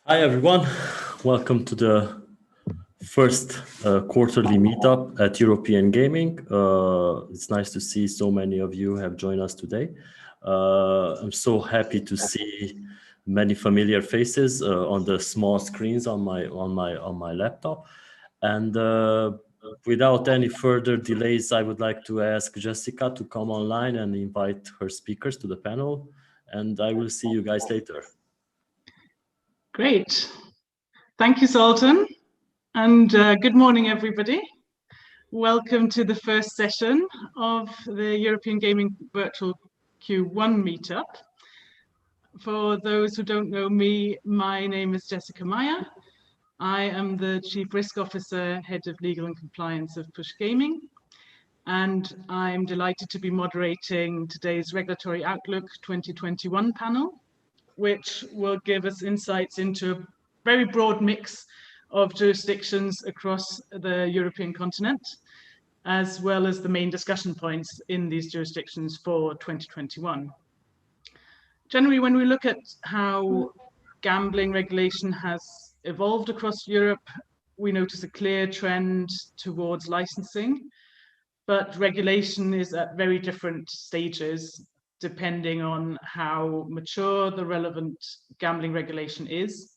Hi everyone, welcome to the first quarterly meetup at European Gaming. It's nice to see so many of you have joined us today. I'm so happy to see many familiar faces on the small screens on my laptop. And without any further delays, I would like to ask Jessica to come online and invite her speakers to the panel. And I will see you guys later. Great. Thank you, Sultan. And good morning, everybody. Welcome to the first session of the European Gaming Virtual Q1 Meetup. For those who don't know me, my name is Jessica Meyer. I am the Chief Risk Officer, Head of Legal and Compliance of Push Gaming. And I'm delighted to be moderating today's Regulatory Outlook 2021 panel, which will give us insights into a very broad mix of jurisdictions across the European continent, as well as the main discussion points in these jurisdictions for 2021. Generally, when we look at how gambling regulation has evolved across Europe, we notice a clear trend towards licensing, but regulation is at very different stages depending on how mature the relevant gambling regulation is.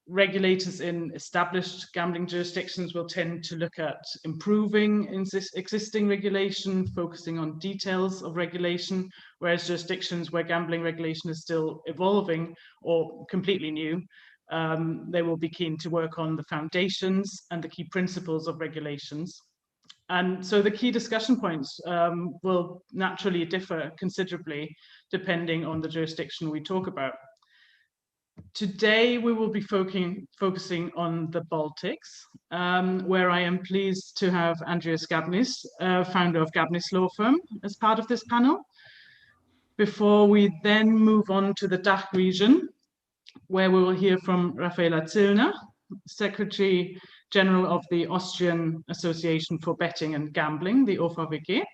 Regulators in established gambling jurisdictions will tend to look at improving existing regulation, focusing on details of regulation, whereas jurisdictions where gambling regulation is still evolving or completely new, they will be keen to work on the foundations and the key principles of regulations. And so the key discussion points will naturally differ considerably depending on the jurisdiction we talk about. Today, we will be focusing on the Baltics, where I am pleased to have Andreas Gabnis, founder of Gabnis Law Firm, as part of this panel. Before we then move on to the DACH region, where we will hear from Raffaella Zillner, Secretary General of the Austrian Association for Betting and Gambling, the OVBG.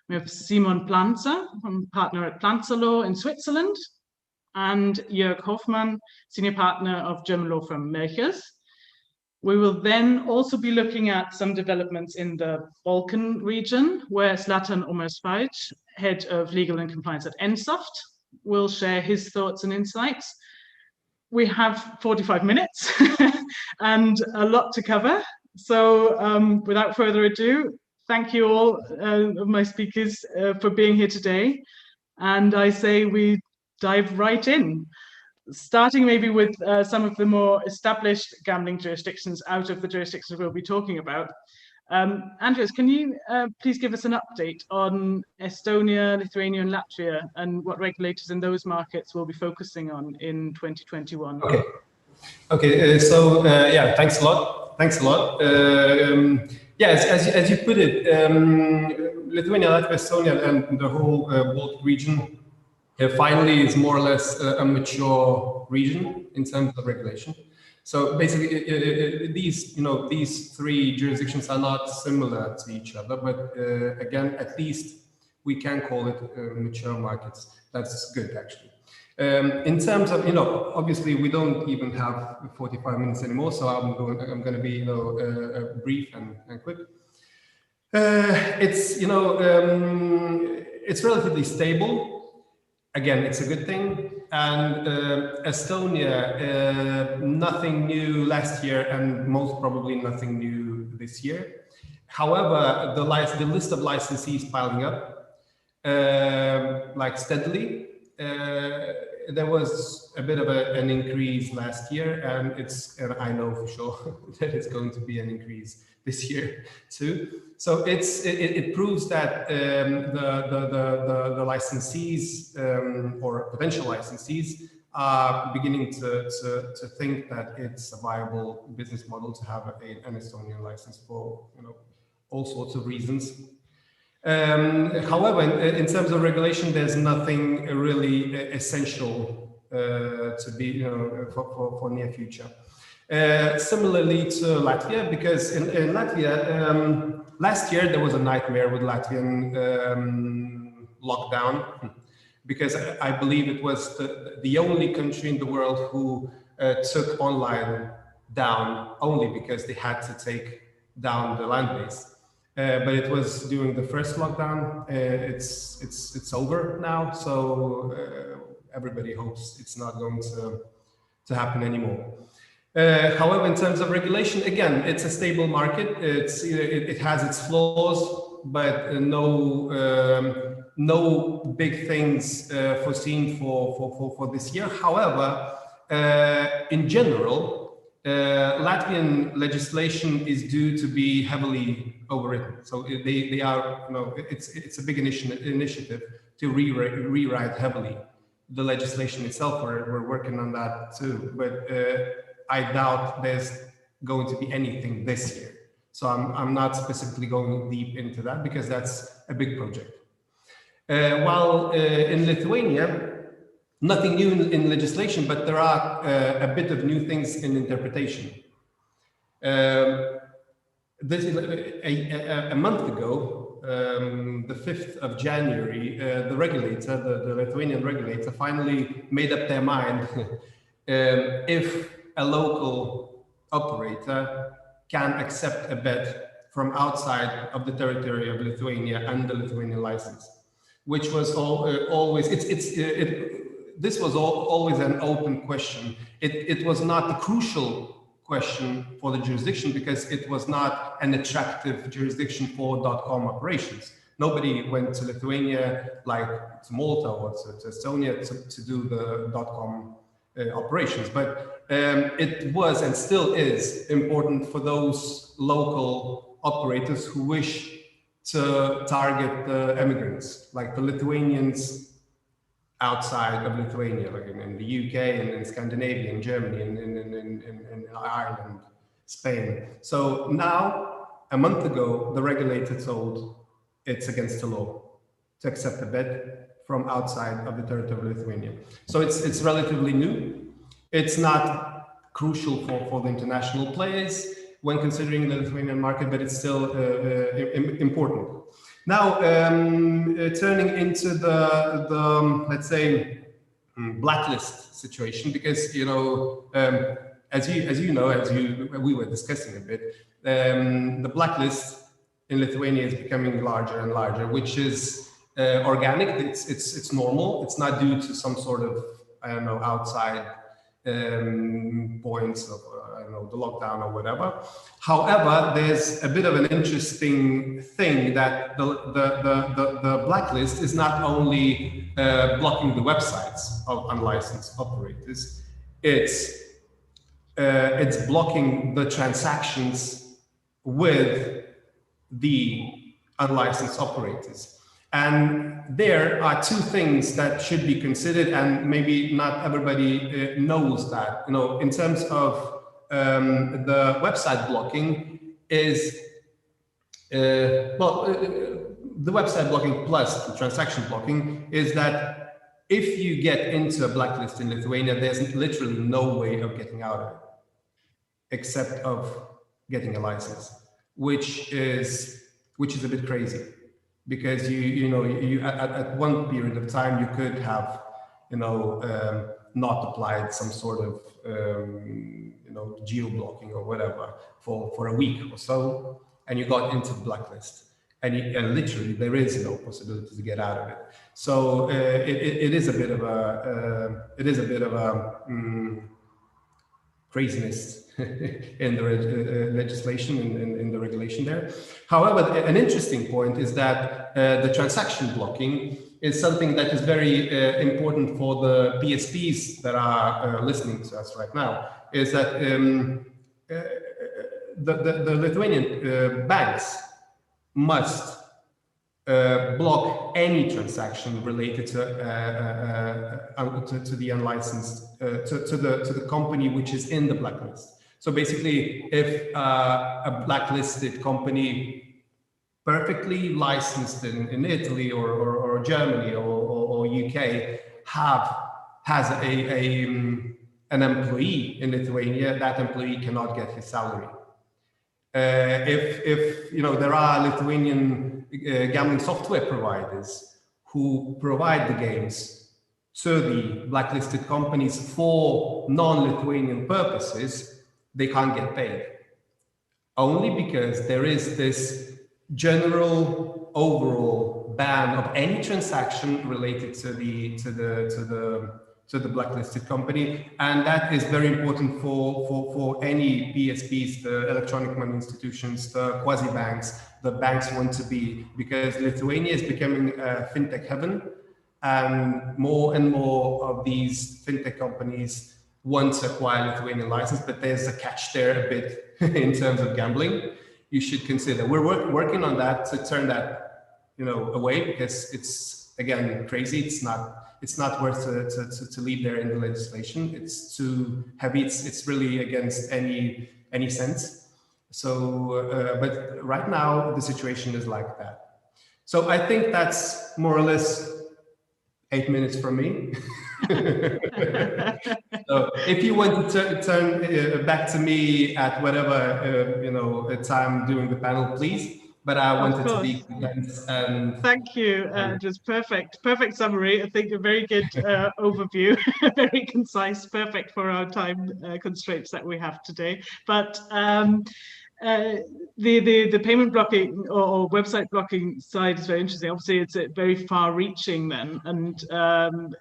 We have Simon Planzer, partner at Planzer Law in Switzerland, and Jörg Hoffmann, senior partner of German law firm Melchers. We will then also be looking at some developments in the Balkan region, where Zlatan Omersvajc, head of legal and compliance at NSoft, will share his thoughts and insights. We have 45 minutes and a lot to cover. So without further ado, thank you all of my speakers for being here today. And I say we dive right in, starting maybe with some of the more established gambling jurisdictions out of the jurisdictions we'll be talking about. Andreas, can you please give us an update on Estonia, Lithuania, and Latvia, and what regulators in those markets will be focusing on in 2021? Okay. Yeah, thanks a lot. Yes, as you put it, Lithuania, Latvia, Estonia, and the whole Baltic region finally is more or less a mature region in terms of regulation. So basically, these three jurisdictions are not similar to each other, but again, at least we can call it mature markets. That's good, actually. In terms of, obviously we don't even have 45 minutes anymore, so I'm going to be, brief and quick. It's relatively stable. Again, it's a good thing. And Estonia, nothing new last year, and most probably nothing new this year. However, the list of licensees piling up, like steadily. There was a bit of an increase last year, and I know for sure that it's going to be an increase this year too. So it proves that the licensees or potential licensees are beginning to think that it's a viable business model to have an Estonian license for all sorts of reasons. However, in terms of regulation, there's nothing really essential to be for near future. Similarly to Latvia, because in Latvia, last year there was a nightmare with Latvian lockdown, because I believe it was the only country in the world who took online down only because they had to take down the land base. But it was during the first lockdown. It's over now, so everybody hopes it's not going to happen anymore. However, in terms of regulation, again, it's a stable market. It has its flaws, but no big things foreseen for this year. However, in general, Latvian legislation is due to be heavily overwritten. So they are, it's a big initiative to rewrite heavily the legislation itself. We're working on that too, but I doubt there's going to be anything this year. So I'm not specifically going deep into that because that's a big project. While in Lithuania, nothing new in legislation, but there are a bit of new things in interpretation. This is a month ago, the 5th of January, the regulator, the Lithuanian regulator, finally made up their mind if a local operator can accept a bet from outside of the territory of Lithuania and the Lithuanian license, which was always this was always an open question. It was not the crucial question for the jurisdiction because it was not an attractive jurisdiction for .com operations. Nobody went to Lithuania like to Malta or to Estonia to do the .com operations, but it was and still is important for those local operators who wish to target the immigrants, like the Lithuanians outside of Lithuania, like in the UK and in Scandinavia, in Germany, in Ireland, Spain. So now, a month ago, the regulator told it's against the law to accept a bet from outside of the territory of Lithuania. So it's relatively new. It's not crucial for the international players when considering the Lithuanian market, but it's still important. Now, turning into the let's say blacklist situation, because as we were discussing a bit, the blacklist in Lithuania is becoming larger and larger, which is organic. It's normal. It's not due to some sort of outside points of the lockdown or whatever. However, there's a bit of an interesting thing that the blacklist is not only blocking the websites of unlicensed operators, it's blocking the transactions with the unlicensed operators. And there are two things that should be considered, and maybe not everybody knows that. In terms of the website blocking is, the website blocking plus the transaction blocking is that if you get into a blacklist in Lithuania, there's literally no way of getting out of it, except of getting a license, which is a bit crazy. Because you at one period of time you could have not applied some sort of geo blocking or whatever for a week or so, and you got into the blacklist, and literally there is no possibility to get out of it. So it is a bit of a craziness in the legislation, in the regulation there. However, an interesting point is that the transaction blocking is something that is very important for the PSPs that are listening to us right now, is that the Lithuanian banks must block any transaction related to the unlicensed, to the company which is in the blacklist. So basically, if a blacklisted company perfectly licensed in Italy or Germany or UK has an employee in Lithuania, that employee cannot get his salary. If there are Lithuanian gambling software providers who provide the games so the blacklisted companies for non-Lithuanian purposes, they can't get paid. Only because there is this general overall ban of any transaction related to the blacklisted company, and that is very important for any PSPs, the electronic money institutions, the quasi banks. The banks want to be, because Lithuania is becoming a fintech heaven, and more of these fintech companies want to acquire Lithuanian license, but there's a catch there a bit in terms of gambling. You should consider. We're working on that to turn that, away, because it's, again, crazy. It's not worth to leave there in the legislation. It's too heavy. It's really against any sense. So, but right now the situation is like that. So I think that's more or less 8 minutes from me. So if you want to turn back to me at whatever time during the panel, please. But I wanted to be condensed. And thank you. Just perfect summary. I think a very good overview, very concise, perfect for our time constraints that we have today. But the payment blocking or website blocking side is very interesting. Obviously, it's very far-reaching then, and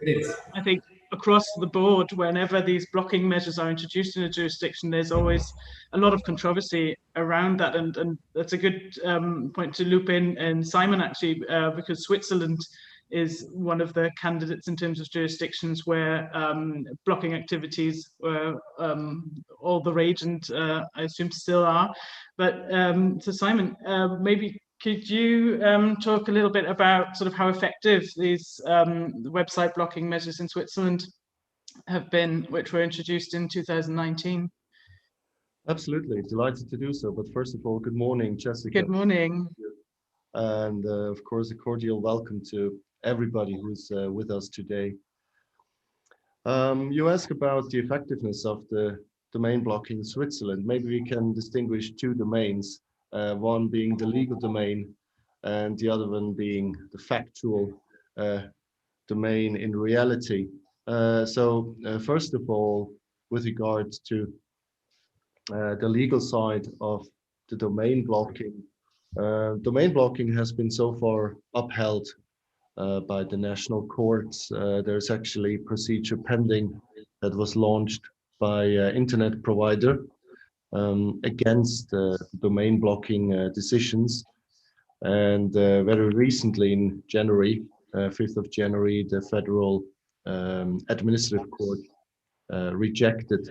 it is. I think across the board, whenever these blocking measures are introduced in a jurisdiction, there's always a lot of controversy around that, and that's a good point to loop in. And Simon, actually, because Switzerland is one of the candidates in terms of jurisdictions where blocking activities were all the rage, and I assume still are. But so Simon, maybe could you talk a little bit about sort of how effective these website blocking measures in Switzerland have been, which were introduced in 2019? Absolutely, delighted to do so. But first of all, good morning, Jessica. Good morning. And of course, a cordial welcome to everybody who's with us today. You ask about the effectiveness of the domain blocking in Switzerland. Maybe we can distinguish two domains, one being the legal domain and the other one being the factual domain in reality. So first of all, with regards to the legal side of the domain blocking has been so far upheld by the national courts. There's actually procedure pending that was launched by internet provider against domain blocking decisions. And very recently in January, 5th of January, the Federal Administrative Court rejected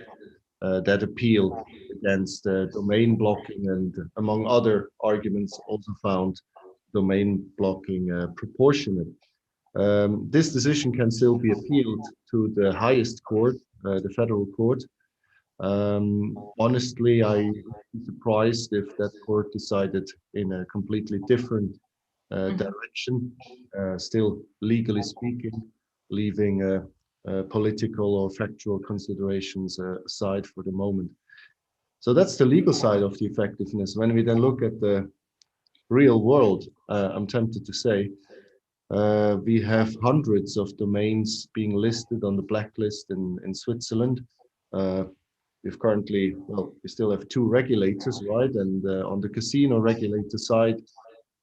that appeal against domain blocking, and among other arguments also found domain blocking proportionate. This decision can still be appealed to the highest court, the federal court. Honestly, I'd be surprised if that court decided in a completely different direction, still legally speaking, leaving political or factual considerations aside for the moment. So that's the legal side of the effectiveness. When we then look at the real world, I'm tempted to say, we have hundreds of domains being listed on the blacklist in Switzerland. We've currently, well, we still have two regulators, right? And on the casino regulator side,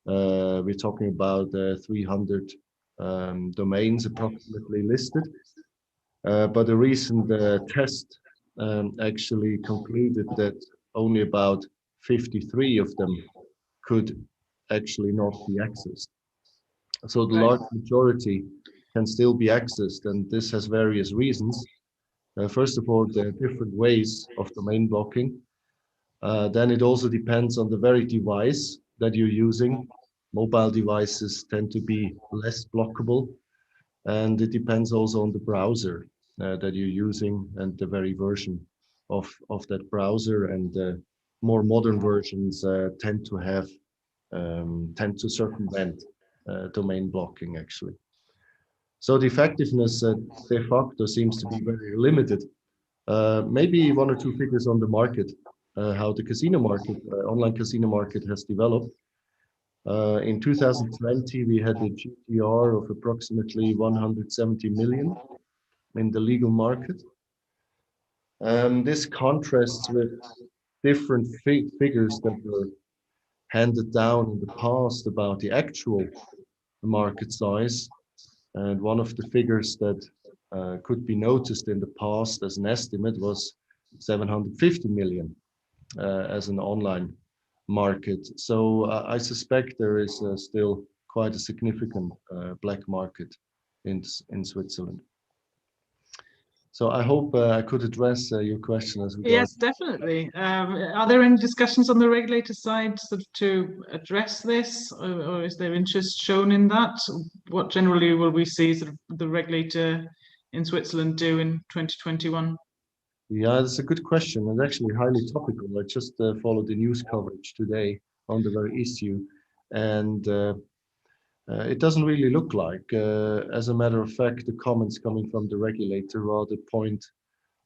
we're talking about 300 domains approximately listed. But a recent test actually concluded that only about 53 of them could actually not be accessed. So the large majority can still be accessed, and this has various reasons. First of all, there are different ways of domain blocking. Then it also depends on the very device that you're using. Mobile devices tend to be less blockable, and it depends also on the browser that you're using and the very version of that browser. And more modern versions tend to circumvent domain blocking, actually. So the effectiveness de facto seems to be very limited. Maybe one or two figures on the market, how the casino market, online casino market has developed. In 2020, we had a GTR of approximately 170 million in the legal market. This contrasts with different figures that were handed down in the past about the actual market size. And one of the figures that could be noticed in the past as an estimate was 750 million as an online market. So I suspect there is still quite a significant black market in Switzerland. So I hope I could address your question as regards. Yes, definitely. Are there any discussions on the regulator side sort of to address this, or is there interest shown in that? What generally will we see sort of the regulator in Switzerland do in 2021? Yeah, that's a good question, and actually highly topical. I just followed the news coverage today on the very issue, and it doesn't really look like. As a matter of fact, the comments coming from the regulator rather point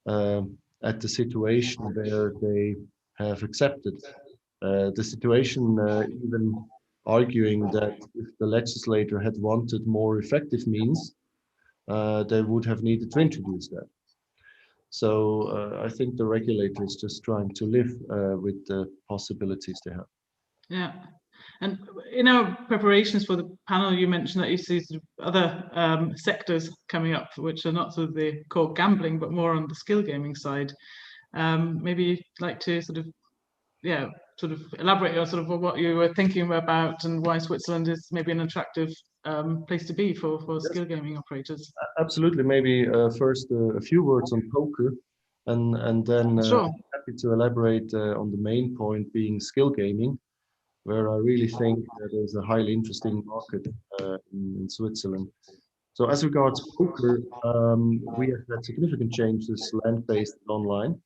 at the situation where they have accepted the situation, even arguing that if the legislator had wanted more effective means, they would have needed to introduce that. So I think the regulator is just trying to live with the possibilities they have. Yeah. And in our preparations for the panel, you mentioned that you see sort of other sectors coming up, which are not sort of the core gambling, but more on the skill gaming side. Maybe you'd like to sort of, yeah, sort of elaborate on sort of what you were thinking about and why Switzerland is maybe an attractive place to be for skill gaming operators. Absolutely. Maybe first a few words on poker, and then Sure. happy to elaborate on the main point being skill gaming, where I really think that there's a highly interesting market in Switzerland. So as regards poker, we have had significant changes, land-based and online.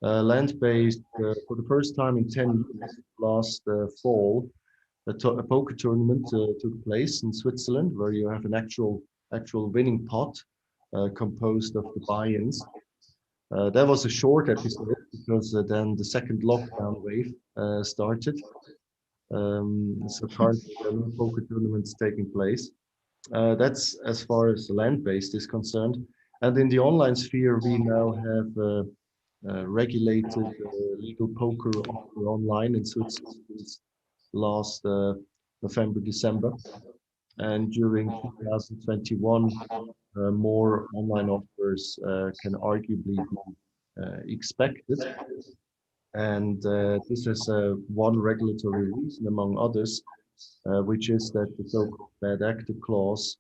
Land-based, for the first time in 10 years, last fall, a poker tournament took place in Switzerland, where you have an actual winning pot composed of the buy-ins. That was a short episode because then the second lockdown wave started. So currently there are no poker tournaments taking place. That's as far as the land-based is concerned. And in the online sphere, we now have regulated legal poker online in Switzerland since last November, December. And during 2021, more online offers can arguably be expected. And this is one regulatory reason, among others, which is that the so-called bad actor clause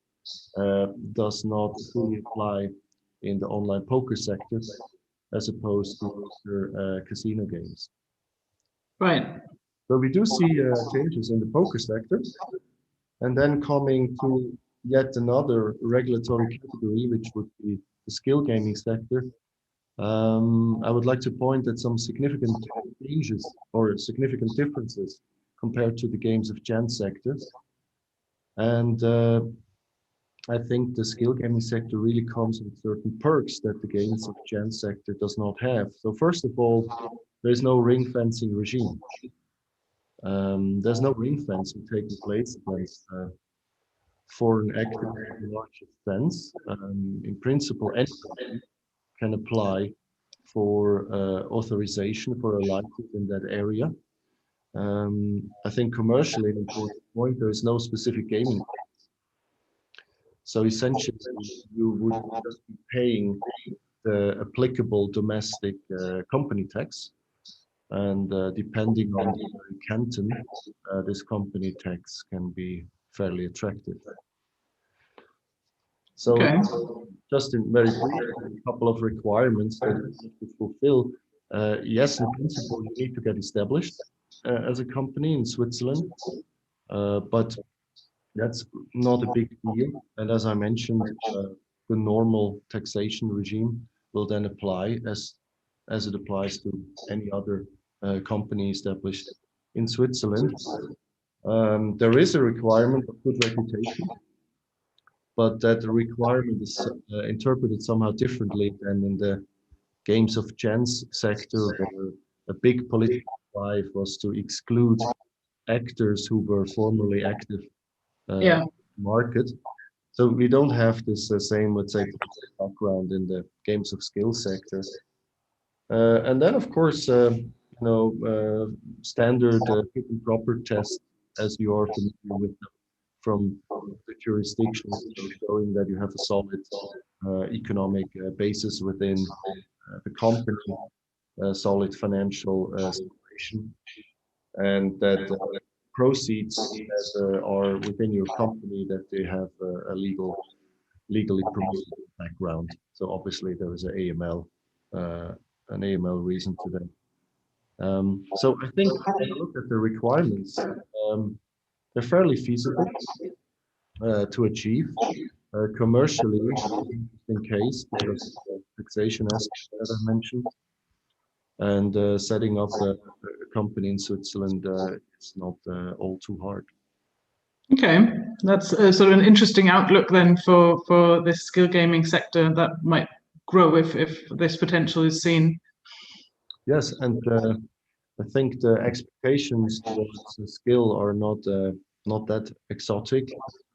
does not fully apply in the online poker sector, as opposed to other casino games. Right. So we do see changes in the poker sector. And then coming to yet another regulatory category, which would be the skill gaming sector, I would like to point at some significant changes or significant differences compared to the games of chance sector. And I think the skill gaming sector really comes with certain perks that the games of chance sector does not have. So first of all, there's no ring fencing regime. There's no ring fencing taking place against foreign actors in a large sense. In principle, anyone can apply for authorization for a license in that area. I think commercially, an important point, there is no specific gaming. So essentially, you would just be paying the applicable domestic company tax. And depending on the canton, this company tax can be fairly attractive. So Okay. just in very brief, a couple of requirements that you need to fulfill. Yes, in principle, you need to get established as a company in Switzerland, but that's not a big deal. And as I mentioned, the normal taxation regime will then apply as it applies to any other company established in Switzerland. There is a requirement of good reputation, but that requirement is interpreted somehow differently than in the games of chance sector, where a big political drive was to exclude actors who were formerly active Yeah. market. So we don't have this same, let's say, background in the games of skill sector. And then, of course, standard fit and proper tests, as you are familiar with them from the jurisdictions, showing that you have a solid economic basis within the company, solid financial situation, and that proceeds that are within your company, that they have a legally permissible background. So obviously there is an AML reason to that. So I think when you look at the requirements, they're fairly feasible to achieve. Commercially, in case, because of the taxation aspect that I mentioned, and setting up a company in Switzerland, it's not all too hard. Okay, that's sort of an interesting outlook then for this skill gaming sector that might grow if this potential is seen. Yes, and I think the expectations towards the skill are not that exotic.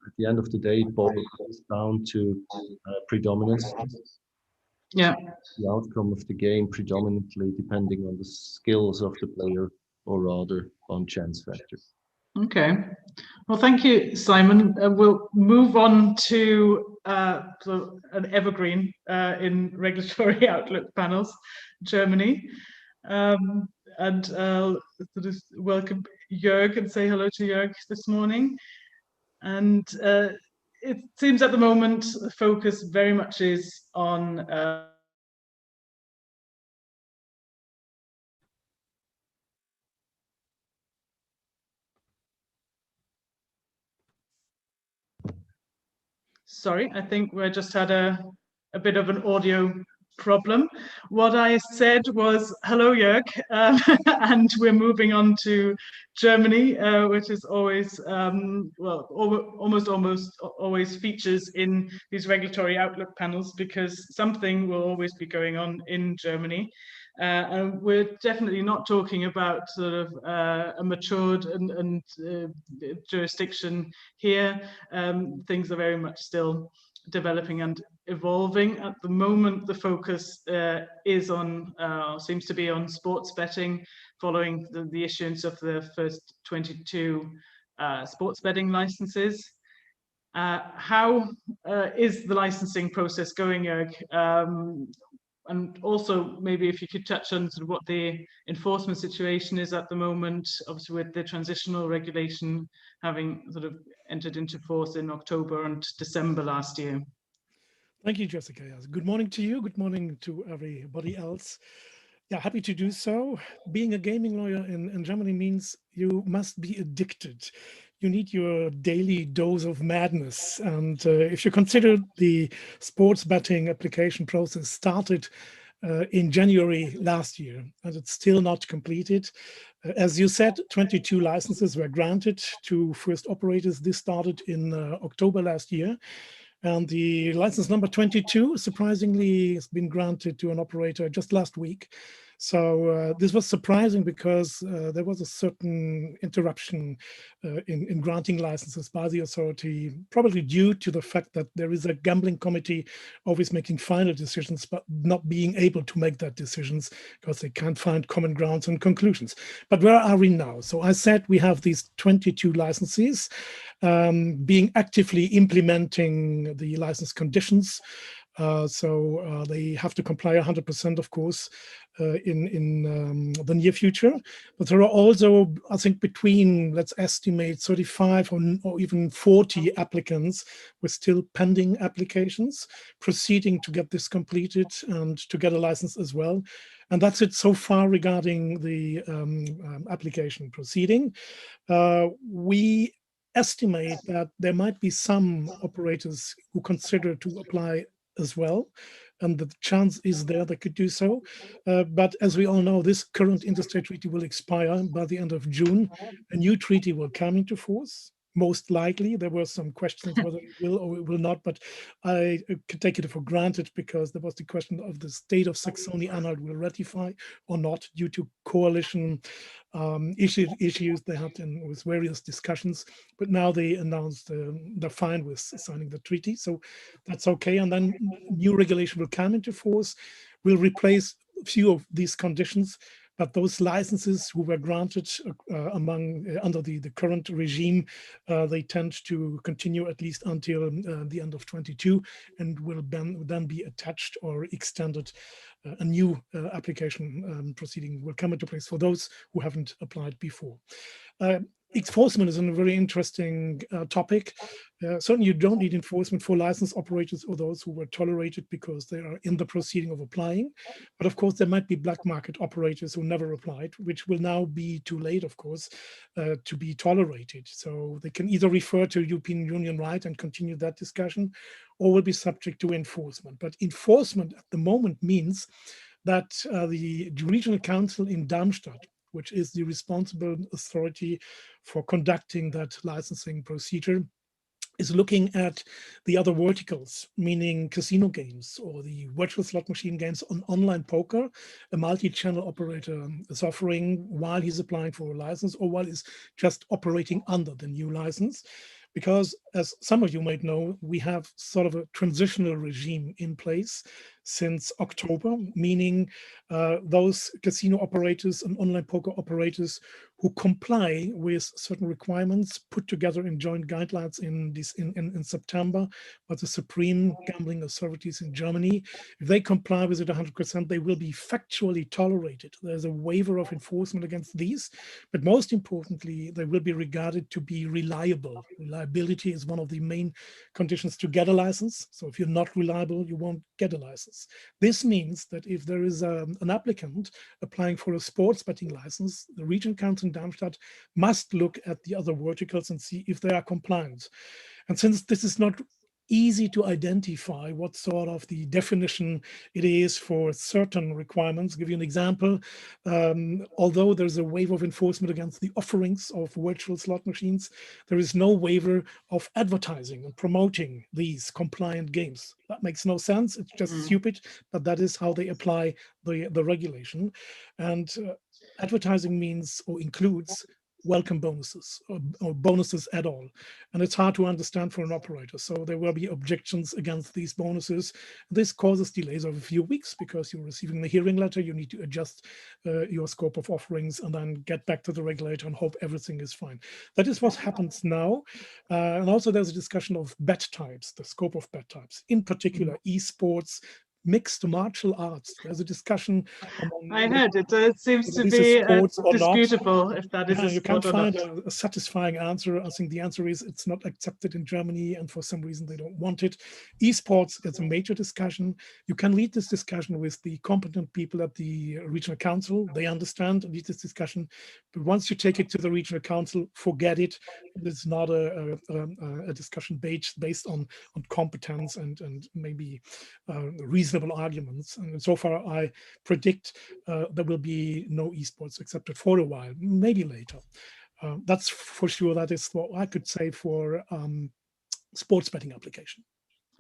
At the end of the day, it boils down to predominance. Yeah. The outcome of the game predominantly depending on the skills of the player, or rather on chance factor. Okay. Well, thank you, Simon. We'll move on to an evergreen in regulatory outlook panels, Germany. And sort of welcome Jörg and say hello to Jörg this morning. And it seems at the moment the focus very much is on sorry, I think we just had a bit of an audio problem. What I said was, hello, Jörg, and we're moving on to Germany, which is always, well, almost always features in these regulatory outlook panels, because something will always be going on in Germany. And we're definitely not talking about sort of a matured and jurisdiction here. Things are very much still developing and evolving. At the moment, the focus is on, seems to be on sports betting, following the issuance of the first 22 sports betting licenses. How is the licensing process going, Jörg? And also, maybe if you could touch on sort of what the enforcement situation is at the moment, obviously with the transitional regulation having sort of entered into force in October and December last year. Thank you, Jessica. Yes. Good morning to you. Good morning to everybody else. Yeah, happy to do so. Being a gaming lawyer in Germany means you must be addicted. You need your daily dose of madness. And if you consider the sports betting application process started in January last year, and it's still not completed. As you said, 22 licenses were granted to first operators. This started in October last year. And the license number 22, surprisingly, has been granted to an operator just last week. So this was surprising because there was a certain interruption in granting licenses by the authority, probably due to the fact that there is a gambling committee always making final decisions, but not being able to make that decisions because they can't find common grounds and conclusions. But where are we now? So I said we have these 22 licenses being actively implementing the license conditions. So they have to comply 100%, of course, in the near future. But there are also, I think, between, let's estimate, 35 or even 40 applicants with still pending applications, proceeding to get this completed and to get a license as well. And that's it so far regarding the application proceeding. We estimate that there might be some operators who consider to apply as well, and the chance is there they could do so. But as we all know, this current interstate treaty will expire by the end of June. A new treaty will come into force. most likely. There were some questions whether it will or it will not, but I could take it for granted because there was the question of the state of Saxony-Anhalt will ratify or not due to coalition issues they had with various discussions. But now they announced they're fine with signing the treaty, so that's okay. And then new regulation will come into force, will replace a few of these conditions. But those licenses who were granted under the current regime, they tend to continue at least until the end of 22, and will then be attached or extended. A new application proceeding will come into place for those who haven't applied before. Enforcement is a very interesting topic. Certainly you don't need enforcement for license operators or those who were tolerated because they are in the proceeding of applying. But of course, there might be black market operators who never applied, which will now be too late, of course, to be tolerated. So they can either refer to European Union right and continue that discussion, or will be subject to enforcement. But enforcement at the moment means that the Regional Council in Darmstadt, which is the responsible authority for conducting that licensing procedure, is looking at the other verticals, meaning casino games or the virtual slot machine games on online poker, a multi-channel operator is offering while he's applying for a license or while he's just operating under the new license. Because as some of you might know, we have sort of a transitional regime in place since October, meaning those casino operators and online poker operators who comply with certain requirements put together in joint guidelines in September by the Supreme Gambling Authorities in Germany. If they comply with it 100%, they will be factually tolerated. There's a waiver of enforcement against these, but most importantly, they will be regarded to be reliable. Reliability is one of the main conditions to get a license. So if you're not reliable, you won't get a license. This means that if there is an applicant applying for a sports betting license, the Region Council in Darmstadt must look at the other verticals and see if they are compliant. And since this is not easy to identify what sort of the definition it is for certain requirements. I'll give you an example. Although there's a waiver of enforcement against the offerings of virtual slot machines, there is no waiver of advertising and promoting these compliant games. That makes no sense. It's just stupid, but that is how they apply the regulation. And advertising means or includes welcome bonuses or bonuses at all. And it's hard to understand for an operator. So there will be objections against these bonuses. This causes delays of a few weeks because you're receiving the hearing letter. You need to adjust your scope of offerings and then get back to the regulator and hope everything is fine. That is what happens now. And also there's a discussion of bet types, the scope of bet types, in particular esports, mixed martial arts. There's a discussion. I heard it. It seems to be disputable if that is a you can't sport or find a satisfying answer. I think the answer is it's not accepted in Germany, and for some reason they don't want it. Esports is a major discussion. You can lead this discussion with the competent people at the regional council. They understand and lead this discussion. But once you take it to the regional council, forget it. It's not a discussion based on competence and maybe reasonable arguments. And so far, I predict there will be no esports accepted for a while, maybe later. That's for sure. That is what I could say for sports betting application.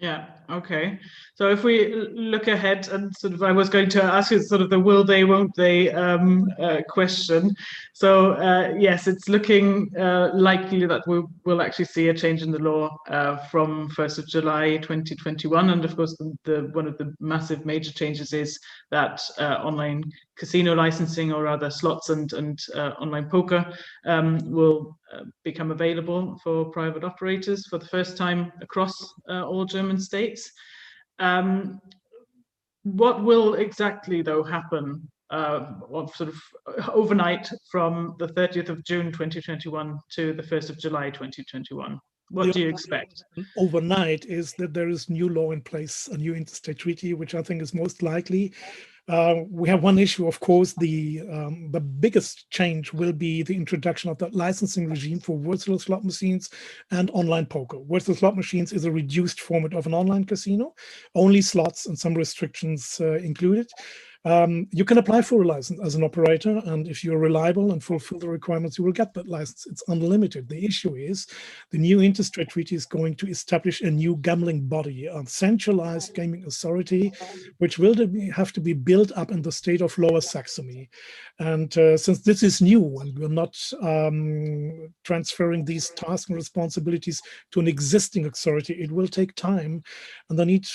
Yeah, okay. So if we look ahead and sort of, I was going to ask you sort of the will they, won't they question. So yes, it's looking likely that we will actually see a change in the law from 1st of July 2021. And of course, one of the massive major changes is that online casino licensing, or rather slots and online poker, will become available for private operators for the first time across all German states. What will exactly, though, happen sort of overnight from the 30th of June 2021 to the 1st of July 2021? What do you expect? Overnight is that there is new law in place, a new interstate treaty, which I think is most likely. We have one issue, of course. The biggest change will be the introduction of that licensing regime for virtual slot machines and online poker. Virtual slot machines is a reduced format of an online casino, only slots and some restrictions included. You can apply for a license as an operator, and if you're reliable and fulfill the requirements, you will get that license. It's unlimited. The issue is the new industry treaty is going to establish a new gambling body, a centralized gaming authority, which will have to be built up in the state of Lower Saxony. And since this is new and we're not transferring these tasks and responsibilities to an existing authority, it will take time, and they need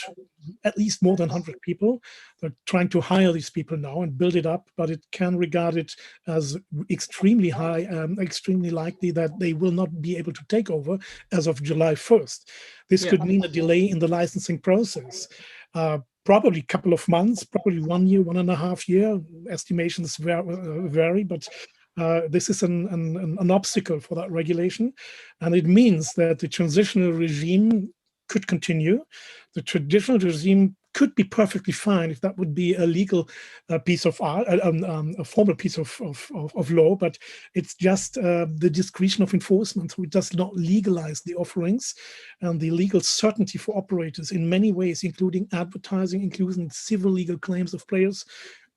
at least more than 100 people. They're trying to hire these people now and build it up, but it can regard it as extremely high, extremely likely that they will not be able to take over as of July 1st. This could mean a delay in the licensing process. Probably a couple of months, probably 1 year, 1.5 years. Estimations vary, but this is an obstacle for that regulation. And it means that the transitional regime could continue. The traditional regime could be perfectly fine if that would be a legal piece of art, a formal piece of law, but it's just the discretion of enforcement, who does not legalize the offerings and the legal certainty for operators in many ways, including advertising, including civil legal claims of players,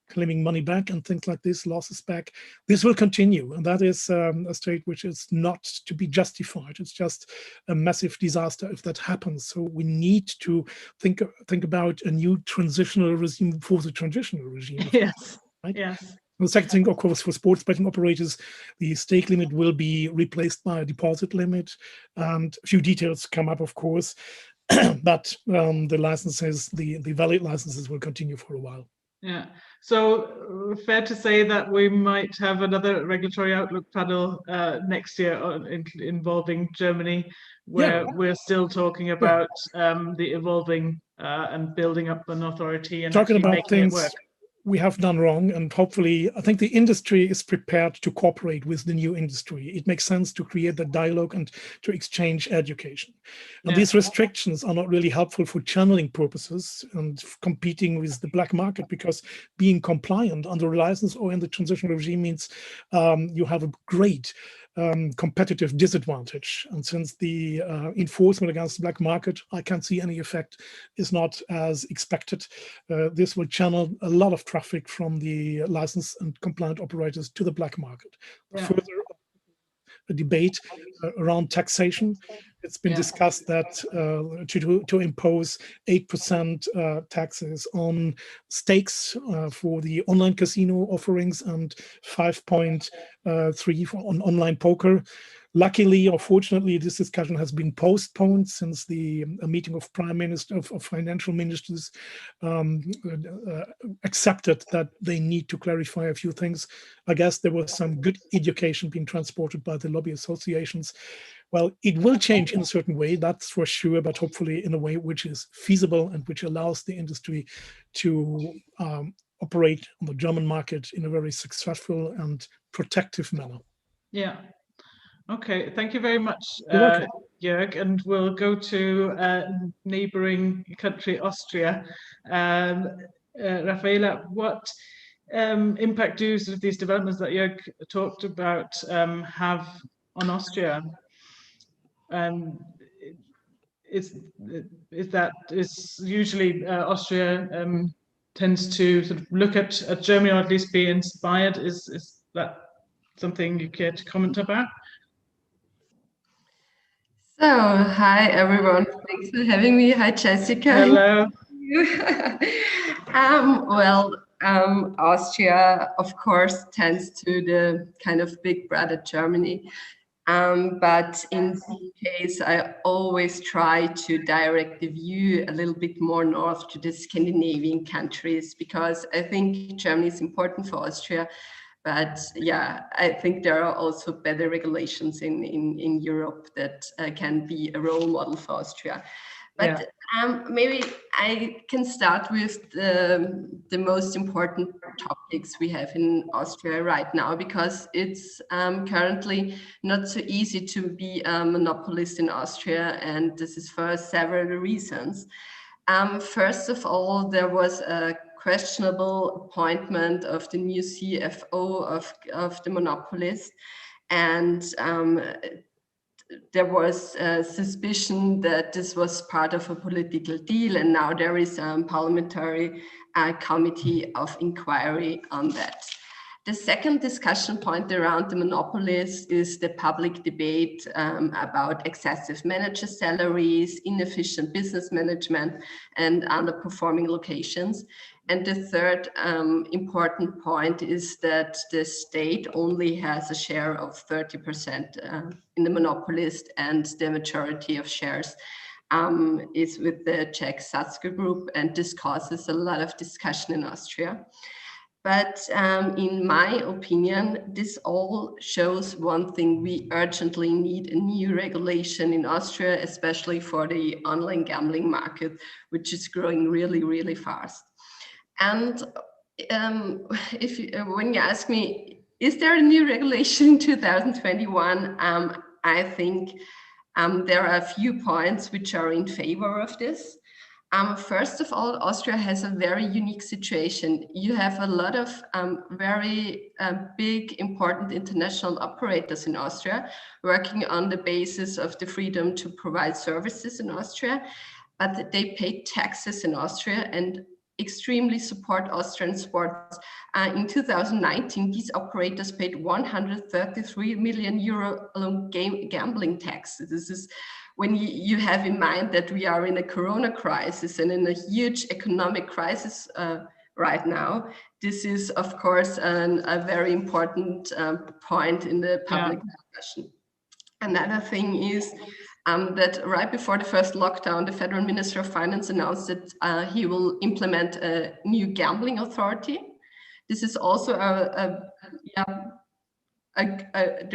claiming money back and things like this, losses back. This will continue, and that is a state which is not to be justified. It's just a massive disaster if that happens. So we need to think about a new transitional regime for the transitional regime. Yes. Right? Yes. The second thing, of course, for sports betting operators, the stake limit will be replaced by a deposit limit, and a few details come up, of course, but the licenses, the valid licenses, will continue for a while. Yeah, so fair to say that we might have another regulatory outlook panel next year involving Germany, where we're still talking about the evolving and building up an authority and talking about making things it work. We have done wrong, and hopefully I think the industry is prepared to cooperate with the new industry. It makes sense to create the dialogue and to exchange education. And these restrictions are not really helpful for channeling purposes and competing with the black market, because being compliant under a license or in the transitional regime means you have a great competitive disadvantage. And since the enforcement against the black market, I can't see any effect, is not as expected. This will channel a lot of traffic from the licensed and compliant operators to the black market. Further, a debate around taxation. It's been discussed that to impose 8% taxes on stakes for the online casino offerings and 5.3 on online poker. Luckily or fortunately, this discussion has been postponed since the meeting of of financial ministers accepted that they need to clarify a few things. I guess there was some good education being transported by the lobby associations. Well, it will change in a certain way, that's for sure, but hopefully in a way which is feasible and which allows the industry to operate on the German market in a very successful and protective manner. Yeah. Okay, thank you very much, Jörg, and we'll go to neighbouring country, Austria. Rafaela, what impact do sort of these developments that Jörg talked about have on Austria? Is usually Austria tends to sort of look at Germany, or at least be inspired. Is that something you care to comment about? So, hi everyone, thanks for having me. Hi Jessica. Hello. Austria, of course, tends to the kind of big brother Germany. But in this case, I always try to direct the view a little bit more north to the Scandinavian countries, because I think Germany is important for Austria. But yeah, I think there are also better regulations in Europe that can be a role model for Austria. But maybe I can start with the most important topics we have in Austria right now, because it's currently not so easy to be a monopolist in Austria, and this is for several reasons. First of all, there was a questionable appointment of the new CFO of the monopolist, and there was a suspicion that this was part of a political deal, and now there is parliamentary committee of inquiry on that. The second discussion point around the monopolies is the public debate about excessive manager salaries, inefficient business management, and underperforming locations. And the third important point is that the state only has a share of 30% in the monopolist, and the majority of shares is with the Czech Satzke group, and this causes a lot of discussion in Austria. But in my opinion, this all shows one thing: we urgently need a new regulation in Austria, especially for the online gambling market, which is growing really, really fast. And when you ask me, is there a new regulation in 2021? I think there are a few points which are in favor of this. First of all, Austria has a very unique situation. You have a lot of very big, important international operators in Austria working on the basis of the freedom to provide services in Austria, but they pay taxes in Austria and extremely support Austrian sports. In 2019, these operators paid 133 million euro alone gambling tax. This is when you have in mind that we are in a corona crisis and in a huge economic crisis right now. This is, of course, a very important point in the public discussion. Another thing is that right before the first lockdown, the Federal Minister of Finance announced that he will implement a new gambling authority. This is also the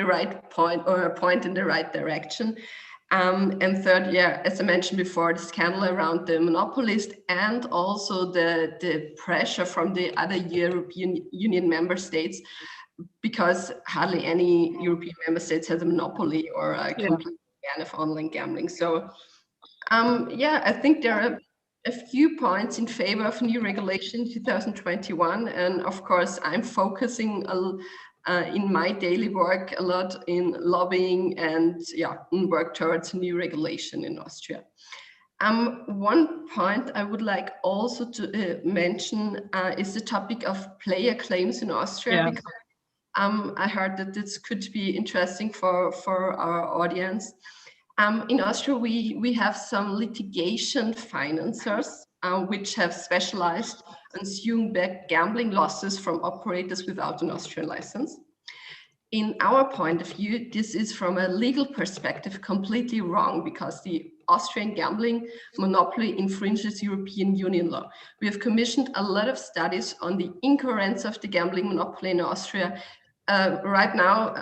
right point, or a point in the right direction. And third, as I mentioned before, the scandal around the monopolist, and also the pressure from the other European Union member states, because hardly any European member states has a monopoly or a complete ban of online gambling. So I think there are a few points in favor of new regulation 2021. And of course, I'm focusing in my daily work a lot in lobbying and work towards new regulation in Austria. One point I would like also to mention is the topic of player claims in Austria. Because I heard that this could be interesting for our audience. In Austria, we have some litigation financiers which have specialized in suing back gambling losses from operators without an Austrian license. In our point of view, this is from a legal perspective completely wrong, because the Austrian gambling monopoly infringes European Union law. We have commissioned a lot of studies on the incoherence of the gambling monopoly in Austria. Right now,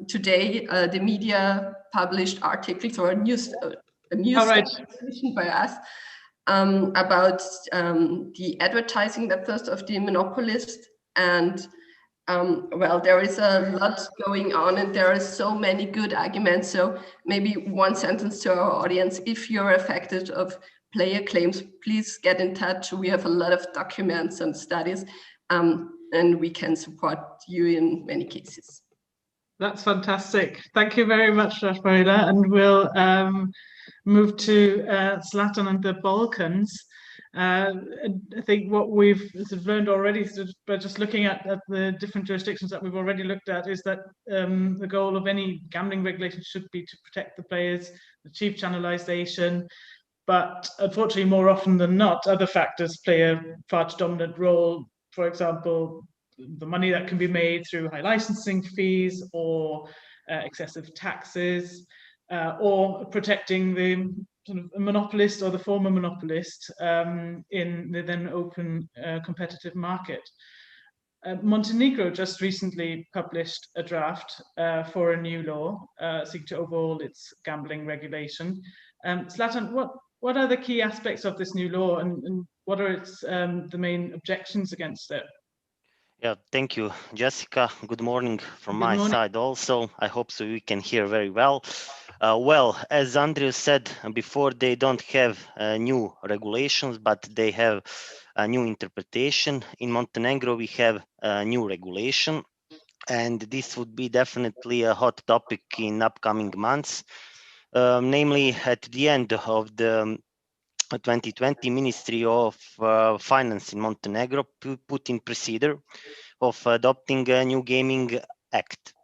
today, the media published articles or a news commissioned by us about the advertising methods of the monopolist. And there is a lot going on, and there are so many good arguments. So maybe one sentence to our audience: if you're affected of player claims, please get in touch. We have a lot of documents and studies, and we can support you in many cases. That's fantastic. Thank you very much, Rafaela. And we'll move to Zlatan and the Balkans. I think what we've sort of learned already, by just looking at the different jurisdictions that we've already looked at, is that the goal of any gambling regulation should be to protect the players, achieve channelization. But unfortunately, more often than not, other factors play a far too dominant role. For example, the money that can be made through high licensing fees, or excessive taxes, or protecting the sort of monopolist or the former monopolist in the then open competitive market. Montenegro just recently published a draft for a new law seeking to overhaul its gambling regulation. Zlatan, what are the key aspects of this new law, and what are its the main objections against it? Yeah, thank you, Jessica. Good morning from my side also. I hope so you can hear very well. As Andrew said before, they don't have new regulations, but they have a new interpretation. In Montenegro, we have a new regulation, and this would be definitely a hot topic in upcoming months. Namely, at the end of the 2020, Ministry of Finance in Montenegro put in procedure of adopting a new gaming act.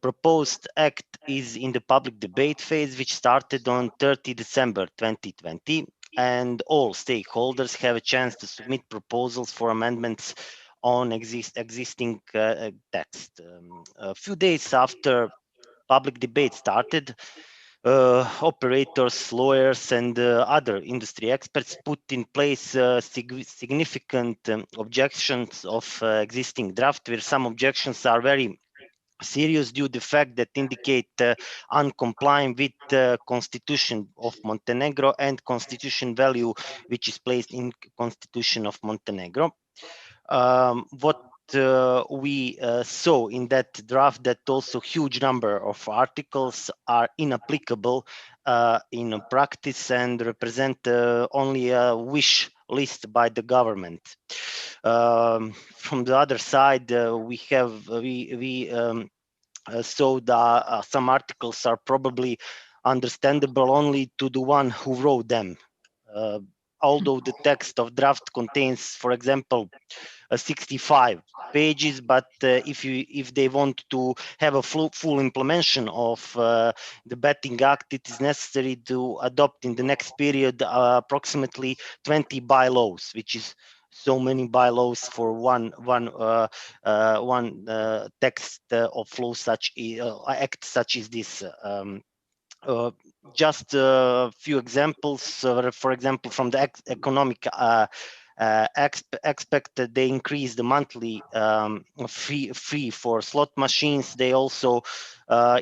Proposed act is in the public debate phase, which started on 30 December 2020, and all stakeholders have a chance to submit proposals for amendments on existing text. A few days after public debate started, operators, lawyers, and other industry experts put in place significant objections of existing draft, where some objections are very serious due to the fact that indicate uncomplying with the constitution of Montenegro and constitution value which is placed in constitution of Montenegro. What we saw in that draft, that also huge number of articles are inapplicable in practice and represent only a wish list by the government. From the other side, we saw that some articles are probably understandable only to the one who wrote them. Although the text of draft contains, for example, 65 pages, but if they want to have a full implementation of the betting act, it is necessary to adopt in the next period approximately 20 bylaws, which is so many bylaws for one text of law such act such as this. Just a few examples, for example, from the economic aspect, they increase the monthly fee for slot machines. They also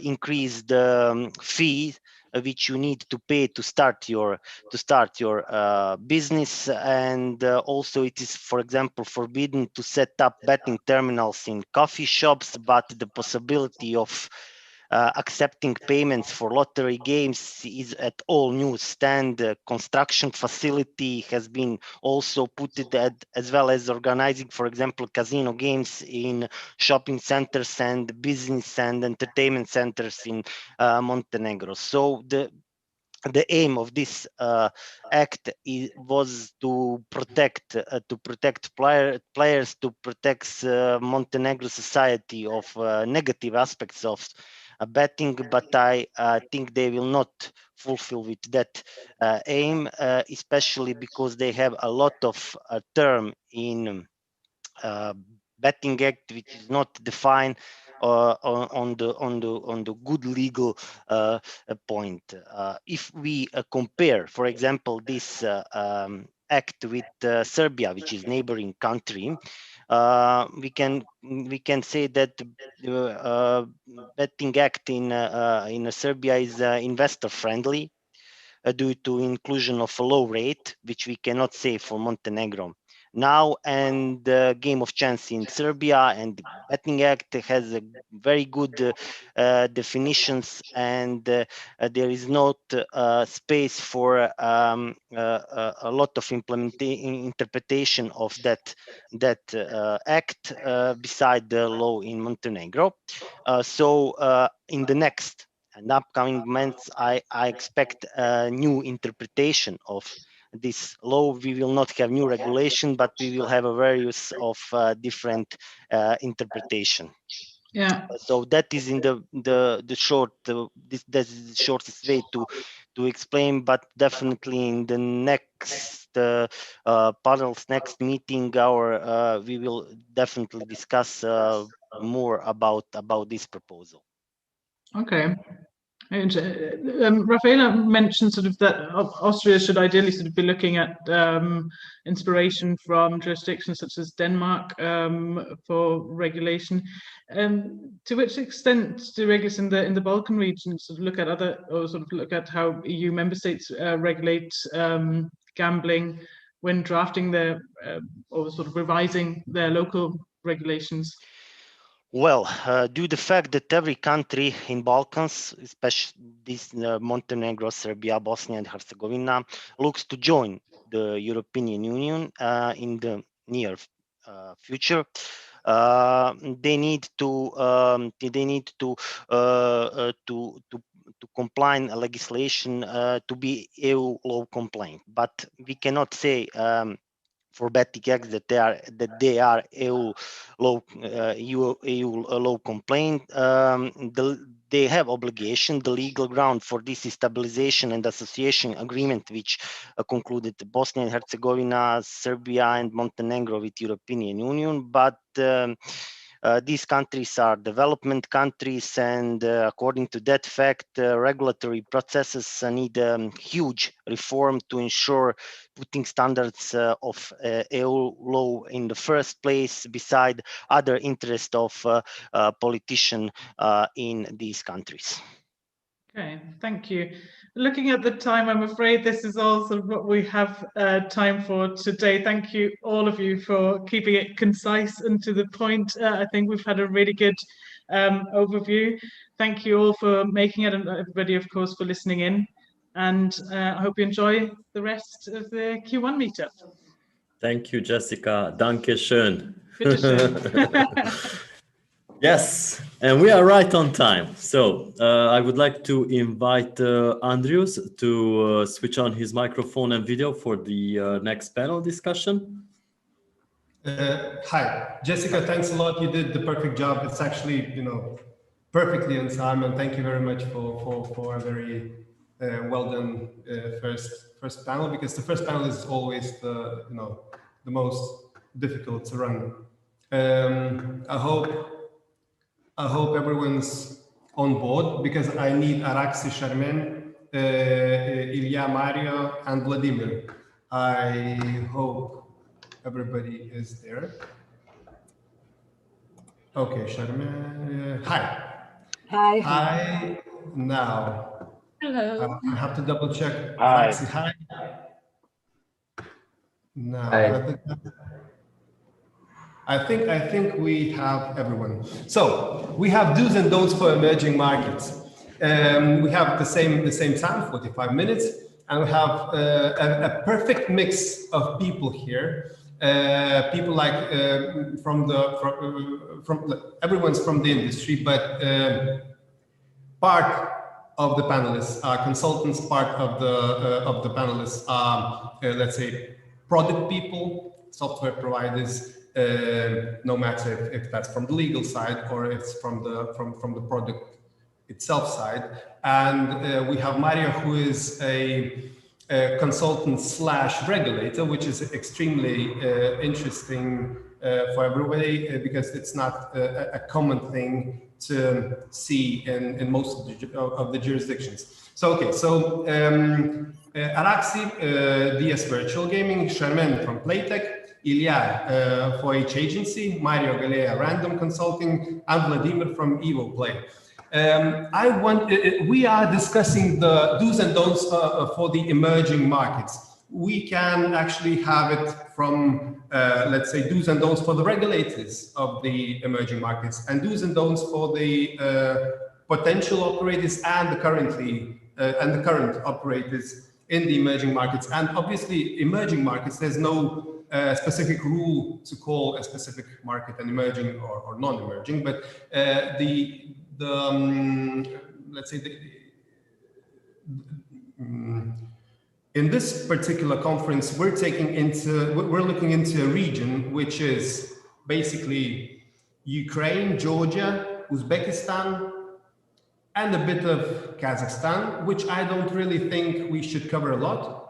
increase the fee which you need to pay to start your business, and also it is, for example, forbidden to set up betting terminals in coffee shops, but the possibility of accepting payments for lottery games is at all newsstand. Construction facility has been also put it at, as well as organizing, for example, casino games in shopping centers and business and entertainment centers in Montenegro. So the aim of this act was to protect players, to protect Montenegro society of negative aspects of betting, but I think they will not fulfill with that aim, especially because they have a lot of term in betting act which is not defined on the good legal point. If we compare, for example, this act with Serbia, which is neighboring country, we can say that betting act in Serbia is investor friendly due to inclusion of a low rate, which we cannot say for Montenegro now, and the game of chance in Serbia and the betting act has a very good definitions, and there is not space for a lot of interpretation of that act beside the law in Montenegro. So in the next and upcoming months, I expect a new interpretation of this law. We will not have new regulation, but we will have a various of different interpretation. Yeah. So that is in the short. That is the shortest way to explain. But definitely in the next panel's next meeting, we will definitely discuss more about this proposal. Okay. Rafaela mentioned sort of that Austria should ideally sort of be looking at inspiration from jurisdictions such as Denmark for regulation. To which extent do regulators in the Balkan region sort of look at look at how EU member states regulate gambling when drafting their or sort of revising their local regulations? Well, due to the fact that every country in Balkans, especially this Montenegro, Serbia, Bosnia and Herzegovina, looks to join the European Union in the near future, they need to to comply legislation to be EU law compliant. But we cannot say for betting acts that they are EU law compliant. They have obligation. The legal ground for this is stabilization and association agreement, which concluded Bosnia and Herzegovina, Serbia, and Montenegro with European Union. But these countries are development countries, and according to that fact, regulatory processes need huge reform to ensure putting standards of EU law in the first place, beside other interests of politicians in these countries. Okay, thank you. Looking at the time, I'm afraid this is all sort of what we have time for today. Thank you, all of you, for keeping it concise and to the point. I think we've had a really good overview. Thank you all for making it, and everybody, of course, for listening in. And I hope you enjoy the rest of the Q1 meetup. Thank you, Jessica. Danke schön. Bitte schön. Yes, and we are right on time. So I would like to invite Andrius to switch on his microphone and video for the next panel discussion. Hi, Jessica, thanks a lot. You did the perfect job. It's actually, perfectly on time, and thank you very much for a very well done first panel, because the first panel is always the most difficult to run. I hope everyone's on board, because I need Araxi, Charmaine, Ilya, Mario, and Vladimir. I hope everybody is there. Okay, Charmaine. Hi. Hi. Hi. Now. Hello. I have to double check. Hi. Araxi, hi. Now. Hi. I think we have everyone. So we have do's and don'ts for emerging markets. We have the same time, 45 minutes, and we have a perfect mix of people here. People like from everyone's from the industry, but part of the panelists are consultants. Part of the panelists are let's say product people, software providers. No matter if that's from the legal side or it's from the product itself side. And we have Mario, who is a consultant / regulator, which is extremely interesting for everybody, because it's not a common thing to see in most of the jurisdictions. So okay, so Araxi, DS Virtual Gaming, Charmaine from Playtech, Ilya for H Agency, Mario Galea Random Consulting, and Vladimir from Evo Play. We are discussing the do's and don'ts for the emerging markets. We can actually have it from, let's say, do's and don'ts for the regulators of the emerging markets, and do's and don'ts for the potential operators and the current operators in the emerging markets. And obviously, emerging markets, there's no specific rule to call a specific market an emerging or non-emerging, but let's say in this particular conference, we're looking into a region which is basically Ukraine, Georgia, Uzbekistan, and a bit of Kazakhstan, which I don't really think we should cover a lot.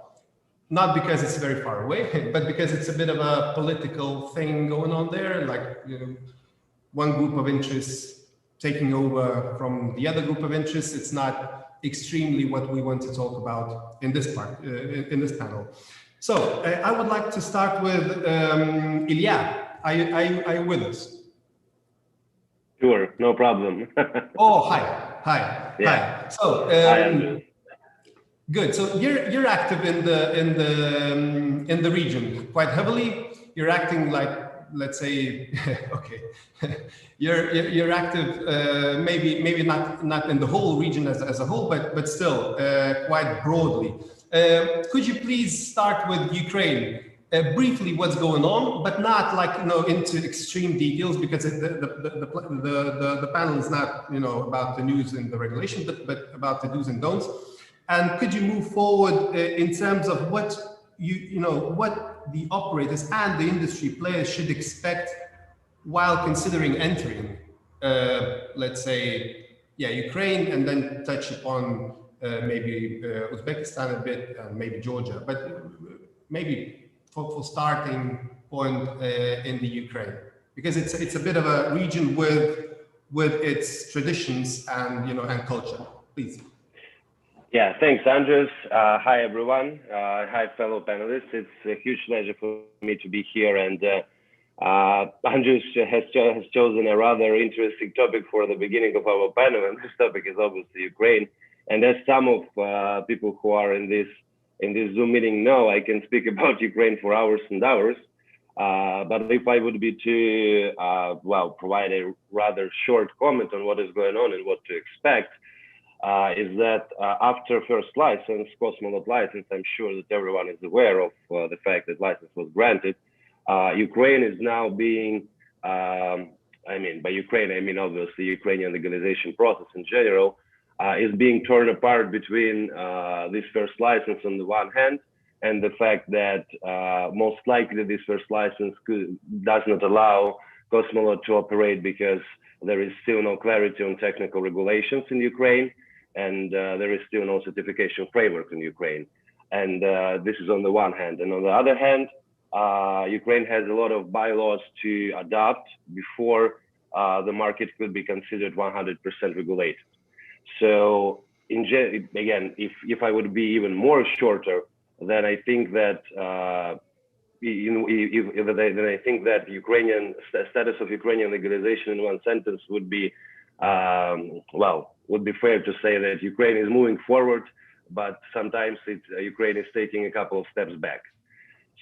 Not because it's very far away, but because it's a bit of a political thing going on there, like one group of interests taking over from the other group of interests. It's not extremely what we want to talk about in this part, in this panel. So I would like to start with Ilya. Are you with us? Sure, no problem. Oh, hi. Yeah. So good. So you're active in the region quite heavily. You're acting like, let's say, okay, you're active. Maybe not in the whole region as a whole, but still quite broadly. Could you please start with Ukraine? briefly what's going on, but not like, into extreme details, because the panel is not, about the news and the regulation, but about the do's and don'ts. And could you move forward in terms of what what the operators and the industry players should expect while considering entering, let's say, Ukraine, and then touch upon maybe Uzbekistan a bit, and maybe Georgia, but maybe for starting point in the Ukraine, because it's a bit of a region with its traditions and and culture. Please. Yeah, thanks, Andres. Hi, everyone. Hi, fellow panelists. It's a huge pleasure for me to be here. And Andres has chosen a rather interesting topic for the beginning of our panel, and this topic is obviously Ukraine. And as some of people who are in this Zoom meeting know, I can speak about Ukraine for hours and hours. But if I would be to, provide a rather short comment on what is going on and what to expect, is that after first license, Cosmonaut license, I'm sure that everyone is aware of the fact that license was granted. Ukraine is now being, by Ukraine, I mean obviously Ukrainian legalization process in general, is being torn apart between this first license on the one hand, and the fact that most likely this first license does not allow Cosmonaut to operate because there is still no clarity on technical regulations in Ukraine, and there is still no certification framework in Ukraine. And this is on the one hand. And on the other hand, Ukraine has a lot of bylaws to adopt before the market could be considered 100% regulated. So again, if I would be even more shorter, then I think that Ukrainian status of Ukrainian legalization in one sentence would be, would be fair to say that Ukraine is moving forward, but sometimes Ukraine is taking a couple of steps back.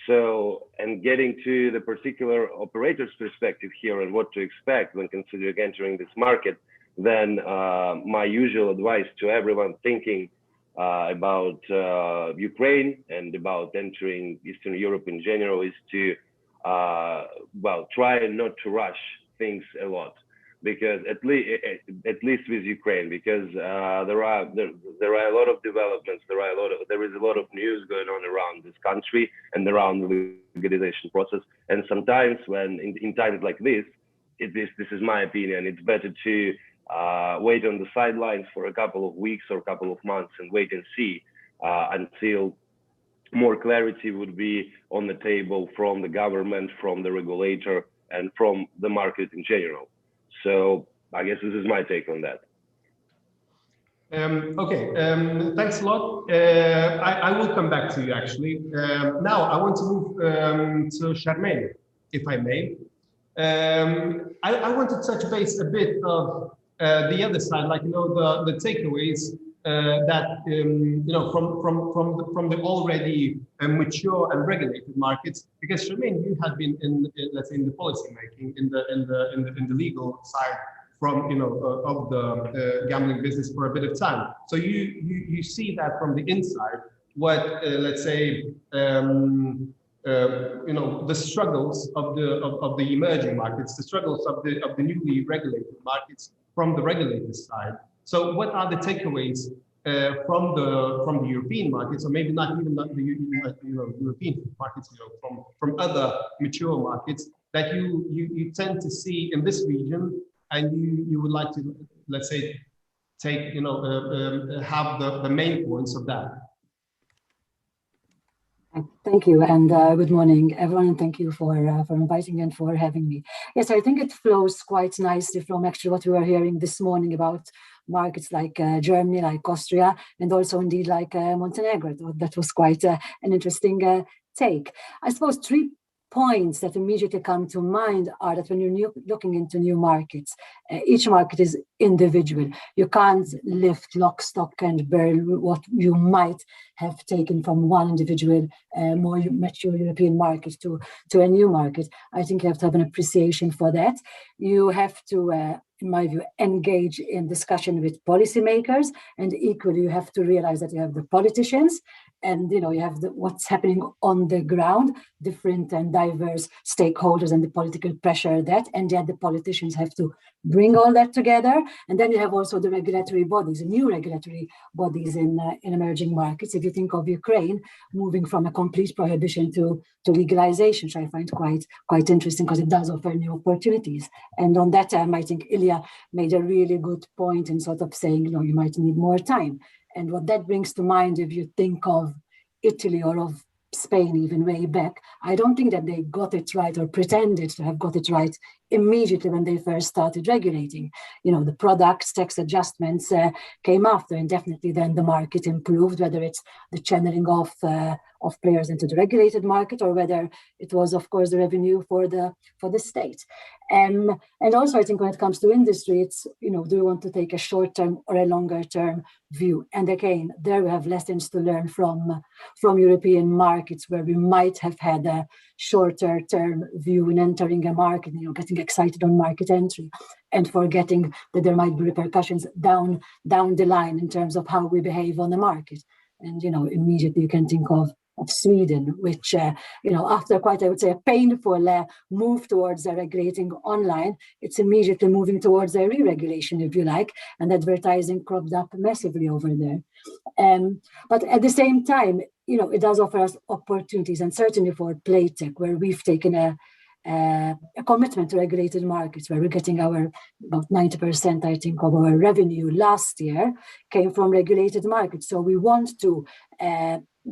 So, and getting to the particular operator's perspective here and what to expect when considering entering this market, then my usual advice to everyone thinking about Ukraine and about entering Eastern Europe in general is to, try not to rush things a lot, because at least with Ukraine, because there are a lot of developments, there is a lot of news going on around this country and around the legalization process, and sometimes when in times like this, this is my opinion, it's better to wait on the sidelines for a couple of weeks or a couple of months and wait and see until more clarity would be on the table from the government, from the regulator, and from the market in general. So I guess this is my take on that. Thanks a lot. I will come back to you actually. Now I want to move to Charmaine, if I may. I want to touch base a bit of the other side, like the takeaways that from the already mature and regulated markets. Because Charmaine, you have been let's say in the policy making, in the legal side from of the gambling business for a bit of time. So you see that from the inside, what let's say the struggles of the emerging markets, the struggles of the newly regulated markets from the regulated side. So what are the takeaways from the European markets, or maybe not even the European markets, from other mature markets that you tend to see in this region, and you would like to, let's say, take have the main points of that. Thank you, and good morning, everyone, and thank you for inviting and for having me. Yes, I think it flows quite nicely from actually what we were hearing this morning about markets like Germany, like Austria, and also indeed like Montenegro. That was quite an interesting take. I suppose 3 points that immediately come to mind are that when you're looking into new markets, each market is individual. You can't lift lock, stock, and barrel what you might have taken from one individual more mature European market to a new market. I think you have to have an appreciation for that. You have to in my view, engage in discussion with policymakers, and equally you have to realize that you have the politicians, and you have what's happening on the ground, different and diverse stakeholders, and the political pressure that, and yet the politicians have to bring all that together. And then you have also the regulatory bodies, new regulatory bodies in emerging markets. If you think of Ukraine moving from a complete prohibition to legalization, which I find quite interesting because it does offer new opportunities. And on that, I think Ilya made a really good point in sort of saying, you might need more time. And what that brings to mind, if you think of Italy or of Spain even way back, I don't think that they got it right or pretended to have got it right immediately when they first started regulating. The products, tax adjustments came after, and definitely then the market improved, whether it's the channeling of players into the regulated market, or whether it was, of course, the revenue for the state. And also, I think when it comes to industry, it's, do we want to take a short-term or a longer-term view? And again, there we have lessons to learn from European markets, where we might have had a shorter-term view in entering a market, getting excited on market entry and forgetting that there might be repercussions down the line in terms of how we behave on the market. And, immediately you can think of Sweden, which, after quite, I would say, a painful move towards regulating online, it's immediately moving towards a re-regulation, if you like, and advertising cropped up massively over there. But at the same time, it does offer us opportunities, and certainly for Playtech, where we've taken a commitment to regulated markets, where we're getting about 90%, I think, of our revenue last year came from regulated markets. So we want to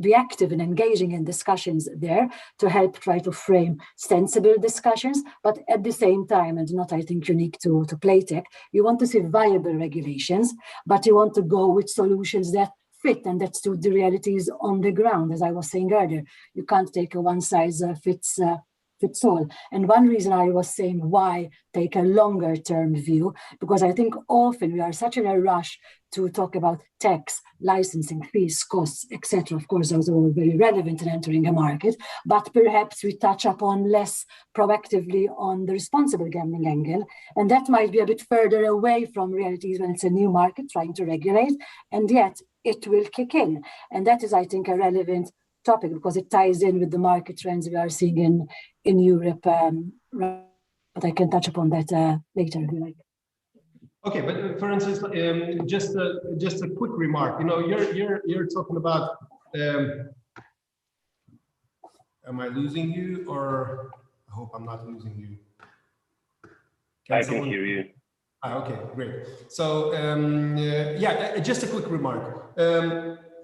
be active in engaging in discussions there to help try to frame sensible discussions. But at the same time, and not, I think, unique to Playtech, you want to see viable regulations, but you want to go with solutions that fit and that suit the realities on the ground. As I was saying earlier, you can't take a one-size-fits all. And one reason I was saying why take a longer term view, because I think often we are such in a rush to talk about tax, licensing, fees, costs, etc. Of course, those are all very relevant in entering a market, but perhaps we touch upon less proactively on the responsible gambling angle. And that might be a bit further away from realities when it's a new market trying to regulate, and yet it will kick in. And that is, I think, a relevant topic because it ties in with the market trends we are seeing in Europe. But I can touch upon that later if you like. Okay, but for instance, just a quick remark. You're talking about. Am I losing you, or I hope I'm not losing you? I can hear you. Okay, great. So yeah, just a quick remark.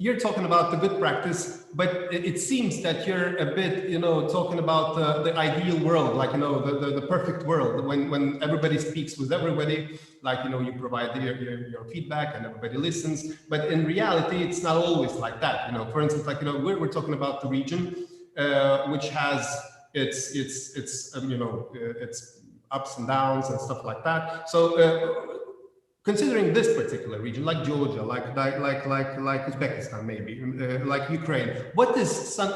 You're talking about the good practice, but it seems that you're a bit, talking about the ideal world, like, the perfect world, when everybody speaks with everybody, like, you provide your feedback and everybody listens. But in reality, it's not always like that. For instance, like, we're talking about the region, which has its ups and downs and stuff like that. So considering this particular region, like Georgia, like Uzbekistan, maybe, like Ukraine, what is how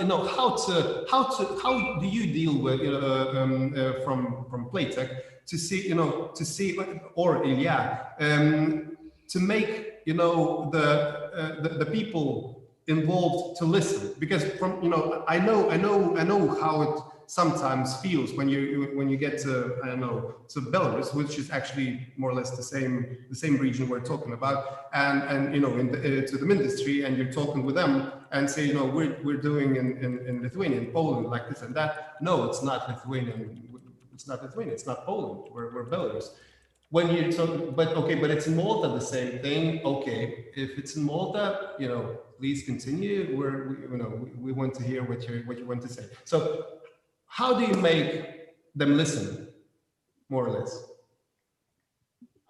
do you deal with from Playtech to see or Ilya to make the people involved to listen, because from I know how it sometimes feels when you get to to Belarus, which is actually more or less the same region we're talking about, and to the industry, and you're talking with them and say we're doing in Lithuania, in Poland, like this and that. No, it's not Lithuania. It's not Lithuania. It's not Poland. We're Belarus. When you talk, but it's in Malta, the same thing. Okay, if it's in Malta, please continue. We want to hear what you want to say. So, how do you make them listen, more or less?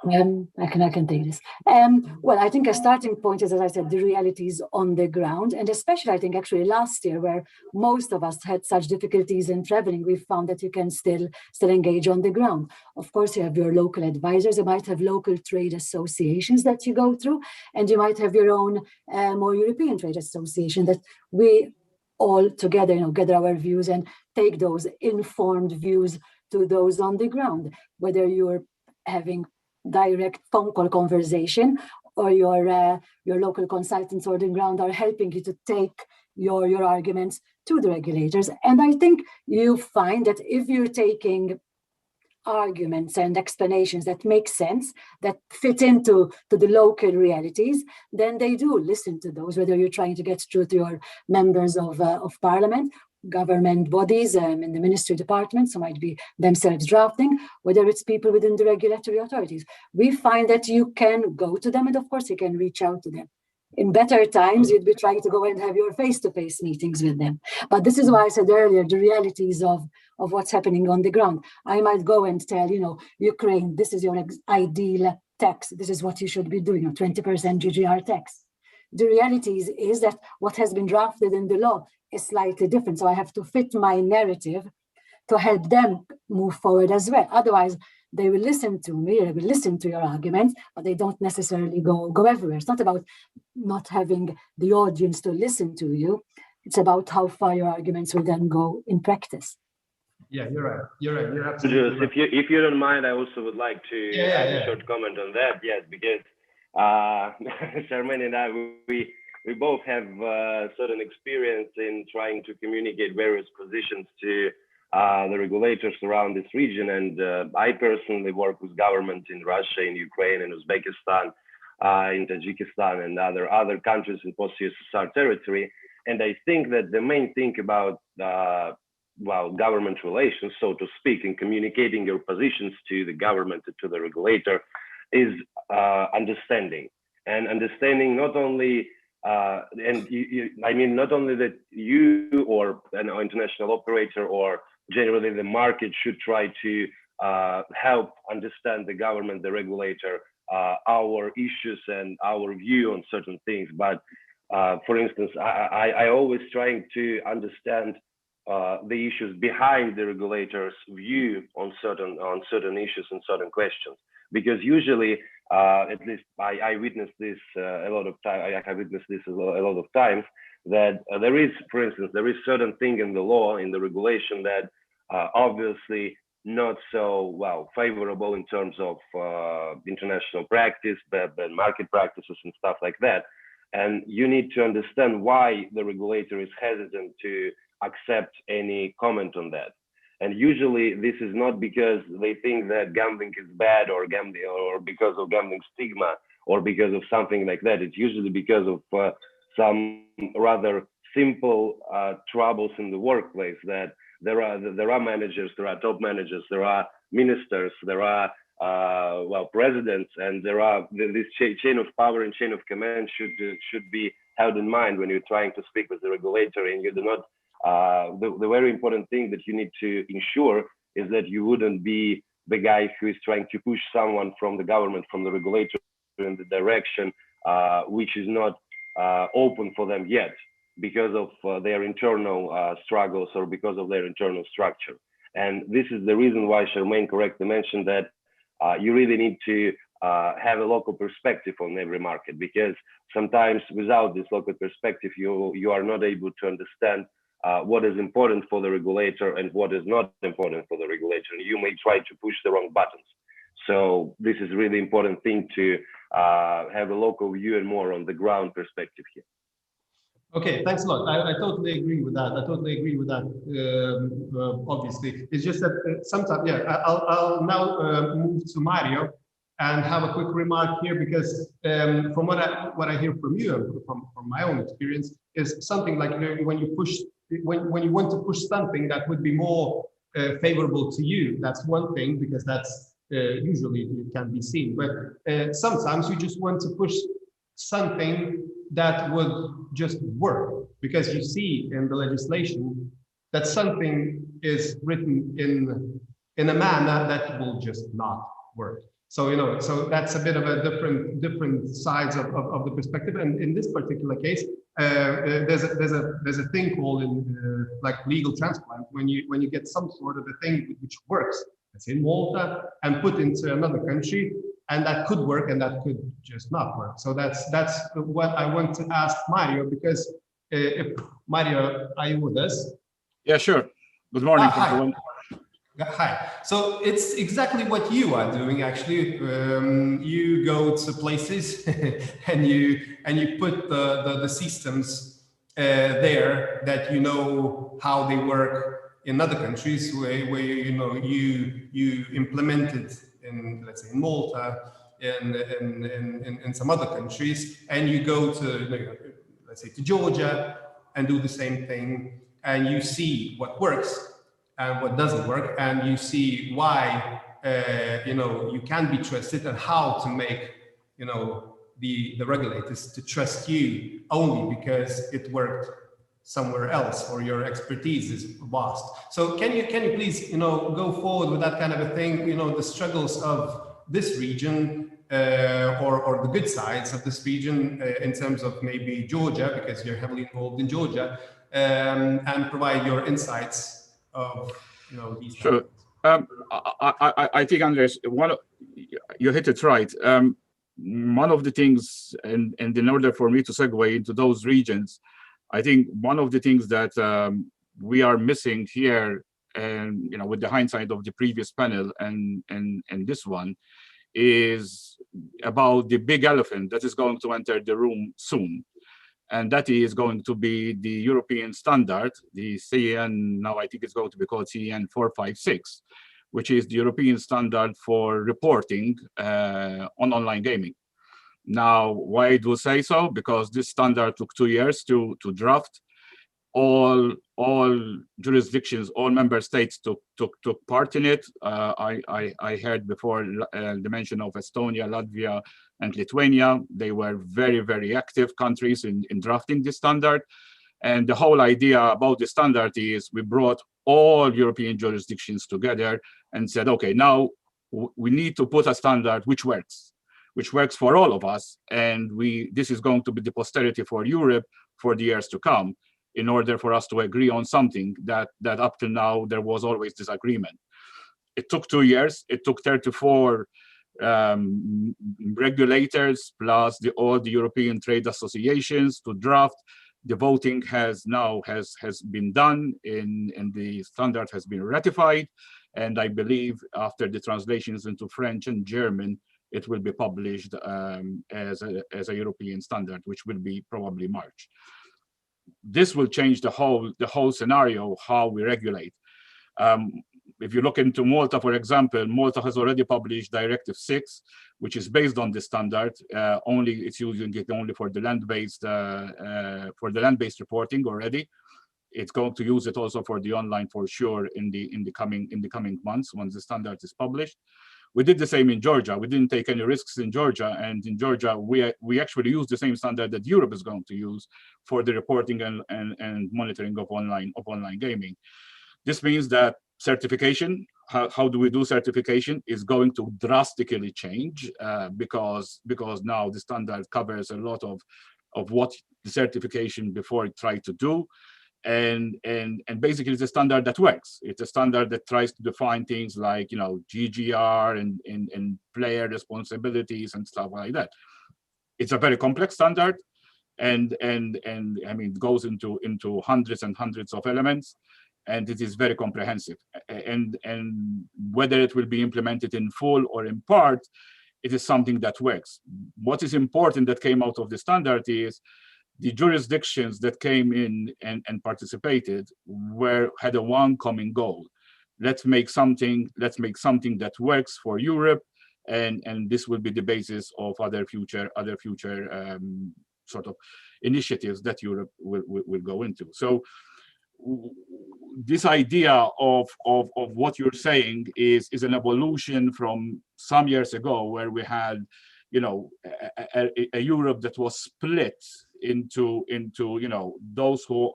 I can take this. Well, I think a starting point is, as I said, the realities on the ground, and especially I think actually last year, where most of us had such difficulties in traveling, we found that you can still engage on the ground. Of course, you have your local advisors, you might have local trade associations that you go through, and you might have your own more European trade association that we all together, gather our views and take those informed views to those on the ground, whether you're having direct phone call conversation, or your local consultants on the ground are helping you to take your arguments to the regulators. And I think you find that if you're taking arguments and explanations that make sense, that fit into the local realities, then they do listen to those, whether you're trying to get through to your members of parliament, government bodies, in the ministry departments who might be themselves drafting, whether it's people within the regulatory authorities. We find that you can go to them, and of course you can reach out to them. In better times, you'd be trying to go and have your face-to-face meetings with them. But this is why I said earlier, the realities of what's happening on the ground. I might go and tell, Ukraine, this is your ideal tax. This is what you should be doing, 20% GGR tax. The reality is that what has been drafted in the law is slightly different. So I have to fit my narrative to help them move forward as well. Otherwise, they will listen to me, they will listen to your arguments, but they don't necessarily go everywhere. It's not about not having the audience to listen to you. It's about how far your arguments will then go in practice. Yeah, you're right. You're absolutely right. If you don't mind, I also would like to add a short comment on that. Yes, because Charmaine and I, we both have certain experience in trying to communicate various positions to the regulators around this region. And I personally work with governments in Russia, in Ukraine, in Uzbekistan, in Tajikistan, and other countries in post-USSR territory. And I think that the main thing about government relations, so to speak, in communicating your positions to the government, to the regulator, is understanding. And understanding not only not only that you or an international operator or generally the market should try to help understand the government, the regulator, our issues and our view on certain things. But for instance, I always trying to understand the issues behind the regulator's view on certain issues and certain questions, because usually, at least I witnessed this a lot of time. I have witnessed this a lot of times, that there is, for instance, there is certain thing in the law, in the regulation, that obviously not so favorable in terms of international practice, but market practices and stuff like that. And you need to understand why the regulator is hesitant to accept any comment on that. And usually this is not because they think that gambling is bad or because of gambling stigma or because of something like that. It's usually because of some rather simple troubles in the workplace, that there are managers, there are top managers, there are ministers, there are presidents, and there are this chain of power and chain of command should be held in mind when you're trying to speak with the regulator. And you do not the very important thing that you need to ensure is that you wouldn't be the guy who is trying to push someone from the government, from the regulator, in the direction which is not open for them yet, because of their internal struggles or because of their internal structure. And this is the reason why Charmaine correctly mentioned that you really need to have a local perspective on every market, because sometimes without this local perspective, you are not able to understand what is important for the regulator and what is not important for the regulator. And you may try to push the wrong buttons. So this is really important thing to have a local view and more on the ground perspective here. Okay, thanks a lot. I totally agree with that. Obviously, it's just that sometimes, I'll now move to Mario and have a quick remark here, because from what I hear from you and from my own experience, is something like when you want to push something that would be more favorable to you. That's one thing, because that's usually it can be seen. But sometimes you just want to push something that would just work, because you see in the legislation that something is written in a manner that will just not work. So so that's a bit of a different sides of the perspective. And in this particular case, there's a thing called in like legal transplant, when you get some sort of a thing which works, let's say Malta, and put into another country, and that could work and that could just not work. So that's what I want to ask Mario, because if Mario, are you with us? Yeah, sure. Good morning, everyone. Hi. So it's exactly what you are doing, actually. You go to places and you put the systems there that you know how they work in other countries, where you implement it in, let's say, in Malta, in some other countries, and you go to, let's say, to Georgia and do the same thing, and you see what works and what doesn't work, and you see why you can be trusted, and how to make the regulators to trust you only because it worked somewhere else or your expertise is vast. So can you please go forward with that kind of a thing, the struggles of this region, or the good sides of this region, in terms of maybe Georgia, because you're heavily involved in Georgia, and provide your insights of these. Sure. I think, Andres, you hit it right. One of the things, and in order for me to segue into those regions, I think one of the things that we are missing here, and with the hindsight of the previous panel and this one, is about the big elephant that is going to enter the room soon. And that is going to be the European standard, the CEN, now I think it's going to be called CEN 456, which is the European standard for reporting on online gaming. Now, why do I say so? Because this standard took 2 years to draft. All jurisdictions, all member states took part in it. I heard before the mention of Estonia, Latvia, and Lithuania. They were very, very active countries in drafting this standard. And the whole idea about the standard is we brought all European jurisdictions together and said, okay, now we need to put a standard which works for all of us. And this is going to be the posterity for Europe for the years to come, in order for us to agree on something that up till now there was always disagreement. It took 2 years. It took 34 regulators plus all the European trade associations to draft. The voting has been done, and the standard has been ratified. And I believe after the translations into French and German, it will be published as a European standard, which will be probably March. This will change the whole scenario, how we regulate. If you look into Malta, for example, Malta has already published Directive 6, which is based on the standard. It's using it only for the land-based reporting already. It's going to use it also for the online for sure in the coming months once the standard is published. We did the same in Georgia. We didn't take any risks in Georgia, and in Georgia we actually use the same standard that Europe is going to use for the reporting and monitoring of online gaming. This means that certification, how do we do certification, is going to drastically change because now the standard covers a lot of what the certification before it tried to do. And basically it's a standard that works. It's a standard that tries to define things like GGR and player responsibilities and stuff like that. It's a very complex standard, and I mean it goes into hundreds and hundreds of elements, and it is very comprehensive. And whether it will be implemented in full or in part, it is something that works. What is important that came out of the standard is the jurisdictions that came in and participated had a one common goal. Let's make something that works for Europe, and this will be the basis of other future sort of initiatives that Europe will go into. So this idea of what you're saying is an evolution from some years ago, where we had a Europe that was split into those who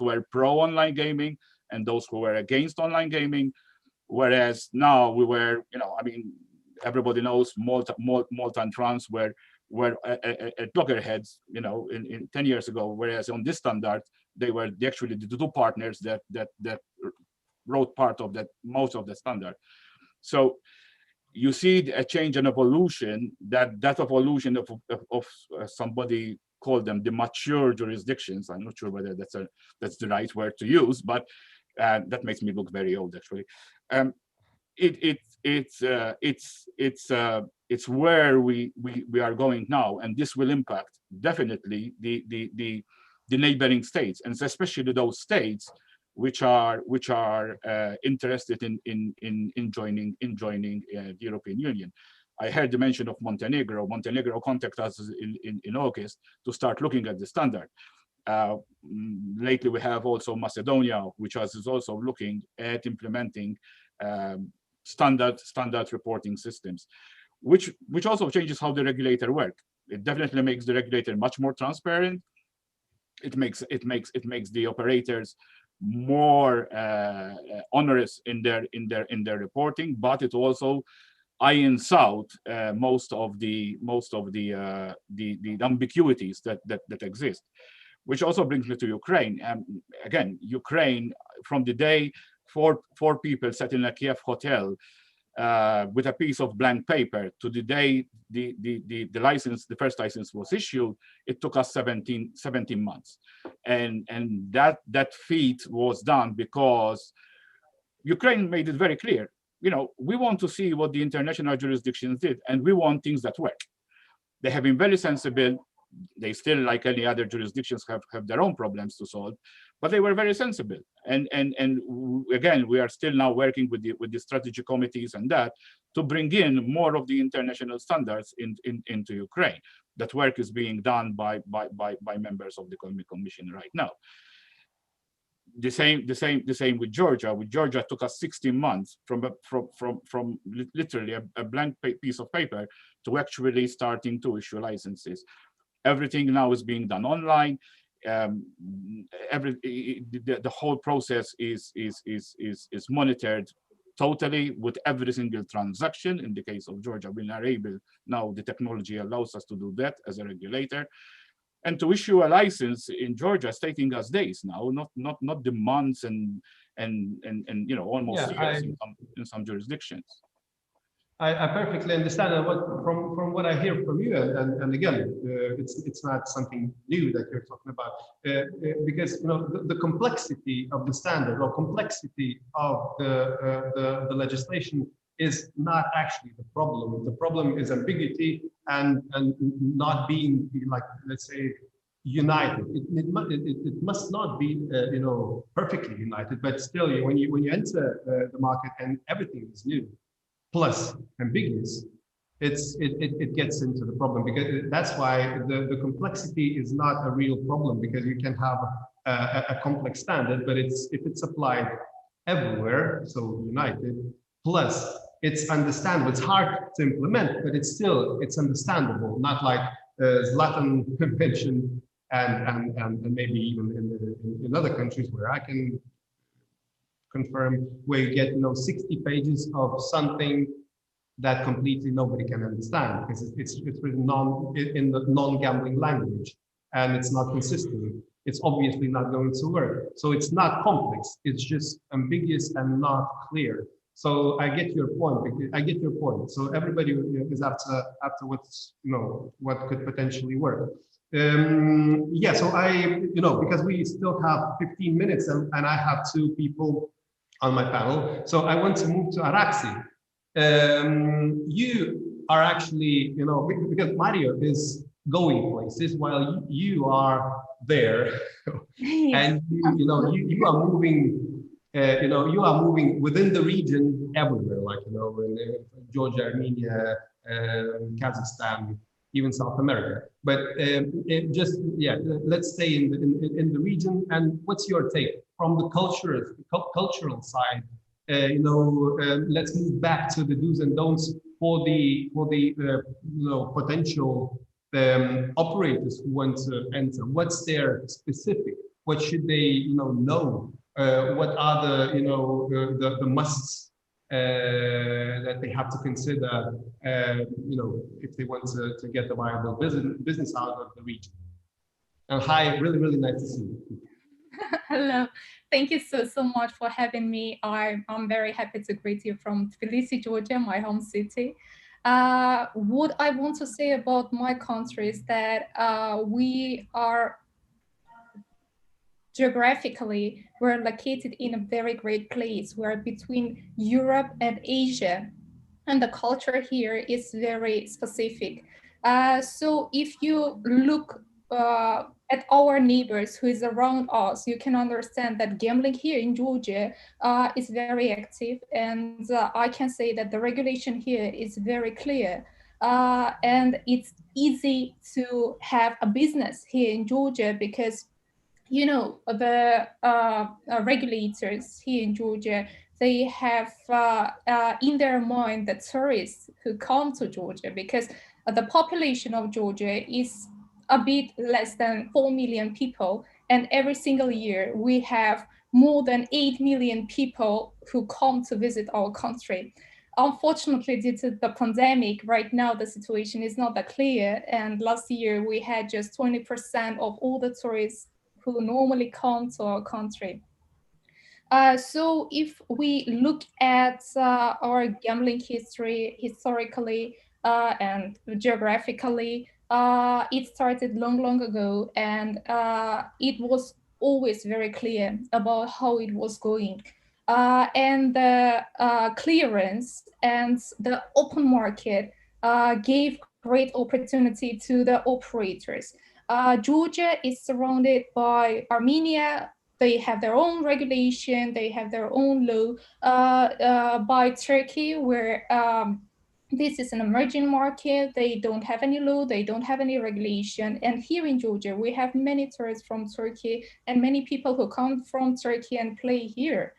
were pro online gaming and those who were against online gaming, whereas now we were I mean everybody knows Malta and France were at loggerheads in 10 years ago, whereas on this standard they were actually the two partners that wrote part of that, most of the standard. So you see a change and evolution, that evolution of somebody called them the mature jurisdictions. I'm not sure whether that's the right word to use, but And that makes me look very old, actually. It's where we are going now, and this will impact definitely the neighboring states, and especially those states which are interested in joining the European Union. I heard the mention of Montenegro. Montenegro contacted us in August to start looking at the standard. Lately, we have also Macedonia, which is also looking at implementing standard reporting systems, which also changes how the regulator works. It definitely makes the regulator much more transparent. It makes the operators more onerous in their reporting, but it also irons out most of the ambiguities that exist. Which also brings me to Ukraine. Again, Ukraine, from the day four people sat in a Kiev hotel with a piece of blank paper to the day the license, the first license was issued, it took us 17 months. And that feat was done because Ukraine made it very clear, we want to see what the international jurisdictions did, and we want things that work. They have been very sensible. They still, like any other jurisdictions, have their own problems to solve, but they were very sensible. And again, we are still now working with the strategy committees and that to bring in more of the international standards into Ukraine. That work is being done by members of the Commission right now. The same with Georgia. With Georgia, it took us 16 months from literally a blank piece of paper to actually starting to issue licenses. Everything now is being done online. The whole process is monitored totally with every single transaction. In the case of Georgia, we are able now. The technology allows us to do that as a regulator, and to issue a license in Georgia is taking us days now, not the months and almost years in some jurisdictions. I perfectly understand, and from what I hear from you, and again, it's not something new that you're talking about, because the complexity of the standard or complexity of the legislation is not actually the problem. The problem is ambiguity and not being, like, let's say, united. It must not be perfectly united, but still, when you enter the market and everything is new plus ambiguous, it gets into the problem, because that's why the complexity is not a real problem, because you can have a complex standard, but if it's applied everywhere, so united, plus it's understandable. It's hard to implement, but it's understandable, not like Zlatan mentioned, and maybe even in other countries where I can confirm, where you get 60 pages of something that completely nobody can understand, because it's written in the non-gambling language, and it's not consistent. It's obviously not going to work. So it's not complex. It's just ambiguous and not clear. So I get your point. So everybody is after what's what could potentially work. Yeah. So because we still have 15 minutes and I have 2 people on my panel, so I want to move to Araxi. You are actually, because Mario is going places while you are there, and you are moving. You are moving within the region everywhere, like in Georgia, Armenia, Kazakhstan, even South America. But let's stay in the region. And what's your take from the cultural side? Let's move back to the do's and don'ts for the potential operators who want to enter. What's their specific? What should they know? What are the musts that they have to consider, if they want to get a viable business out of the region? And hi, really nice to see you. Hello, thank you so much for having me. I'm very happy to greet you from Tbilisi, Georgia, my home city. What I want to say about my country is that we are geographically, we're located in a very great place. We're between Europe and Asia, and the culture here is very specific. So if you look at our neighbors who is around us, you can understand that gambling here in Georgia is very active, and I can say that the regulation here is very clear, and it's easy to have a business here in Georgia because, you know, the regulators here in Georgia, they have in their mind the tourists who come to Georgia, because the population of Georgia is a bit less than 4 million people. And every single year we have more than 8 million people who come to visit our country. Unfortunately, due to the pandemic, right now the situation is not that clear. And last year we had just 20% of all the tourists who normally come to our country. So if we look at our gambling history historically and geographically, it started long ago, and it was always very clear about how it was going. And the clearance and the open market gave great opportunity to the operators. Georgia is surrounded by Armenia. They have their own regulation, they have their own law, by Turkey, where this is an emerging market. They don't have any law, they don't have any regulation. And here in Georgia, we have many tourists from Turkey and many people who come from Turkey and play here.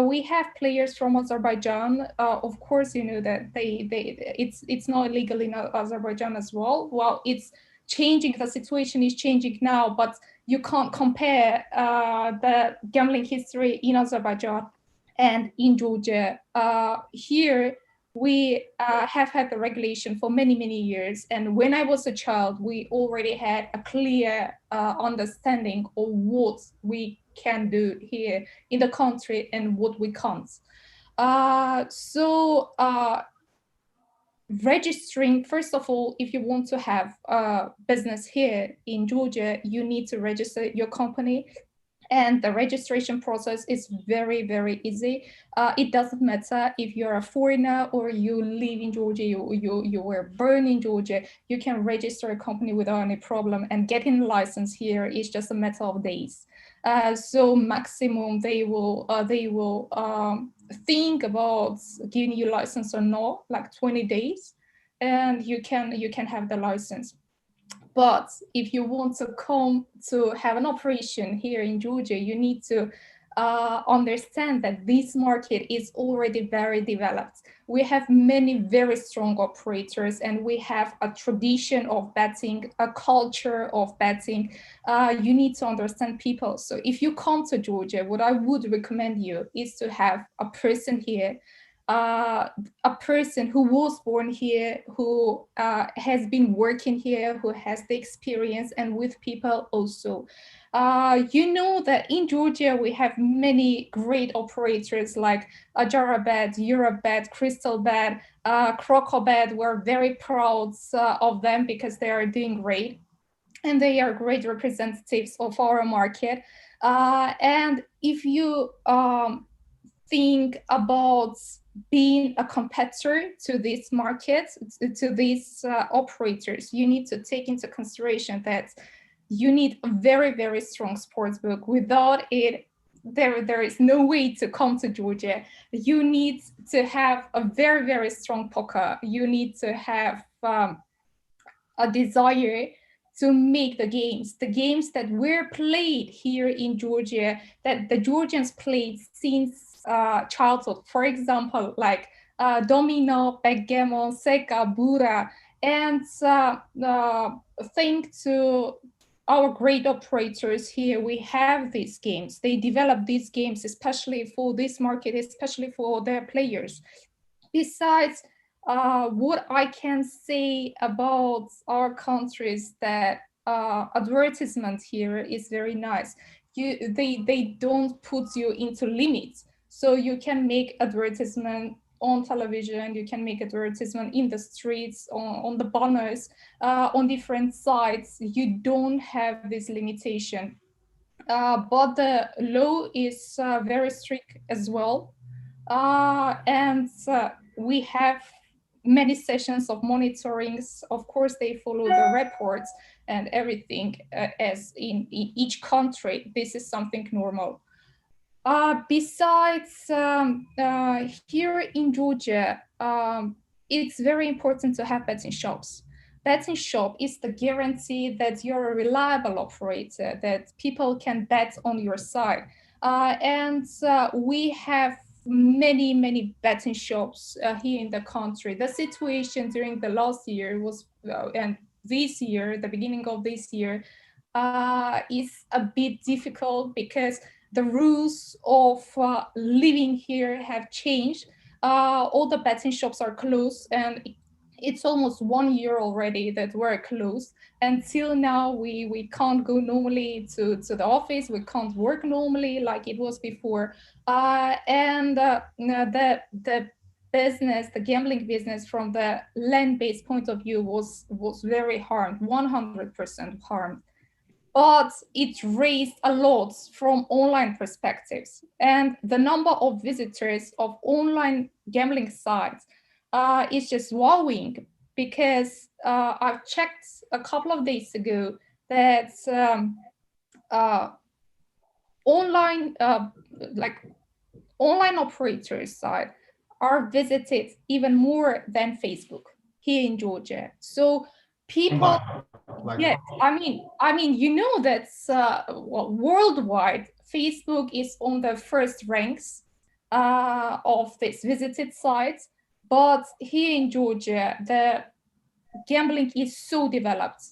We have players from Azerbaijan. Of course, you know that it's not illegal in Azerbaijan as well. Well, it's changing, the situation is changing now, but you can't compare the gambling history in Azerbaijan and in Georgia. Here, we have had the regulation for many years. And when I was a child, we already had a clear understanding of what we can do here in the country and what we can't. Registering, first of all, if you want to have a business here in Georgia, you need to register your company. And the registration process is very easy. It doesn't matter if you're a foreigner or you live in Georgia, you were born in Georgia, you can register a company without any problem, and getting a license here is just a matter of days. So maximum they will think about giving you license or not, like 20 days, and you can have the license. But if you want to come to have an operation here in Georgia, you need to understand that this market is already very developed. We have many very strong operators, and we have a tradition of betting, a culture of betting. You need to understand people. So if you come to Georgia, what I would recommend you is to have a person here, a person who was born here, who has been working here, who has the experience, and with people also. You know that in Georgia, we have many great operators like Jarabet, Eurobet, Crystalbet, Crocobet. We're very proud of them because they are doing great, and they are great representatives of our market. And if you think about being a competitor to these markets, to these operators, you need to take into consideration that you need a very strong sportsbook. Without it, there is no way to come to Georgia. You need to have a very strong poker. You need to have a desire to make the games that were played here in Georgia, that the Georgians played since childhood. For example, like domino, backgammon, seka, bura, and thanks to our great operators here, we have these games. They develop these games especially for this market, especially for their players. Besides, what I can say about our countries, that advertisement here is very nice. They don't put you into limits. So you can make advertisement on television, you can make advertisement in the streets, on the banners, on different sites. You don't have this limitation. but the law is very strict as well. And we have many sessions of monitorings. Of course, they follow the reports and everything as in each country. This is something normal. Besides, here in Georgia, it's very important to have betting shops. Betting shop is the guarantee that you're a reliable operator, that people can bet on your side. And we have many betting shops here in the country. The situation during the last year was, and this year, the beginning of this year, is a bit difficult because the rules of living here have changed. All the betting shops are closed, and it's almost 1 year already that we're closed. Until now, we can't go normally to the office. We can't work normally like it was before. And the business, the gambling business from the land-based point of view was very harmed, 100% harmed. But it raised a lot from online perspectives. And the number of visitors of online gambling sites is just wowing, because I've checked a couple of days ago that online operators site are visited even more than Facebook here in Georgia. So people, yes, I mean, you know that well, worldwide, Facebook is on the first ranks of these visited sites, but here in Georgia, the gambling is so developed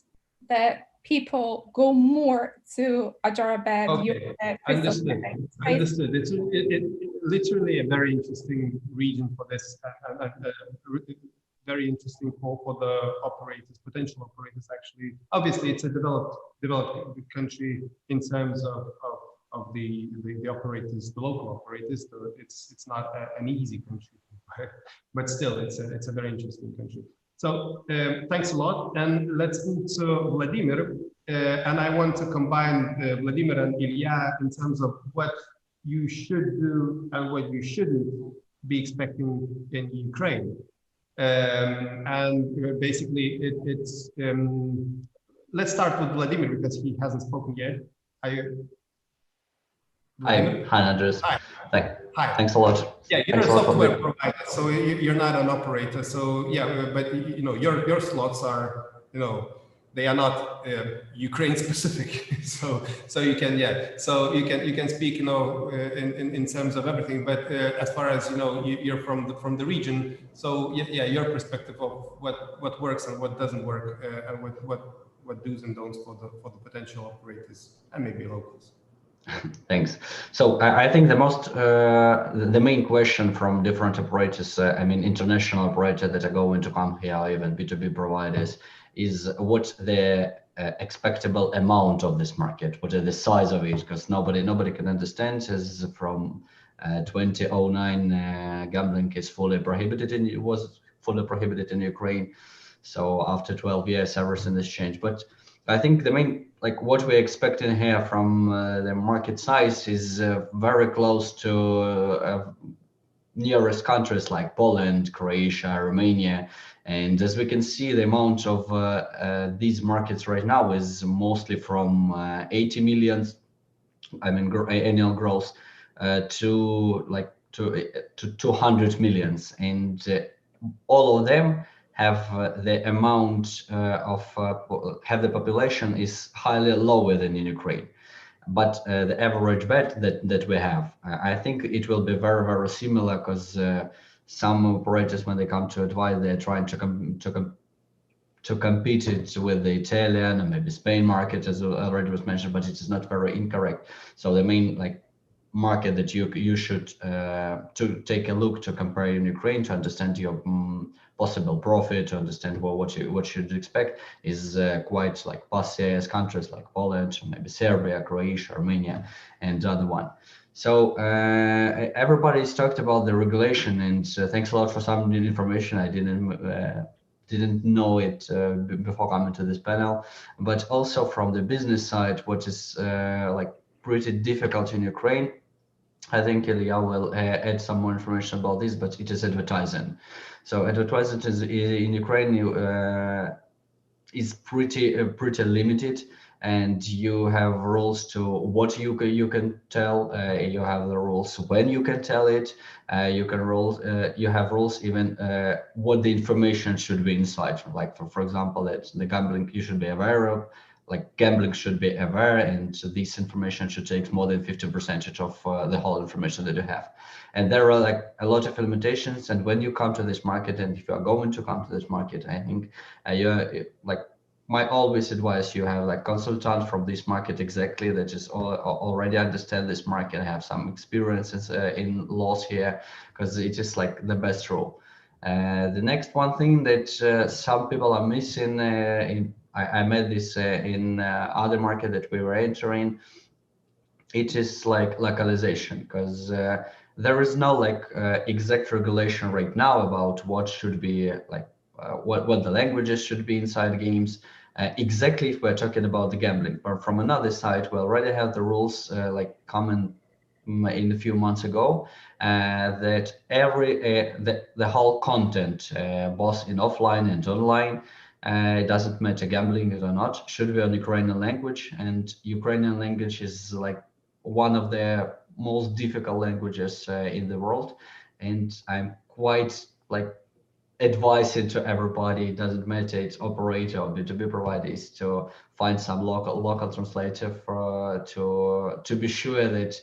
that people go more to Ajarabad. Okay, understood. Understood. It's literally a very interesting region for this, very interesting for the operators, potential operators. Actually, obviously, it's a developed country in terms of the operators, the local operators. So it's not an easy country, but still, it's a very interesting country. So thanks a lot, and let's move to Vladimir. And I want to combine Vladimir and Ilya in terms of what you should do and what you shouldn't be expecting in Ukraine. And basically, let's start with Vladimir because he hasn't spoken yet. Hi, Andres. Hi. Hi. Thanks a lot. Yeah, you're a software provider, so you're not an operator. So yeah, but you know your slots are, you know, they are not Ukraine specific. so you can you can speak, you know, in terms of everything. But as far as, you know, you're from the region, so yeah, your perspective of what works and what doesn't work, and what do's and don'ts for the potential operators and maybe locals. Thanks. So I think the main question from different operators, I mean international operators that are going to come here, or even B2B providers, is what the expectable amount of this market, what is the size of it, because nobody can understand. As from 2009, gambling is fully prohibited, and it was fully prohibited in Ukraine. So after 12 years, everything has changed. But I think the main, like what we're expecting here from the market size is very close to nearest countries like Poland, Croatia, Romania. And as we can see, the amount of these markets right now is mostly from 80 million, I mean, annual growth to 200 millions. And all of them have the amount have the population is highly lower than in Ukraine, but the average bet that we have, I think it will be very, very similar, because some operators, when they come to advise, they're trying to compete it with the Italian and maybe Spain market, as already was mentioned, but it is not very incorrect. So the main market that you should to take a look to compare in Ukraine to understand your possible profit, to understand what you should expect, is quite like past countries like Poland, maybe Serbia, Croatia, Armenia, and the other one. So everybody's talked about the regulation, and thanks a lot for some new information. I didn't know it before coming to this panel, but also from the business side, what is pretty difficult in Ukraine. I think Ilya will add some more information about this, but it is advertising. So advertising is in Ukraine is pretty limited, and you have rules to what you can tell. You have the rules when you can tell it. You have rules even what the information should be inside. Like for example, that the gambling you should be aware of. Like gambling should be aware, and this information should take more than 50% of the whole information that you have. And there are like a lot of limitations. And when you come to this market, and if you are going to come to this market, I think my always advice, you have like consultant from this market exactly that is already understand this market, have some experiences in laws here, because it is like the best rule. The next one thing that some people are missing I met this in other market that we were entering. It is like localization, because there is no like exact regulation right now about what should be what the languages should be inside games. Exactly if we're talking about the gambling, but from another side, we already have the rules like common in a few months ago that the whole content, both in offline and online, it doesn't matter gambling it or not, should be on Ukrainian language. And Ukrainian language is like one of the most difficult languages in the world. And I'm quite like advising to everybody, it doesn't matter it's operator or B2B provider, is to find some local translator to be sure that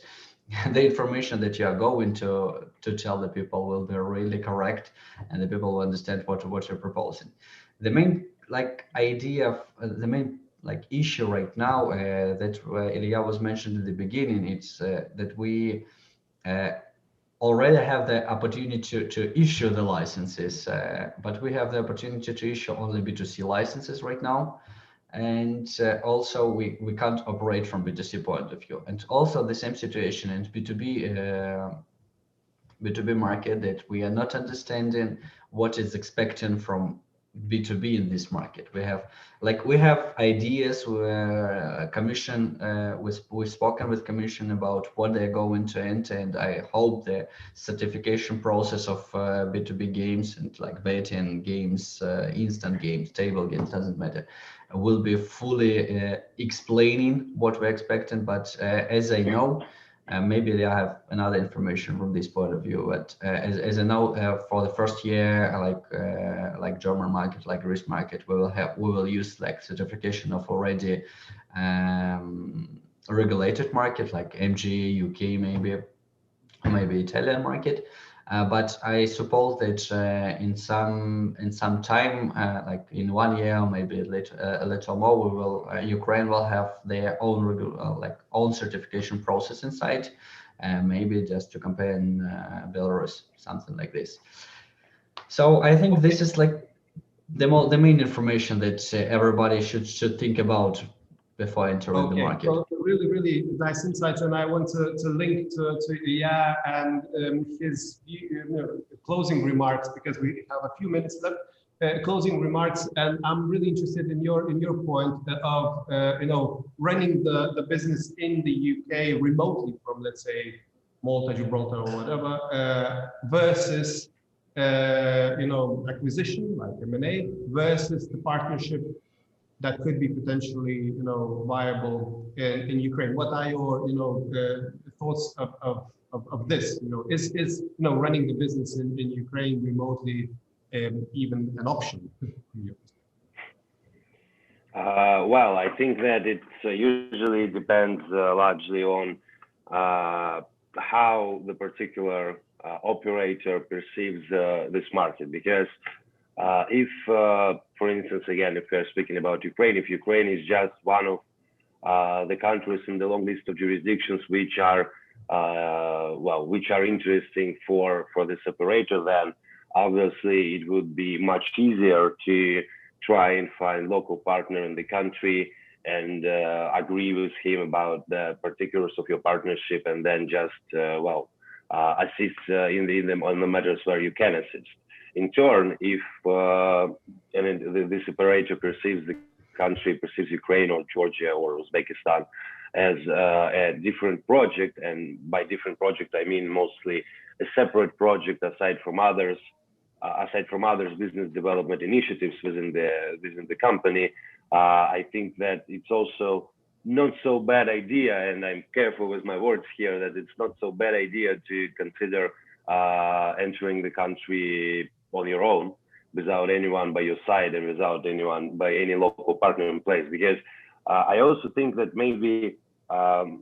the information that you are going to tell the people will be really correct, and the people will understand what you're proposing. The main the main issue right now that Ilya was mentioned in the beginning, it's that we already have the opportunity to issue the licenses, but we have the opportunity to issue only B2C licenses right now. And also we can't operate from B2C point of view. And also the same situation in B2B market, that we are not understanding what is expected from B2B in this market. We have ideas where commission, we've spoken with commission about what they're going to enter, and I hope the certification process of B2B games and like betting games, instant games, table games, doesn't matter, will be fully explaining what we're expecting. But as I know, maybe they have another information from this point of view, but as I know, for the first year, like German market, like Greece market, we will use like certification of already regulated market like MG, UK, maybe Italian market. But I suppose that in some time, like in 1 year, maybe a little more, Ukraine will have their own own certification process inside, maybe just to compare in Belarus, something like this. So I think this is like the main information that everybody should think about before entering the market. Well, really nice insights, and I want to link to Ilya and his closing remarks, because we have a few minutes left. Closing remarks, and I'm really interested in your point of running the business in the UK remotely from, let's say, Malta, Gibraltar, or whatever, versus acquisition like M&A versus the partnership that could be potentially, viable in Ukraine. What are your, thoughts of this? Is running the business in Ukraine remotely even an option? Well, I think that it usually depends largely on how the particular operator perceives this market, because if, for instance, again, if we're speaking about Ukraine, if Ukraine is just one of the countries in the long list of jurisdictions which are interesting for this operator, then obviously it would be much easier to try and find local partner in the country and agree with him about the particulars of your partnership, and then just assist on the matters where you can assist. In turn, if this operator perceives the country, perceives Ukraine or Georgia or Uzbekistan as a different project, and by different project I mean mostly a separate project aside from others business development initiatives within the company. I think that it's also not so bad idea, and I'm careful with my words here, that it's not so bad idea to consider entering the country on your own, without anyone by your side and without anyone by any local partner in place. Because I also think that maybe, well,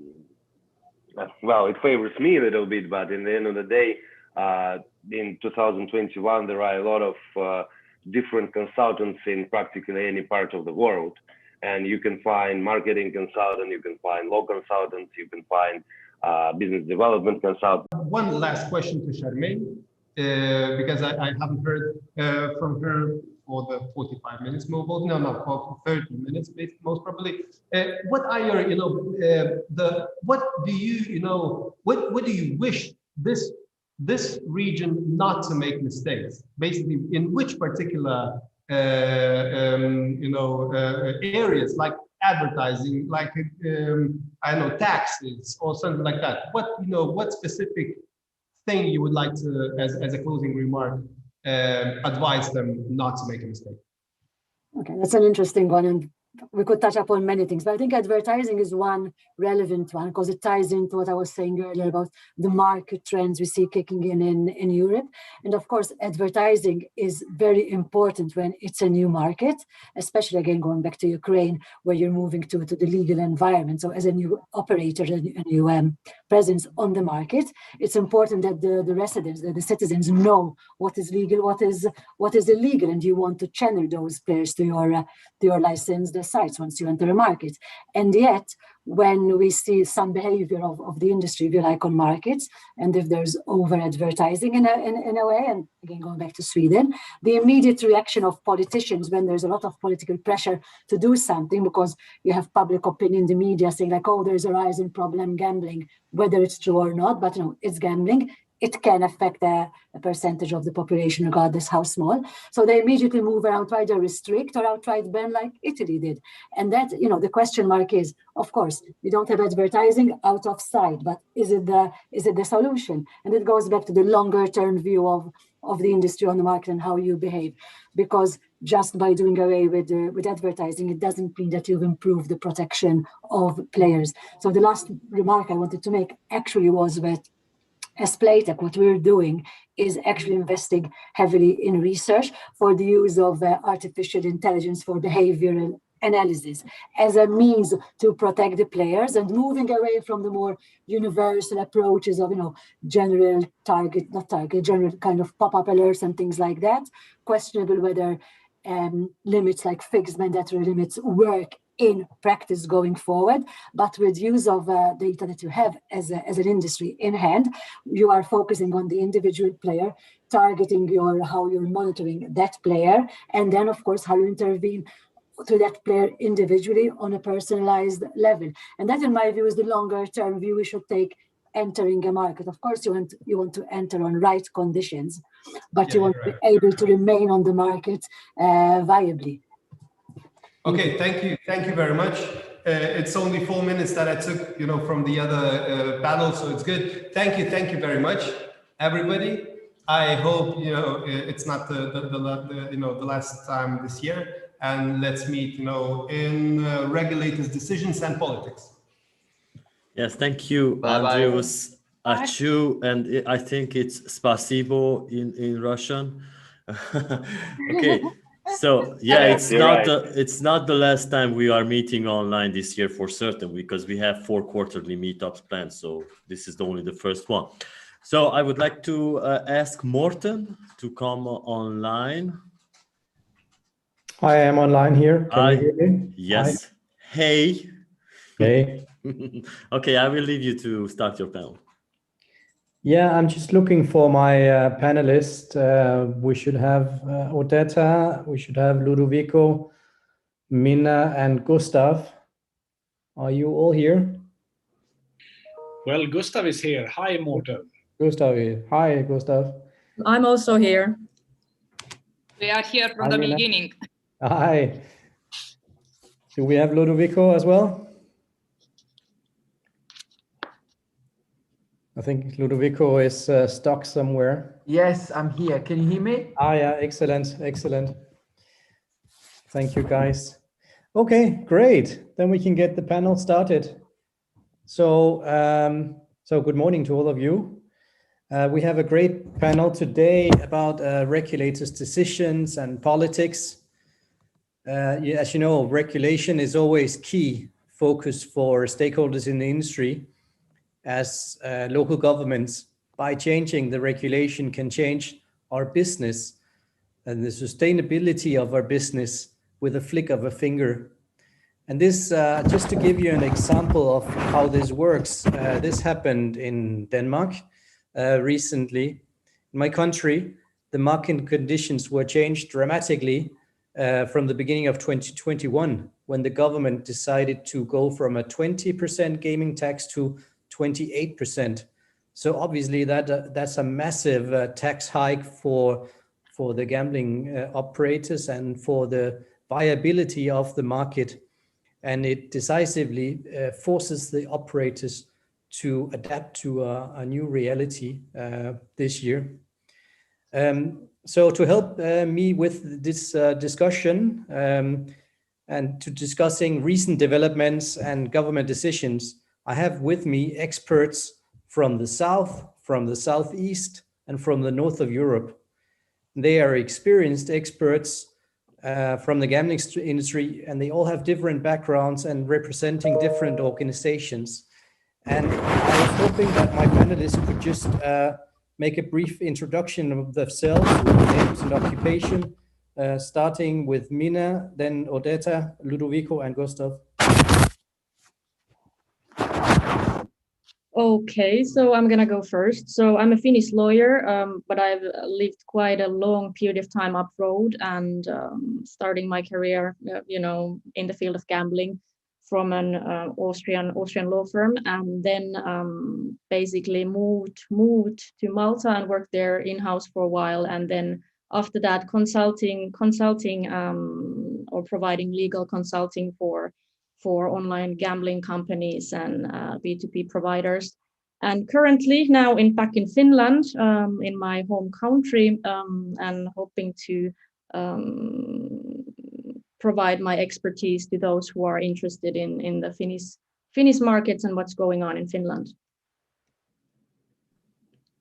it favors me a little bit, but in the end of the day, in 2021, there are a lot of different consultants in practically any part of the world. And you can find marketing consultant, you can find law consultants, you can find business development consultant. One last question to Charmaine, because I haven't heard from her for the 45 minutes, for 30 minutes, most probably. What are your, what do you wish this region not to make mistakes? Basically, in which particular areas, like advertising, like I don't know, taxes or something like that? What specific thing you would like to, as a closing remark, advise them not to make a mistake? Okay, that's an interesting one, and we could touch upon many things, but I think advertising is one relevant one, because it ties into what I was saying earlier about the market trends we see kicking in Europe. And of course, advertising is very important when it's a new market, especially, again, going back to Ukraine, where you're moving to the legal environment. So as a new operator, a new presence on the market, it's important that the residents, the citizens know what is legal, what is illegal, and you want to channel those players to your licensed sites once you enter a market. And yet, when we see some behavior of the industry, if you like, on markets, and if there's over advertising in a way, and again, going back to Sweden, the immediate reaction of politicians when there's a lot of political pressure to do something, because you have public opinion, the media saying like, oh, there's a rising problem, gambling, whether it's true or not, but no, it's gambling. It can affect a percentage of the population, regardless how small. So they immediately move around, try to restrict or outright ban, like Italy did. And that, the question mark is, of course, we don't have advertising out of sight, but is it the solution? And it goes back to the longer term view of the industry on the market and how you behave. Because just by doing away with advertising, it doesn't mean that you've improved the protection of players. So the last remark I wanted to make actually was that as Playtech, what we're doing is actually investing heavily in research for the use of artificial intelligence for behavioral analysis as a means to protect the players, and moving away from the more universal approaches of, general general kind of pop-up alerts and things like that. Questionable whether limits like fixed mandatory limits work in practice going forward, but with use of data that you have as an industry in hand, you are focusing on the individual player, targeting how you're monitoring that player, and then of course how you intervene to that player individually on a personalized level. And that, in my view, is the longer term view we should take entering a market. Of course, you want to enter on right conditions, but you want to be able to remain on the market viably. Okay, thank you very much. It's only 4 minutes that I took, from the other panel, so it's good. Thank you very much, everybody. I hope it's not the last time this year, and let's meet in regulators' decisions and politics. Yes, thank you, Andrius, Achu, and I think it's spasibo in Russian. Okay. So yeah, it's not the last time we are meeting online this year for certain, because we have 4 quarterly meetups planned. So this is only the first one. So I would like to ask Morten to come online. I am online here. Can you hear me? Yes. Hi. Hey. Hey. Okay, I will leave you to start your panel. Yeah, I'm just looking for my panelists. We should have Odetta, we should have Ludovico, Minna, and Gustav. Are you all here? Well, Gustav is here. Hi, Morten. Gustav is. Hi, Gustav. I'm also here. We are here from the beginning. Hi. Do we have Ludovico as well? I think Ludovico is stuck somewhere. Yes, I'm here. Can you hear me? Ah, yeah, excellent, excellent. Thank you, guys. Okay, great. Then we can get the panel started. So, good morning to all of you. We have a great panel today about regulators' decisions and politics. As you know, regulation is always key focus for stakeholders in the industry, as local governments, by changing the regulation, can change our business and the sustainability of our business with a flick of a finger. And this, just to give you an example of how this works, this happened in Denmark recently. In my country, the market conditions were changed dramatically from the beginning of 2021, when the government decided to go from a 20% gaming tax to 28%. So obviously that's a massive tax hike for the gambling operators and for the viability of the market. And it decisively forces the operators to adapt to a new reality this year. So to help me with this discussion and to discussing recent developments and government decisions, I have with me experts from the South, from the Southeast, and from the North of Europe. They are experienced experts from the gambling industry, and they all have different backgrounds and representing different organizations. And I was hoping that my panelists could just make a brief introduction of themselves with names and occupation, starting with Mina, then Odeta, Ludovico, and Gustav. Okay, so I'm gonna go first. So I'm a Finnish lawyer, but I've lived quite a long period of time abroad and starting my career, in the field of gambling from an Austrian law firm, and then basically moved to Malta and worked there in-house for a while, and then after that consulting or providing legal consulting for online gambling companies and B2B providers. And currently now back in Finland, in my home country, and hoping to provide my expertise to those who are interested in the Finnish markets and what's going on in Finland.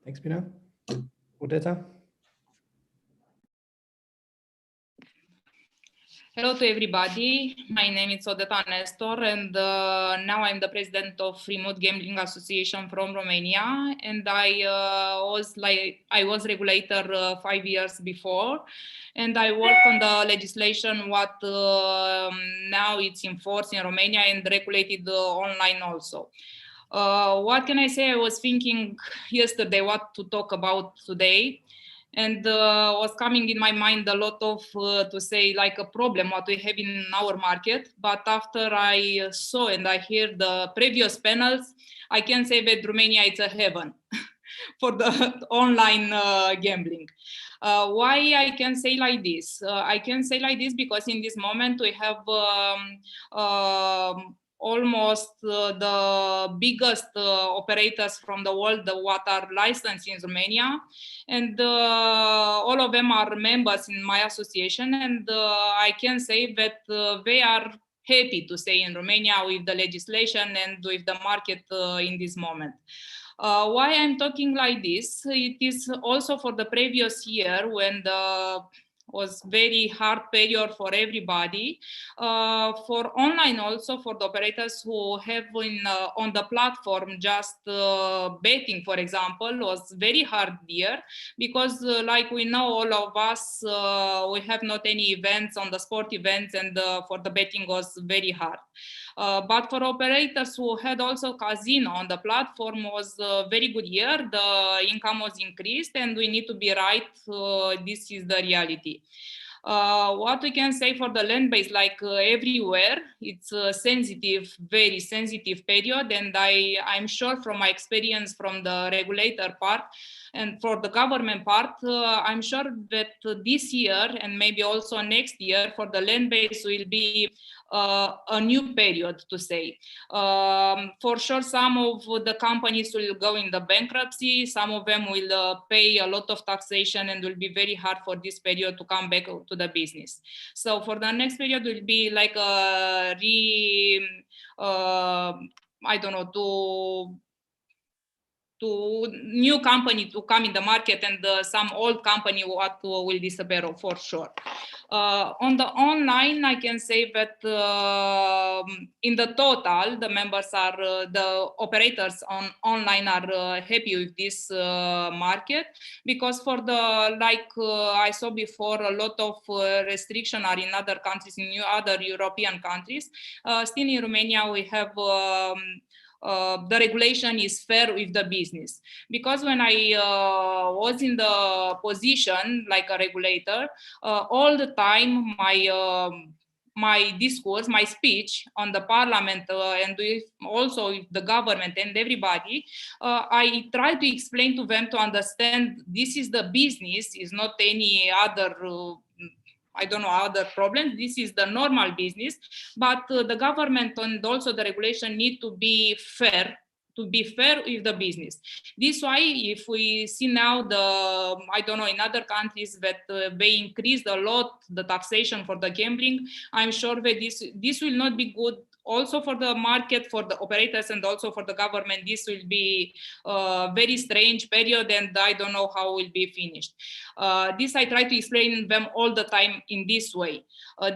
Thanks, Mina. Odeta? Hello to everybody. My name is Odeta Nestor, and now I'm the president of Remote Gambling Association from Romania. And I was regulator 5 years before, and I work on the legislation what now it's enforced in Romania and regulated online also. What can I say? I was thinking yesterday what to talk about today. And was coming in my mind a lot of, to say, like a problem what we have in our market. But after I saw and I hear the previous panels, I can say that Romania is a heaven for the online gambling. Why I can say like this? I can say like this because in this moment we have almost the biggest operators from the world what are licensed in Romania, and all of them are members in my association, and I can say that they are happy to stay in Romania with the legislation and with the market in this moment. Why I'm talking like this? It is also for the previous year when the was very hard period for everybody. For online also, for the operators who have on the platform just betting, for example, was very hard year because like we know, all of us, we have not any events on the sport events, and for the betting was very hard. But for operators who had also casino on the platform was a very good year. The income was increased, and we need to be right. This is the reality. What we can say for the land-based, like everywhere, it's a sensitive, very sensitive period. And I'm sure from my experience from the regulator part And for the government part, I'm sure that this year and maybe also next year for the land-based will be a new period, to say. For sure, some of the companies will go in the bankruptcy, some of them will pay a lot of taxation and will be very hard for this period to come back to the business. So for the next period will be like a I don't know, to new company to come in the market, and some old company what will disappear for sure. On the online, I can say that in the total, the members are, the operators on online are happy with this market, because for the, like I saw before, a lot of restriction are in other countries, in other European countries. Still in Romania, we have the regulation is fair with the business, because when I was in the position like a regulator, all the time my discourse, my speech on the parliament and with also with the government and everybody, I try to explain to them to understand this is the business, is not any other I don't know, other problems. This is the normal business, but the government and also the regulation need to be fair, with the business. This why if we see now the, I don't know, in other countries that they increased a lot the taxation for the gambling, I'm sure that this will not be good also for the market, for the operators, and also for the government. This will be a very strange period, and I don't know how it will be finished. This I try to explain them all the time in this way.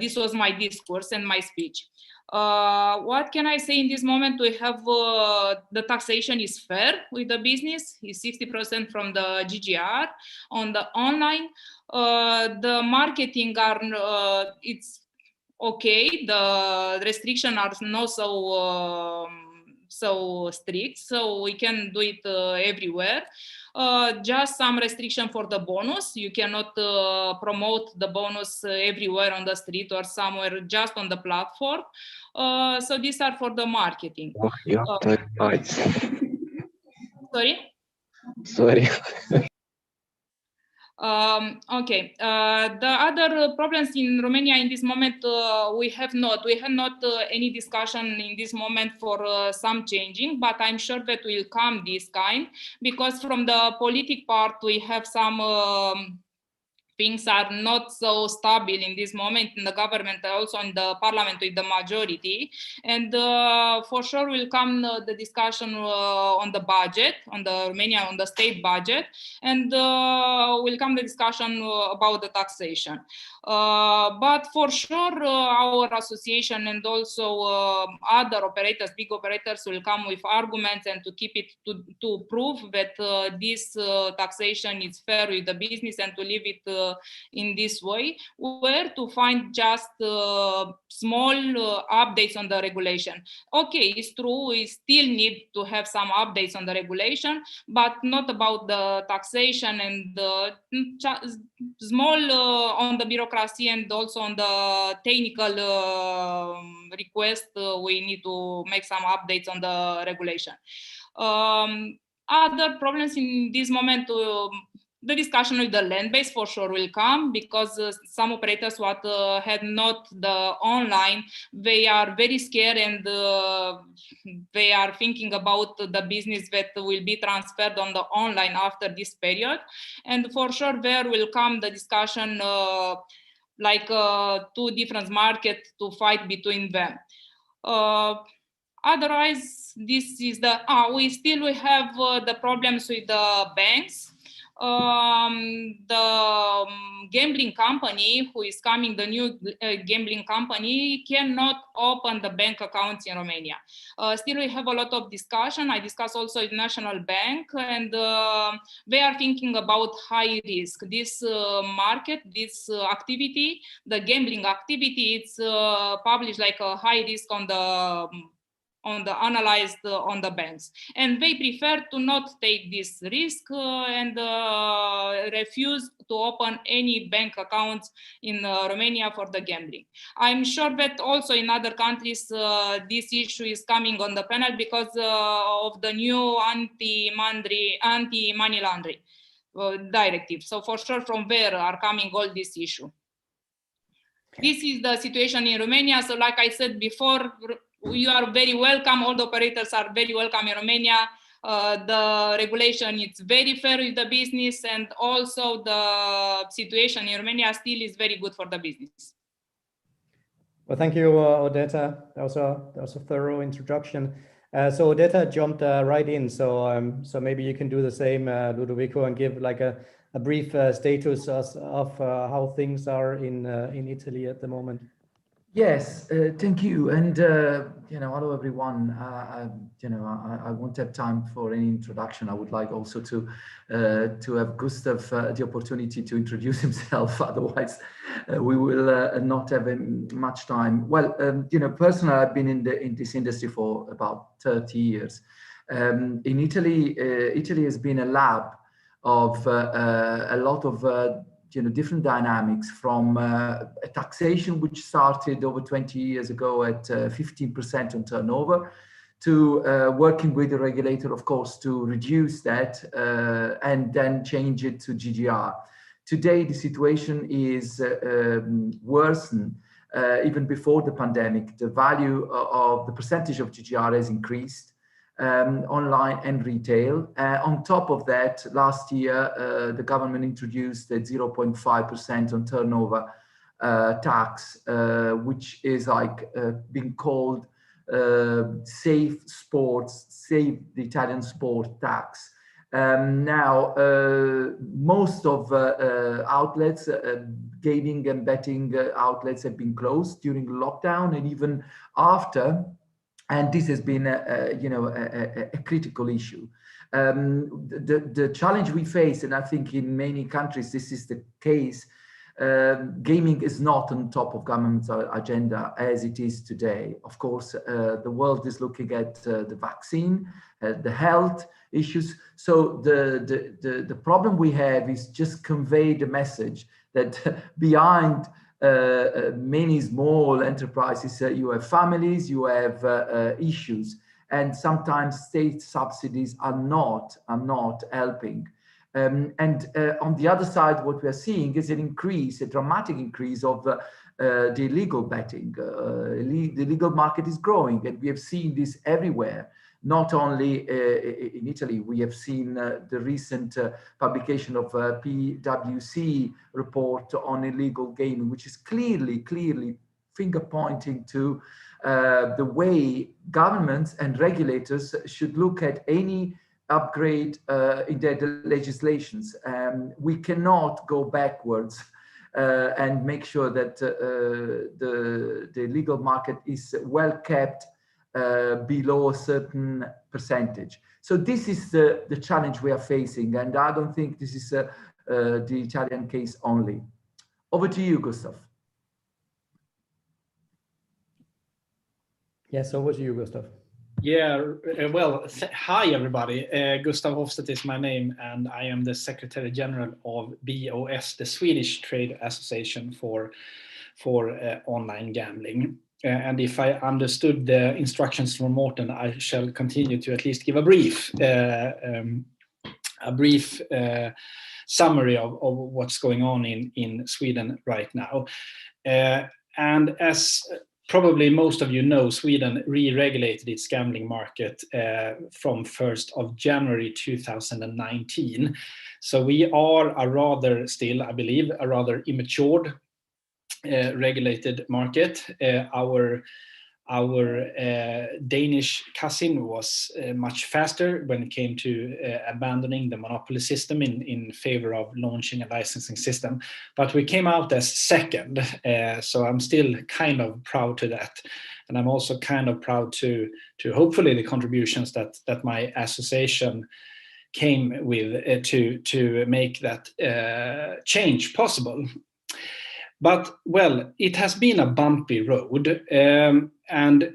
This was my discourse and my speech. What can I say in this moment? We have the taxation is fair with the business, is 60% from the GGR on the online. The marketing are it's okay. The restrictions are not so strict, so we can do it everywhere. Just some restriction for the bonus. You cannot promote the bonus everywhere on the street or somewhere, just on the platform. So these are for the marketing. Oh, you have to advise. Sorry? Sorry. Okay. The other problems in Romania in this moment, we have not any discussion in this moment for some changing, but I'm sure that will come this kind, because from the politic part we have some things are not so stable in this moment in the government, also in the parliament with the majority, and for sure will come the discussion on the budget, on the Romania, on the state budget, and will come the discussion about the taxation. But for sure our association and also other operators, big operators, will come with arguments and to keep it to prove that this taxation is fair with the business, and to leave it in this way, where to find just small updates on the regulation. Okay, it's true, we still need to have some updates on the regulation, but not about the taxation, and small on the bureaucracy, and also on the technical request, we need to make some updates on the regulation. Other problems in this moment, the discussion with the land base for sure will come, because some operators what had not the online, they are very scared, and they are thinking about the business that will be transferred on the online after this period. And for sure there will come the discussion like two different markets to fight between them. Otherwise, this is the we have the problems with the banks. The gambling company who is coming, the new gambling company, cannot open the bank accounts in Romania. Still we have a lot of discussion. I discuss also with National Bank, and they are thinking about high risk. This market, this activity, the gambling activity, it's published like a high risk on the analyzed on the banks, and they prefer to not take this risk and refuse to open any bank accounts in Romania for the gambling. I'm sure that also in other countries this issue is coming on the panel because of the new anti-money laundering. directive. So for sure, from where are coming all this issue? This is the situation in Romania. So like I said before, you are very welcome. All the operators are very welcome in Romania. The regulation is very fair with the business, and also the situation in Romania still is very good for the business. Well, thank you, Odeta. That was a thorough introduction. So Odeta jumped right in. So maybe you can do the same, Ludovico, and give like a brief status of how things are in Italy at the moment. Yes, thank you. And, hello, everyone. I won't have time for any introduction. I would like also to have Gustav the opportunity to introduce himself. Otherwise, we will not have much time. Well, personally, I've been in this industry for about 30 years. In Italy, Italy has been a lab of a lot of different dynamics, from a taxation which started over 20 years ago at 15% on turnover, to working with the regulator, of course, to reduce that and then change it to GGR. Today, the situation is worsened. Even before the pandemic, the value of the percentage of GGR has increased. Online and retail. On top of that, last year, the government introduced a 0.5% on turnover tax, which is like being called Save the Italian sport tax. Now, most of outlets, gaming and betting outlets, have been closed during lockdown and even after. And this has been a critical issue. The challenge we face, and I think in many countries this is the case, gaming is not on top of government's agenda as it is today. Of course, the world is looking at the vaccine, the health issues. So the problem we have is just convey the message that behind many small enterprises, you have families, you have issues, and sometimes state subsidies are not helping. And on the other side, what we are seeing is a dramatic increase of the illegal betting. The illegal market is growing, and we have seen this everywhere. Not only in Italy, we have seen the recent publication of a PwC report on illegal gaming, which is clearly finger pointing to the way governments and regulators should look at any upgrade in their legislations. We cannot go backwards and make sure that the legal market is well kept below a certain percentage. So this is the challenge we are facing, and I don't think this is the Italian case only. Over to you, Gustav. Yes, over to you, Gustav. Yeah, well, hi everybody. Gustav Hofstedt is my name, and I am the Secretary General of BOS, the Swedish Trade Association for online gambling. And if I understood the instructions from Morten, I shall continue to at least give a brief summary of what's going on in Sweden right now. And as probably most of you know, Sweden re-regulated its gambling market from 1st of January 2019. So we are still, I believe, a rather immature regulated market. Our Danish cousin was much faster when it came to abandoning the monopoly system in favor of launching a licensing system. But we came out as second, so I'm still kind of proud to that. And I'm also kind of proud to hopefully the contributions that my association came with to make that change possible. But, well, it has been a bumpy road, and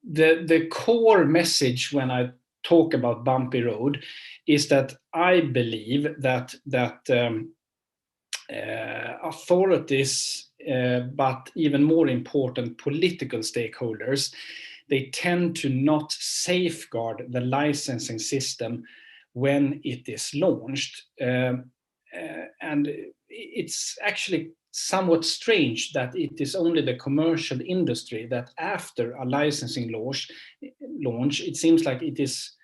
the core message when I talk about bumpy road is that I believe that authorities, but even more important, political stakeholders, they tend to not safeguard the licensing system when it is launched. And it's actually somewhat strange that it is only the commercial industry that after a licensing launch, it seems like it is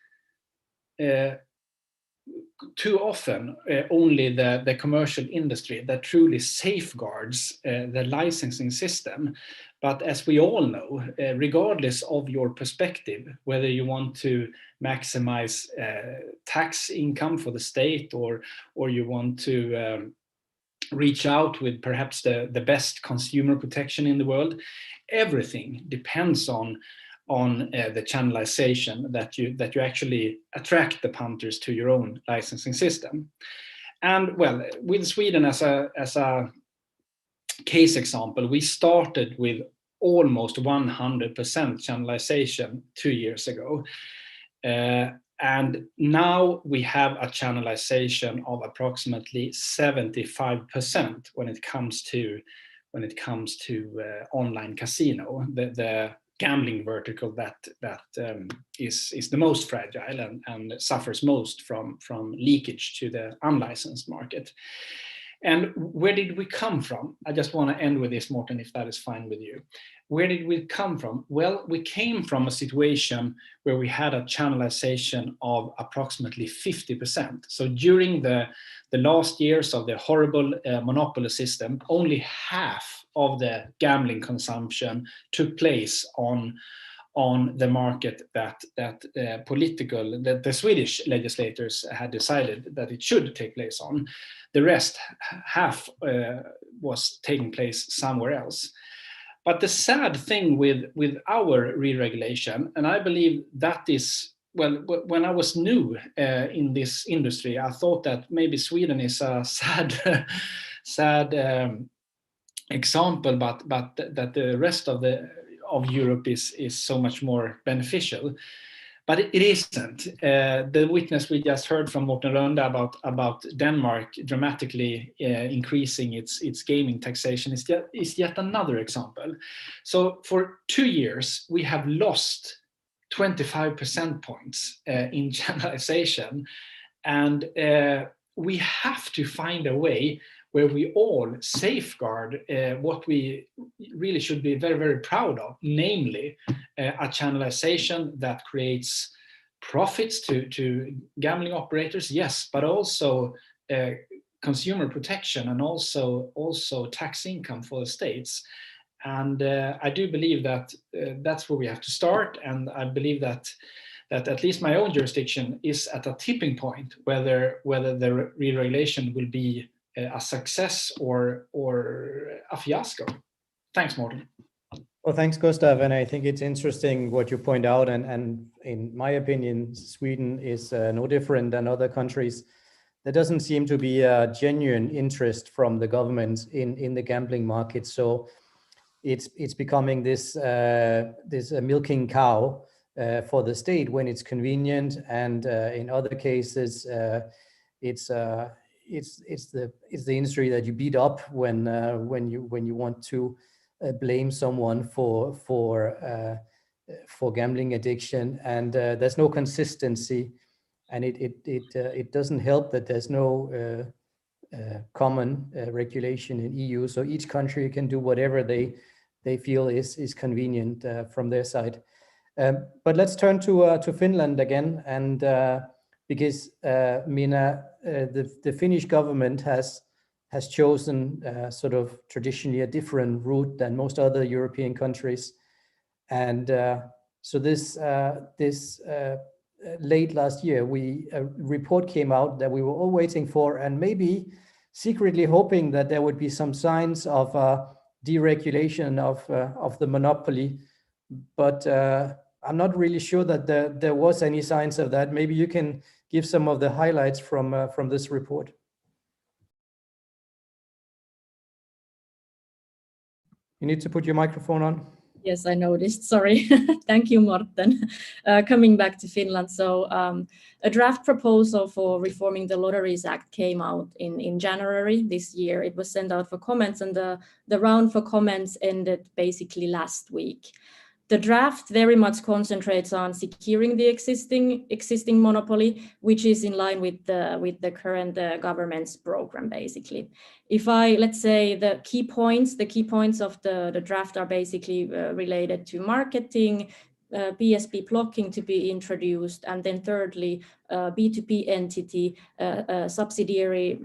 too often only the commercial industry that truly safeguards the licensing system. But as we all know, regardless of your perspective, whether you want to maximize tax income for the state or you want to reach out with perhaps the best consumer protection in the world, everything depends on the channelization that you actually attract the punters to your own licensing system. And well, with Sweden as a case example, we started with almost 100% channelization 2 years ago. And now we have a channelization of approximately 75% when it comes to online casino, the gambling vertical that is the most fragile and suffers most from leakage to the unlicensed market. And where did we come from? I just want to end with this, Morten, if that is fine with you. Where did we come from? Well, we came from a situation where we had a channelization of approximately 50%. So during the last years of the horrible monopoly system, only half of the gambling consumption took place on the market that the Swedish legislators had decided that it should take place on. The rest, half, was taking place somewhere else. But the sad thing with our re-regulation, and I believe that is, well, when I was new in this industry, I thought that maybe Sweden is a sad example, but that the rest of Europe is so much more beneficial. But it isn't. The witness we just heard from Morten Rönde about Denmark dramatically increasing its gaming taxation is yet another example. So for 2 years, we have lost 25% points in channelization. And we have to find a way where we all safeguard what we really should be very, very proud of, namely a channelization that creates profits to gambling operators, yes, but also consumer protection and also tax income for the states. And I do believe that that's where we have to start. And I believe that at least my own jurisdiction is at a tipping point, whether the re-regulation will be a success or a fiasco. Thanks, Morten. Well, thanks, Gustav. And I think it's interesting what you point out. And in my opinion, Sweden is no different than other countries. There doesn't seem to be a genuine interest from the government in the gambling market. So it's becoming this milking cow for the state when it's convenient, and in other cases, it's the industry that you beat up when you want to blame someone for gambling addiction, and there's no consistency, and it doesn't help that there's no common regulation in EU. So each country can do whatever they feel is convenient from their side. But let's turn to Finland again, and because Minna, the Finnish government has chosen sort of traditionally a different route than most other European countries, and so this late last year, a report came out that we were all waiting for, and maybe secretly hoping that there would be some signs of deregulation of the monopoly, but I'm not really sure that there was any signs of that. Maybe you can give some of the highlights from this report. You need to put your microphone on. Yes, I noticed. Sorry. Thank you, Morten. Coming back to Finland. So a draft proposal for reforming the Lotteries Act came out in January this year. It was sent out for comments, and the round for comments ended basically last week. The draft very much concentrates on securing the existing monopoly, which is in line with the current government's program, basically. Let's say the key points of the draft are basically related to marketing, PSP blocking to be introduced, and then thirdly, B2B entity, subsidiary,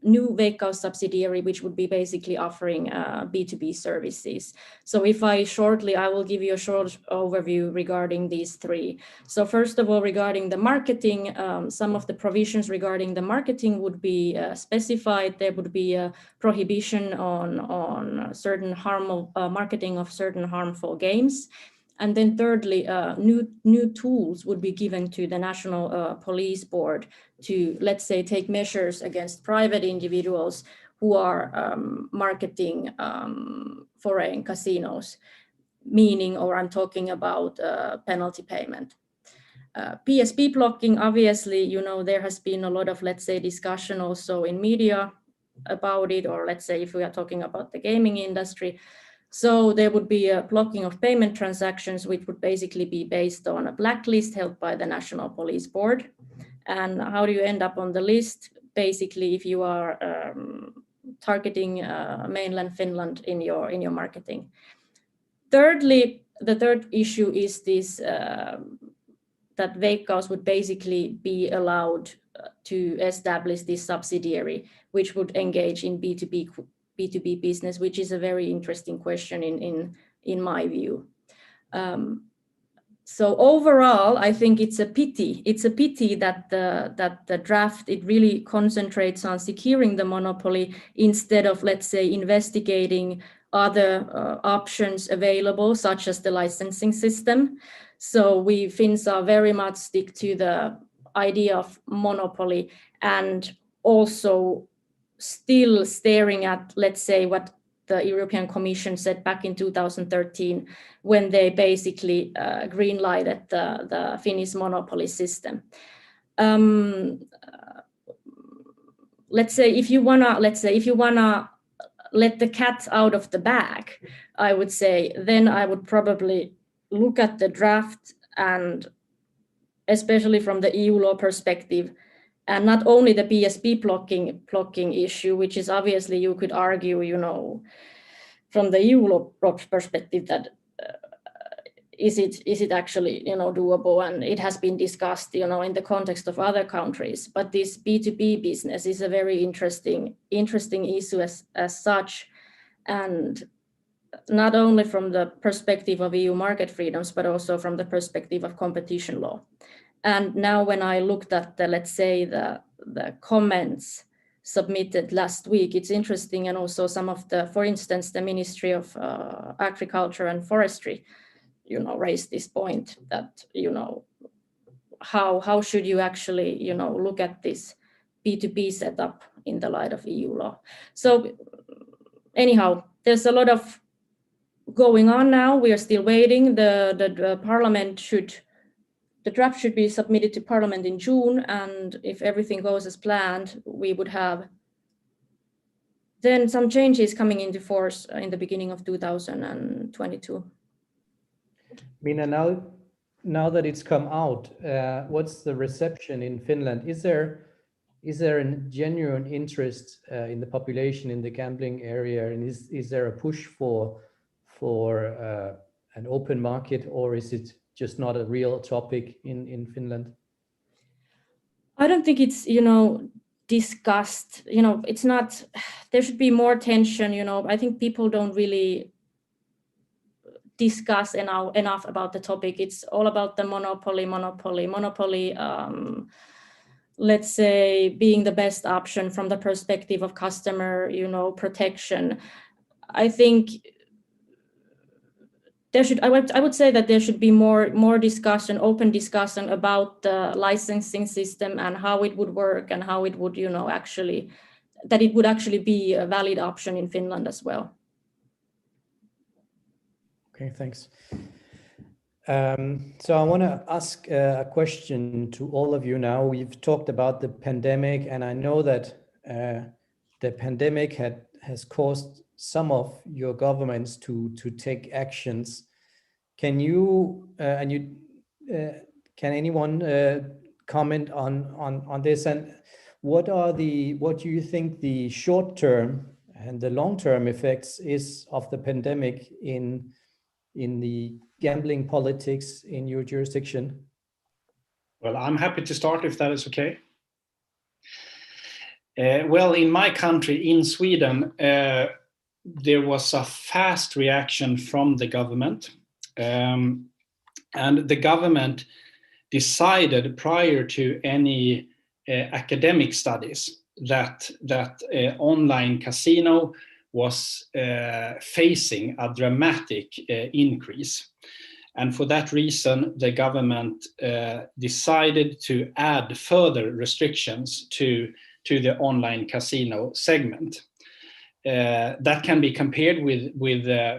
new Veikkaus subsidiary, which would be basically offering B2B services. So I will give you a short overview regarding these three. So first of all, regarding the marketing, some of the provisions regarding the marketing would be specified. There would be a prohibition on certain marketing of certain harmful games. And then thirdly, new tools would be given to the National Police Board to, let's say, take measures against private individuals who are marketing foreign casinos, I'm talking about penalty payment. PSP blocking, obviously, there has been a lot of, let's say, discussion also in media about it, or let's say if we are talking about the gaming industry. So there would be a blocking of payment transactions, which would basically be based on a blacklist held by the National Police Board. And how do you end up on the list? Basically, if you are targeting mainland Finland in your marketing. Thirdly, the third issue is this, that Veikkaus would basically be allowed to establish this subsidiary, which would engage in B2B business, which is a very interesting question in my view. So overall, I think it's a pity. It's a pity that the draft, it really concentrates on securing the monopoly instead of, let's say, investigating other options available, such as the licensing system. So we Finns are very much stick to the idea of monopoly, and also still staring at, let's say, what the European Commission said back in 2013, when they basically green-lighted the Finnish monopoly system. Let's say if you wanna let the cat out of the bag, I would say, then I would probably look at the draft, and especially from the EU law perspective, and not only the PSP blocking issue, which is obviously, you could argue, from the EU law perspective, that is it actually, doable, and it has been discussed, in the context of other countries. But this B2B business is a very interesting issue as such, and not only from the perspective of EU market freedoms, but also from the perspective of competition law. And now when I looked at let's say the comments submitted last week, it's interesting. And also some of for instance, the Ministry of Agriculture and Forestry, raised this point that, how should you actually, look at this B2B setup in the light of EU law. So anyhow, there's a lot of going on now. We are still waiting. The Parliament the draft should be submitted to Parliament in June, and if everything goes as planned, we would have then some changes coming into force in the beginning of 2022. Mina, now that it's come out, what's the reception in Finland? Is there a genuine interest in the population in the gambling area, and is there a push for an open market, or is it just not a real topic in Finland? I don't think it's, discussed, it's not, there should be more tension, I think people don't really discuss enough about the topic. It's all about the monopoly, let's say, being the best option from the perspective of customer, protection. I think I would say that there should be more discussion, open discussion about the licensing system and how it would work, and how it would, that it would actually be a valid option in Finland as well. Okay, thanks. So I want to ask a question to all of you now. We've talked about the pandemic, and I know that the pandemic has caused some of your governments to take actions can you can anyone comment on this, and what do you think the short-term and the long-term effects is of the pandemic in the gambling politics in your jurisdiction? Well, I'm happy to start if that is okay. Well, in my country, in Sweden, there was a fast reaction from the government. And the government decided prior to any academic studies that online casino was facing a dramatic increase. And for that reason, the government decided to add further restrictions to the online casino segment. That can be compared with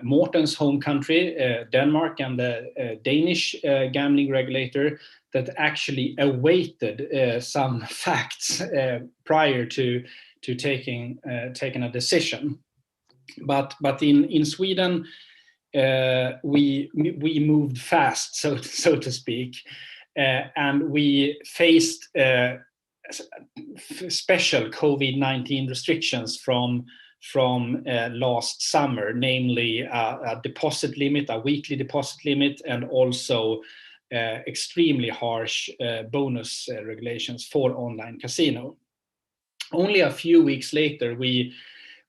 Morten's home country, Denmark, and the Danish gambling regulator that actually awaited some facts prior to taking a decision. But in Sweden, we moved fast, so to speak, and we faced special COVID-19 restrictions from last summer, namely a deposit limit, a weekly deposit limit, and also extremely harsh bonus regulations for online casino. Only a few weeks later, we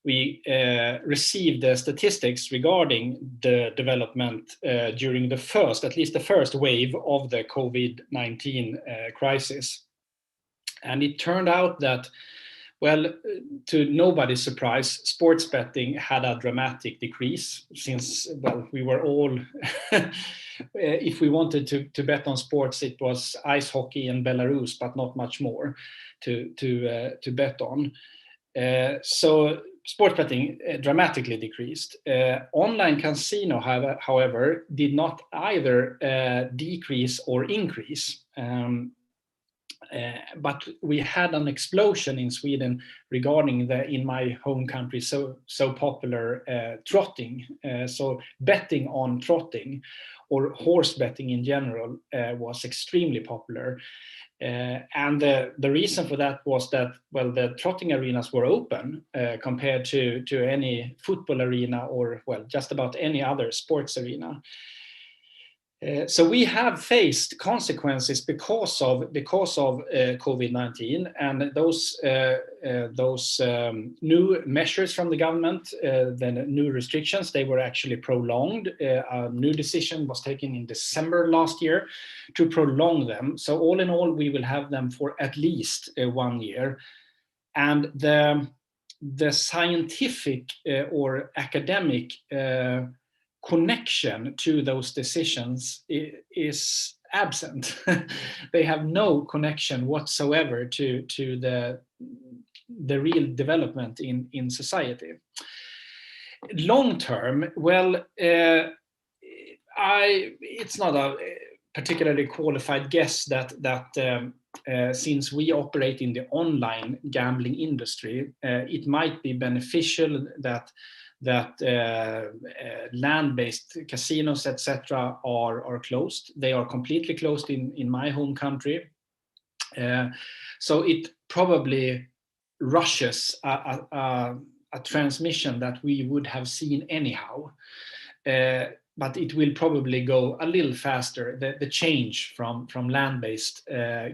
received the statistics regarding the development during at least the first wave of the COVID-19 crisis. And it turned out that, well, to nobody's surprise, sports betting had a dramatic decrease since, well, we were all, if we wanted to bet on sports, it was ice hockey and Belarus, but not much more to bet on. So sports betting dramatically decreased. Online casino, however, did not either decrease or increase. But we had an explosion in Sweden regarding in my home country, so popular trotting. So betting on trotting or horse betting in general was extremely popular. And the reason for that was that, well, the trotting arenas were open compared to any football arena or, well, just about any other sports arena. So we have faced consequences because of COVID-19, and those new measures from the government, the new restrictions, they were actually prolonged. A new decision was taken in December last year to prolong them. So all in all, we will have them for at least 1 year. And the scientific or academic connection to those decisions is absent. They have no connection whatsoever to the real development in society. Long term, well, it's not a particularly qualified guess that since we operate in the online gambling industry, it might be beneficial that land-based casinos, etc., are closed. They are completely closed in my home country. So it probably rushes a transmission that we would have seen anyhow. But it will probably go a little faster, the change from land-based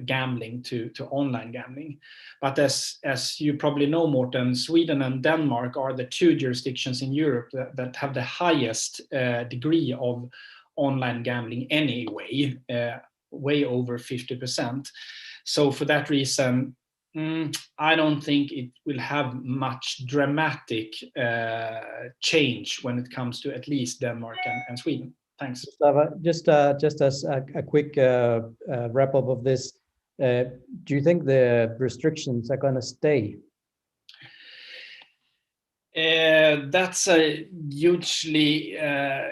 gambling to online gambling. But as you probably know, Morten, Sweden and Denmark are the two jurisdictions in Europe that have the highest degree of online gambling anyway, way over 50%. So for that reason, I don't think it will have much dramatic change when it comes to at least Denmark and Sweden. Thanks. Just as a quick wrap up of this, do you think the restrictions are going to stay? That's a hugely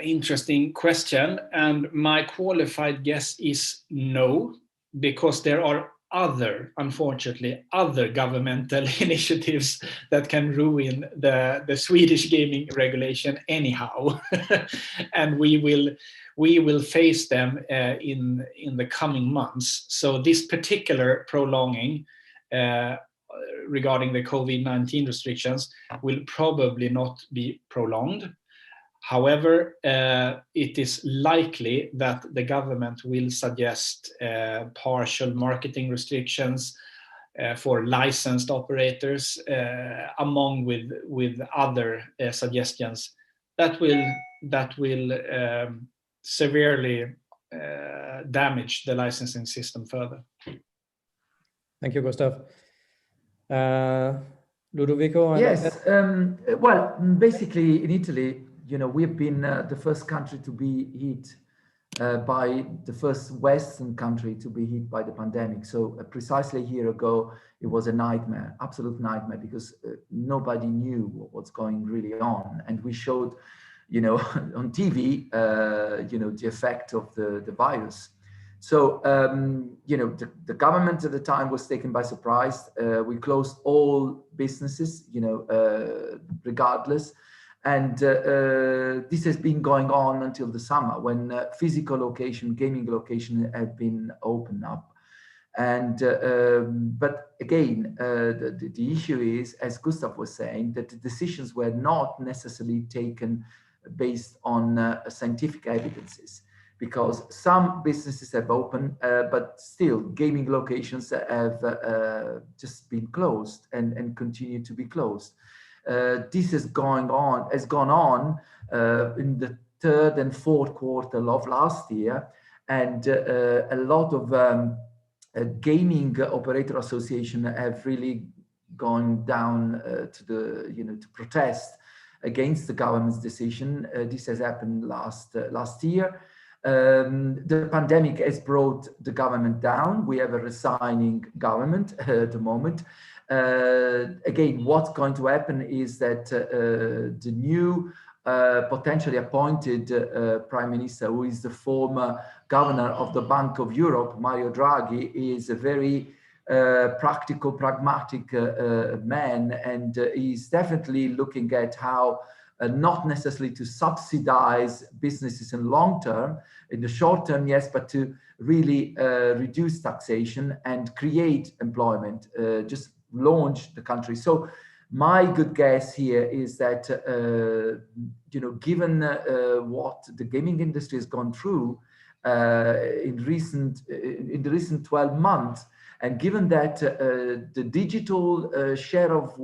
interesting question, and my qualified guess is no, because there are unfortunately, other governmental initiatives that can ruin the Swedish gaming regulation anyhow. And we will face them in the coming months. So this particular prolonging regarding the COVID-19 restrictions will probably not be prolonged. However, it is likely that the government will suggest partial marketing restrictions for licensed operators, among with other suggestions that will severely damage the licensing system further. Thank you, Gustav. Ludovico? Yes, well, basically in Italy, you know, we've been the first country to be hit by the first Western country to be hit by the pandemic. So precisely a year ago, it was a nightmare, absolute nightmare, because nobody knew what's going really on. And we showed, you know, on TV, you know, the effect of the virus. So, you know, the government at the time was taken by surprise. We closed all businesses, you know, regardless. And this has been going on until the summer, when physical location, gaming location had been opened up. And but again, the issue is, as Gustav was saying, that the decisions were not necessarily taken based on scientific evidences, because some businesses have opened, but still gaming locations have just been closed and continue to be closed. This has gone on in the third and fourth quarter of last year, and a lot of gaming operator association have really gone down to the, you know, to protest against the government's decision. This has happened last year. The pandemic has brought the government down. We have a resigning government at the moment. Again, what's going to happen is that the new potentially appointed Prime Minister, who is the former governor of the Bank of Europe, Mario Draghi, is a very practical, pragmatic man, and he's definitely looking at how not necessarily to subsidize businesses in long term, in the short term, yes, but to really reduce taxation and create employment, just launch the country. So my good guess here is that, you know, given what the gaming industry has gone through in the recent 12 months, and given that the digital share of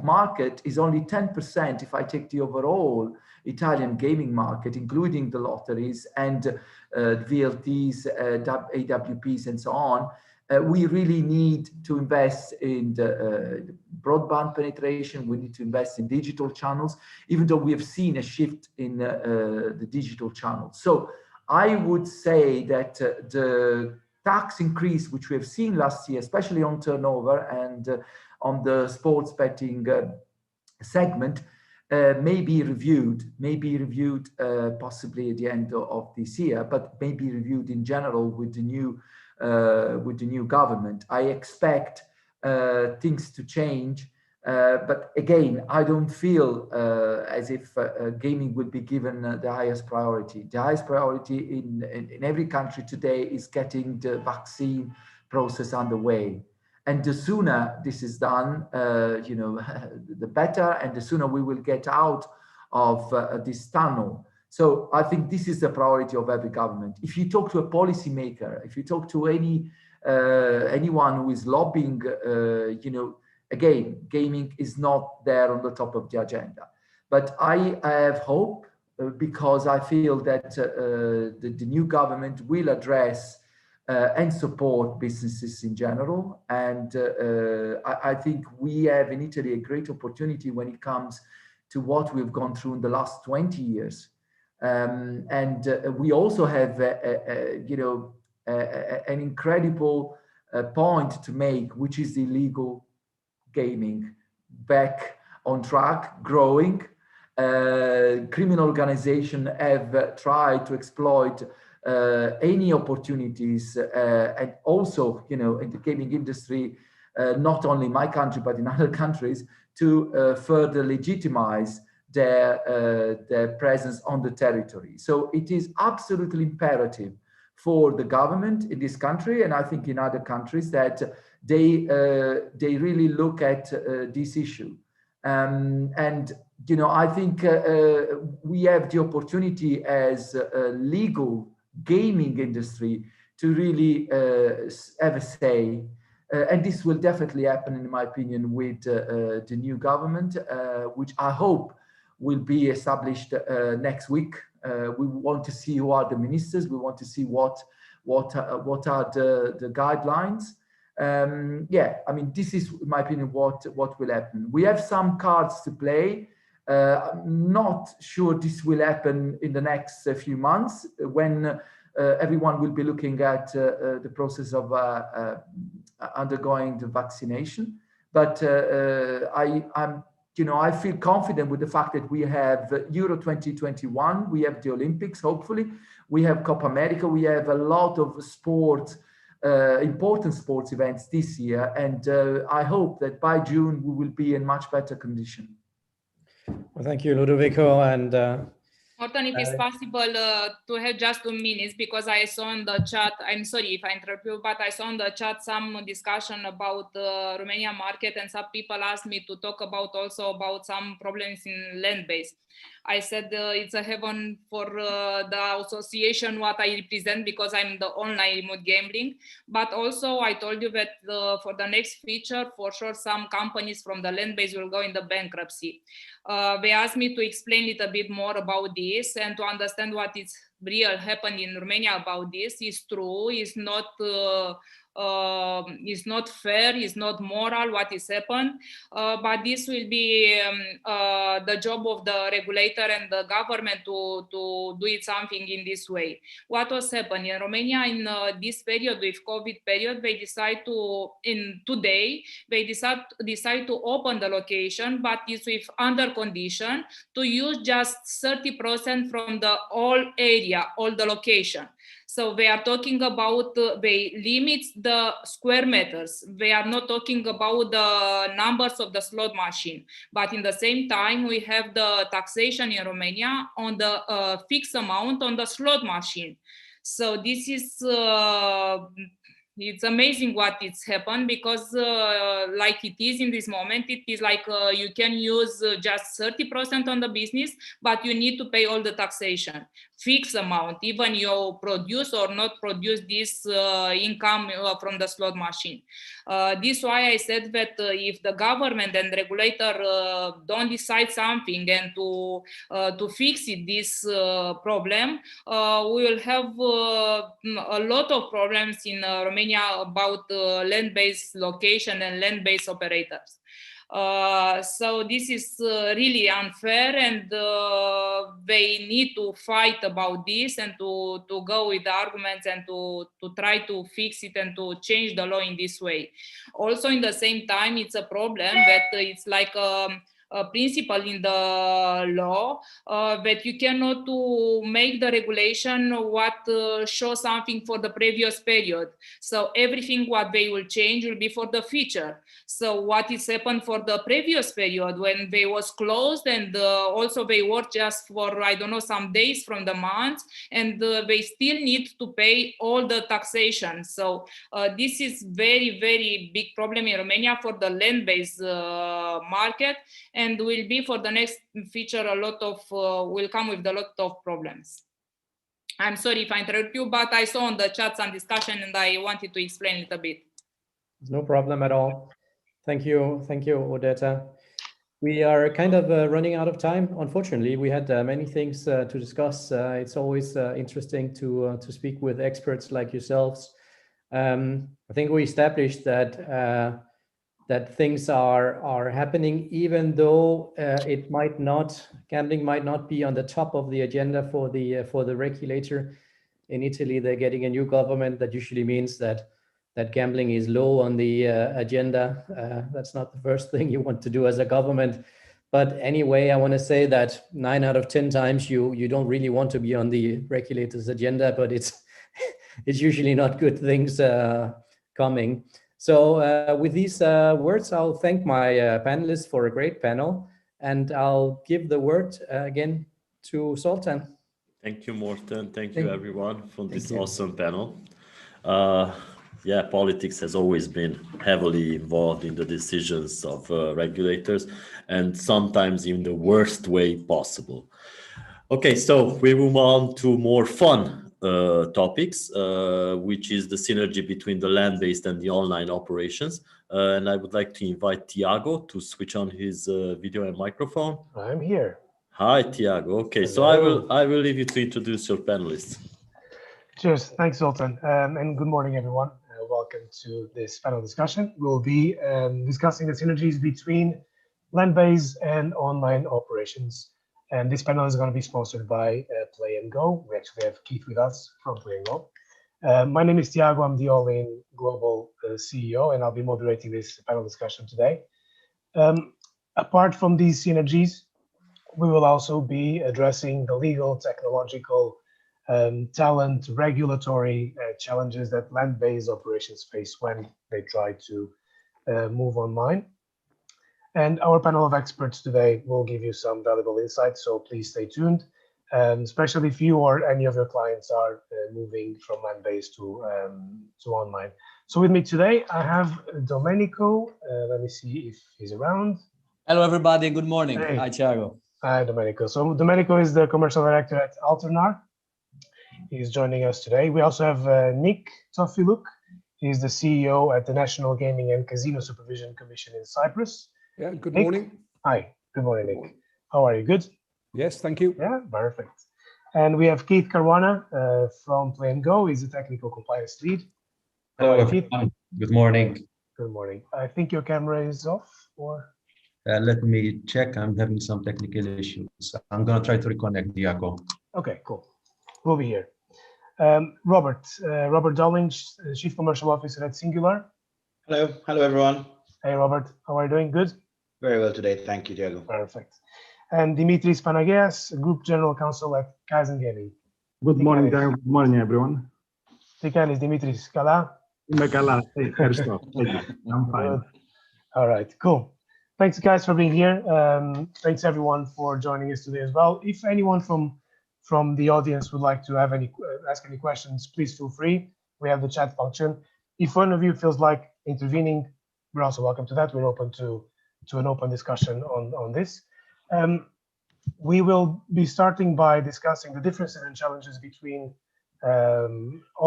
market is only 10%, if I take the overall Italian gaming market, including the lotteries and VLTs, AWPs, and so on, we really need to invest in the broadband penetration. We need to invest in digital channels, even though we have seen a shift in the digital channels. So I would say that the tax increase, which we have seen last year, especially on turnover and on the sports betting segment, may be reviewed possibly at the end of this year, but may be reviewed in general with the new government. I expect things to change, but again, I don't feel as if gaming would be given the highest priority. The highest priority in every country today is getting the vaccine process underway. And the sooner this is done, you know, the better, and the sooner we will get out of this tunnel. So I think this is the priority of every government. If you talk to a policymaker, if you talk to anyone who is lobbying, you know, again, gaming is not there on the top of the agenda. But I have hope because I feel that the new government will address and support businesses in general. And I think we have in Italy a great opportunity when it comes to what we've gone through in the last 20 years. And we also have, you know, an incredible point to make, which is the illegal gaming back on track, growing. Criminal organizations have tried to exploit any opportunities, and also, you know, in the gaming industry, not only in my country but in other countries, to further legitimize their presence on the territory. So it is absolutely imperative for the government in this country, and I think in other countries, that they really look at this issue. And you know, I think we have the opportunity as a legal gaming industry to really have a say, and this will definitely happen, in my opinion, with the new government, which I hope will be established next week. We want to see who are the ministers. We want to see what are the guidelines. Yeah, I mean, this is, in my opinion, what will happen. We have some cards to play. I'm not sure this will happen in the next few months, when everyone will be looking at the process of undergoing the vaccination. But I feel confident with the fact that we have Euro 2021, we have the Olympics, hopefully, we have Copa America, we have a lot of sports, important sports events this year, and I hope that by June we will be in much better condition. Well, thank you, Ludovico. And Morten, if it's possible to have just 2 minutes, because I saw in the chat, I'm sorry if I interrupt you, but I saw in the chat some discussion about the Romania market, and some people asked me to talk about also about some problems in land-based. I said it's a heaven for the association what I represent, because I'm the online remote gambling. But also I told you that for the next feature, for sure, some companies from the land-based will go in the bankruptcy. They asked me to explain a little bit more about this and to understand what is real happened in Romania about this. Is true, is not fair, is not moral what is happened, but this will be the job of the regulator and the government to do it something in this way. What was happening in Romania in this period, with COVID period, they decide to, today, they decide to open the location, but it's with under condition to use just 30% from the whole area, all the location. So they are talking about, they limit the square meters. They are not talking about the numbers of the slot machine. But in the same time, we have the taxation in Romania on the fixed amount on the slot machine. So this is, it's amazing what it's happened, because like it is in this moment, it is like you can use just 30% on the business, but you need to pay all the taxation, fixed amount, even you produce or not produce this income from the slot machine. This is why I said that if the government and regulator don't decide something and to fix it, this problem, we will have a lot of problems in Romania about land-based location and land-based operators. So this is really unfair, and they need to fight about this and to go with the arguments and to try to fix it and to change the law in this way. Also, in the same time, it's a problem that it's like a principle in the law that you cannot to make the regulation what shows something for the previous period. So everything what they will change will be for the future. So what is happened for the previous period when they was closed, and also they worked just for, I don't know, some days from the month, and they still need to pay all the taxation. So this is very, very big problem in Romania for the land-based market, and will be for the next feature a lot of, will come with a lot of problems. I'm sorry if I interrupt you, but I saw on the chat some discussion and I wanted to explain a little bit. No problem at all. Thank you, Odeta. We are kind of running out of time. Unfortunately, we had many things to discuss. It's always interesting to speak with experts like yourselves. I think we established that that things are happening, even though gambling might not be on the top of the agenda for the regulator. In Italy, they're getting a new government. That usually means that gambling is low on the agenda. That's not the first thing you want to do as a government. But anyway, I want to say that 9 out of 10 times you don't really want to be on the regulator's agenda, but it's usually not good things coming. So with these words, I'll thank my panelists for a great panel, and I'll give the word again to Sultan. Thank you, Morten. Thank you, everyone, for this awesome panel. Yeah, politics has always been heavily involved in the decisions of regulators, and sometimes in the worst way possible. Okay, so we move on to more fun topics, which is the synergy between the land-based and the online operations. And I would like to invite Tiago to switch on his video and microphone. I'm here. Hi, Tiago. Okay, so I will leave you to introduce your panelists. Cheers. Thanks, Sultan. And good morning, everyone. Welcome to this panel discussion. We'll be discussing the synergies between land-based and online operations. And this panel is going to be sponsored by Play and Go. We actually have Keith with us from Play and Go. My name is Tiago. I'm the All-In Global CEO, and I'll be moderating this panel discussion today. Apart from these synergies, we will also be addressing the legal, technological, talent, regulatory challenges that land-based operations face when they try to move online. And our panel of experts today will give you some valuable insights, so please stay tuned, especially if you or any of your clients are moving from land-based to online. So with me today, I have Domenico. Let me see if he's around. Hello, everybody. Good morning. Hey. Hi, Thiago. Hi, Domenico. So Domenico is the commercial director at Alternar. He's joining us today. We also have Nick Tofiluk. He's the CEO at the National Gaming and Casino Supervision Commission in Cyprus. Yeah, good Nick. morning. Hi, good morning, Nick. How are you? Good? Yes, thank you. Yeah, perfect. And we have Keith Caruana from Play and Go. He's the technical compliance lead. Hello, Keith. Good morning. Good morning. I think your camera is off, or? Let me check. I'm having some technical issues. I'm going to try to reconnect, Diaco. Okay, cool. We'll be here. Robert Dolling, Chief Commercial Officer at Singular. Hello. Hello, everyone. Hey, Robert. How are you doing? Good? Very well today. Thank you, Diego. Perfect. And Dimitris Panagias, Group General Counsel at Kaizen Gaming. Good morning, Diego. Good morning, everyone. Τι κάνεις, Dimitris? Καλά? Είμαι καλά. Ευχαριστώ. I'm fine. All right, cool. Thanks, guys, for being here. Thanks, everyone, for joining us today as well. If anyone from the audience would like to have ask any questions, please feel free. We have the chat function. If one of you feels like intervening, we're also welcome to that. We're open to an open discussion on this. We will be starting by discussing the differences and challenges between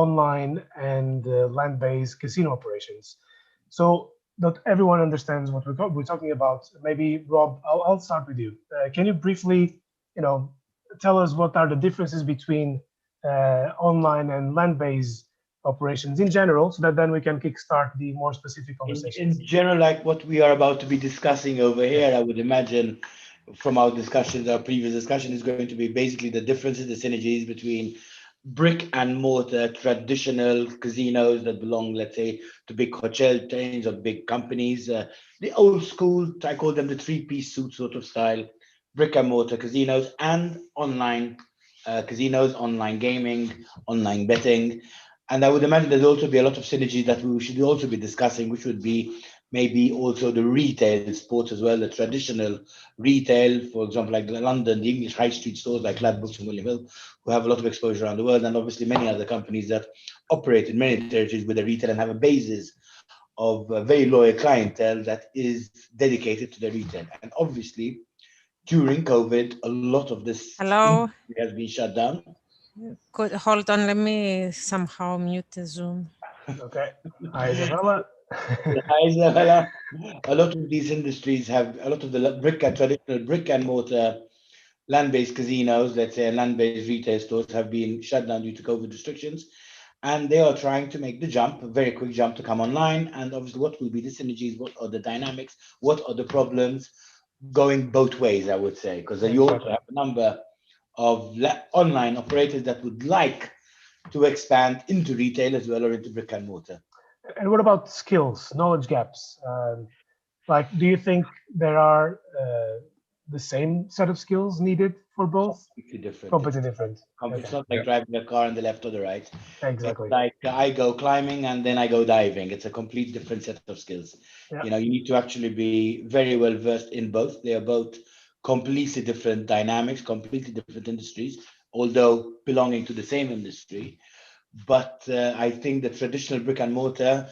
online and land-based casino operations. So that everyone understands what we're talking about. Maybe Rob, I'll start with you. Can you briefly, tell us what are the differences between online and land-based operations in general, so that then we can kickstart the more specific conversations. In general, like what we are about to be discussing over here, I would imagine from our discussions, our previous discussion is going to be basically the differences, the synergies between brick and mortar traditional casinos that belong, let's say, to big hotel chains or big companies, the old school, I call them the three-piece suit sort of style, brick and mortar casinos, and online casinos, online gaming, online betting. And I would imagine there'd also be a lot of synergy that we should also be discussing, which would be maybe also the retail sports as well, the traditional retail, for example, like London, the English high street stores like Ladbrokes and William Hill, who have a lot of exposure around the world, and obviously many other companies that operate in many territories with a retail and have a basis of a very loyal clientele that is dedicated to the retail. And obviously, during COVID, a lot of this has been shut down. Good. Hold on, let me somehow mute the Zoom. Okay. Hi, Isabella. Hi, Isabella. A lot of these industries have a lot of the traditional brick and mortar land-based casinos, let's say land-based retail stores, have been shut down due to COVID restrictions. And they are trying to make the jump, a very quick jump to come online. And obviously, what will be the synergies? What are the dynamics? What are the problems? Going both ways, I would say, because you also have a number of online operators that would like to expand into retail as well, or into brick and mortar. And what about skills, knowledge gaps? Like, do you think there are the same set of skills needed for both? Completely different. It's not like driving a car on the left or the right. Exactly. It's like I go climbing and then I go diving. It's a complete different set of skills. Yeah. You know, you need to actually be very well versed in both. They are both completely different dynamics, completely different industries, although belonging to the same industry. But I think the traditional brick and mortar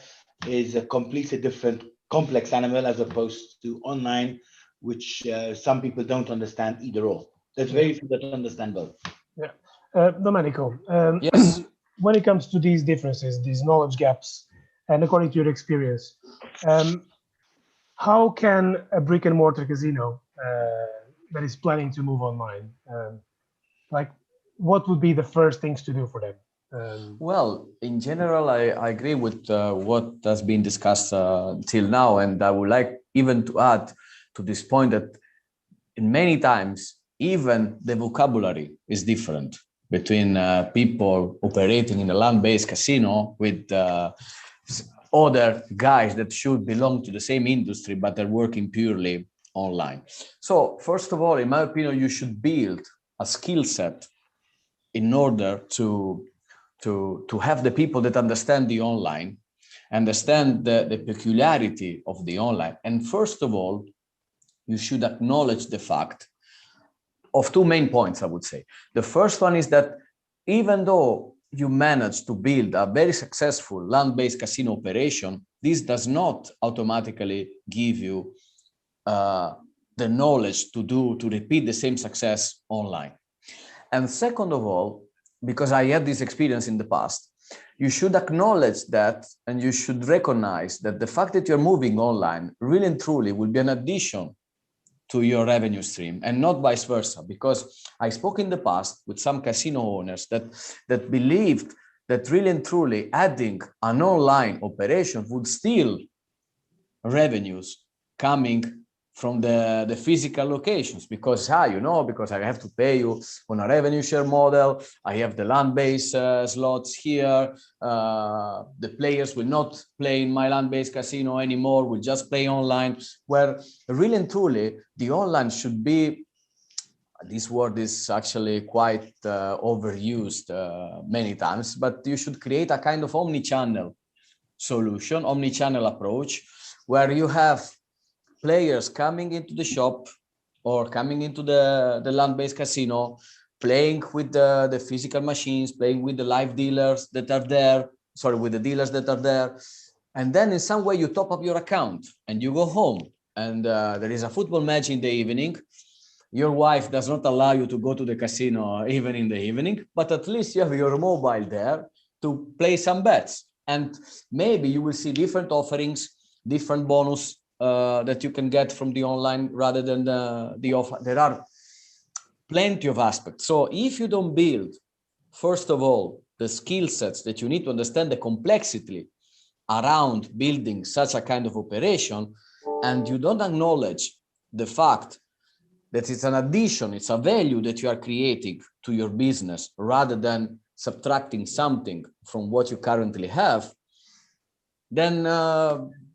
is a completely different complex animal as opposed to online, which some people don't understand either or. There's very few that understand both. Yeah. Domenico, Yes. when it comes to these differences, these knowledge gaps, and according to your experience, how can a brick and mortar casino that is planning to move online, like what would be the first things to do for them? Well, in general, I agree with what has been discussed till now, and I would like even to add to this point that in many times, even the vocabulary is different between people operating in a land-based casino with other guys that should belong to the same industry, but are working purely online. So first of all, in my opinion, you should build a skill set in order to have the people that understand the online, understand the peculiarity of the online. And first of all, you should acknowledge the fact of two main points, I would say. The first one is that even though you manage to build a very successful land-based casino operation, this does not automatically give you the knowledge to repeat the same success online. And second of all, because I had this experience in the past, you should acknowledge that, and you should recognize that the fact that you're moving online really and truly will be an addition to your revenue stream, and not vice versa. Because I spoke in the past with some casino owners that believed that really and truly adding an online operation would steal revenues coming from the physical locations, because because I have to pay you on a revenue share model. I have the land-based slots here. The players will not play in my land-based casino anymore, will just play online, where really and truly the online should be, this word is actually quite overused many times, but you should create a kind of omni-channel solution, omni-channel approach, where you have players coming into the shop or coming into the land-based casino, playing with the physical machines, playing with the live dealers that are there, with the dealers that are there. And then in some way you top up your account and you go home, and there is a football match in the evening. Your wife does not allow you to go to the casino even in the evening, but at least you have your mobile there to play some bets. And maybe you will see different offerings, different bonus that you can get from the online rather than the offer. There are plenty of aspects. So if you don't build, first of all, the skill sets that you need to understand the complexity around building such a kind of operation, and you don't acknowledge the fact that it's an addition, it's a value that you are creating to your business rather than subtracting something from what you currently have, then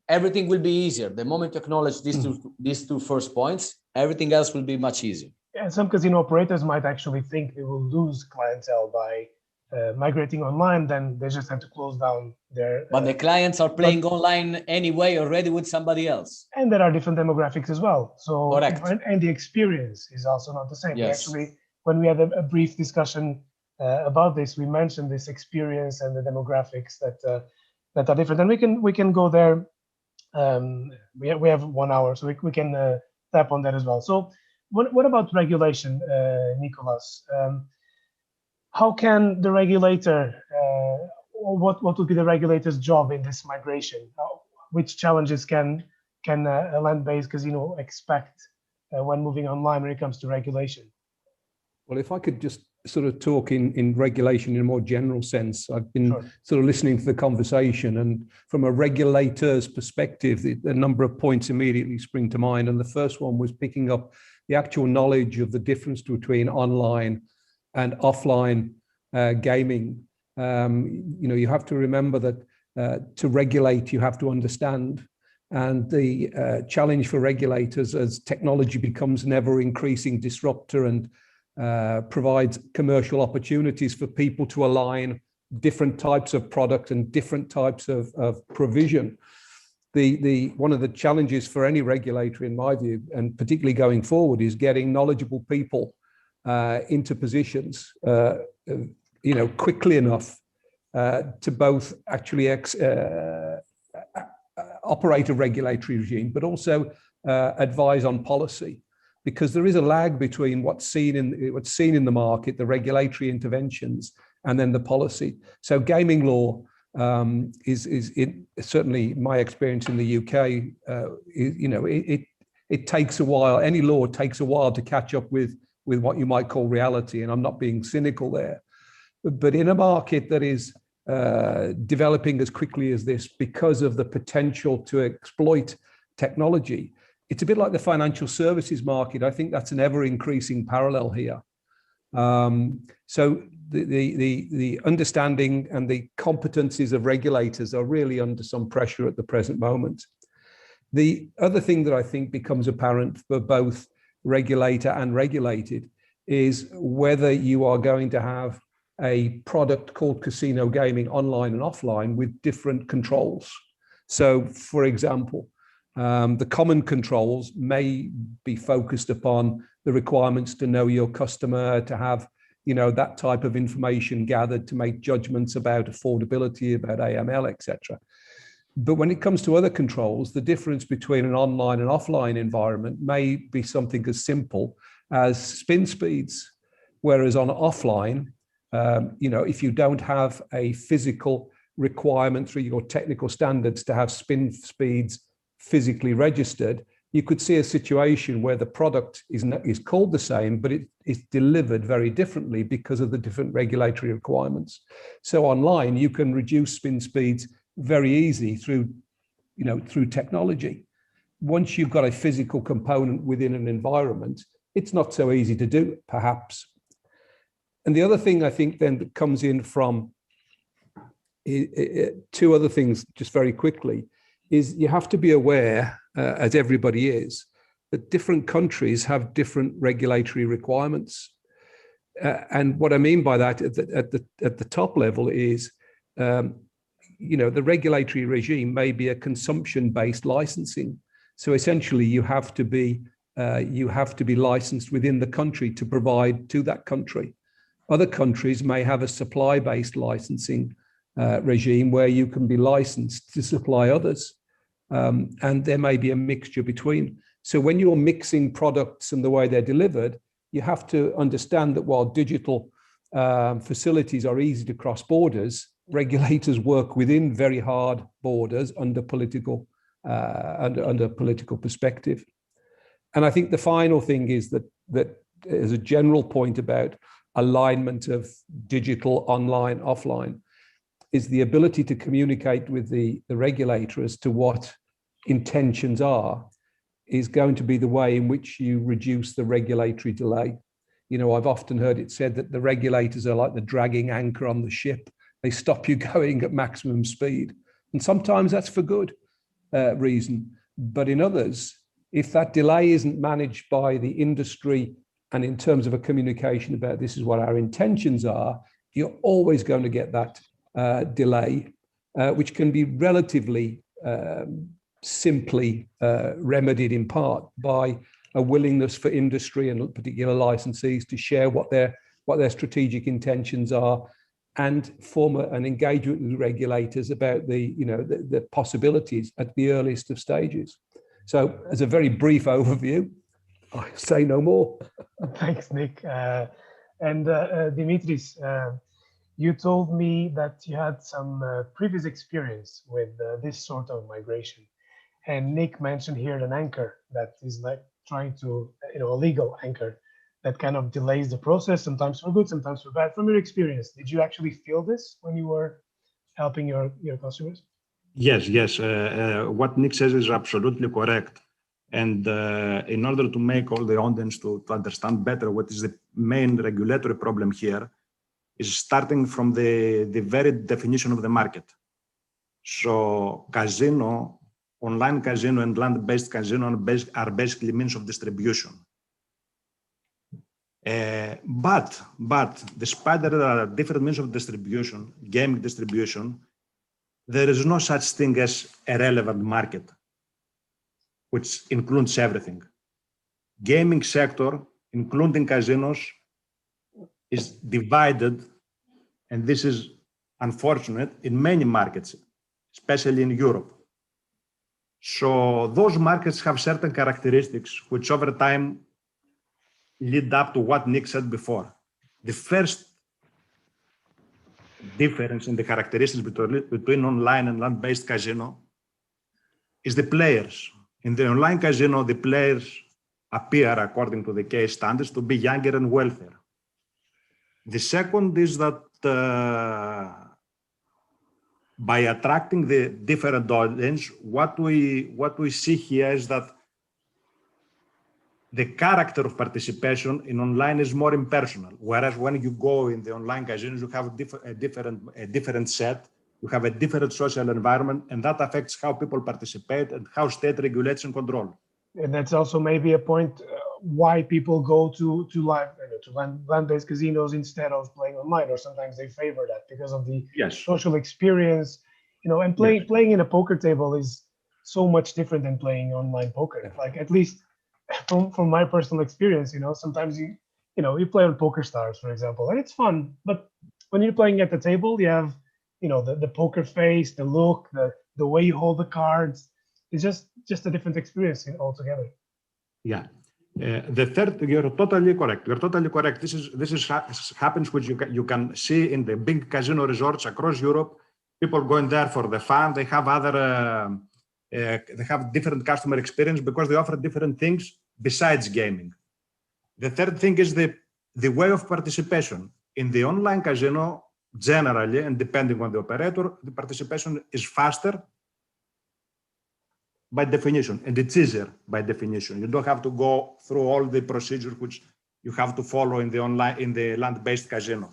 everything will be easier. The moment you acknowledge these two first points, everything else will be much easier. Yeah, some casino operators might actually think they will lose clientele by migrating online, then they just have to close down their... But the clients are playing online anyway already with somebody else. And there are different demographics as well. So, correct. And the experience is also not the same. Yes. Actually, when we had a brief discussion about this, we mentioned this experience and the demographics that are different. And we can go there. We have 1 hour, so we can tap on that as well. So what about regulation, Nicholas? How can the regulator, or what would be the regulator's job in this migration? Which challenges can a land-based casino expect when moving online when it comes to regulation? Well, if I could just sort of talk in regulation in a more general sense, I've been sort of listening to the conversation, and from a regulator's perspective, a number of points immediately spring to mind. And the first one was picking up the actual knowledge of the difference between online and offline gaming. You have to remember that to regulate, you have to understand. And the challenge for regulators as technology becomes an ever-increasing disruptor and provides commercial opportunities for people to align different types of product and different types of provision. One of the challenges for any regulator, in my view, and particularly going forward, is getting knowledgeable people into positions, quickly enough to both actually operate a regulatory regime, but also advise on policy, because there is a lag between what's seen in the market, the regulatory interventions, and then the policy. So gaming law is certainly my experience in the UK. It takes a while. Any law takes a while to catch up with what you might call reality, and I'm not being cynical there. But in a market that is developing as quickly as this because of the potential to exploit technology, it's a bit like the financial services market. I think that's an ever-increasing parallel here. So the understanding and the competencies of regulators are really under some pressure at the present moment. The other thing that I think becomes apparent for both regulator and regulated is whether you are going to have a product called casino gaming online and offline with different controls. So, for example, the common controls may be focused upon the requirements to know your customer, to have that type of information gathered to make judgments about affordability, about AML, etc. But when it comes to other controls, the difference between an online and offline environment may be something as simple as spin speeds, whereas on offline, if you don't have a physical requirement through your technical standards to have spin speeds physically registered, you could see a situation where the product is called the same, but it is delivered very differently because of the different regulatory requirements. So online, you can reduce spin speeds very easy through technology. Once you've got a physical component within an environment, it's not so easy to do, perhaps. And the other thing I think then that comes in from two other things just very quickly is you have to be aware, as everybody is, that different countries have different regulatory requirements. And what I mean by that at the top level is, the regulatory regime may be a consumption-based licensing. So essentially, you have to be licensed within the country to provide to that country. Other countries may have a supply-based licensing regime where you can be licensed to supply others. And there may be a mixture between. So when you're mixing products and the way they're delivered, you have to understand that while digital facilities are easy to cross borders, regulators work within very hard borders under political perspective. And I think the final thing is that as a general point about alignment of digital, online, offline, is the ability to communicate with the regulator as to what intentions are is going to be the way in which you reduce the regulatory delay. I've often heard it said that the regulators are like the dragging anchor on the ship. They stop you going at maximum speed. And sometimes that's for good reason. But in others, if that delay isn't managed by the industry and in terms of a communication about this is what our intentions are, you're always going to get that delay, which can be relatively simply remedied in part by a willingness for industry and particular licensees to share what their strategic intentions are and form an engagement with regulators about the possibilities at the earliest of stages. So as a very brief overview, I say no more. Thanks, Nick. And Dimitris, you told me that you had some previous experience with this sort of migration. And Nick mentioned here an anchor that is like trying to, a legal anchor that kind of delays the process, sometimes for good, sometimes for bad. From your experience, did you actually feel this when you were helping your customers? Yes. What Nick says is absolutely correct. And in order to make all the audience to understand better what is the main regulatory problem here, is starting from the very definition of the market. So casino online casino and land-based casino are basically means of distribution. But despite there are different means of distribution, gaming distribution, there is no such thing as a relevant market, which includes everything. Gaming sector, including casinos, is divided, and this is unfortunate, in many markets, especially in Europe. So those markets have certain characteristics which over time lead up to what Nick said before. The first difference in the characteristics between online and land-based casino is the players. In the online casino, the players appear, according to the case standards, to be younger and wealthier. The second is that by attracting the different audience, what we see here is that the character of participation in online is more impersonal, whereas when you go in the online casinos, you have a different set, you have a different social environment, and that affects how people participate and how state regulates and control. And that's also maybe a point why people go to land-based casinos instead of playing online, or sometimes they favor that because of the social experience, and playing in a poker table is so much different than playing online poker. Like, at least from my personal experience, sometimes you play on Poker Stars, for example, and it's fun, but when you're playing at the table, you have the poker face, the look, the way you hold the cards. It's just a different experience altogether. Yeah. The third, you're totally correct. You're totally correct. This is happens, which you can see in the big casino resorts across Europe. People going there for the fun. They have they have different customer experience because they offer different things besides gaming. The third thing is the way of participation. In the online casino, generally, and depending on the operator, the participation is faster by definition, and it's easier by definition. You don't have to go through all the procedures which you have to follow in the land-based casino.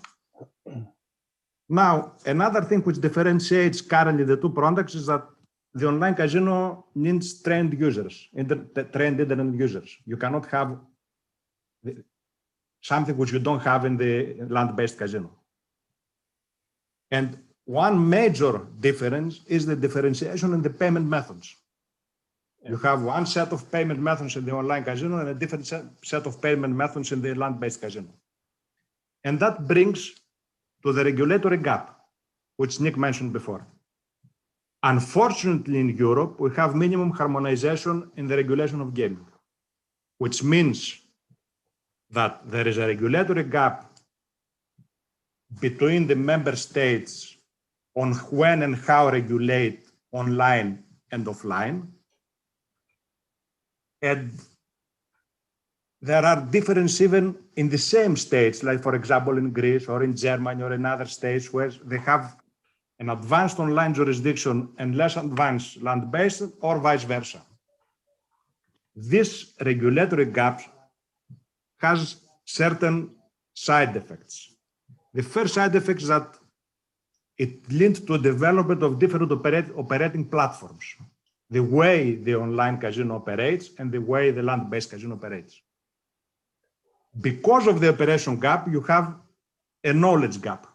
Now, another thing which differentiates currently the two products is that the online casino needs trained users, trained internet users. You cannot have something which you don't have in the land-based casino. And one major difference is the differentiation in the payment methods. You have one set of payment methods in the online casino and a different set of payment methods in the land-based casino. And that brings to the regulatory gap, which Nick mentioned before. Unfortunately, in Europe, we have minimum harmonization in the regulation of gaming, which means that there is a regulatory gap between the member states on when and how regulate online and offline. And there are differences even in the same states, like, for example, in Greece or in Germany or in other states where they have an advanced online jurisdiction and less advanced land-based, or vice versa. This regulatory gap has certain side effects. The first side effect is that it leads to development of different operating platforms, the way the online casino operates and the way the land-based casino operates. Because of the operation gap, you have a knowledge gap,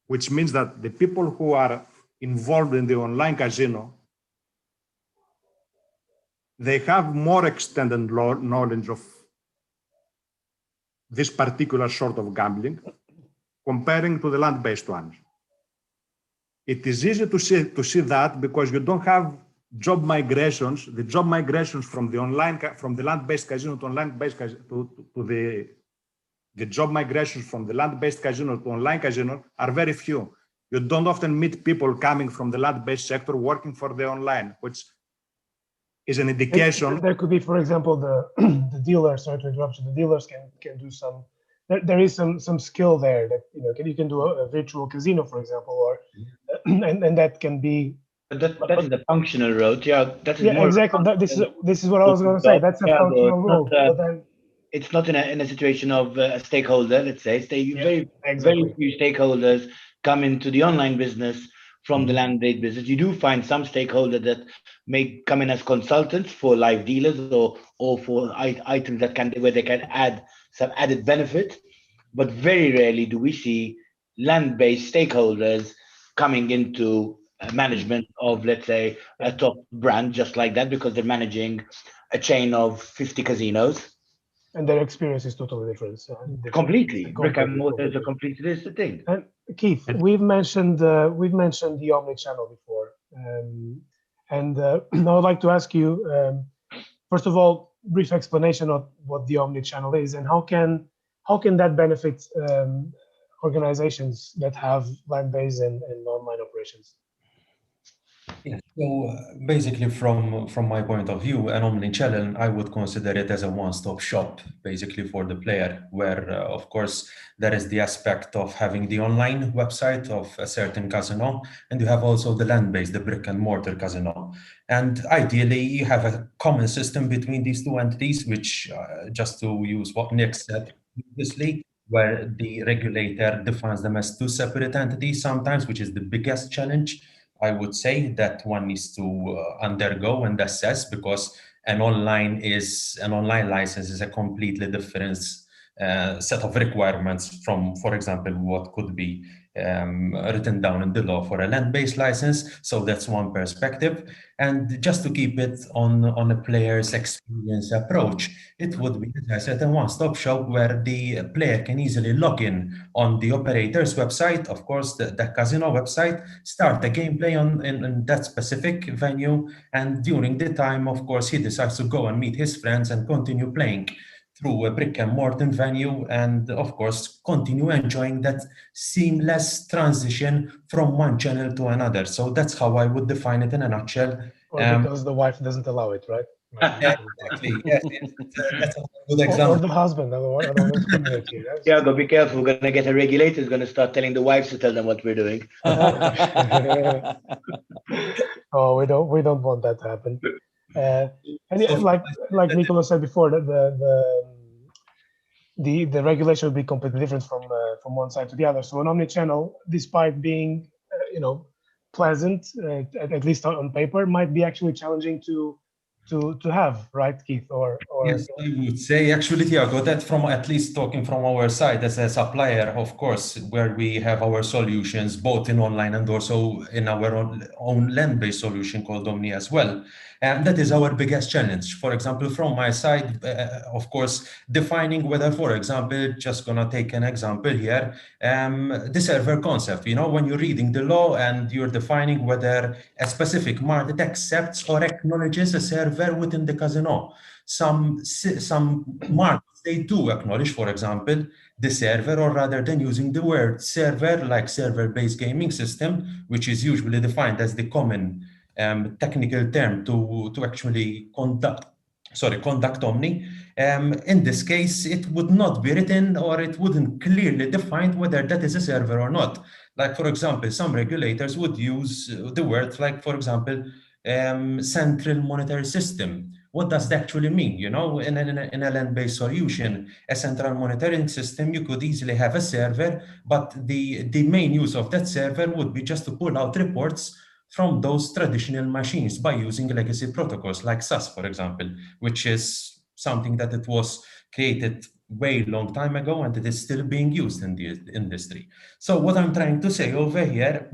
which means that the people who are involved in the online casino, they have more extended knowledge of this particular sort of gambling comparing to the land-based ones. It is easy to see that because you don't have job migrations, the job migrations from the land-based casino to online-based casino the job migrations from the land-based casino to online casino are very few. You don't often meet people coming from the land-based sector working for the online, which is an indication. There could be, for example, the dealers. Sorry to interrupt you. The dealers can do some. There is some skill there that you can do a virtual casino, for example, or and that can be. But that is the functional road. Yeah, that is more exactly. This is what I was going to say. That's a functional role. It's not in a situation of a stakeholder. Let's say very few stakeholders come into the online business from the land-based business. You do find some stakeholders that may come in as consultants for live dealers or for items where they can add some added benefit, but very rarely do we see land-based stakeholders coming into management of, let's say, a top brand just like that, because they're managing a chain of 50 casinos. And their experience is totally different. Completely. Brick and mortar is a completely different thing. And Keith, we've mentioned the omni-channel before, and I would like to ask you, first of all, brief explanation of what the omni-channel is and how can that benefit organizations that have land-based and online operations. Yeah, so basically from my point of view, an omni-channel, I would consider it as a one-stop shop, basically for the player, where of course there is the aspect of having the online website of a certain casino, and you have also the land-based, the brick and mortar casino. And ideally you have a common system between these two entities, which just to use what Nick said previously, where the regulator defines them as two separate entities sometimes, which is the biggest challenge I would say that one needs to undergo and assess, because an online license is a completely different set of requirements from, for example, what could be written down in the law for a land-based license. So that's one perspective. And just to keep it on a player's experience approach, it would be, as I said, a one-stop shop where the player can easily log in on the operator's website, of course, the casino website, start the gameplay in that specific venue. And during the time, of course, he decides to go and meet his friends and continue playing through a brick and mortar venue, and of course continue enjoying that seamless transition from one channel to another. So that's how I would define it in a nutshell. Or because the wife doesn't allow it, right? Exactly. Yes, that's a good example. Or the husband. I don't want to discriminate here. Yes? Yeah, but be careful. We're going to get a regulator who's going to start telling the wives to tell them what we're doing. Oh, we don't want that to happen. And like Nicola said before, that the regulation will be completely different from one side to the other. So an omni-channel, despite being pleasant, at least on paper, might be actually challenging to have, right, Keith? Or yes, I would say actually, Tiago, that from at least talking from our side as a supplier, of course, where we have our solutions both in online and also in our own land-based solution called Omni as well. And that is our biggest challenge. For example, from my side, of course, defining whether, for example, just gonna take an example here, the server concept, when you're reading the law and you're defining whether a specific market accepts or acknowledges a server within the casino. Some markets, they do acknowledge, for example, the server, or rather than using the word server, like server-based gaming system, which is usually defined as the common technical term to actually conduct Omni. In this case, it would not be written, or it wouldn't clearly define whether that is a server or not. Like, for example, some regulators would use the word, like, for example, central monetary system. What does that actually mean? In a land-based solution, a central monitoring system, you could easily have a server, but the main use of that server would be just to pull out reports from those traditional machines by using legacy protocols like SAS, for example, which is something that it was created way long time ago, and it is still being used in the industry. So what I'm trying to say over here,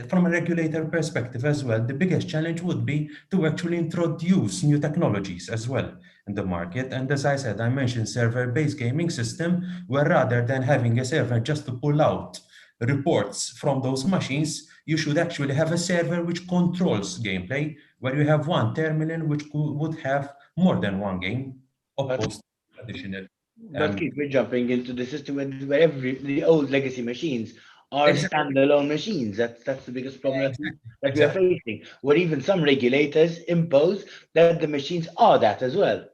from a regulator perspective as well, the biggest challenge would be to actually introduce new technologies as well in the market. And as I said, I mentioned server-based gaming system, where rather than having a server just to pull out reports from those machines, you should actually have a server which controls gameplay, where you have one terminal which would have more than one game, opposed to traditional. But keep me jumping into the system where the old legacy machines are standalone machines. That's the biggest problem that we are facing, where even some regulators impose that the machines are that as well.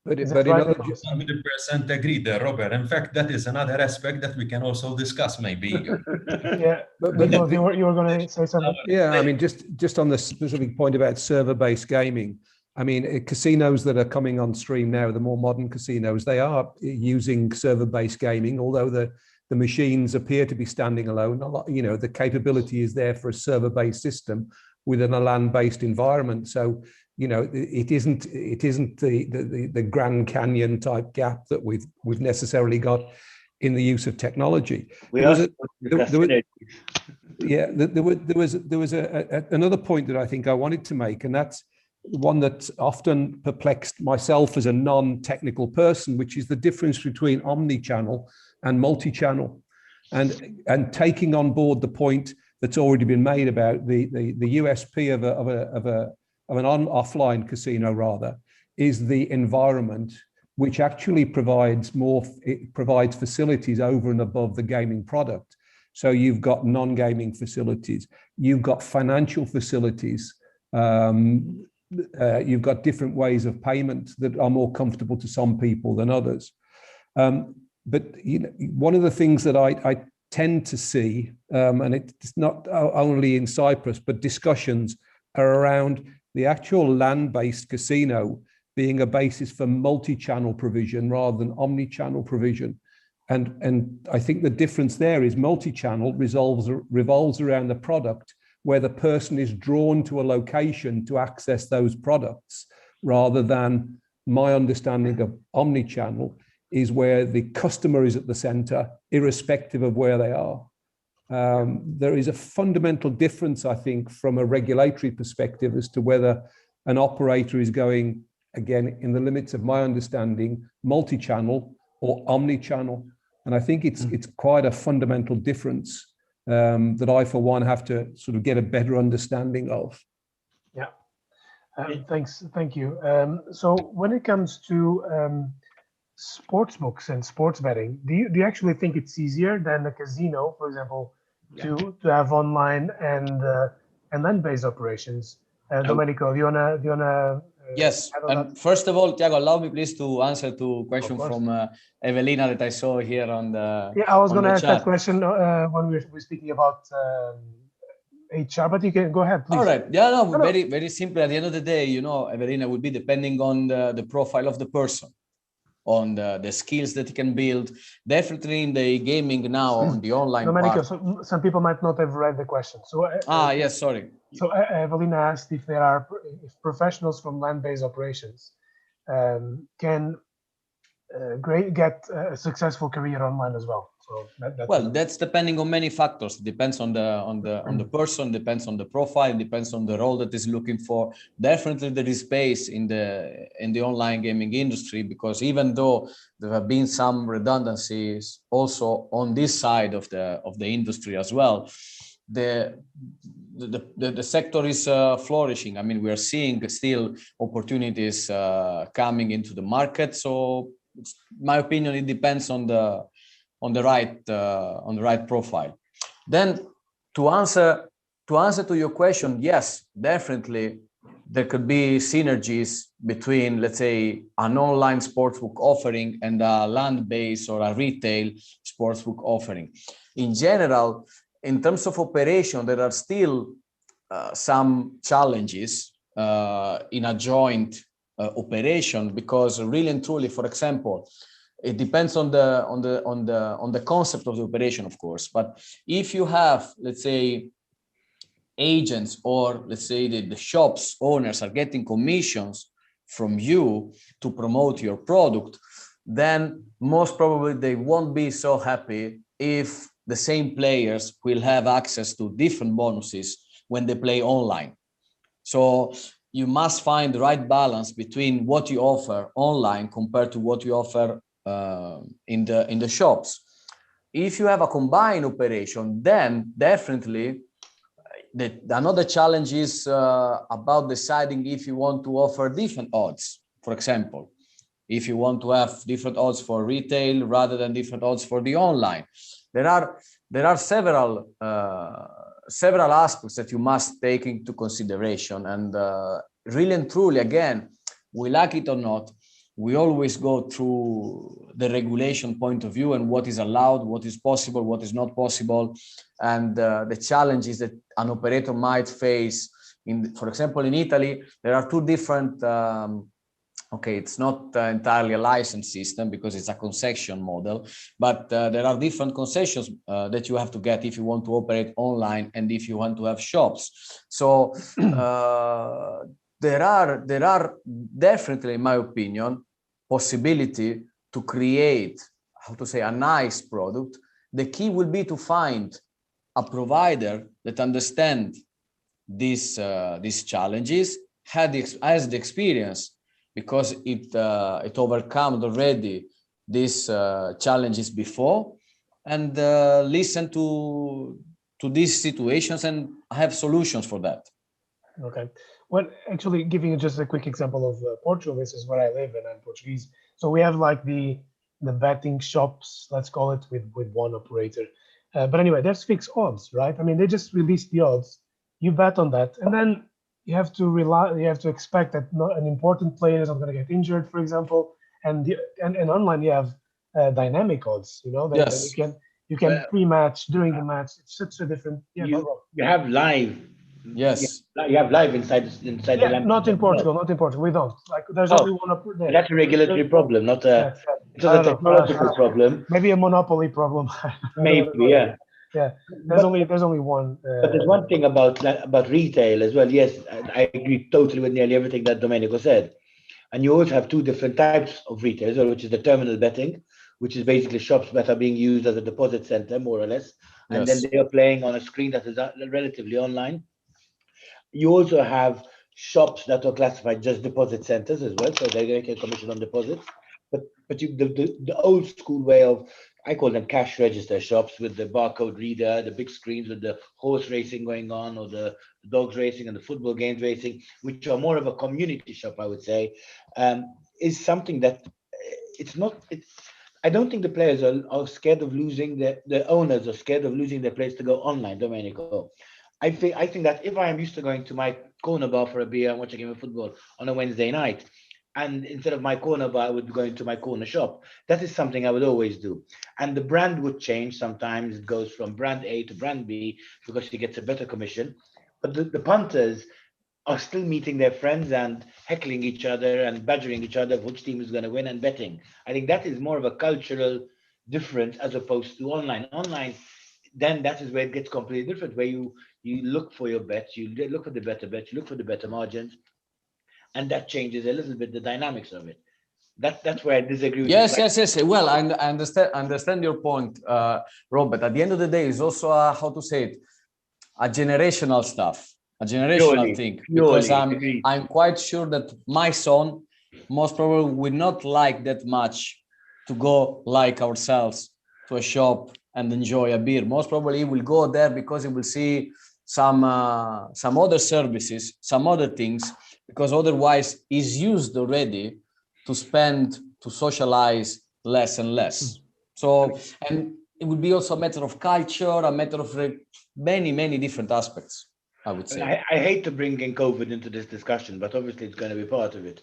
But 100% agree there, Robert. In fact, that is another aspect that we can also discuss, maybe. Yeah, but you were going to say something. Yeah, I mean, just on the specific point about server-based gaming, I mean, casinos that are coming on stream now, the more modern casinos, they are using server-based gaming, although the machines appear to be standing alone. The capability is there for a server-based system within a land-based environment. So, it isn't the Grand Canyon type gap that we've necessarily got in the use of technology. There was another point that I think I wanted to make, and that's one that often perplexed myself as a non-technical person, which is the difference between omni-channel and multi-channel, and taking on board the point that's already been made about the USP of an offline casino rather is the environment, which actually provides facilities over and above the gaming product. So you've got non-gaming facilities, you've got financial facilities, you've got different ways of payment that are more comfortable to some people than others. But one of the things that I tend to see, and it's not only in Cyprus, but discussions are around the actual land-based casino being a basis for multi-channel provision rather than omni-channel provision. And I think the difference there is multi-channel revolves around the product, where the person is drawn to a location to access those products, rather than my understanding of omni-channel is where the customer is at the center, irrespective of where they are. There is a fundamental difference, I think, from a regulatory perspective as to whether an operator is going, again, in the limits of my understanding, multi-channel or omni-channel. And I think it's quite a fundamental difference that I, for one, have to sort of get a better understanding of. Yeah, thank you. So when it comes to sports books and sports betting, do you actually think it's easier than a casino, for example, to have online and land-based operations? Domenico, do you wanna? Yes. First of all, Tiago, allow me please to answer to a question from Evelina that I saw here on the Yeah, I was going to ask chat. that question when we're speaking about HR, but you can go ahead, please. All right. Yeah, no, very, very simple. At the end of the day, Evelina, would be depending on the profile of the person, on the skills that he can build. Definitely in the gaming now, on the online Domenico, part. so some people might not have read the question. So yes, sorry. So Evelina asked if professionals from land-based operations can get a successful career online as well. So that's depending on many factors. It depends on the person, depends on the profile, depends on the role that is looking for. Definitely there is space in the online gaming industry, because even though there have been some redundancies also on this side of the industry as well, the sector is flourishing. I mean, we are seeing still opportunities coming into the market. So, in my opinion, it depends on the right profile. Then, to answer to your question, yes, definitely there could be synergies between, let's say, an online sportsbook offering and a land-based or a retail sportsbook offering. In general, in terms of operation, there are still some challenges in a joint operation, because really and truly, for example, it depends on the concept of the operation, of course. But if you have, let's say, agents, or let's say the shops owners are getting commissions from you to promote your product, then most probably they won't be so happy if the same players will have access to different bonuses when they play online. So you must find the right balance between what you offer online compared to what you offer in the shops. If you have a combined operation, then definitely another challenge is about deciding if you want to offer different odds. For example, if you want to have different odds for retail rather than different odds for the online. There are several aspects that you must take into consideration, and really and truly, again, we like it or not, we always go through the regulation point of view and what is allowed, what is possible, what is not possible, and the challenges that an operator might face. For example, in Italy, there are two different okay, it's not entirely a license system because it's a concession model, but there are different concessions that you have to get if you want to operate online and if you want to have shops. So there are definitely, in my opinion, possibility to create, how to say, a nice product. The key will be to find a provider that understands these challenges, has the experience, because it overcome already these challenges before, and listen to these situations and have solutions for that. Okay. Well, actually, giving you just a quick example of Portugal, this is where I live and I'm Portuguese. So we have like the betting shops, let's call it, with one operator. But anyway, there's fixed odds, right? I mean, they just release the odds. You bet on that, and then you have to expect that an important player is not going to get injured, for example. And online you have dynamic odds. You know, that you can pre-match during the match. It's such a different. Yeah, you have live. Yes. You have live inside the land. Not in Portugal. Not in Portugal. We don't. Like, there's only one up there. That's a regulatory problem, not a technological problem. Maybe a monopoly problem. Maybe, yeah. Yeah. There's only one. But there's one thing about retail as well. Yes, I agree totally with nearly everything that Domenico said. And you also have two different types of retail as well, which is the terminal betting, which is basically shops that are being used as a deposit center, more or less. And then they are playing on a screen that is relatively online. You also have shops that are classified just deposit centers as well, so they're going to get a commission on deposits. But the old school way of, I call them cash register shops with the barcode reader, the big screens with the horse racing going on, or the dogs racing and the football games racing, which are more of a community shop, I would say, is something that I don't think the players are scared of losing, the owners are scared of losing their place to go online, Domenico. I think that if I am used to going to my corner bar for a beer and watch a game of football on a Wednesday night, and instead of my corner bar, I would be going to my corner shop. That is something I would always do. And the brand would change. Sometimes it goes from brand A to brand B because she gets a better commission. But the punters are still meeting their friends and heckling each other and badgering each other of which team is going to win and betting. I think that is more of a cultural difference as opposed to online. Online, then that is where it gets completely different, where you look for your bets, you look for the better bets, you look for the better margins, and that changes a little bit the dynamics of it. That's where I disagree with you. Yes. Well, I understand your point, Robert. At the end of the day, it's also how to say it, a generational stuff, a generational thing. Because I'm quite sure that my son most probably will not like that much to go like ourselves to a shop and enjoy a beer. Most probably he will go there because he will see some other services, some other things, because otherwise he's used already to spend, to socialize less and less. So, and it would be also a matter of culture, a matter of many different aspects, I would say. I hate to bring in COVID into this discussion, but obviously it's going to be part of it.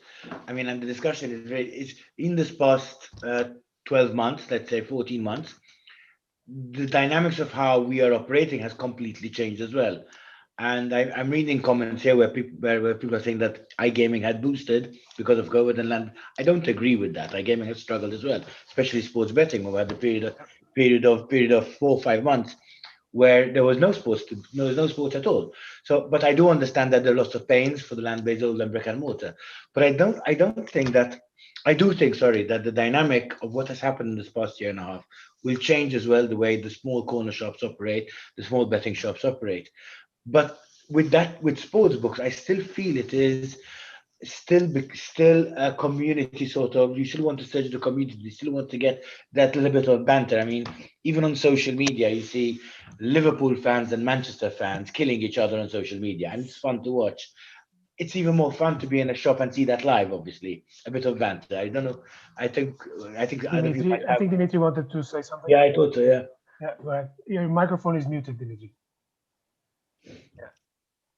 I mean, and the discussion is in this past 12 months, let's say 14 months, the dynamics of how we are operating has completely changed as well. And I'm reading comments here where people are saying that iGaming had boosted because of COVID and land. I don't agree with that. iGaming has struggled as well, especially sports betting. We had the period of 4 or 5 months where there was no sports at all. So, but I do understand that there are lots of pains for the land-based old and brick and mortar. But I do think that the dynamic of what has happened in this past year and a half will change as well, the way the small corner shops operate, the small betting shops operate. But with sports books, I still feel it is still a community sort of. You still want to search the community. You still want to get that little bit of banter. I mean, even on social media, you see Liverpool fans and Manchester fans killing each other on social media, and it's fun to watch. It's even more fun to be in a shop and see that live. Obviously, a bit of banter. I don't know. I think Dimitri wanted to say something. Yeah, I thought so. Yeah. Yeah. Right. Your microphone is muted, Dimitri.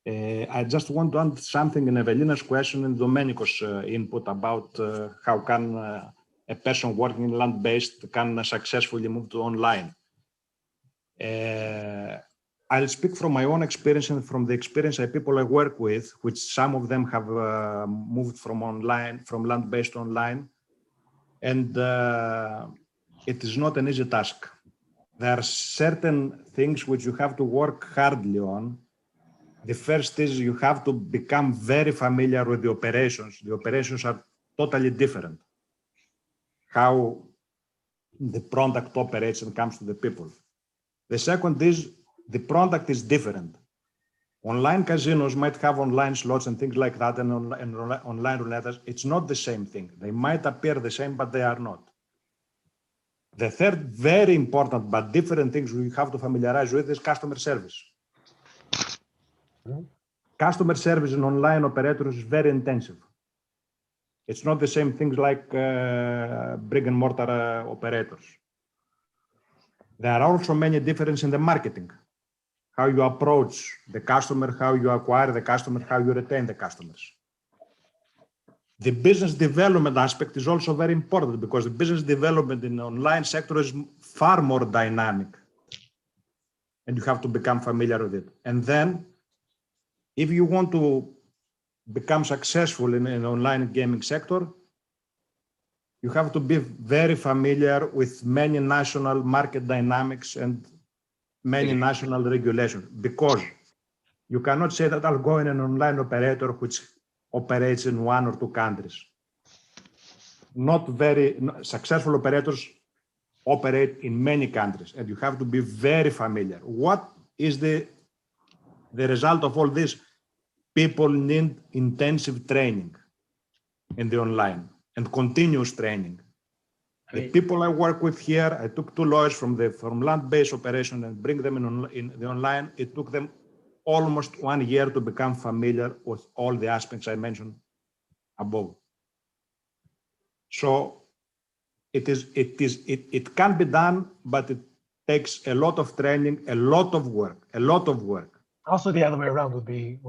I just want to add something in Evelina's question and Domenico's input about how can a person working in land-based can successfully move to online. I I'll speak from my own experience and from the experience of people I work with, which some of them have moved from land-based to online, and it is not an easy task. There are certain things which you have to work hardly on. The first is you have to become very familiar with the operations. The operations are totally different. How the product operates and comes to the people. The second is the product is different. Online casinos might have online slots and things like that, and online roulette. It's not the same thing. They might appear the same, but they are not. The third very important but different things we have to familiarize with is customer service. Customer service in online operators is very intensive. It's not the same things like brick and mortar operators. There are also many differences in the marketing. How you approach the customer, how you acquire the customer, how you retain the customers. The business development aspect is also very important because the business development in the online sector is far more dynamic. And you have to become familiar with it. And then, if you want to become successful in an online gaming sector, you have to be very familiar with many national market dynamics and many national regulations, because you cannot say that I'll go in an online operator which operates in 1 or 2 countries. Not very successful operators operate in many countries, and you have to be very familiar. What is the result of all this? People need intensive training in the online and continuous training. The people I work with here, I took 2 lawyers from land-based operation and bring them in the online. It took them almost 1 year to become familiar with all the aspects I mentioned above. So it can be done, but it takes a lot of training, a lot of work. Also, the other way around would be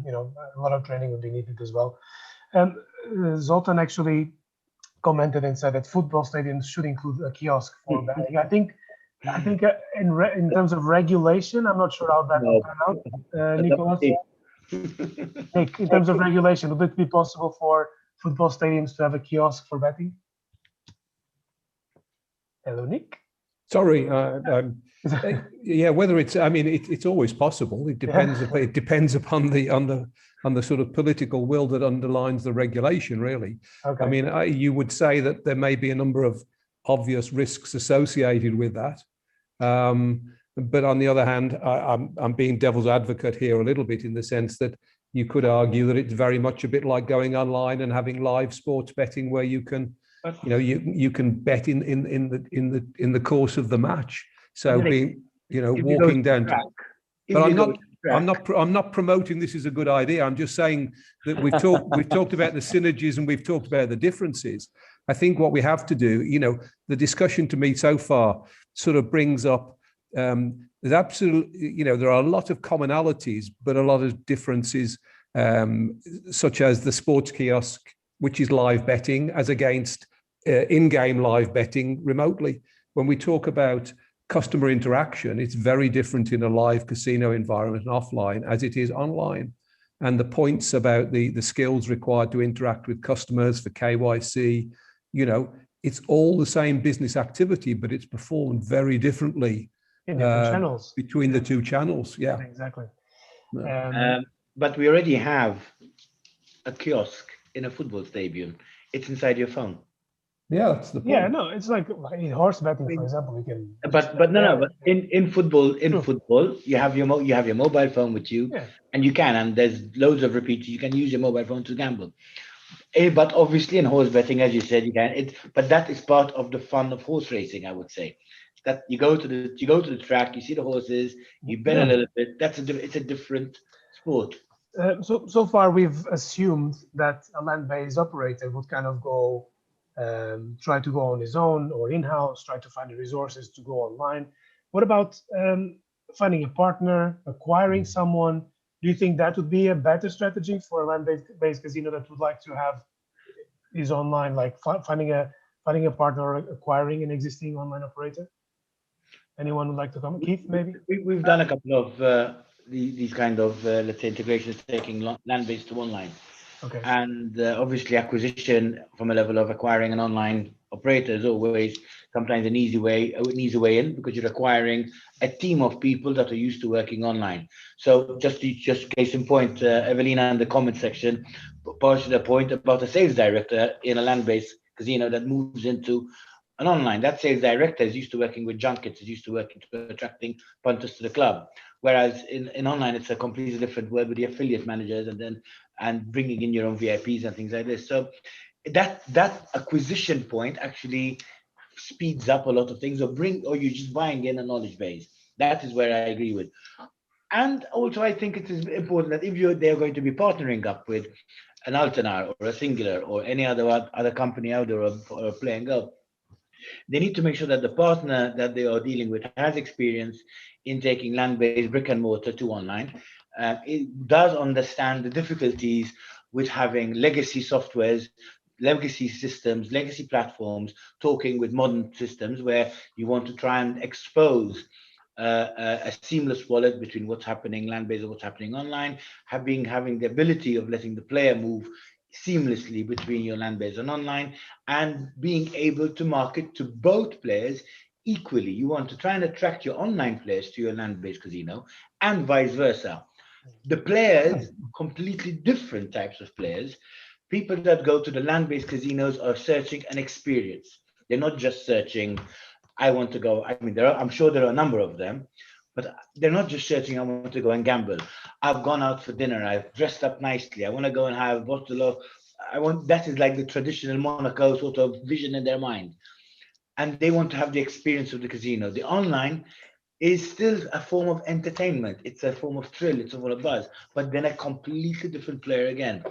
you know, a lot of training would be needed as well. Zoltan actually commented and said that football stadiums should include a kiosk for betting. I think in terms of regulation, I'm not sure how that will turn out. Nicholas, Nick, in terms of regulation, would it be possible for football stadiums to have a kiosk for betting? Hello, Nick. Sorry. Yeah, whether it's, I mean, it's always possible. It depends. Yeah. It depends upon the sort of political will that underlines the regulation, really. Okay. I mean, you would say that there may be a number of obvious risks associated with that. But on the other hand, I'm being devil's advocate here a little bit, in the sense that you could argue that it's very much a bit like going online and having live sports betting, where you can, you know, you can bet in the course of the match. So being, you know, walking down to, but I'm not promoting this as a good idea. I'm just saying that we've talked about the synergies and we've talked about the differences. I think what we have to do, you know, the discussion to me so far sort of brings up, there's absolutely, you know, there are a lot of commonalities, but a lot of differences, such as the sports kiosk, which is live betting, as against in-game live betting remotely. When we talk about customer interaction, it's very different in a live casino environment and offline as it is online. And the points about the skills required to interact with customers for KYC, you know, it's all the same business activity, but it's performed very differently in different channels between the 2 channels. Yeah, exactly. But we already have a kiosk in a football stadium. It's inside your phone. Yeah, that's the point. Yeah, no, it's like in horse betting, for example, you can. But in football, you have your mobile phone with you, and you can, and there's loads of repeaters. You can use your mobile phone to gamble. But obviously, in horse betting, as you said, you can. But that is part of the fun of horse racing, I would say. That you go to the track, you see the horses, you bet a little bit. It's a different sport. So far, we've assumed that a land-based operator would kind of go. Try to go on his own or in-house, try to find the resources to go online. What about finding a partner, acquiring someone? Do you think that would be a better strategy for a land-based casino that would like to have his online, like finding a partner or acquiring an existing online operator? Anyone would like to comment? Keith, maybe? We've done a couple of these kind of, let's say, integrations, taking land-based to online. Okay. And obviously acquisition from a level of acquiring an online operator is always sometimes an easy way in, because you're acquiring a team of people that are used to working online. So just case in point, Evelina in the comment section posted a point about a sales director in a land-based casino that moves into an online. That sales director is used to working with junkets, is used to working to attracting punters to the club. Whereas in online, it's a completely different world with the affiliate managers and bringing in your own VIPs and things like this. So that acquisition point actually speeds up a lot of things, or you're just buying in a knowledge base. That is where I agree with. And also, I think it is important that if they're going to be partnering up with an Altenar or a Singular or any other company out there or playing up, they need to make sure that the partner that they are dealing with has experience in taking land-based brick and mortar to online. It does understand the difficulties with having legacy softwares, legacy systems, legacy platforms, talking with modern systems where you want to try and expose a seamless wallet between what's happening land-based and what's happening online, having the ability of letting the player move seamlessly between your land-based and online, and being able to market to both players equally. You want to try and attract your online players to your land-based casino and vice versa. The players, completely different types of players. People that go to the land-based casinos are searching an experience. They're not just searching, I want to go. I mean, I'm sure there are a number of them, but they're not just searching, I want to go and gamble. I've gone out for dinner. I've dressed up nicely. I want to go and have a bottle of, that is like the traditional Monaco sort of vision in their mind. And they want to have the experience of the casino. The online is still a form of entertainment. It's a form of thrill. It's a form of buzz, but then a completely different player again.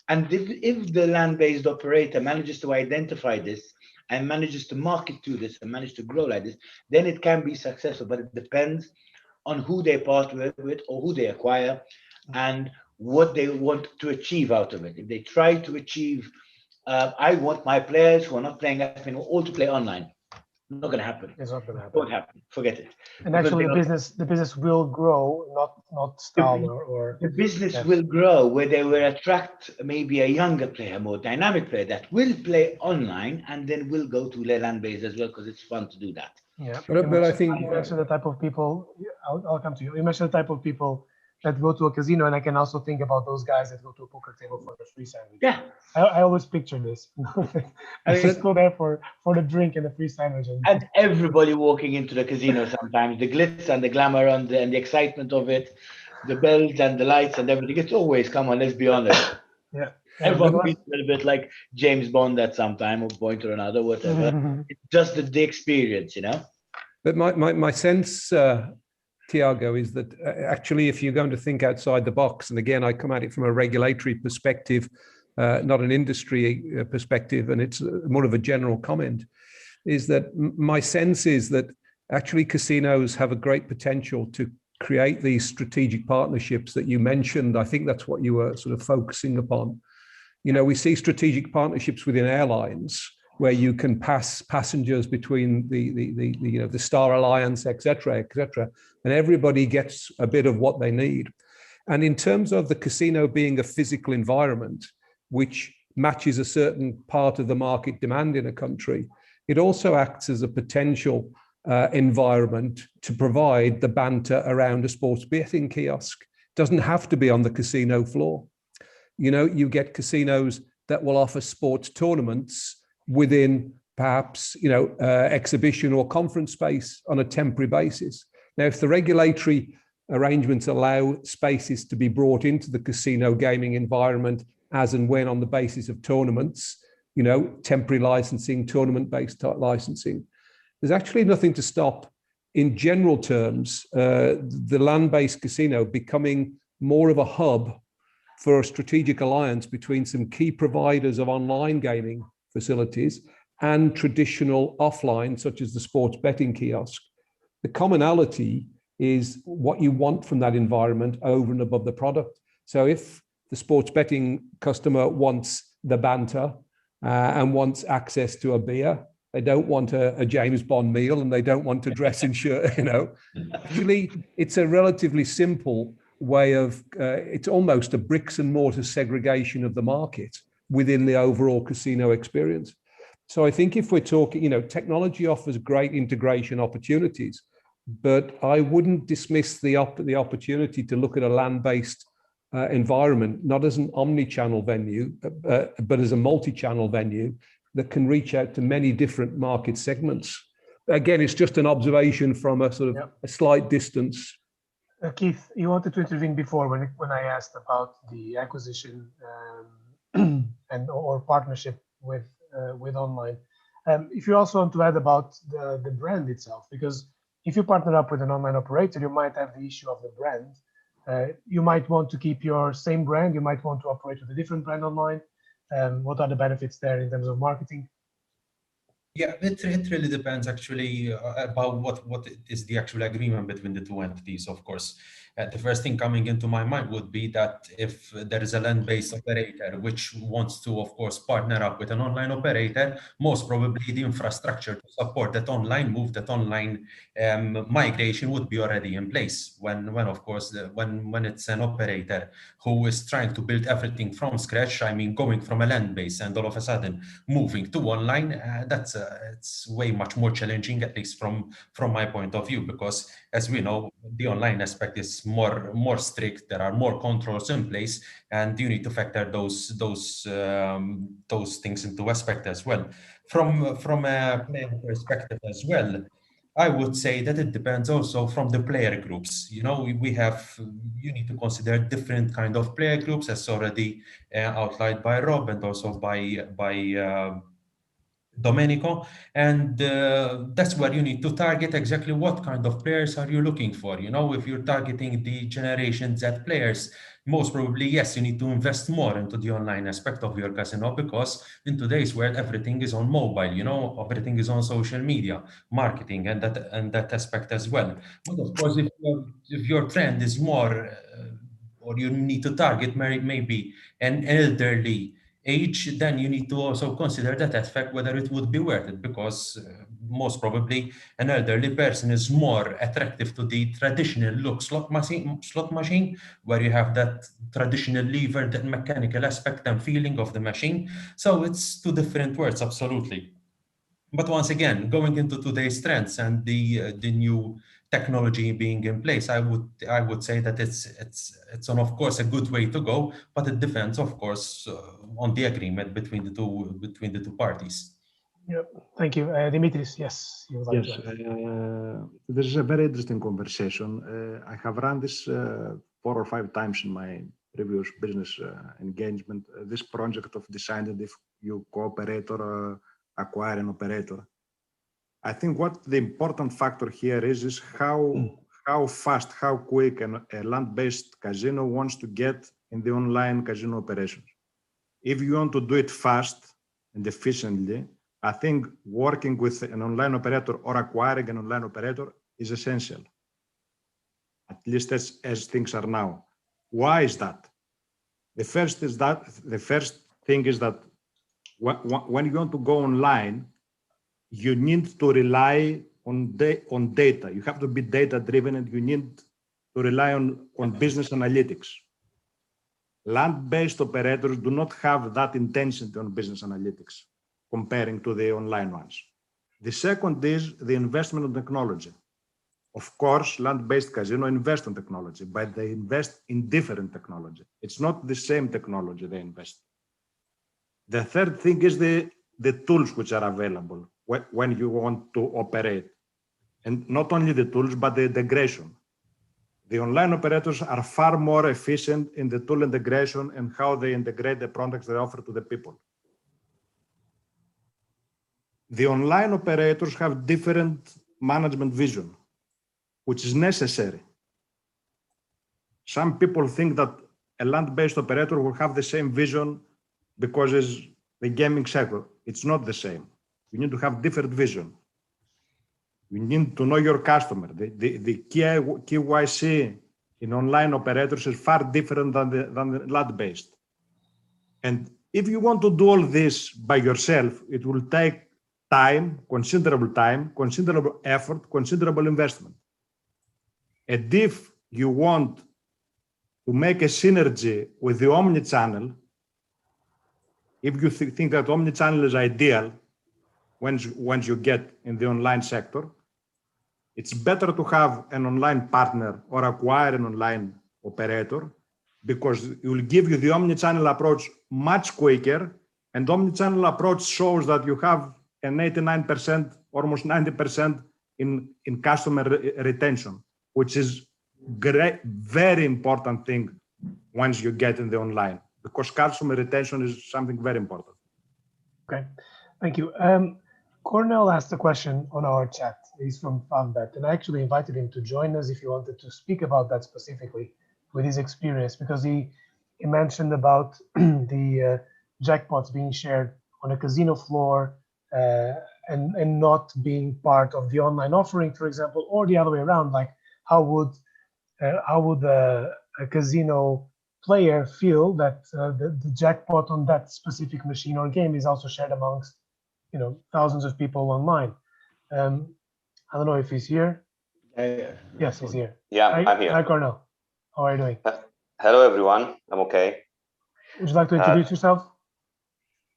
And if the land-based operator manages to identify this and manages to market to this and manage to grow like this, then it can be successful. But it depends on who they partner with or who they acquire and what they want to achieve out of it. If they try to achieve, I want my players who are not playing FPN all to play online. Not going to happen. It's not going to happen. Won't happen. Forget it. And actually, the business will grow, not stall or. The business will grow where they will attract maybe a younger player, more dynamic player that will play online and then will go to land-based as well, because it's fun to do that. Yeah, but I think you mentioned the type of people. I'll come to you. You mentioned the type of people that go to a casino, and I can also think about those guys that go to a poker table for the free sandwich. Yeah, I always picture this. I just go there for the drink and the free sandwich. And everybody walking into the casino sometimes, the glitz and the glamour and the excitement of it, the bells and the lights and everything. It's always, come on, let's be honest. Yeah. Everyone feels a little bit like James Bond at some time, or point or another, whatever. It's just the experience, you know. But my sense, Tiago, is that actually, if you're going to think outside the box, and again, I come at it from a regulatory perspective, not an industry perspective, and it's more of a general comment, is that my sense is that actually casinos have a great potential to create these strategic partnerships that you mentioned. I think that's what you were sort of focusing upon. You know, we see strategic partnerships within airlines where you can pass passengers between the Star Alliance, et cetera, and everybody gets a bit of what they need. And in terms of the casino being a physical environment, which matches a certain part of the market demand in a country, it also acts as a potential environment to provide the banter around a sports betting kiosk. It doesn't have to be on the casino floor. You know, you get casinos that will offer sports tournaments within perhaps, exhibition or conference space on a temporary basis. Now, if the regulatory arrangements allow spaces to be brought into the casino gaming environment as and when on the basis of tournaments, temporary licensing, tournament-based licensing, there's actually nothing to stop, in general terms, the land-based casino becoming more of a hub for a strategic alliance between some key providers of online gaming facilities and traditional offline, such as the sports betting kiosk. The commonality is what you want from that environment over and above the product. So if the sports betting customer wants the banter and wants access to a beer, They don't want a James Bond meal, and they don't want to dress in shirt, you know. Actually, it's a relatively simple way of, it's almost a bricks and mortar segregation of the market within the overall casino experience. So I think if we're talking, you know, technology offers great integration opportunities, but I wouldn't dismiss the opportunity to look at a land-based environment, not as an omni-channel venue, but as a multi-channel venue that can reach out to many different market segments. Again, it's just an observation from a sort of a slight distance. Keith, you wanted to intervene before when I asked about the acquisition and or partnership with online. If you also want to add about the brand itself, because if you partner up with an online operator, you might have the issue of the brand. You might want to keep your same brand. You might want to operate with a different brand online. What are the benefits there in terms of marketing? Yeah, it really depends actually about what is the actual agreement between the two entities, of course. The first thing coming into my mind would be that if there is a land-based operator which wants to, of course, partner up with an online operator, most probably the infrastructure to support that online move, that online migration would be already in place. When of course, when it's an operator who is trying to build everything from scratch, I mean, going from a land-based and all of a sudden moving to online, it's way much more challenging, at least from my point of view, because as we know, the online aspect is more strict. There are more controls in place, and you need to factor those things into aspect as well. From a player perspective as well, I would say that it depends also from the player groups. You know, you need to consider different kind of player groups, as already outlined by Rob and also by Domenico, and that's where you need to target exactly what kind of players are you looking for. You know, if you're targeting the Generation Z players, most probably, yes, you need to invest more into the online aspect of your casino, because in today's world, everything is on mobile, you know, everything is on social media, marketing, and that aspect as well. But of course, if your trend is more, or you need to target maybe an elderly age, then you need to also consider that aspect, whether it would be worth it, because most probably an elderly person is more attractive to the traditional look slot machine, where you have that traditional lever, that mechanical aspect and feeling of the machine. So it's two different words, absolutely. But once again, going into today's trends and the new technology being in place, I would say that it's on, of course, a good way to go, but it depends, of course, on the agreement between the two parties. Yeah, thank you, Dimitris. Yes, you would like to add. This is a very interesting conversation. I have run this 4 or 5 times in my previous business engagement. This project of deciding if you cooperate or acquire an operator. I think what the important factor here is how fast, how quick a land-based casino wants to get in the online casino operations. If you want to do it fast and efficiently, I think working with an online operator or acquiring an online operator is essential, at least as things are now. Why is that? The first thing is that when you want to go online, you need to rely on data. You have to be data-driven, and you need to rely on business analytics. Land-based operators do not have that intensity on business analytics comparing to the online ones. The second is the investment in technology. Of course, land-based casino invest in technology, but they invest in different technology. It's not the same technology they invest. The third thing is the tools which are available when you want to operate. And not only the tools, but the integration. The online operators are far more efficient in the tool integration and how they integrate the products they offer to the people. The online operators have different management vision, which is necessary. Some people think that a land-based operator will have the same vision because it's the gaming sector. It's not the same. You need to have different vision. You need to know your customer. The KYC in online operators is far different than the land-based. And if you want to do all this by yourself, it will take time, considerable effort, considerable investment. And if you want to make a synergy with the omni-channel, if you think that omni-channel is ideal once you get in the online sector, it's better to have an online partner or acquire an online operator, because it will give you the omni-channel approach much quicker. And omni-channel approach shows that you have an 89%, almost 90% in customer retention, which is great, very important thing once you get in the online, because customer retention is something very important. Okay, thank you. Cornell asked a question on our chat. He's from FanBet, and I actually invited him to join us if he wanted to speak about that specifically with his experience, because he mentioned about the jackpots being shared on a casino floor and not being part of the online offering, for example, or the other way around. Like, how would a casino player feel that the jackpot on that specific machine or game is also shared amongst, you know, thousands of people online? I don't know if he's here. Yes, he's here. Yeah, Hi, I'm here. Hi, Cornell. How are you doing? Hello, everyone. I'm okay. Would you like to introduce yourself?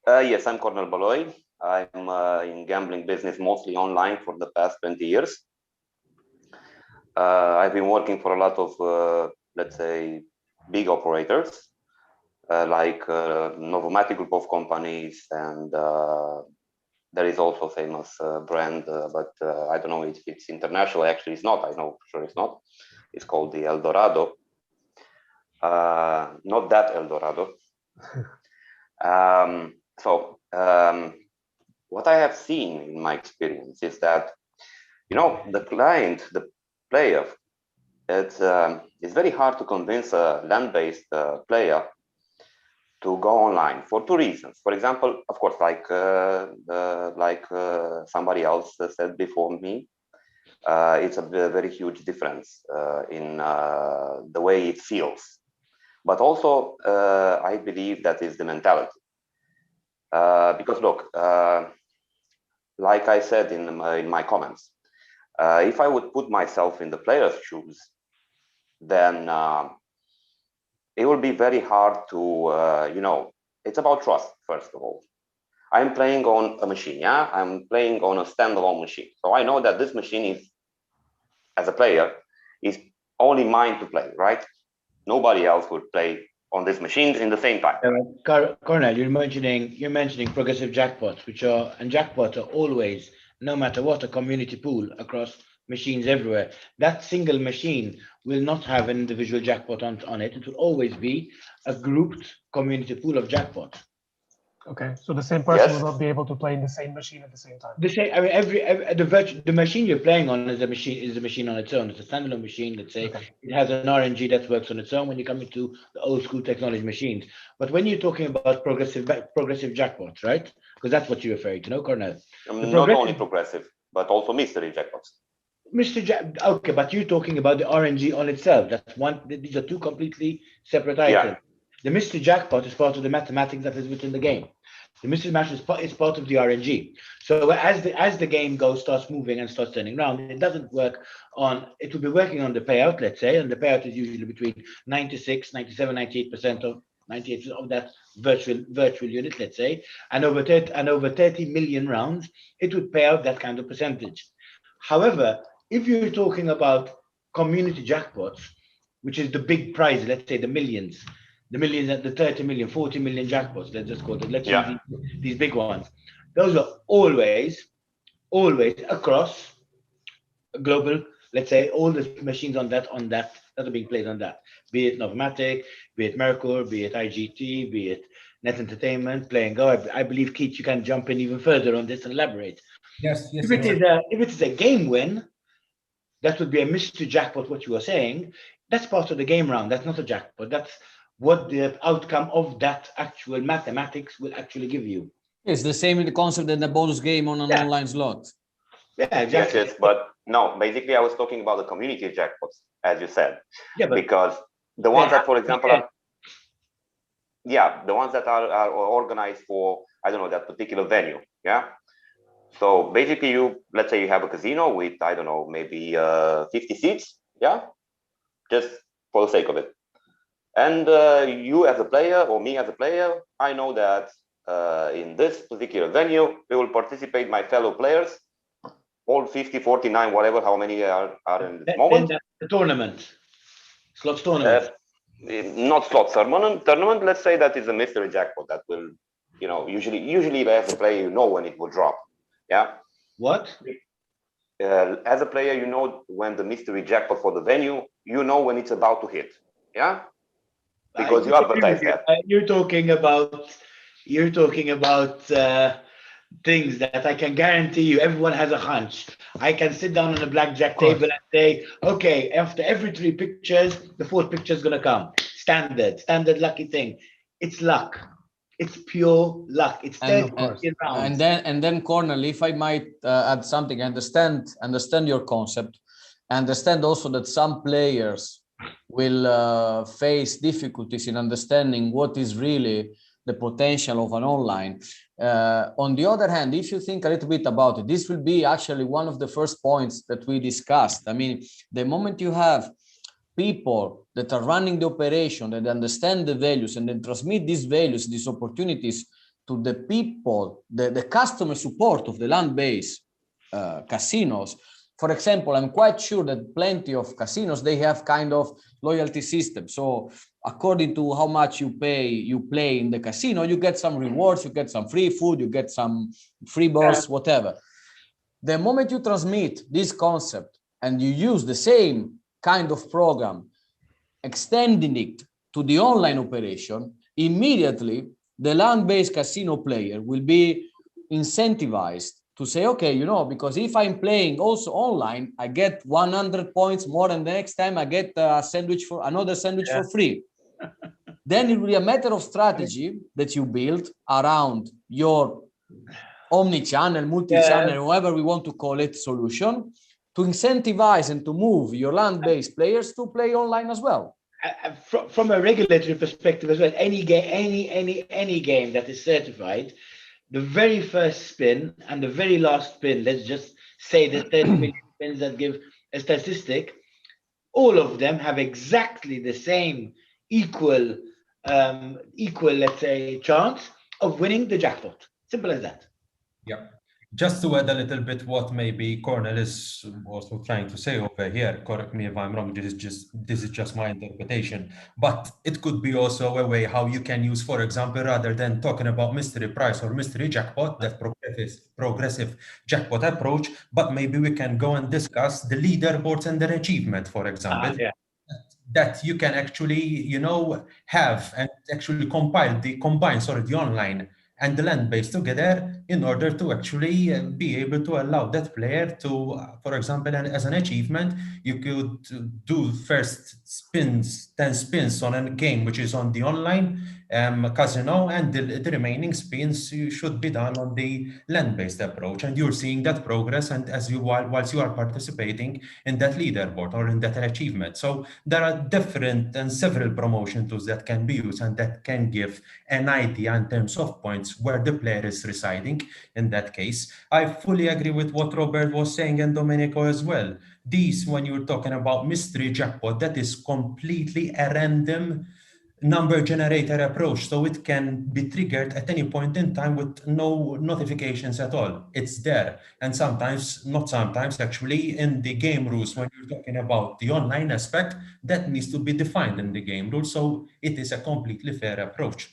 Yes, I'm Cornel Baloi. I'm in gambling business, mostly online, for the past 20 years. I've been working for a lot of, let's say, big operators, like Novomatic group of companies, and there is also a famous brand, but I don't know if it's international. Actually, it's not. I know for sure it's not. It's called the El Dorado. Not that El Dorado. What I have seen in my experience is that, you know, the client, the player, it's very hard to convince a land-based player to go online for two reasons. For example, of course, like somebody else said before me, it's a very huge difference in the way it feels. But also, I believe that is the mentality. Because look, like I said in my comments, if I would put myself in the player's shoes, then it will be very hard to, you know, it's about trust, first of all. I'm playing on a machine, yeah? I'm playing on a standalone machine. So I know that this machine is, as a player, is only mine to play, right? Nobody else would play on these machines in the same time. Cornel, you're mentioning progressive jackpots, and jackpots are always, no matter what, a community pool across machines everywhere. That single machine will not have an individual jackpot on it. It will always be a grouped community pool of jackpots. Okay, so the same person will not be able to play in the same machine at the same time. The same. I mean, the machine you're playing on is a machine on its own. It's a standalone machine. Let's say it has an RNG that works on its own when you come into the old school technology machines. But when you're talking about progressive jackpots, right? Because that's what you're referring to, no, Cornel? Not only progressive, but also mystery jackpots. Okay, but you're talking about the RNG on itself. That's one. These are two completely separate items. Yeah. The mystery jackpot is part of the mathematics that is within the game. The mystery match is part of the RNG. So as the game starts moving and starts turning around, it doesn't work on. It will be working on the payout, let's say, and the payout is usually between 96, 97, 98% of 98% of that virtual unit, let's say, and over 30 million rounds, it would pay out that kind of percentage. However, if you're talking about community jackpots, which is the big prize, let's say the millions, the 30 million, 40 million jackpots, let's just call it, let's use these big ones. Those are always across global, let's say, all the machines on that are being played on that, be it Novomatic, be it Merkur, be it IGT, be it Net Entertainment, Play and Go. I believe, Keith, you can jump in even further on this and elaborate. Yes. If it is a game win, that would be a mystery jackpot, what you are saying. That's part of the game round. That's not a jackpot. That's what the outcome of that actual mathematics will actually give you. It's the same in the concept than the bonus game on an online slot. Yeah, exactly. Yes, but no, basically I was talking about the community jackpots, as you said. Yeah, but because the ones that, for example, the ones that are organized for, I don't know, that particular venue, yeah? So basically, let's say you have a casino with, I don't know, maybe 50 seats, yeah, just for the sake of it. And you as a player, or me as a player, I know that in this particular venue, we will participate, my fellow players, all 50, 49, whatever, how many are in this moment. The tournament, slots tournament. Not slot tournament. Let's say that is a mystery jackpot that will, usually as a player, you know when it will drop. Yeah. What? As a player, you know when the mystery jackpot for the venue, you know when it's about to hit. Yeah. Because you advertise that. You're talking about things that I can guarantee you everyone has a hunch. I can sit down on a blackjack table and say, okay, after every 3 pictures, the 4th picture is going to come. Standard lucky thing. It's luck. It's pure luck. It's 30 rounds. And then Cornel, if I might add something, I understand your concept. I understand also that some players will face difficulties in understanding what is really the potential of an online. On the other hand, if you think a little bit about it, this will be actually one of the first points that we discussed. I mean, the moment you have people that are running the operation, that understand the values and then transmit these values, these opportunities to the people, the customer support of the land-based casinos. For example, I'm quite sure that plenty of casinos, they have kind of loyalty system. So according to how much you play in the casino, you get some rewards, you get some free food, you get some free balls, whatever. The moment you transmit this concept and you use the same kind of program, extending it to the online operation, immediately the land-based casino player will be incentivized to say, okay, because if I'm playing also online, I get 100 points more, and the next time I get another sandwich for free. Then it will be a matter of strategy that you build around your omni-channel, multi-channel, however we want to call it, solution, to incentivize and to move your land-based players to play online as well. From a regulatory perspective as well, any game that is certified, the very first spin and the very last spin, let's just say the 30 million spins that give a statistic, all of them have exactly the same equal, let's say, chance of winning the jackpot. Simple as that. Yeah. Just to add a little bit what maybe Cornel is also trying to say over here, correct me if I'm wrong, this is just my interpretation, but it could be also a way how you can use, for example, rather than talking about mystery prize or mystery jackpot, that progressive jackpot approach, but maybe we can go and discuss the leaderboards and their achievement, for example. That you can actually, have and actually combine the online and the land-based together in order to actually be able to allow that player to, for example, and as an achievement, you could do first 10 spins on a game which is on the online casino, and the remaining spins should be done on the land-based approach. And you're seeing that progress, and whilst you are participating in that leaderboard or in that achievement. So there are different and several promotion tools that can be used and that can give an idea in terms of points where the player is residing in that case. I fully agree with what Robert was saying and Domenico as well. These, when you're talking about mystery jackpot, that is completely a random number generator approach, so it can be triggered at any point in time with no notifications at all. It's there, and not sometimes actually in the game rules, when you're talking about the online aspect, that needs to be defined in the game rules, so it is a completely fair approach.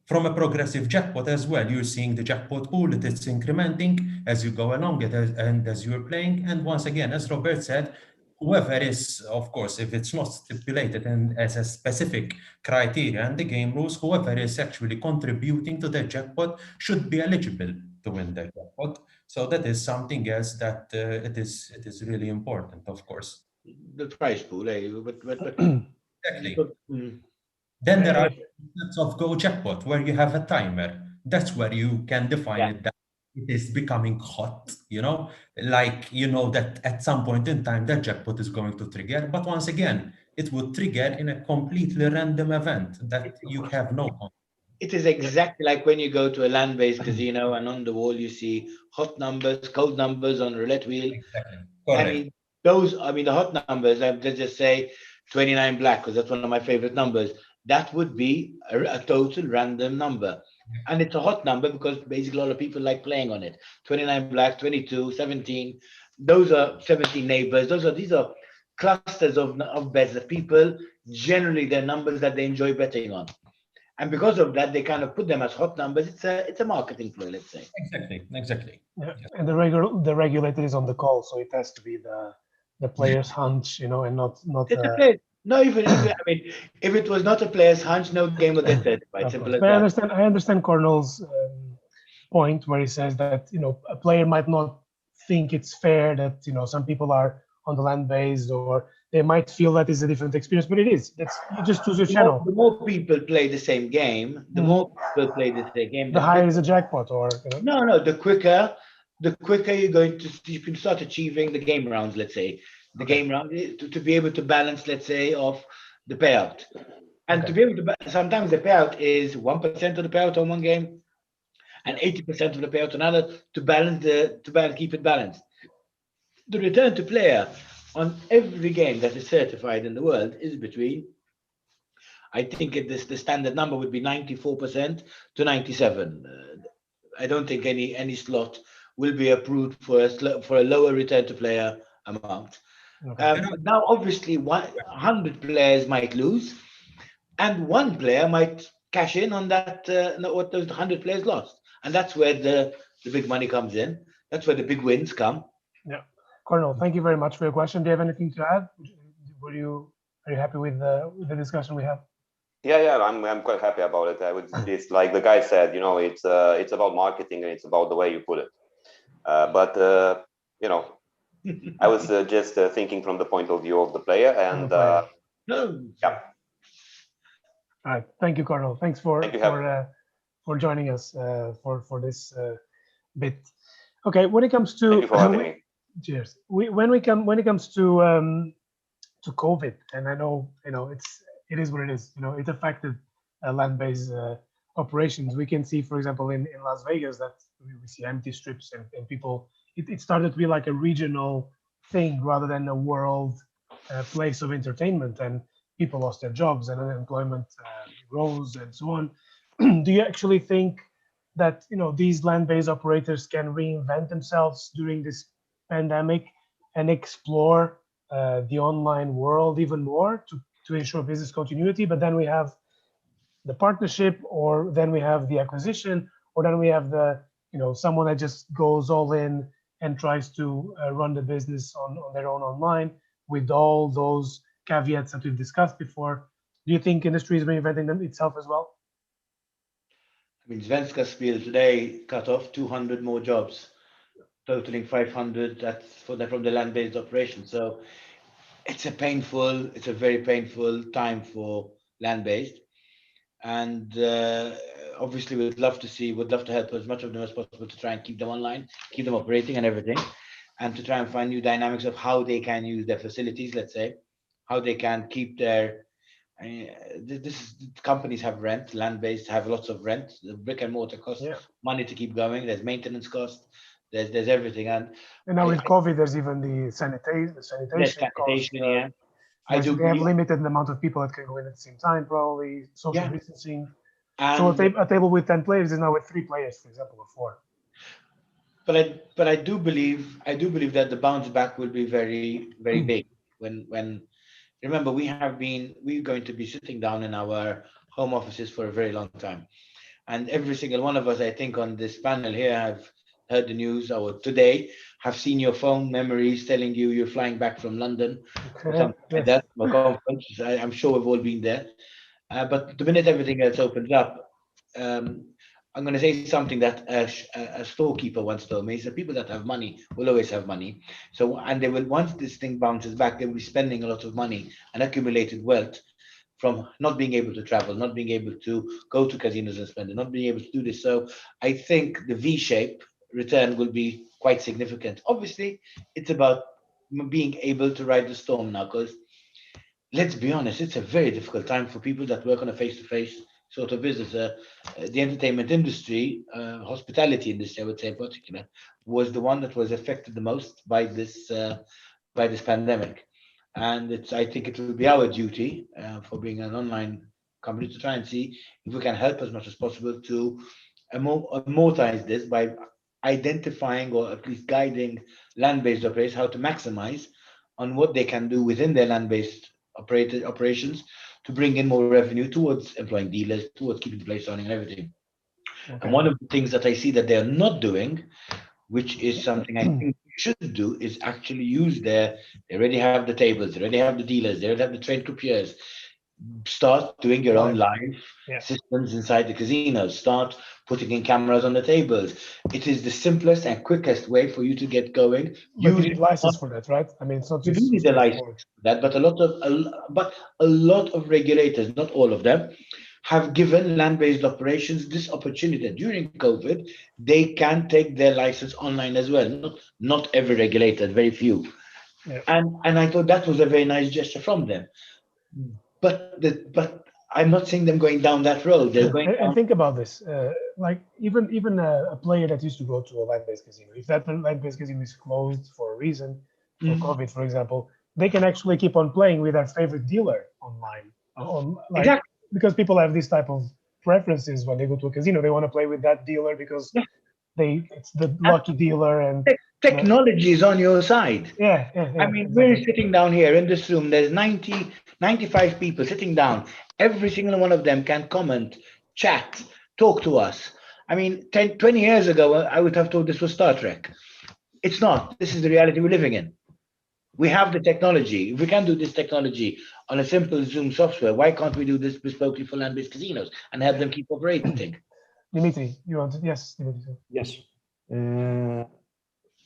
From a progressive jackpot as well, you're seeing the jackpot pool, it is incrementing as you go along and as you're playing. And once again, as Robert said, whoever is, of course, if it's not stipulated and as a specific criteria and the game rules, whoever is actually contributing to the jackpot should be eligible to win the jackpot. So that is something else that it is really important, of course. The prize pool, Exactly. Then there are concepts of Go jackpot where you have a timer. That's where you can define it that it is becoming hot, that at some point in time that jackpot is going to trigger. But once again, it would trigger in a completely random event that you have no control. it is exactly like when you go to a land-based casino and on the wall you see hot numbers, cold numbers on a roulette wheel. Correct. I mean, the hot numbers, let's just say 29 black, because that's one of my favorite numbers. That would be a total random number. And it's a hot number because basically a lot of people like playing on it. 29 black, 22, 17. Those are 17 neighbors. These are clusters of bets that people generally, they're numbers that they enjoy betting on. And because of that, they kind of put them as hot numbers. It's a marketing ploy, let's say. Exactly. Yeah. And the regulator is on the call, so it has to be the player's hunch, and not. No, even I mean, if it was not a player's hunch, no game will get certified. Simple as But that. I understand Cornell's point where he says that a player might not think it's fair that some people are on the land based, or they might feel that is a different experience, but it is. You just choose your channel. The more people play the same game, the more people play the same game. The higher is the jackpot, or no, the quicker you're going to, you can start achieving the game rounds. Let's say the game round to be able to balance, let's say, of the payout, and to be able to sometimes the payout is 1% of the payout on one game, and 80% of the payout on another to keep it balanced. The return to player on every game that is certified in the world is between, I think the standard number would be 94% to 97%. I don't think any slot will be approved for a lower return to player amount. Now, obviously, 100 players might lose, and one player might cash in on that what those 100 players lost, and that's where the big money comes in. That's where the big wins come. Yeah, Cornell, thank you very much for your question. Do you have anything to add? Are you happy with the discussion we have? Yeah, I'm quite happy about it. It's like the guy said, it's about marketing and it's about the way you put it. But I was just thinking from the point of view of the player, and yeah. All right, thank you, Cornell. Thanks for joining us for this bit. Okay, when it comes to thank you for having me. Cheers. When it comes to COVID, and I know it is what it is. It affected land-based operations. We can see, for example, in Las Vegas that we see empty strips and people. It started to be like a regional thing rather than a world place of entertainment, and people lost their jobs and unemployment rose and so on. Do you actually think that these land-based operators can reinvent themselves during this pandemic and explore the online world even more to ensure business continuity? But then we have the partnership, or then we have the acquisition, or then we have the someone that just goes all in and tries to run the business on their own online with all those caveats that we've discussed before. Do you think industry is reinventing itself as well? I mean, Svenska Spel today cut off 200 more jobs, totaling 500. That's from the land-based operation. So it's a very painful time for land-based, and obviously would love to help as much of them as possible to try and keep them online, keep them operating and everything, and to try and find new dynamics of how they can use their facilities, let's say, how they can keep their companies have rent, land-based have lots of rent. The brick and mortar costs money to keep going. There's maintenance costs. There's everything, and now with COVID, there's even the sanitation cost. Yeah. They have limited amount of people that can go in at the same time, probably social distancing. So a table with 10 players is now with 3 players, for example, or 4. But I do believe that the bounce back will be very, very big. When remember, we're going to be sitting down in our home offices for a very long time, and every single one of us, I think, on this panel here have heard the news, or today have seen your phone memories telling you're flying back from London or something like that, from a conference. I'm sure we've all been there. But the minute everything else opens up, I'm going to say something that a storekeeper once told me. He said, people that have money will always have money. So, and they will, once this thing bounces back, they will be spending a lot of money and accumulated wealth from not being able to travel, not being able to go to casinos and spend it, not being able to do this. So I think the V-shape return will be quite significant. Obviously, it's about being able to ride the storm now, because let's be honest, it's a very difficult time for people that work on a face-to-face sort of business. The entertainment industry, hospitality industry, I would say in particular, was the one that was affected the most by this pandemic. And I think it will be our duty for being an online company to try and see if we can help as much as possible to amortize this by identifying or at least guiding land-based operators how to maximize on what they can do within their land-based operations to bring in more revenue towards employing dealers, towards keeping the place running and everything. Okay. And one of the things that I see that they're not doing, which is something I think we should do, is actually use they already have the tables, they already have the dealers, they already have the trained croupiers. Start doing your own live systems inside the casinos. Start putting in cameras on the tables. It is the simplest and quickest way for you to get going. You need a license for that, right? I mean, it's not just you need a license for that, but a lot of regulators, not all of them, have given land-based operations this opportunity that during COVID they can take their license online as well. Not every regulator, very few. Yeah. And I thought that was a very nice gesture from them. But I'm not seeing them going down that road. They're going. And think about this: like even a player that used to go to a land-based casino, if that land-based casino is closed for a reason, for COVID, for example, they can actually keep on playing with their favorite dealer online. Exactly. Because people have this type of preferences when they go to a casino. They want to play with that dealer because it's the lucky dealer, and technology is on your side. Yeah. I mean, exactly. We're sitting down here in this room. There's 95 people sitting down. Every single one of them can comment, chat, talk to us. I mean, 20 years ago, I would have thought this was Star Trek. It's not. This is the reality we're living in. We have the technology. If we can do this technology on a simple Zoom software, why can't we do this bespokely for land-based casinos and have them keep operating? Dimitri, you want to? Yes, Dimitri. Yes.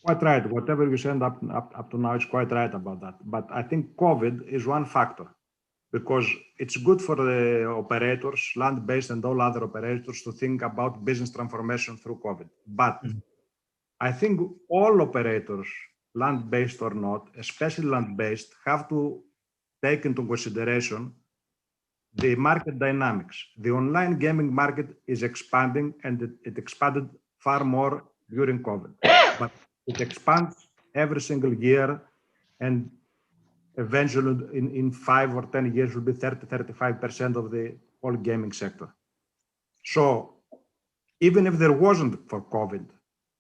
Quite right. Whatever you said up to now is quite right about that. But I think COVID is one factor, because it's good for the operators, land-based and all other operators, to think about business transformation through COVID. But I think all operators, land-based or not, especially land-based, have to take into consideration the market dynamics. The online gaming market is expanding, and it expanded far more during COVID. But it expands every single year, and eventually in 5 or 10 years will be 30-35% of the whole gaming sector. So even if there wasn't for COVID,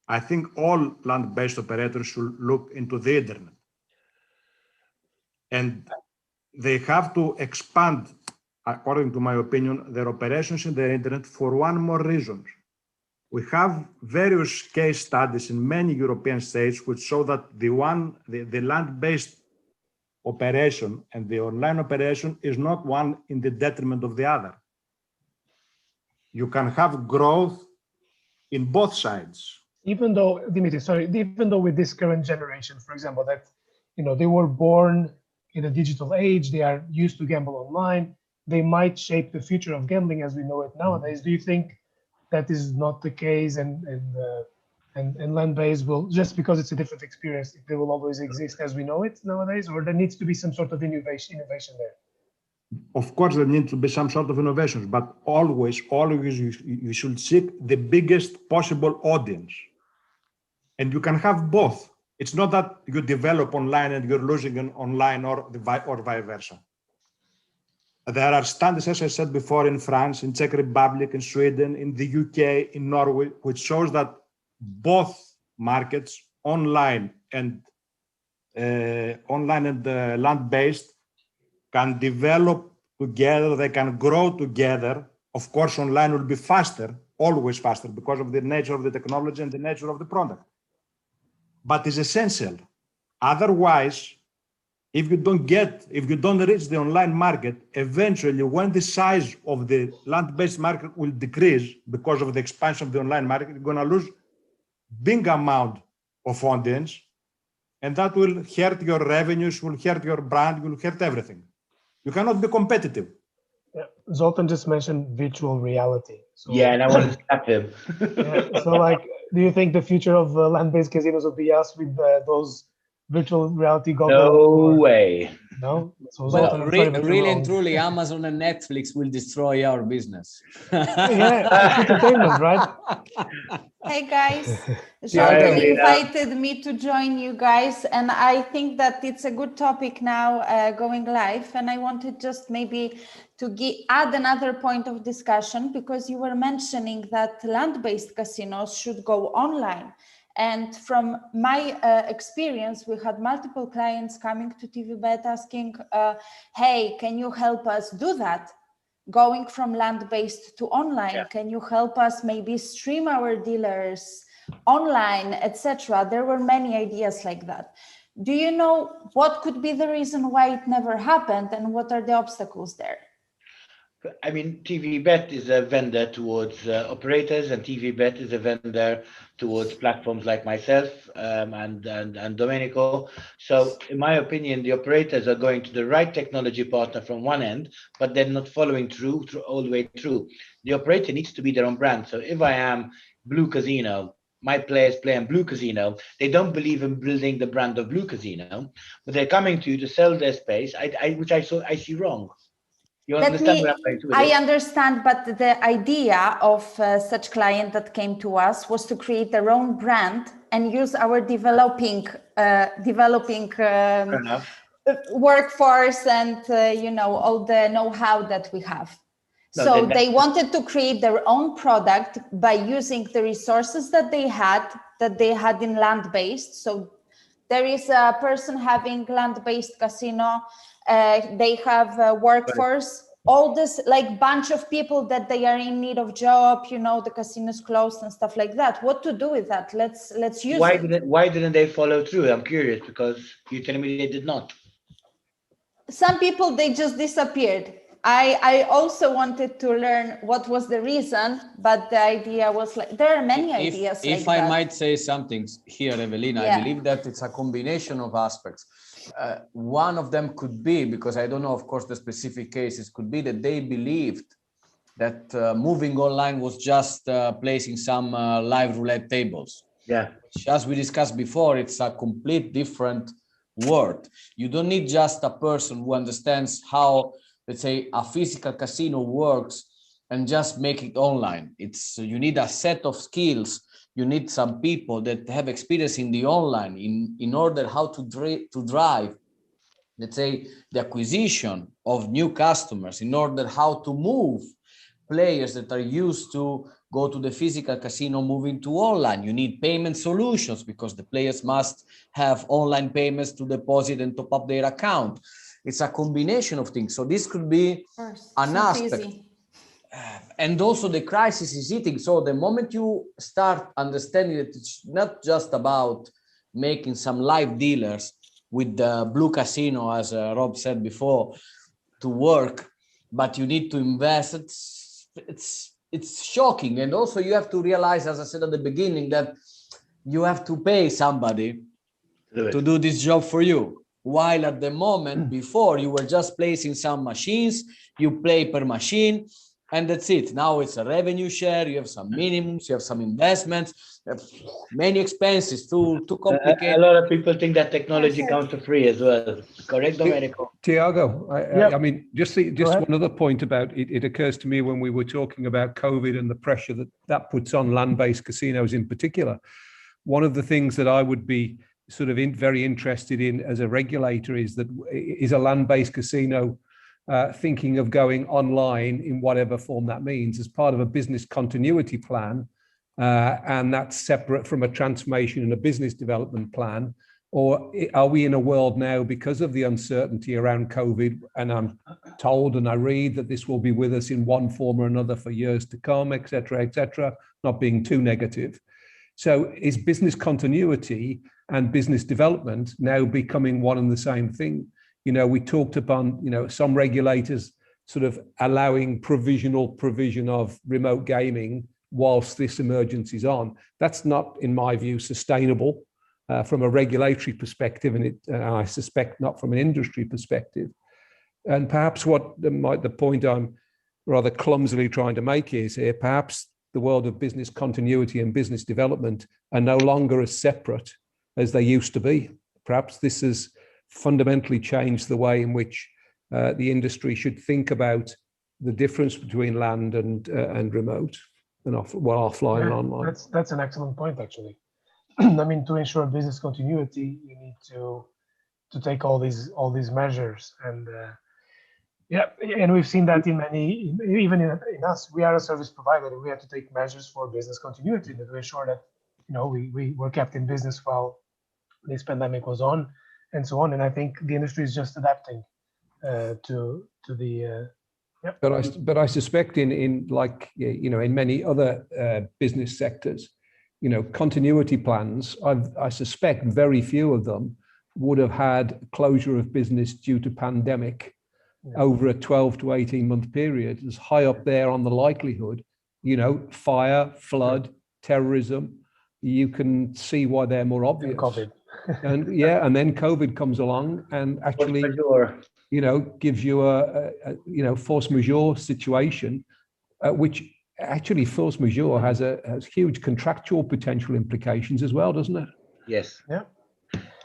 I think all land-based operators should look into the internet. And they have to expand, according to my opinion, their operations in the internet for one more reason. We have various case studies in many European states which show that the land-based operation and the online operation is not one in the detriment of the other. You can have growth in both sides. Even though, Dimitri, sorry, even though with this current generation, for example, that they were born in a digital age, they are used to gamble online, they might shape the future of gambling as we know it nowadays. Do you think that is not the case, and land-based will, just because it's a different experience, they will always exist as we know it nowadays, or there needs to be some sort of innovation there? Of course, there needs to be some sort of innovations, but always you should seek the biggest possible audience. And you can have both. It's not that you develop online and you're losing an online or vice versa. There are studies, as I said before, in France, in Czech Republic, in Sweden, in the UK, in Norway, which shows that both markets, online and land-based, can develop together, they can grow together. Of course, online will be faster, always faster, because of the nature of the technology and the nature of the product. But it's essential. Otherwise, if you don't reach the online market, eventually when the size of the land-based market will decrease because of the expansion of the online market, you're going to lose big amount of audience, and that will hurt your revenues, will hurt your brand, will hurt everything. You cannot be competitive. Yeah. Zoltan just mentioned virtual reality. So, yeah, and I want to slap him. So, do you think the future of land-based casinos will be us with those virtual reality goggles? No way. No? So Well, Zoltan, I'm sorry, but you're really and wrong. truly, Amazon and Netflix will destroy our business. Yeah, it's entertainment, right? Hey guys, Tiago. Zoltan invited me to join you guys, and I think that it's a good topic now going live. And I wanted just maybe to add another point of discussion, because you were mentioning that land-based casinos should go online. And from my experience, we had multiple clients coming to TVBet asking, hey, can you help us do that? Going from land-based to online, yeah. Can you help us maybe stream our dealers online, etc.? There were many ideas like that. Do you know what could be the reason why it never happened, and what are the obstacles there? I mean, TVBet is a vendor towards operators, and TVBet is a vendor towards platforms like myself and Domenico. So in my opinion, the operators are going to the right technology partner from one end, but they're not following through all the way through. The operator needs to be their own brand. So if I am Blue Casino, my players play on Blue Casino, they don't believe in building the brand of Blue Casino, but they're coming to you to sell their space, which I see wrong. You understand what I'm saying to I understand, but the idea of such client that came to us was to create their own brand and use our developing workforce and you know, all the know-how that we have. No, so they wanted to create their own product by using the resources that they had in land-based. So there is a person having land-based casino. They have a workforce, all this like bunch of people that they are in need of job, you know, the casino's closed and stuff like that. What to do with that? Let's use it. Why didn't they follow through? I'm curious, because you're telling me they did not. Some people, they just disappeared. I also wanted to learn what was the reason, but the idea was like, there are many ideas like that. If I might say something here, Evelina, yeah. I believe that it's a combination of aspects. One of them could be, because I don't know, of course, the specific cases, could be that they believed that moving online was just placing some live roulette tables. Yeah. Which, as we discussed before, it's a complete different world. You don't need just a person who understands how, let's say, a physical casino works and just make it online. You need a set of skills. You need some people that have experience in the online in order how to drive, let's say, the acquisition of new customers, in order how to move players that are used to go to the physical casino moving to online. You need payment solutions because the players must have online payments to deposit and top up their account. It's a combination of things. So this could be an aspect. And also the crisis is hitting. So the moment you start understanding that it's not just about making some live dealers with the Blue Casino, as Rob said before, to work, but you need to invest. It's shocking. And also you have to realize, as I said at the beginning, that you have to pay somebody to do this job for you. While at the moment before you were just placing some machines, you play per machine, and that's it. Now it's a revenue share. You have some minimums, you have some investments, you have many expenses to complicate. A lot of people think that technology comes for free as well. Correct, Domenico? Tiago, I mean, just one other point about it. It occurs to me when we were talking about COVID and the pressure that puts on land-based casinos in particular. One of the things that I would be sort of very interested in as a regulator is a land-based casino thinking of going online in whatever form that means as part of a business continuity plan, and that's separate from a transformation and a business development plan? Or are we in a world now, because of the uncertainty around COVID, and I'm told and I read that this will be with us in one form or another for years to come, et cetera, not being too negative. So is business continuity and business development now becoming one and the same thing? You know, we talked upon, you know, some regulators sort of allowing provisional provision of remote gaming whilst this emergency is on. That's not, in my view, sustainable from a regulatory perspective, and I suspect not from an industry perspective. And perhaps the point I'm rather clumsily trying to make is here, perhaps the world of business continuity and business development are no longer as separate as they used to be. Perhaps this is fundamentally changed the way in which the industry should think about the difference between land and remote and offline and online. That's an excellent point, actually. I mean, to ensure business continuity, you need to take all these measures, and yeah, and we've seen that in many, even in us. We are a service provider, and we have to take measures for business continuity to ensure that we were kept in business while this pandemic was on, and so on. And I think the industry is just adapting to the. Yep. But I suspect in like in many other business sectors, continuity plans. I suspect very few of them would have had closure of business due to pandemic over a 12 to 18 month period. It's high up there on the likelihood. Fire, flood, terrorism. You can see why they're more obvious. And COVID. and then COVID comes along and actually. Gives you a force majeure situation, which actually force majeure has huge contractual potential implications as well, doesn't it? Yes. Yeah.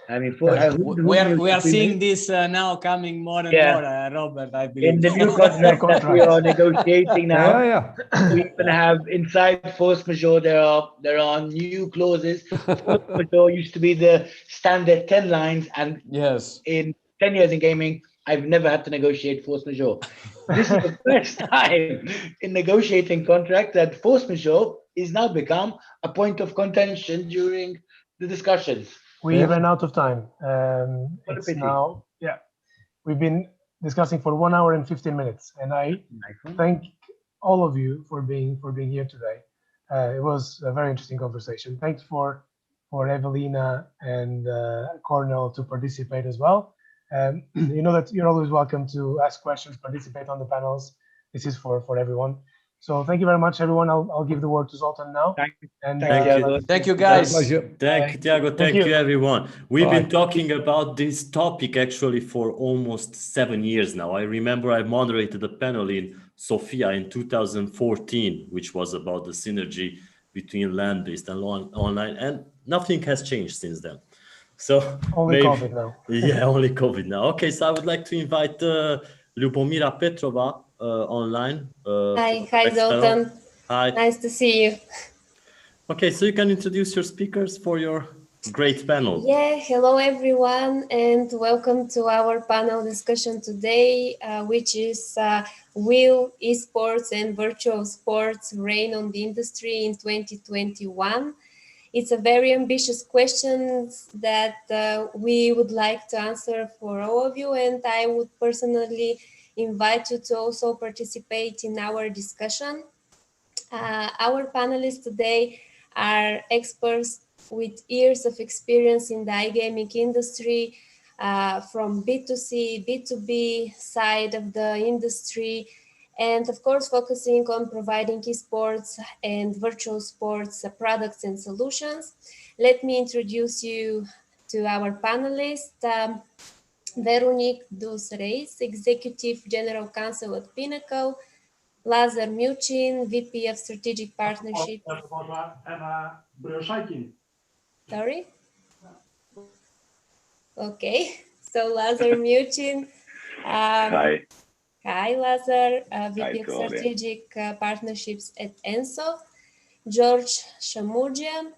I mean, we are seeing this now coming more and more, Robert, I believe. In the new contract that we are negotiating now, we even have inside force majeure, there are new clauses. Force majeure used to be the standard 10 lines, and in 10 years in gaming, I've never had to negotiate force majeure. This is the first time in negotiating contract that force majeure is now become a point of contention during the discussions. We ran out of time. It's now, we've been discussing for 1 hour and 15 minutes, and I thank all of you for being here today. It was a very interesting conversation. Thanks for Evelina and Cornel to participate as well. You know that you're always welcome to ask questions, participate on the panels. This is for everyone. So thank you very much, everyone. I'll give the word to Zoltan now. Thank you, guys. Thank you, Tiago. Thank you, everyone. We've been talking about this topic actually for almost 7 years now. I remember I moderated a panel in Sofia in 2014, which was about the synergy between land-based and online, and nothing has changed since then. So only COVID now. Yeah, only COVID now. Okay, so I would like to invite Lyubomira Petrova online. Hi, Zoltan. Hi. Nice to see you. Okay, so you can introduce your speakers for your great panel. Yeah, hello everyone, and welcome to our panel discussion today, which is will esports and virtual sports reign on the industry in 2021? It's a very ambitious question that we would like to answer for all of you, and I would personally invite you to also participate in our discussion. Our panelists today are experts with years of experience in the iGaming industry, from B2C, B2B side of the industry, and of course focusing on providing esports and virtual sports products and solutions. Let me introduce you to our panelists. Veronique Dus-Reis, Executive General Counsel at Pinnacle, Lazar Mucin, VP of Strategic Partnership. Sorry? Okay, so Lazar Mucin. Hi. Hi, Lazar, VP of Strategic Partnerships at ENSO. George Shamurgia,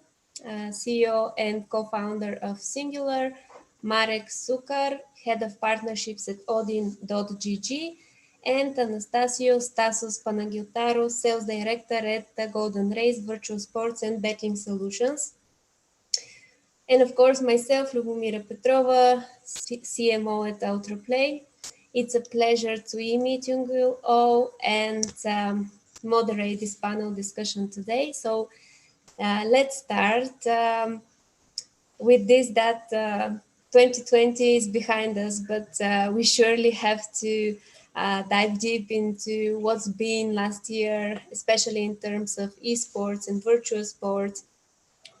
CEO and co-founder of Singular. Marek Sukar, Head of Partnerships at Odin.gg. And Anastasios Tasos Panagiotarou, Sales Director at Golden Race Virtual Sports and Betting Solutions. And of course, myself, Lyubomira Petrova, CMO at Ultraplay. It's a pleasure to meet you all and moderate this panel discussion today. So let's start with this, that 2020 is behind us, but we surely have to dive deep into what's been last year, especially in terms of esports and virtual sports.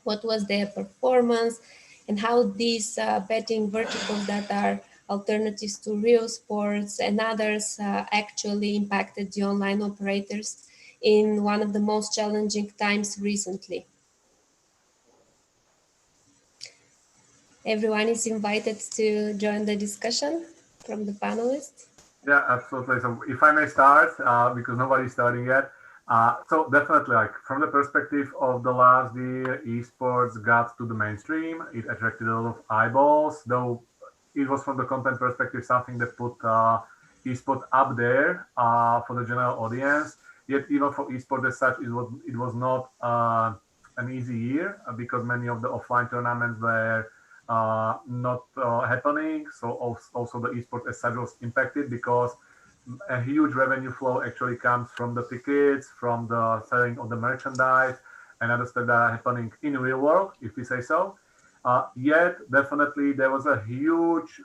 What was their performance and how these betting verticals that are alternatives to real sports and others actually impacted the online operators in one of the most challenging times recently. everyone is invited to join the discussion from the panelists. Yeah, absolutely. So if I may start, because nobody's starting yet. So definitely, like from the perspective of the last year, esports got to the mainstream. It attracted a lot of eyeballs, though it was from the content perspective something that put esports up there for the general audience. Yet even for esports as such, it was not an easy year because many of the offline tournaments were not happening. So also the esports as such was impacted because a huge revenue flow actually comes from the tickets, from the selling of the merchandise and other stuff that are happening in real world, if we say so. Yet definitely there was a huge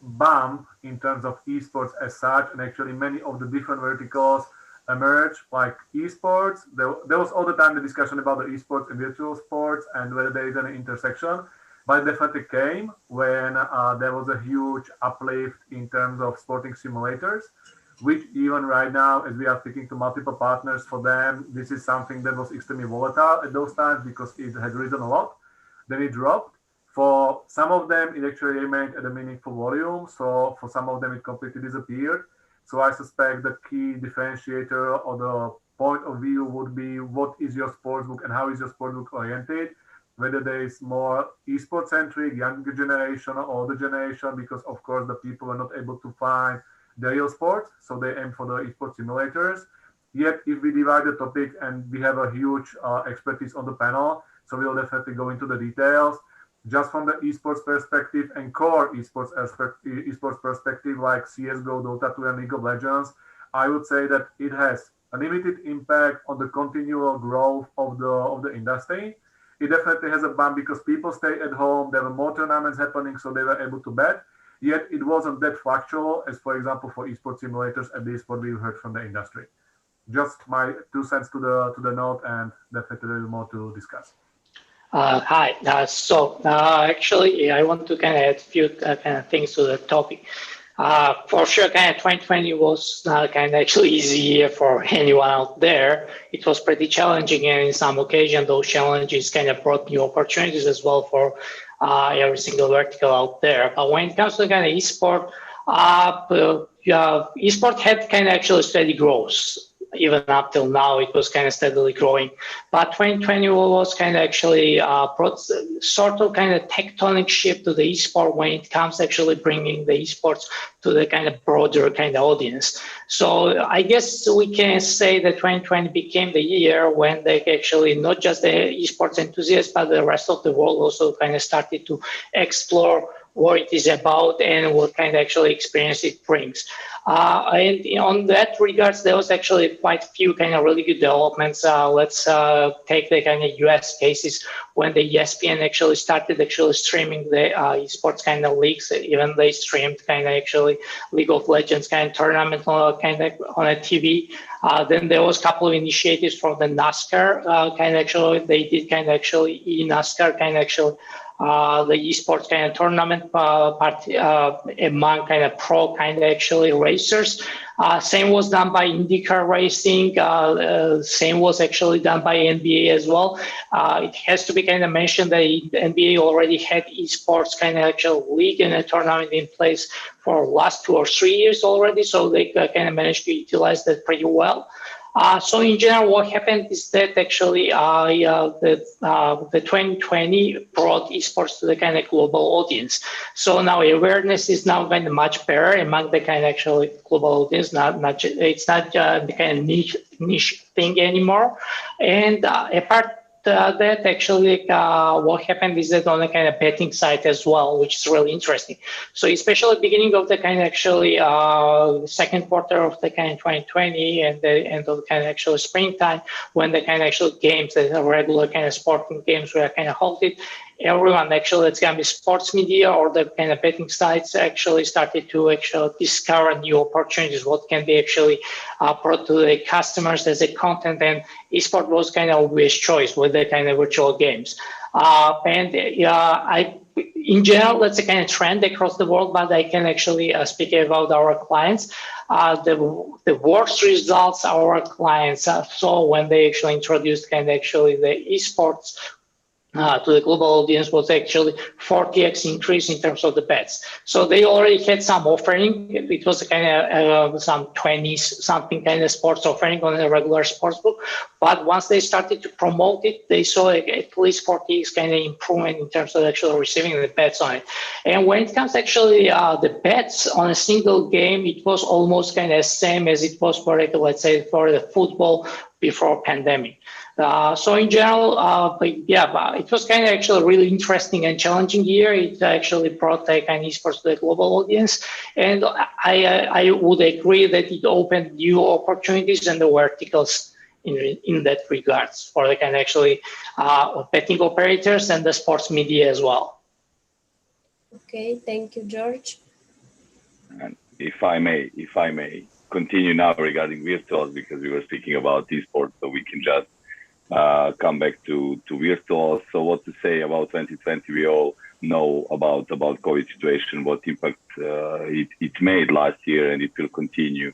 bump in terms of esports as such, and actually many of the different verticals emerged, like esports. There was all the time the discussion about the esports and virtual sports and whether there is an intersection, but it definitely came when there was a huge uplift in terms of sporting simulators, which even right now, as we are speaking to multiple partners for them, this is something that was extremely volatile at those times because it had risen a lot, then it dropped. For some of them, it actually remained at a meaningful volume. So for some of them, it completely disappeared. So I suspect the key differentiator or the point of view would be what is your sportsbook and how is your sportsbook oriented, whether there is more esports centric, younger generation or older generation, because of course the people are not able to find the real sports. So they aim for the esports simulators. Yet if we divide the topic, and we have a huge expertise on the panel, so we'll definitely go into the details. Just from the esports perspective and core esports perspective, like CSGO, Dota 2, and League of Legends, I would say that it has a limited impact on the continual growth of the industry. It definitely has a bump because people stay at home. There were more tournaments happening, so they were able to bet. Yet it wasn't that fluctual as, for example, for esports simulators, at least what we've heard from the industry. Just my 2 cents to the note, and definitely a little more to discuss. Hi. Actually, I want to kind of add a few kind of things to the topic. For sure, kind of 2020 was not kind of actually easy year for anyone out there. It was pretty challenging, and in some occasion, those challenges kind of brought new opportunities as well for every single vertical out there. But when it comes to kind of esport, esport had kind of actually steady growth. Even up till now, it was kind of steadily growing. But 2020 was kind of actually brought sort of kind of tectonic shift to the esport when it comes actually bringing the esports to the kind of broader kind of audience. So I guess we can say that 2020 became the year when they actually, not just the esports enthusiasts, but the rest of the world also kind of started to explore what it is about and what kind of actually experience it brings. And on that regards, there was actually quite a few kind of really good developments. Let's take the kind of US cases when the ESPN actually started streaming the esports kind of leagues. Even they streamed kind of actually League of Legends kind of tournament kind of on a TV. Then there was a couple of initiatives from the NASCAR kind of actually, they did kind of actually NASCAR kind of actually the esports kind of tournament among kind of pro kind of actually racers. Same was done by IndyCar racing. Same was actually done by NBA as well. It has to be kind of mentioned that the NBA already had esports kind of actual league and a tournament in place for the last 2 or 3 years already. So they kind of managed to utilize that pretty well. So in general, what happened is that actually the 2020 brought esports to the kind of global audience. So now awareness is now kind of much better among the kind of actually global audience. It's not the kind of niche thing anymore. And apart that actually what happened is that on the kind of betting side as well, which is really interesting. So especially beginning of the kind of actually second quarter of the kind of 2020 and the end of the kind of actual springtime, when the kind of actual games, the regular kind of sporting games were kind of halted, everyone actually, it's going to be sports media or the kind of betting sites actually started to actually discover new opportunities, what can be actually brought to the customers as a content, and esport was kind of obvious choice with the kind of virtual games. In general, that's a kind of trend across the world, but I can actually speak about our clients. The worst results our clients saw when they actually introduced kind of actually the esports to the global audience was actually 40x increase in terms of the bets. So they already had some offering. It was kind of some 20 something kind of sports offering on a regular sportsbook. But once they started to promote it, they saw at least 40x kind of improvement in terms of actually receiving the bets on it. And when it comes actually the bets on a single game, it was almost kind of same as it was for, let's say, for the football before pandemic. So in general, it was kind of actually a really interesting and challenging year. It actually brought kind of esports to the global audience. And I would agree that it opened new opportunities and the verticals in that regards for the kind of actually betting operators and the sports media as well. Okay, thank you, George. And if I may continue now regarding virtuals, because we were speaking about esports, so we can just come back to virtual. So what to say about 2020? We all know about COVID situation, what impact it made last year, and it will continue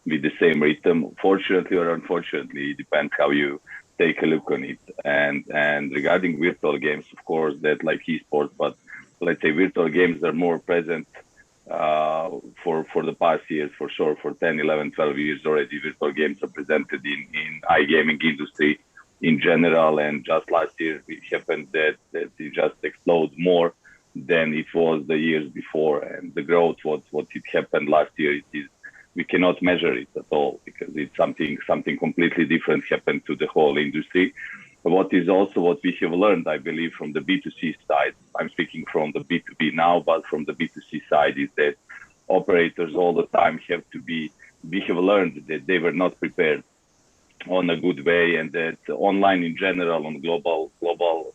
with the same rhythm. Fortunately or unfortunately, it depends how you take a look on it. And regarding virtual games, of course, that like esports, but let's say virtual games are more present for the past years, for sure. For 10, 11, 12 years already, virtual games are presented in iGaming industry in general, and just last year it happened that it just explodes more than it was the years before, and the growth, what it happened last year, we cannot measure it at all, because it's something completely different happened to the whole industry. What is also what we have learned, I believe, from the B2C side, I'm speaking from the B2B now, but from the B2C side, is that operators all the time we have learned that they were not prepared on a good way, and that online in general on global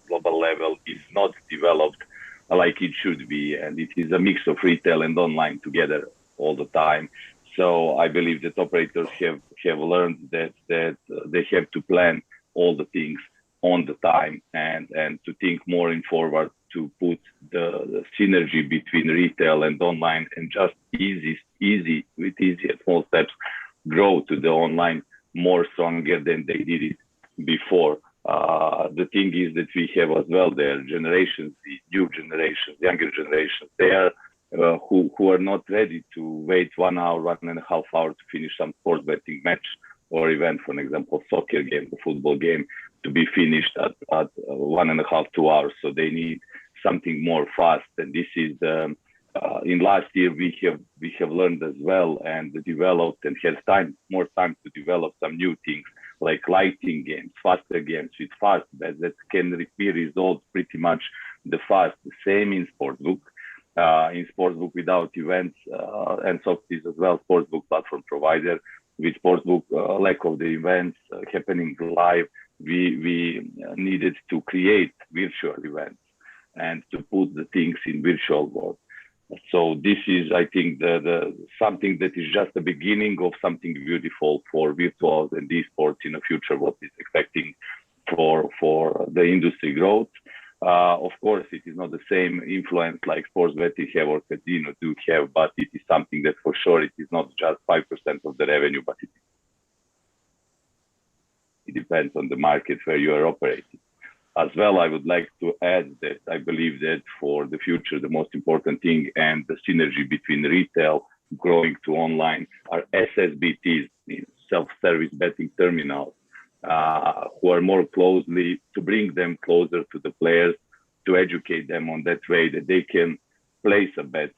level is not developed like it should be, and it is a mix of retail and online together all the time. So I believe that operators have learned that they have to plan all the things on the time, and to think more in forward, to put the synergy between retail and online, and just easy and small steps grow to the online more stronger than they did it before. The thing is that we have as well their generations, the new generations, younger generations, they are who are not ready to wait 1 hour, 1.5 hours to finish some sports betting match or event, for example, soccer game, the football game, to be finished at 1.5, 2 hours. So they need something more fast. And this is in last year we have learned as well, and developed and had more time to develop some new things like lighting games, faster games with fast bets that can be resolved pretty much the same in sportsbook. In sportsbook without events and Softies as well, sportsbook platform provider. With sportsbook lack of the events happening live, we needed to create virtual events and to put the things in virtual world. So this is, I think, the something that is just the beginning of something beautiful for virtuals and esports in the future, what is expecting for the industry growth. Of course, it is not the same influence like sports betting have or casino do have, but it is something that for sure it is not just 5% of the revenue, but it depends on the market where you are operating. As well, I would like to add that I believe that for the future, the most important thing and the synergy between retail growing to online are SSBTs, self-service betting terminals, who are more closely to bring them closer to the players, to educate them on that way that they can place a bet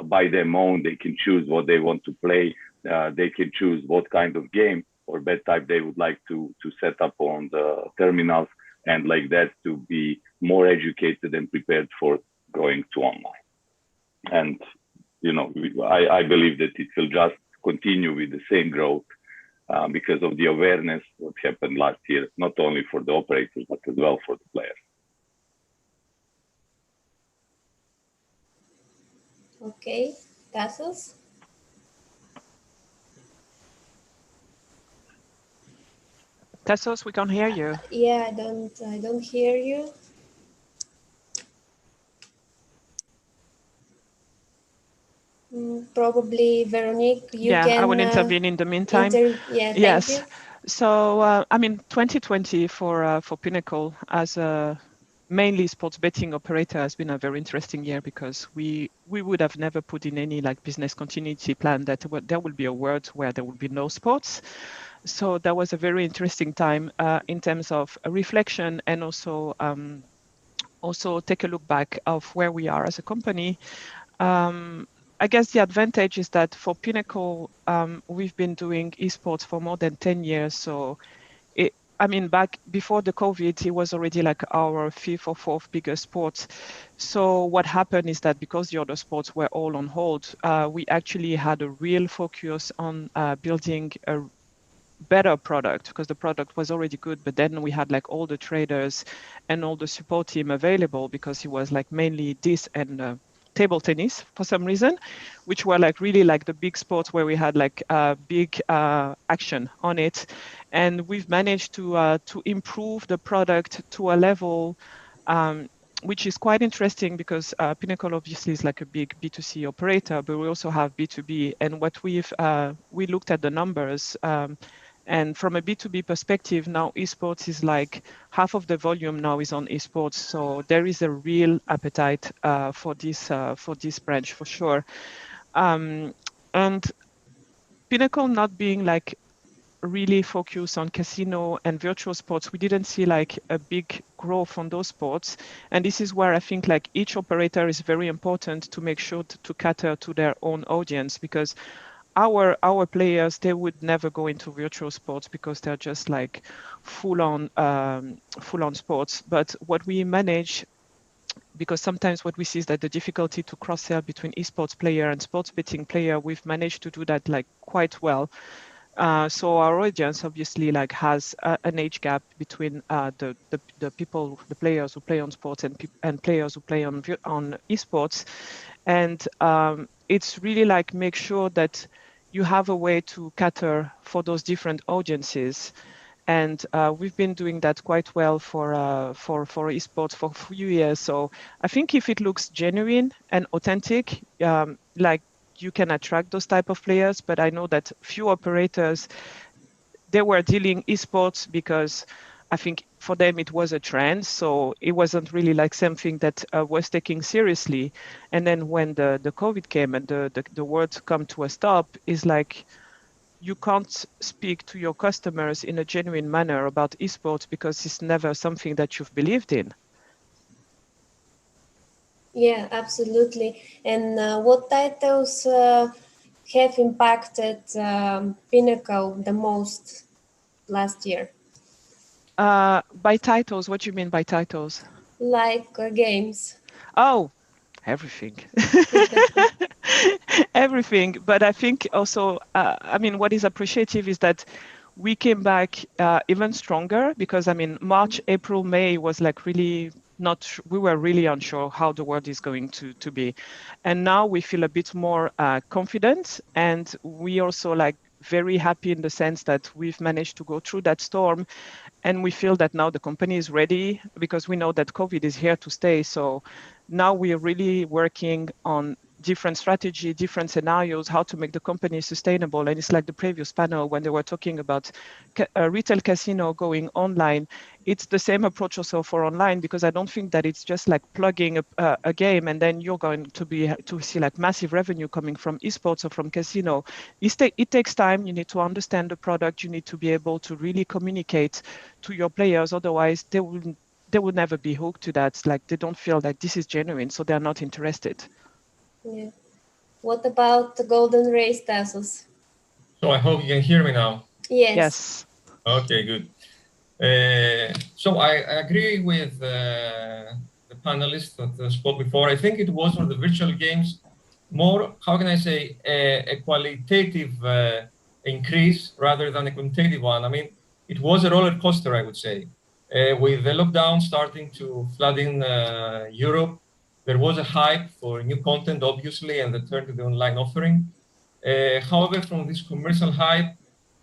by their own. They can choose what they want to play. They can choose what kind of game or bet type they would like to set up on the terminals, and like that to be more educated and prepared for going to online. And, you know, I believe that it will just continue with the same growth because of the awareness what happened last year, not only for the operators, but as well for the players. Okay, Tassos? Tassos, we can't hear you. Yeah, I don't hear you. Probably Veronique, you can. I will intervene in the meantime. Thank you. So, I mean, 2020 for Pinnacle as a mainly sports betting operator has been a very interesting year because we would have never put in any like business continuity plan that there will be a world where there will be no sports. So that was a very interesting time in terms of a reflection and also take a look back of where we are as a company. I guess the advantage is that for Pinnacle, we've been doing esports for more than 10 years. So back before the COVID, it was already like our fifth or fourth biggest sport. So what happened is that because the other sports were all on hold, we actually had a real focus on building a better product because the product was already good, but then we had like all the traders and all the support team available because it was like mainly this and table tennis for some reason, which were like really like the big sports where we had like big action on it. And we've managed to improve the product to a level which is quite interesting because Pinnacle obviously is like a big B2C operator, but we also have B2B. And what we looked at the numbers, and from a B2B perspective, now esports is like half of the volume now is on esports. So there is a real appetite for this branch for sure. And Pinnacle not being like really focused on casino and virtual sports, we didn't see like a big growth on those sports. And this is where I think like each operator is very important to make sure to cater to their own audience, because our players, they would never go into virtual sports because they're just like full on sports. But what we manage, because sometimes what we see is that the difficulty to cross-sell between esports player and sports betting player, we've managed to do that like quite well. So our audience obviously like has an age gap between the people, the players who play on sports and players who play on esports, and it's really like make sure that you have a way to cater for those different audiences. And we've been doing that quite well for esports for a few years. So I think if it looks genuine and authentic, like you can attract those type of players. But I know that few operators, they were dealing esports because I think for them it was a trend, so it wasn't really like something that was taken seriously. And then when the COVID came and the world come to a stop, is like you can't speak to your customers in a genuine manner about esports because it's never something that you've believed in. Yeah, absolutely. And what titles have impacted Pinnacle the most last year? By titles, what do you mean by titles? Like games. Oh, everything. Everything. But I think also, what is appreciative is that we came back even stronger because, March, April, May was like really we were really unsure how the world is going to be. And now we feel a bit more confident, and we also like very happy in the sense that we've managed to go through that storm. And we feel that now the company is ready because we know that COVID is here to stay. So now we are really working on different strategy, different scenarios, how to make the company sustainable. And it's like the previous panel when they were talking about retail casino going online. It's the same approach also for online, because I don't think that it's just like plugging a game and then you're going to see like massive revenue coming from esports or from casino. It takes time. You need to understand the product. You need to be able to really communicate to your players. Otherwise, they will never be hooked to that. Like they don't feel that this is genuine, so they're not interested. Yeah. What about the golden race, Tassos? So I hope you can hear me now. Yes. Okay, good. So I agree with the panelists that spoke before. I think it was for the virtual games more, how can I say, a qualitative increase rather than a quantitative one. It was a roller coaster, I would say. With the lockdown starting to flood in Europe, there was a hype for new content, obviously, and the turn to the online offering. However, from this commercial hype,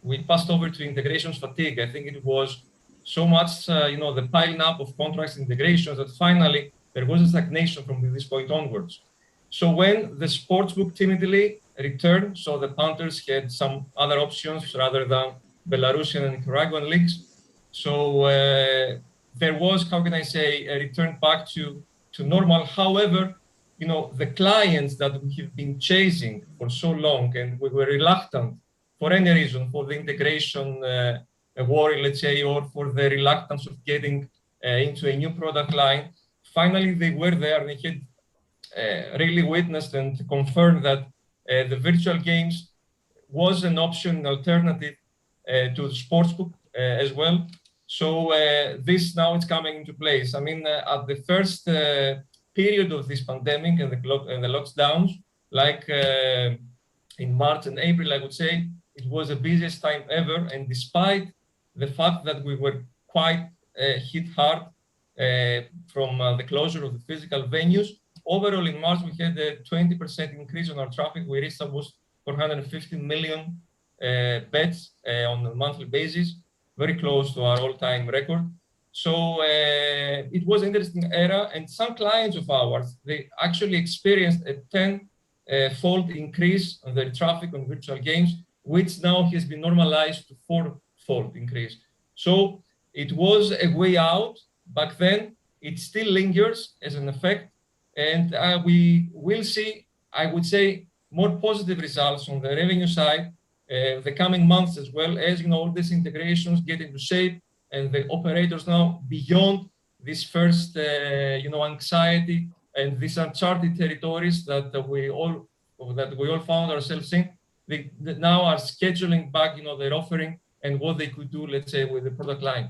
we passed over to integrations fatigue. I think it was so much, the piling up of contracts integrations that finally there was a stagnation from this point onwards. So when the sportsbook timidly returned, so the punters had some other options rather than Belarusian and Nicaraguan leagues. So there was, how can I say, a return back to normal. However, you know, the clients that we have been chasing for so long, and we were reluctant for any reason, for the integration worry, let's say, or for the reluctance of getting into a new product line, finally they were there. They had really witnessed and confirmed that the virtual games was an option, an alternative to the sportsbook as well. So this now is coming into place. I mean, at the first period of this pandemic and the lockdowns, like in March and April, I would say, it was the busiest time ever. And despite the fact that we were quite hit hard from the closure of the physical venues, overall in March, we had a 20% increase on our traffic. We reached almost 450 million bets on a monthly basis, very close to our all-time record. So it was an interesting era, and some clients of ours, they actually experienced a 10-fold increase on their traffic on virtual games, which now has been normalized to 4-fold increase. So it was a way out back then. It still lingers as an effect, and we will see, I would say, more positive results on the revenue side the coming months, as well as, you know, all these integrations get into shape, and the operators now, beyond this first you know, anxiety and these uncharted territories that we all found ourselves in, they now are scheduling back, you know, their offering and what they could do, let's say, with the product line.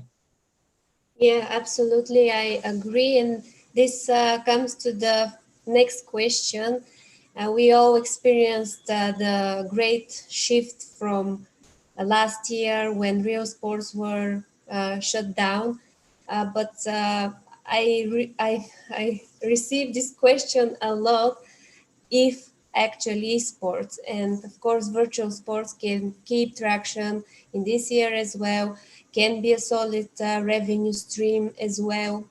Yeah, absolutely, I agree. And this comes to the next question. We all experienced the great shift from last year when real sports were shut down. But I received this question a lot, if actually sports, and of course virtual sports, can keep traction in this year as well, can be a solid revenue stream as well.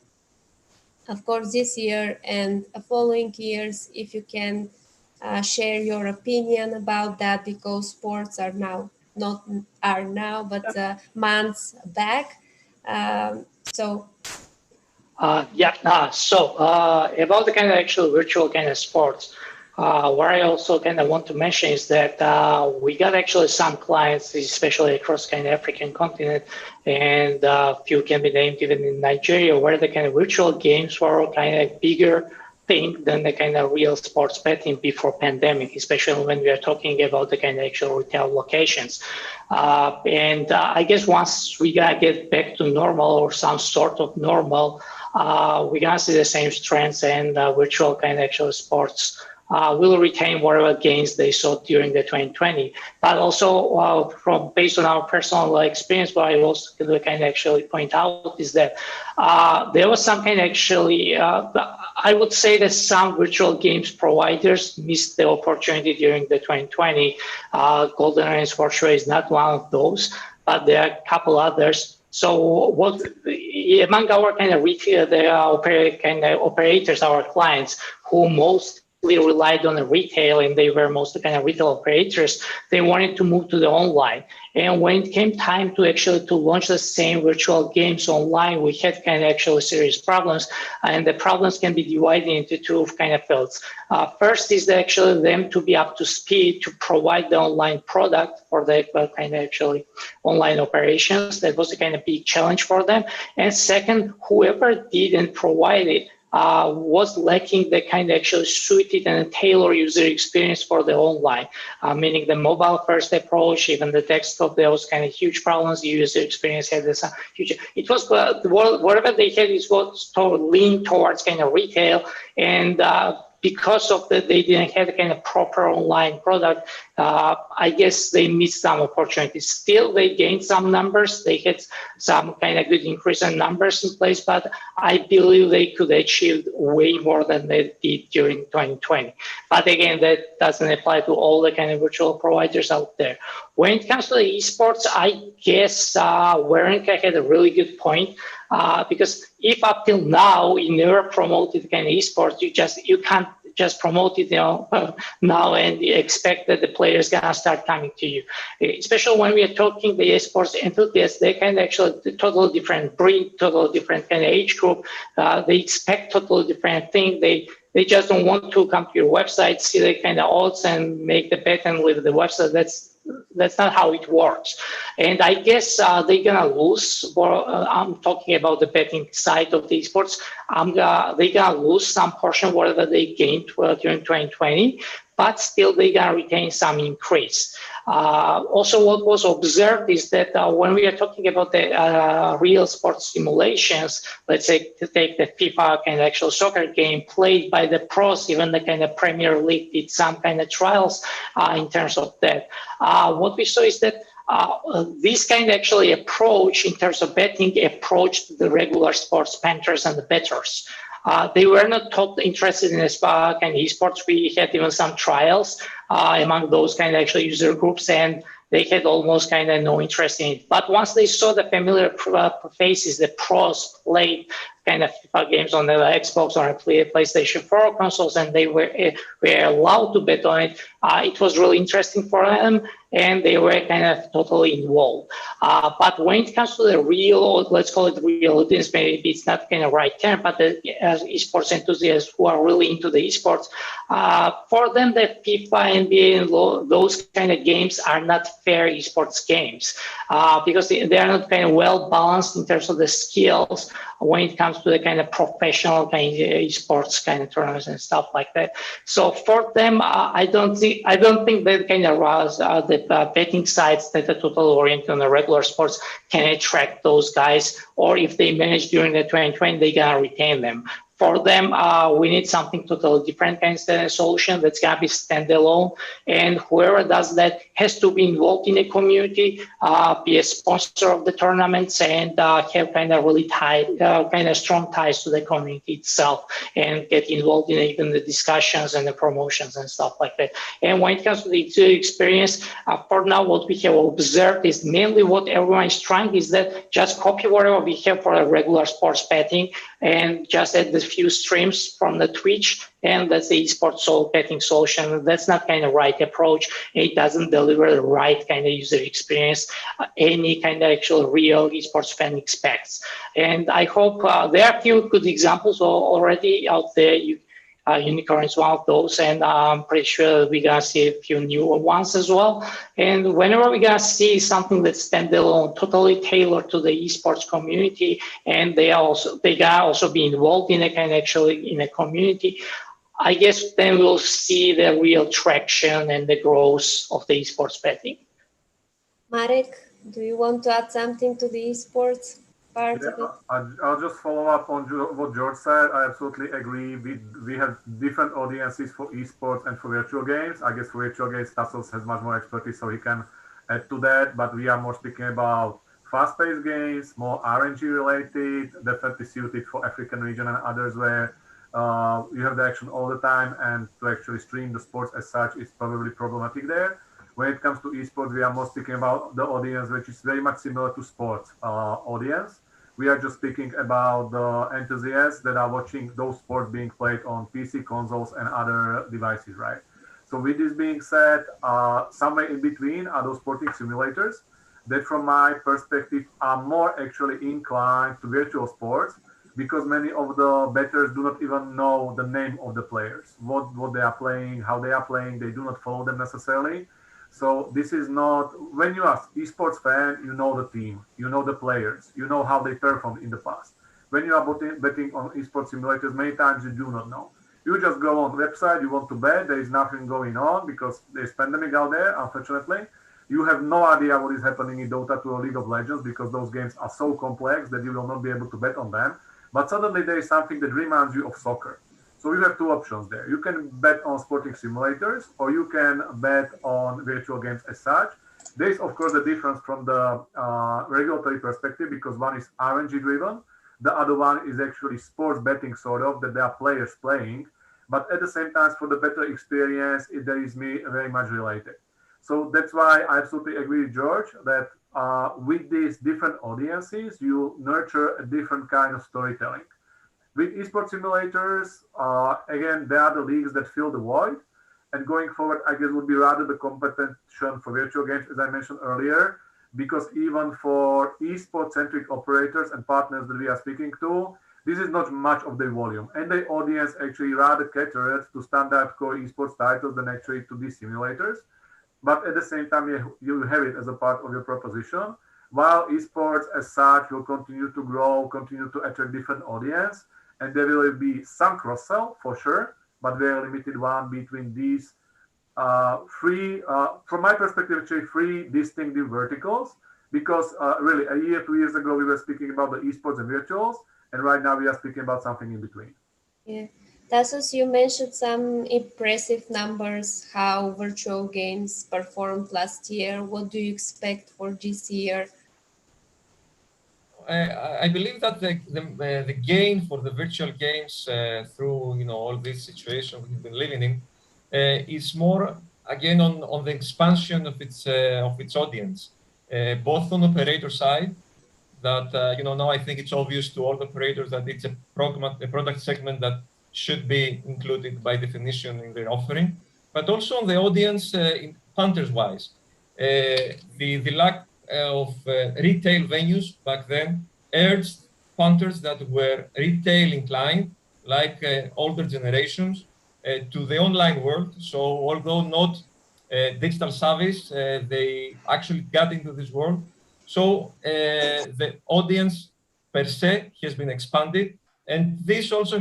Of course, this year and following years, if you can share your opinion about that, because sports are now, not are now, but months back. So about the kind of actual virtual kind of sports, what I also kind of want to mention is that we got actually some clients, especially across kind of African continent, and a few can be named even in Nigeria, where the kind of virtual games were kind of bigger thing than the kind of real sports betting before pandemic, especially when we are talking about the kind of actual retail locations. I guess once we gotta get back to normal or some sort of normal, we're gonna see the same trends, and virtual kind of actual sports will retain whatever gains they saw during the 2020. But also based on our personal experience, what I also kind of actually point out is that there was some kind of actually, I would say that some virtual games providers missed the opportunity during the 2020. Golden Arena Sports Show is not one of those, but there are a couple others. So what among our kind of retail, there are kind of operators, our clients, who mostly relied on the retail, and they were mostly kind of retail operators, they wanted to move to the online. And when it came time to actually to launch the same virtual games online, we had kind of actually serious problems, and the problems can be divided into two kind of fields. First is actually them to be up to speed to provide the online product for the kind of actually online operations. That was a kind of big challenge for them. And second, whoever didn't provide it was lacking the kind of actually suited and tailored user experience for the online, meaning the mobile first approach, even the desktop, there was kind of huge problems. The user experience had this huge, it was whatever they had is what leaned towards kind of retail, and because of that, they didn't have a kind of proper online product. I guess they missed some opportunities. Still, they gained some numbers. They had some kind of good increase in numbers in place, but I believe they could achieve way more than they did during 2020. But again, that doesn't apply to all the kind of virtual providers out there. When it comes to the esports, I guess Werenka had a really good point. Because if up till now you never promoted kind of esports, you can't just promote it, now and expect that the players gonna start coming to you. Especially when we are talking the esports enthusiasts, they can actually totally different breed, totally different kind of age group. They expect totally different thing. They just don't want to come to your website, see the kind of odds and make the bet and leave the website. That's not how it works. And I guess they're gonna lose. I'm talking about the betting side of the esports. They're gonna lose some portion whatever they gained during 2020, but still they're gonna retain some increase. Also, what was observed is that when we are talking about the real sports simulations, let's say to take the FIFA kind of actual soccer game played by the pros, even the kind of Premier League did some kind of trials in terms of that. What we saw is that this kind of actually approach in terms of betting approached the regular sports punters and the bettors. They were not totally interested in this kind of esports. We had even some trials among those kind of actual user groups, and they had almost kind of no interest in it. But once they saw the familiar faces, the pros played kind of FIFA games on the Xbox or PlayStation 4 consoles, and they were allowed to bet on it, it was really interesting for them, and they were kind of totally involved. But when it comes to the real, let's call it real audience, maybe it's not kind of right term, but the esports enthusiasts who are really into the esports, for them, the FIFA, NBA, and those kind of games are not fair esports games because they are not kind of well balanced in terms of the skills when it comes to the kind of professional kind of esports kind of tournaments and stuff like that. So for them, I don't think that kind of the betting sites that are totally oriented on the regular sports can attract those guys, or if they manage during the 2020, they're gonna retain them. For them, we need something totally different kind of solution that's gonna be standalone, and whoever does that has to be involved in the community, be a sponsor of the tournaments, and have kind of really tight, kind of strong ties to the community itself, and get involved in even the discussions and the promotions and stuff like that. And when it comes to the experience, for now, what we have observed is mainly what everyone is trying is that just copy whatever we have for a regular sports betting and just add the few streams from the Twitch, and that's the esports betting solution. That's not kind of right approach. It doesn't deliver the right kind of user experience any kind of actual real esports fan expects. And I hope there are a few good examples already out there. Unicorn is one of those, and I'm pretty sure we're gonna see a few newer ones as well. And whenever we're gonna see something that's standalone, totally tailored to the esports community, and they gotta also be involved in a kind of actually in a community, I guess then we'll see the real traction and the growth of the esports betting. Marek, do you want to add something to the esports part of it? I'll just follow up on what George said. I absolutely agree. We have different audiences for esports and for virtual games. I guess for virtual games, Tassos has much more expertise, so he can add to that. But we are more speaking about fast-paced games, more RNG related, definitely suited for African region and others where you have the action all the time, and to actually stream the sports as such is probably problematic there. When it comes to esports, we are more speaking about the audience, which is very much similar to sports audience. We are just speaking about the enthusiasts that are watching those sports being played on PC, consoles, and other devices, right? So with this being said, somewhere in between are those sporting simulators that from my perspective are more actually inclined to virtual sports, because many of the bettors do not even know the name of the players, what they are playing, how they are playing. They do not follow them necessarily. So this is not, when you are esports fan, you know the team, you know the players, you know how they performed in the past. When you are betting on esports simulators, many times you do not know. You just go on the website, you want to bet, there is nothing going on because there's pandemic out there, unfortunately. You have no idea what is happening in Dota 2 or League of Legends because those games are so complex that you will not be able to bet on them. But suddenly there is something that reminds you of soccer. So you have two options there. You can bet on sporting simulators, or you can bet on virtual games as such. There is, of course, a difference from the regulatory perspective because one is RNG driven. The other one is actually sports betting, sort of, that there are players playing. But at the same time, for the better experience, there is very much related. So that's why I absolutely agree with George that with these different audiences, you nurture a different kind of storytelling. With esports simulators, again, they are the leagues that fill the void. And going forward, I guess would be rather the competition for virtual games, as I mentioned earlier, because even for esports-centric operators and partners that we are speaking to, this is not much of the volume. And the audience actually rather catered to standard core esports titles than actually to these simulators. But at the same time, you have it as a part of your proposition. While esports as such will continue to grow, continue to attract different audience, and there will be some cross-sell for sure, but very limited one between these three, from my perspective, actually three distinctive verticals, because really a year, 2 years ago, we were speaking about the esports and virtuals, and right now we are speaking about something in between. Yeah. Tassos, you mentioned some impressive numbers, how virtual games performed last year. What do you expect for this year? I believe that the gain for the virtual games through all this situation we've been living in is more again on the expansion of its audience, both on the operator side. That now I think it's obvious to all the operators that it's a product segment that should be included by definition in their offering, but also on the audience in punters wise, the lack of retail venues back then urged punters that were retail inclined, like older generations, to the online world. So although not digital savvies, they actually got into this world. So the audience per se has been expanded, and this also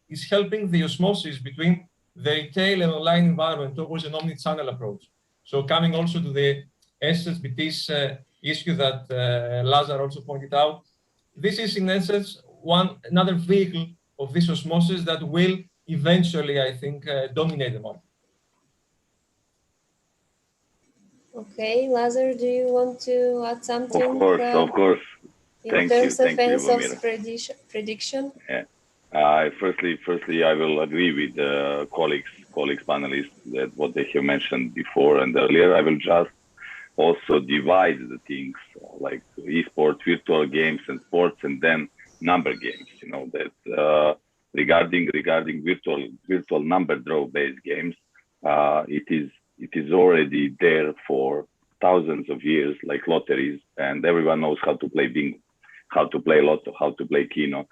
is helping the osmosis between the retail and online environment towards an omni-channel approach. So coming also to the SSBT's issue that Lazar also pointed out, this is in essence another vehicle of this osmosis that will eventually, I think, dominate the market. Okay, Lazar, do you want to add something? Of course. In terms of Enzo's prediction? Yeah. Firstly, I will agree with the colleagues, panelists, that what they have mentioned before and earlier. I will just also divide the things like esports, virtual games, and sports, and then number games. That regarding virtual number draw based games, it is already there for thousands of years, like lotteries, and everyone knows how to play bingo, how to play lotto, how to play keno.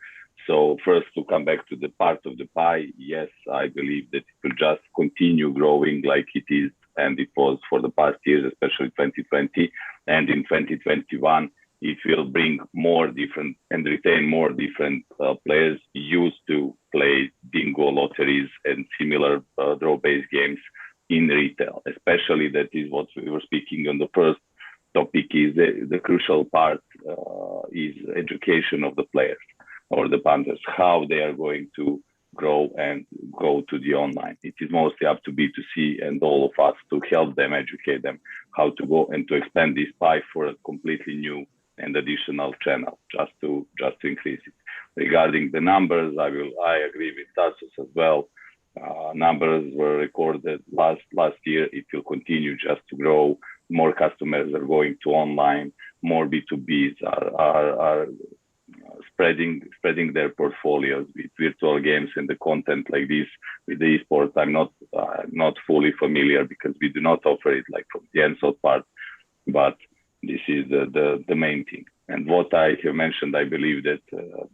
So first, to come back to the part of the pie, yes, I believe that it will just continue growing like it is, and it was for the past years, especially 2020, and in 2021, it will bring more different and retain more different players used to play bingo, lotteries, and similar draw-based games in retail. Especially that is what we were speaking on the first topic, is the crucial part is education of the players or the punters, how they are going to grow and go to the online. It is mostly up to B2C and all of us to help them, educate them how to go and to expand this pie for a completely new and additional channel, just to increase it. Regarding the numbers, I agree with Tassos as well. Numbers were recorded last year. It will continue just to grow. More customers are going to online. More B2Bs are spreading their portfolios with virtual games and the content like this. With the esports, I'm not fully familiar because we do not offer it like from the ENSO part, but this is the main thing. And what I have mentioned, I believe that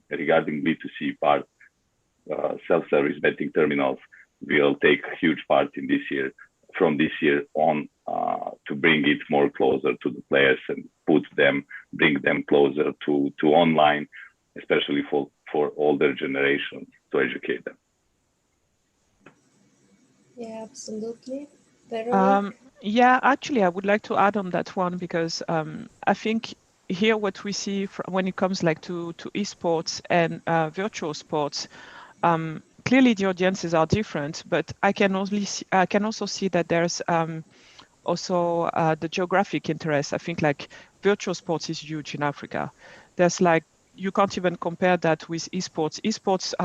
regarding B2C part, self-service betting terminals will take a huge part in this year, from this year on, to bring it more closer to the players and bring them closer to online, especially for older generations, to educate them. Yeah, absolutely. Yeah, actually, I would like to add on that one because I think here what we see when it comes like to esports and virtual sports, clearly the audiences are different, but I can also see that there's also the geographic interest. I think like virtual sports is huge in Africa. There's like, you can't even compare that with esports. Esports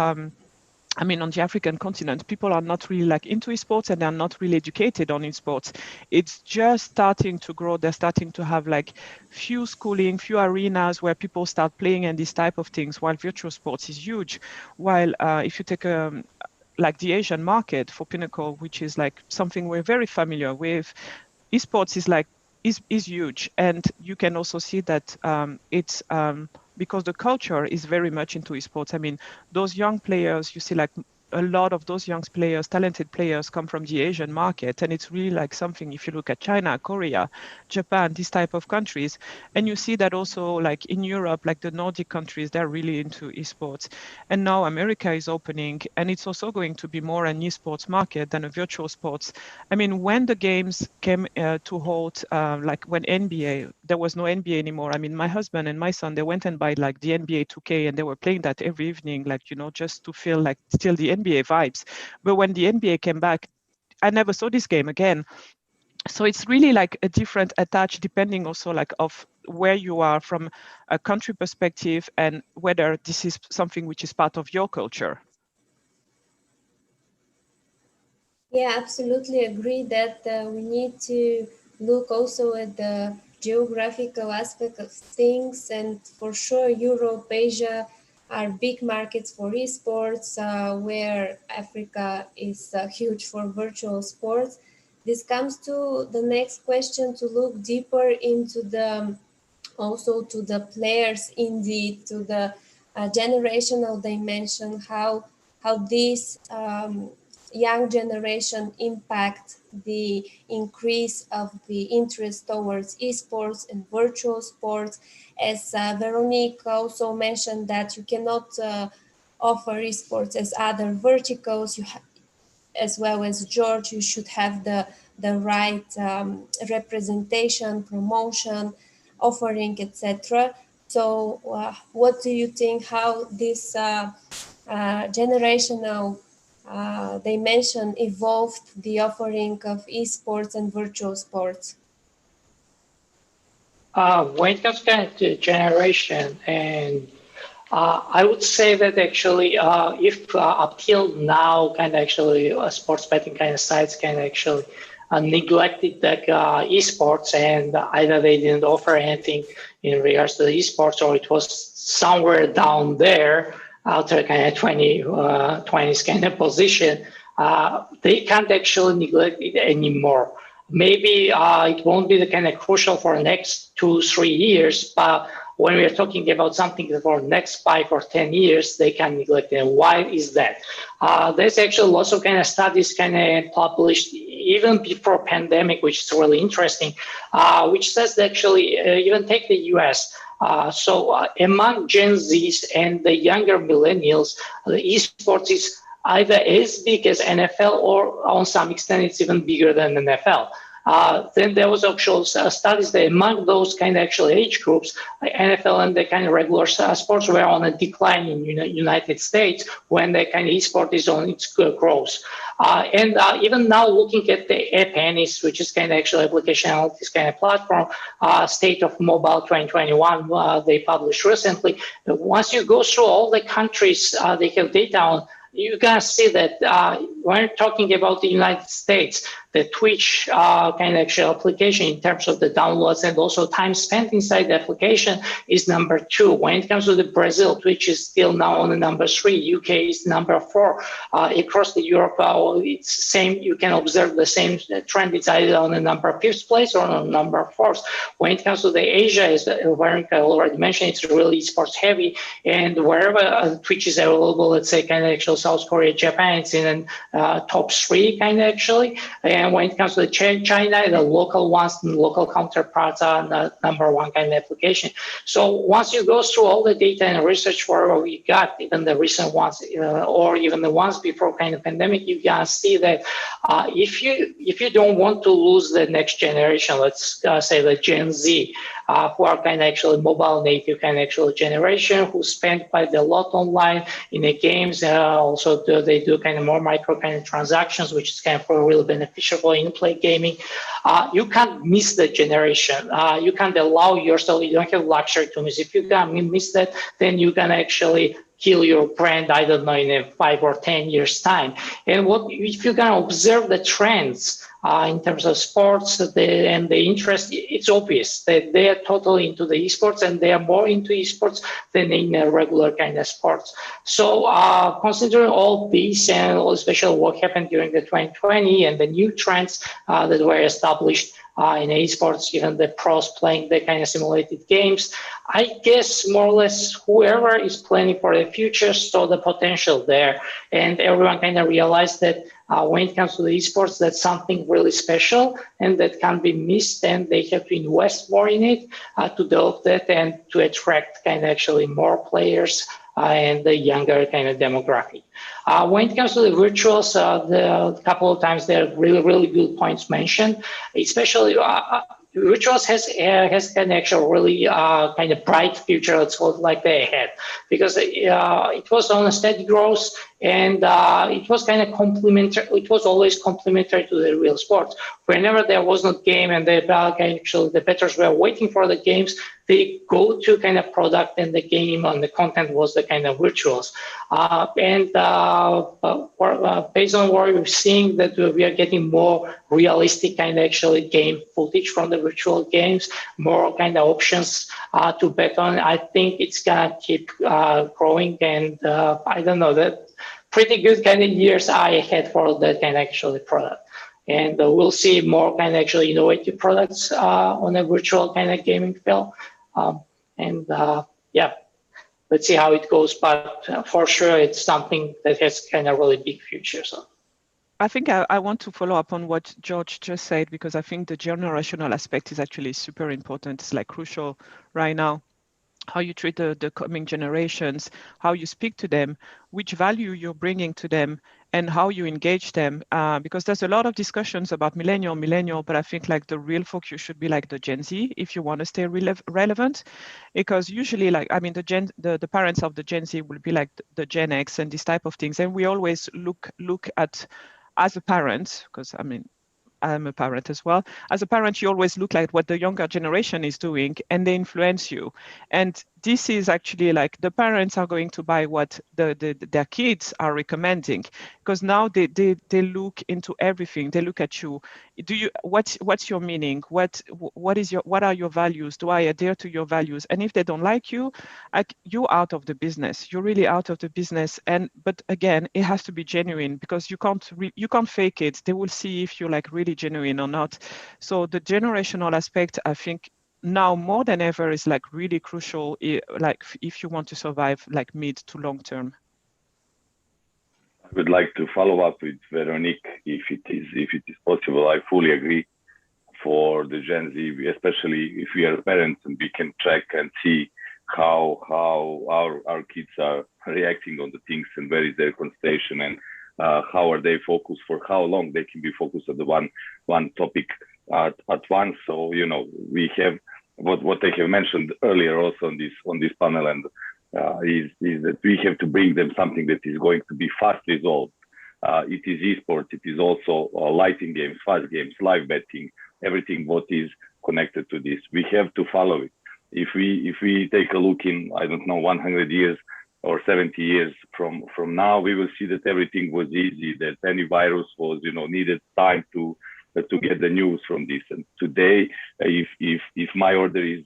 I mean, on the African continent, people are not really like into esports and they're not really educated on esports. It's just starting to grow. They're starting to have like few schooling, few arenas where people start playing and these type of things, while virtual sports is huge. While if you take like the Asian market for Pinnacle, which is like something we're very familiar with, esports is like is huge. And you can also see that it's because the culture is very much into esports. I mean, those young players, you see like a lot of those young players, talented players come from the Asian market. And it's really like something, if you look at China, Korea, Japan, these type of countries, and you see that also like in Europe, like the Nordic countries, they're really into esports. And now America is opening, and it's also going to be more an esports market than a virtual sports. I mean, when the games came to halt, like when NBA, there was no NBA anymore. I mean, my husband and my son, they went and buy like the NBA 2K and they were playing that every evening, like, you know, just to feel like still the NBA vibes. But when the NBA came back, I never saw this game again. So it's really like a different attach depending also like of where you are from a country perspective and whether this is something which is part of your culture. Yeah, absolutely agree that we need to look also at the geographical aspect of things, and for sure Europe, Asia are big markets for esports, where Africa is huge for virtual sports. This comes to the next question, to look deeper into the also to the players, indeed, to the generational dimension, how this young generation impact the increase of the interest towards esports and virtual sports. As Veronique also mentioned, that you cannot offer esports as other verticals. As well as George, you should have the right representation, promotion, offering, etc. So what do you think, how this generational dimension evolved the offering of esports and virtual sports? When it comes to generation, and I would say that actually, if up till now, sports betting kind of sites can actually neglected the esports, and either they didn't offer anything in regards to the esports, or it was somewhere down there after kind of 20s kind of position, they can't actually neglect it anymore. Maybe it won't be the kind of crucial for the next 2-3 years, but when we're talking about something for the next 5 or 10 years, they can neglect it. And why is that? There's actually lots of kind of studies kind of published even before pandemic, which is really interesting, which says that actually, even take the US, so among Gen Zs and the younger millennials, the esports is either as big as NFL, or on some extent it's even bigger than NFL. Then there was actual studies that among those kind of actual age groups, NFL and the kind of regular sports were on a decline in United States, when the kind of esport is on its growth. And even now, looking at the App, which is kind of actual application analytics kind of platform, State of Mobile 2021, they published recently. Once you go through all the countries they have data on, you're going to see that when we're talking about the United States, the Twitch kind of actual application in terms of the downloads and also time spent inside the application is number 2. When it comes to the Brazil, Twitch is still now on the number 3. UK is number 4. Across the Europe, it's same. You can observe the same trend. It's either on the number 5th place or on number 4th. When it comes to the Asia, as Veronica already mentioned, it's really sports heavy, and wherever Twitch is available, let's say kind of actual South Korea, Japan, it's in top 3 kind of actually. And when it comes to China, the local ones and local counterparts are the number 1 kind of application. So once you go through all the data and research where we got, even the recent ones, or even the ones before kind of pandemic, you can see that if you don't want to lose the next generation, let's say the Gen Z, who are kind of actually mobile native kind of actual generation, who spend quite a lot online in the games, also they do kind of more micro kind of transactions, which is kind of really beneficial for in-play gaming. You can't miss the generation. You can't allow yourself, you don't have luxury to miss. If you can miss that, then you can actually kill your brand, I don't know, in 5 or 10 years time. And if you can observe the trends in terms of sports and the interest, it's obvious that they are totally into the esports, and they are more into esports than in regular kind of sports. So considering all these, and especially what happened during the 2020 and the new trends that were established in esports, even the pros playing the kind of simulated games, I guess more or less whoever is planning for the future saw the potential there, and everyone kind of realized that when it comes to the esports, that's something really special and that can't be missed, and they have to invest more in it to develop that and to attract kind of actually more players and the younger kind of demographic. When it comes to the virtuals, the couple of times there are really, really good points mentioned, especially virtuals has an actual really kind of bright future, let's call it like they had, because it was on a steady growth, and it was kind of complementary. It was always complementary to the real sports. Whenever there was no game and the bettors were waiting for the games, they go to kind of product, and the game and the content was the kind of virtuals. Based on what we're seeing, that we are getting more realistic kind of actually game footage from the virtual games, more kind of options to bet on. I think it's gonna keep growing, and I don't know, that pretty good kind of years ahead for that kind of actually product. And we'll see more kind of actually innovative products on a virtual kind of gaming field. Yeah, let's see how it goes, but for sure it's something that has kind of really big future. So I think I want to follow up on what George just said, because I think the generational aspect is actually super important. It's like crucial right now. How you treat the coming generations, how you speak to them, which value you're bringing to them, and how you engage them. Because there's a lot of discussions about millennial, but I think like the real focus should be like the Gen Z if you want to stay relevant. Because usually, like, I mean, the parents of the Gen Z will be like the Gen X and this type of things. And we always look at, as a parent, because I mean, I'm a parent as well. As a parent, you always look like what the younger generation is doing, and they influence you. And this is actually like the parents are going to buy what their kids are recommending, because now they look into everything. They look at you. What's your meaning? What are your values? Do I adhere to your values? And if they don't like you, you're out of the business. You're really out of the business. But again, it has to be genuine, because you can't fake it. They will see if you're like really genuine or not. So the generational aspect, I think, now more than ever is like really crucial, like if you want to survive like mid to long term. I would like to follow up with Veronique, if it is possible. I fully agree. For the Gen Z, especially if we are parents and we can track and see how our kids are reacting on the things, and where is their concentration, and how are they focused, for how long they can be focused on the one topic at once. So, you know, we have what I have mentioned earlier also on this panel, and is that we have to bring them something that is going to be fast resolved. It is esports, it is also lighting games, fast games, live betting, everything what is connected to this. We have to follow it. If we take a look in, I don't know, 100 years or 70 years from now, we will see that everything was easy, that any virus was, you know, needed time to get the news from this. And today, if my order is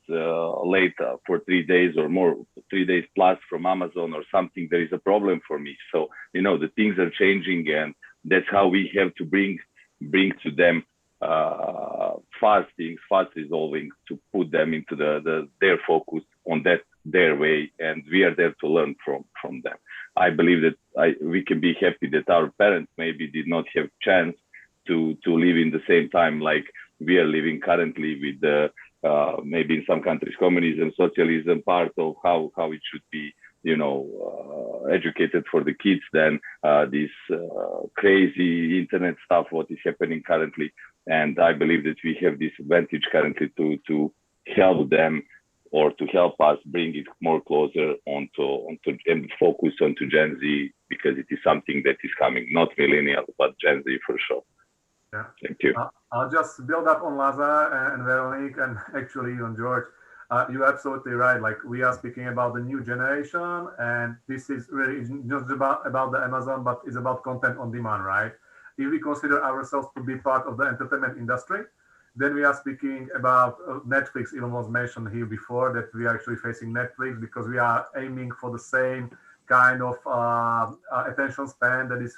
late for 3 days or more, 3 days plus from Amazon or something, there is a problem for me. So, you know, the things are changing, and that's how we have to bring to them fast things, fast resolving, to put them into their focus on their way, and we are there to learn from them. I believe that we can be happy that our parents maybe did not have chance to live in the same time like we are living currently, with the maybe in some countries communism, socialism, part of how it should be, you know, educated for the kids, than this crazy internet stuff what is happening currently. And I believe that we have this advantage currently to help them, or to help us bring it more closer onto and focus onto Gen Z, because it is something that is coming, not millennial, but Gen Z for sure. Yeah. Thank you. I'll just build up on Laza and Veronique, and actually on George. You're absolutely right. Like, we are speaking about the new generation, and this is really not about the Amazon, but it's about content on demand, right? If we consider ourselves to be part of the entertainment industry, then we are speaking about Netflix. Even was mentioned here before that we are actually facing Netflix because we are aiming for the same kind of attention span that is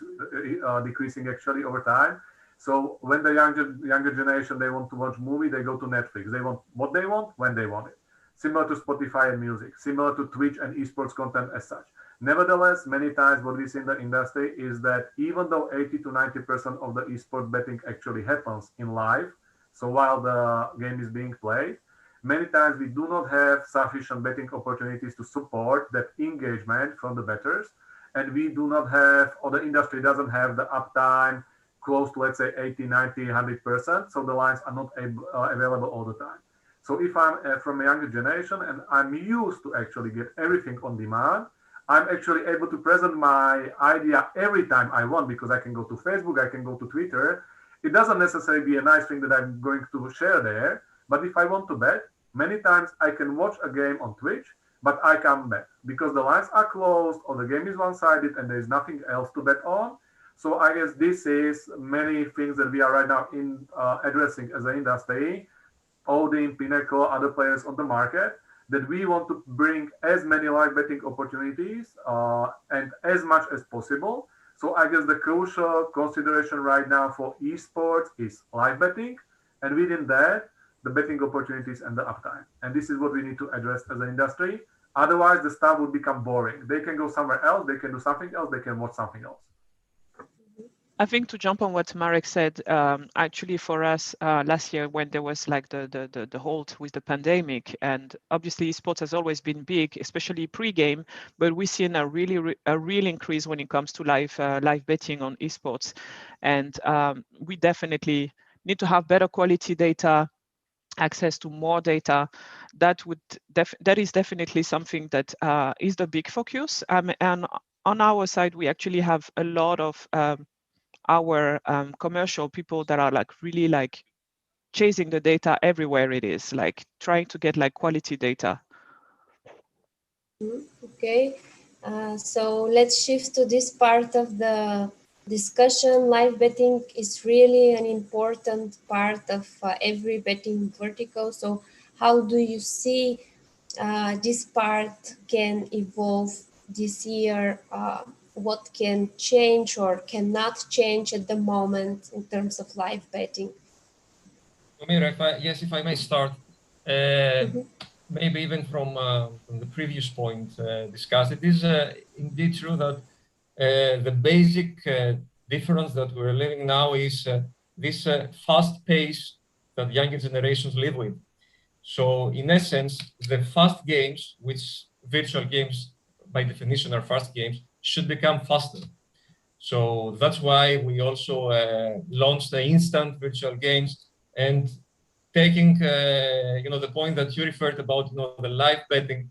decreasing actually over time. So when the younger generation, they want to watch movie, they go to Netflix. They want what they want when they want it. Similar to Spotify and music, similar to Twitch and esports content as such. Nevertheless, many times what we see in the industry is that even though 80 to 90% of the esports betting actually happens in live, so while the game is being played, many times we do not have sufficient betting opportunities to support that engagement from the bettors. And we do not have, or the industry doesn't have the uptime close to, let's say, 80, 90, 100%. So the lines are not available all the time. So if I'm from a younger generation and I'm used to actually get everything on demand, I'm actually able to present my idea every time I want, because I can go to Facebook, I can go to Twitter. It doesn't necessarily be a nice thing that I'm going to share there. But if I want to bet, many times I can watch a game on Twitch, but I can't bet because the lines are closed or the game is one-sided and there is nothing else to bet on. So I guess this is many things that we are right now in addressing as an industry, Odin, Pinnacle, other players on the market, that we want to bring as many live betting opportunities and as much as possible. So I guess the crucial consideration right now for esports is live betting, and within that, the betting opportunities and the uptime. And this is what we need to address as an industry. Otherwise, the stuff would become boring. They can go somewhere else, they can do something else, they can watch something else. I think to jump on what Marek said, actually for us last year when there was like the halt with the pandemic, and obviously esports has always been big, especially pre-game, but we've seen a real increase when it comes to live betting on esports, and we definitely need to have better quality data, access to more data. That is definitely something that is the big focus. And on our side, we actually have a lot of our commercial people that are like really like chasing the data everywhere it is, like trying to get like quality data. Okay, so let's shift to this part of the discussion. Live betting is really an important part of every betting vertical. So how do you see this part can evolve this year? What can change or cannot change at the moment in terms of live betting? Amir, if I may start, maybe even from the previous point discussed, it is indeed true that the basic difference that we're living now is this fast pace that younger generations live with. So in essence, the fast games, which virtual games by definition are fast games, should become faster. So that's why we also launched the instant virtual games, and taking the point that you referred about, the live betting,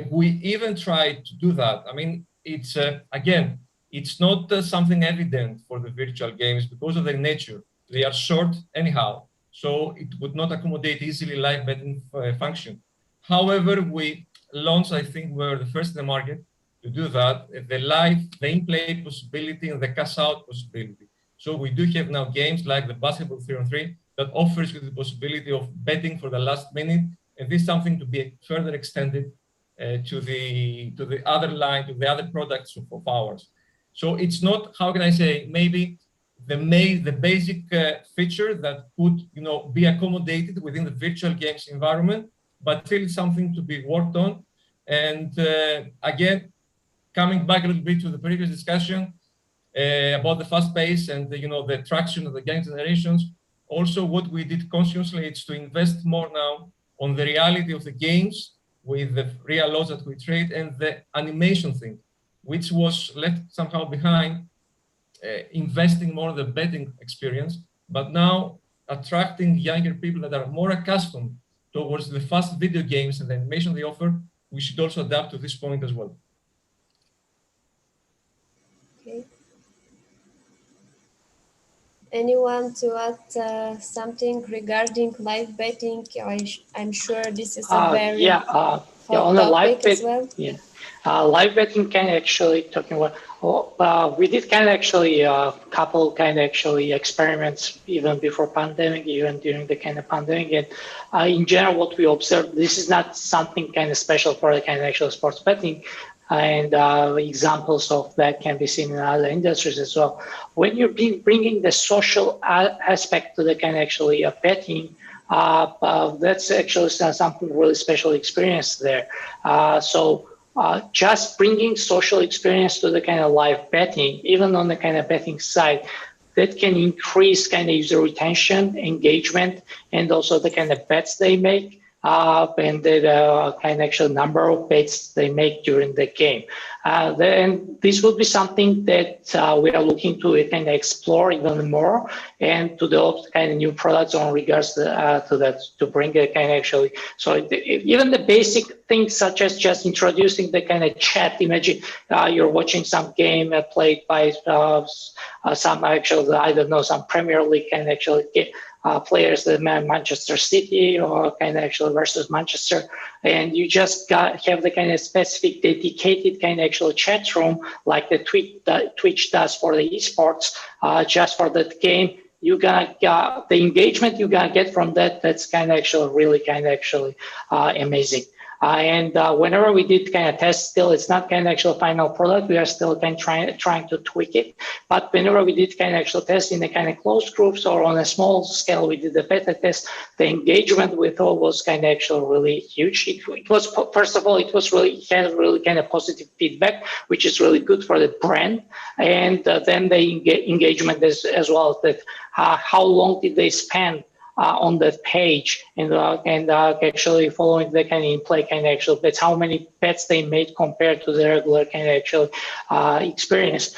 we even tried to do that. I mean, it's again, it's not something evident for the virtual games because of their nature. They are short anyhow, so it would not accommodate easily live betting function. However, we launched, I think we're the first in the market to do that, the in-play possibility and the cash-out possibility. So we do have now games like the basketball 3-on-3 that offers you the possibility of betting for the last minute, and this is something to be further extended to the other line, to the other products of ours. So it's not, how can I say, maybe the basic feature that could be accommodated within the virtual games environment, but still something to be worked on. And again, coming back a little bit to the previous discussion about the fast pace and the traction of the young generations, also what we did consciously is to invest more now on the reality of the games with the real laws that we trade and the animation thing, which was left somehow behind, investing more in the betting experience, but now attracting younger people that are more accustomed towards the fast video games and the animation they offer. We should also adapt to this point as well. Okay. Anyone to add something regarding live betting? I'm sure this is a very hot on the topic as well. Yeah, live betting can actually talking about. We did kind of actually couple kind of actually experiments even before pandemic, even during the kind of pandemic. And in general, what we observed, this is not something kind of special for the kind of actual sports betting. And examples of that can be seen in other industries as well. When you're bringing the social aspect to the kind of actually betting, that's actually something really special experience there. So just bringing social experience to the kind of live betting, even on the kind of betting side, that can increase kind of user retention, engagement, and also the kind of bets they make. And the kind of actual number of bets they make during the game. Then this will be something that we are looking to kind of explore even more and to develop kind of new products on regards to that, to bring a kind of actually. So even the basic things such as just introducing the kind of chat. Imagine you're watching some game played by some actual, I don't know, some Premier League kind of actually players that Manchester City or kind of actually versus Manchester, and you just have the kind of specific dedicated kind of actual chat room like the Twitch does for the esports, just for that game. You gonna the engagement you gonna get from that. That's kind of actually really kind of actually amazing. And whenever we did kind of test, still it's not kind of actual final product. We are still kind of trying to tweak it. But whenever we did kind of actual test in the kind of closed groups or on a small scale, we did the beta test. The engagement with all was kind of actually really huge. It was, first of all, it had really kind of positive feedback, which is really good for the brand. And then the engagement as well, that how long did they spend on that page and actually following the kind of in-play kind of actual bets, how many bets they made compared to the regular kind of actual experience.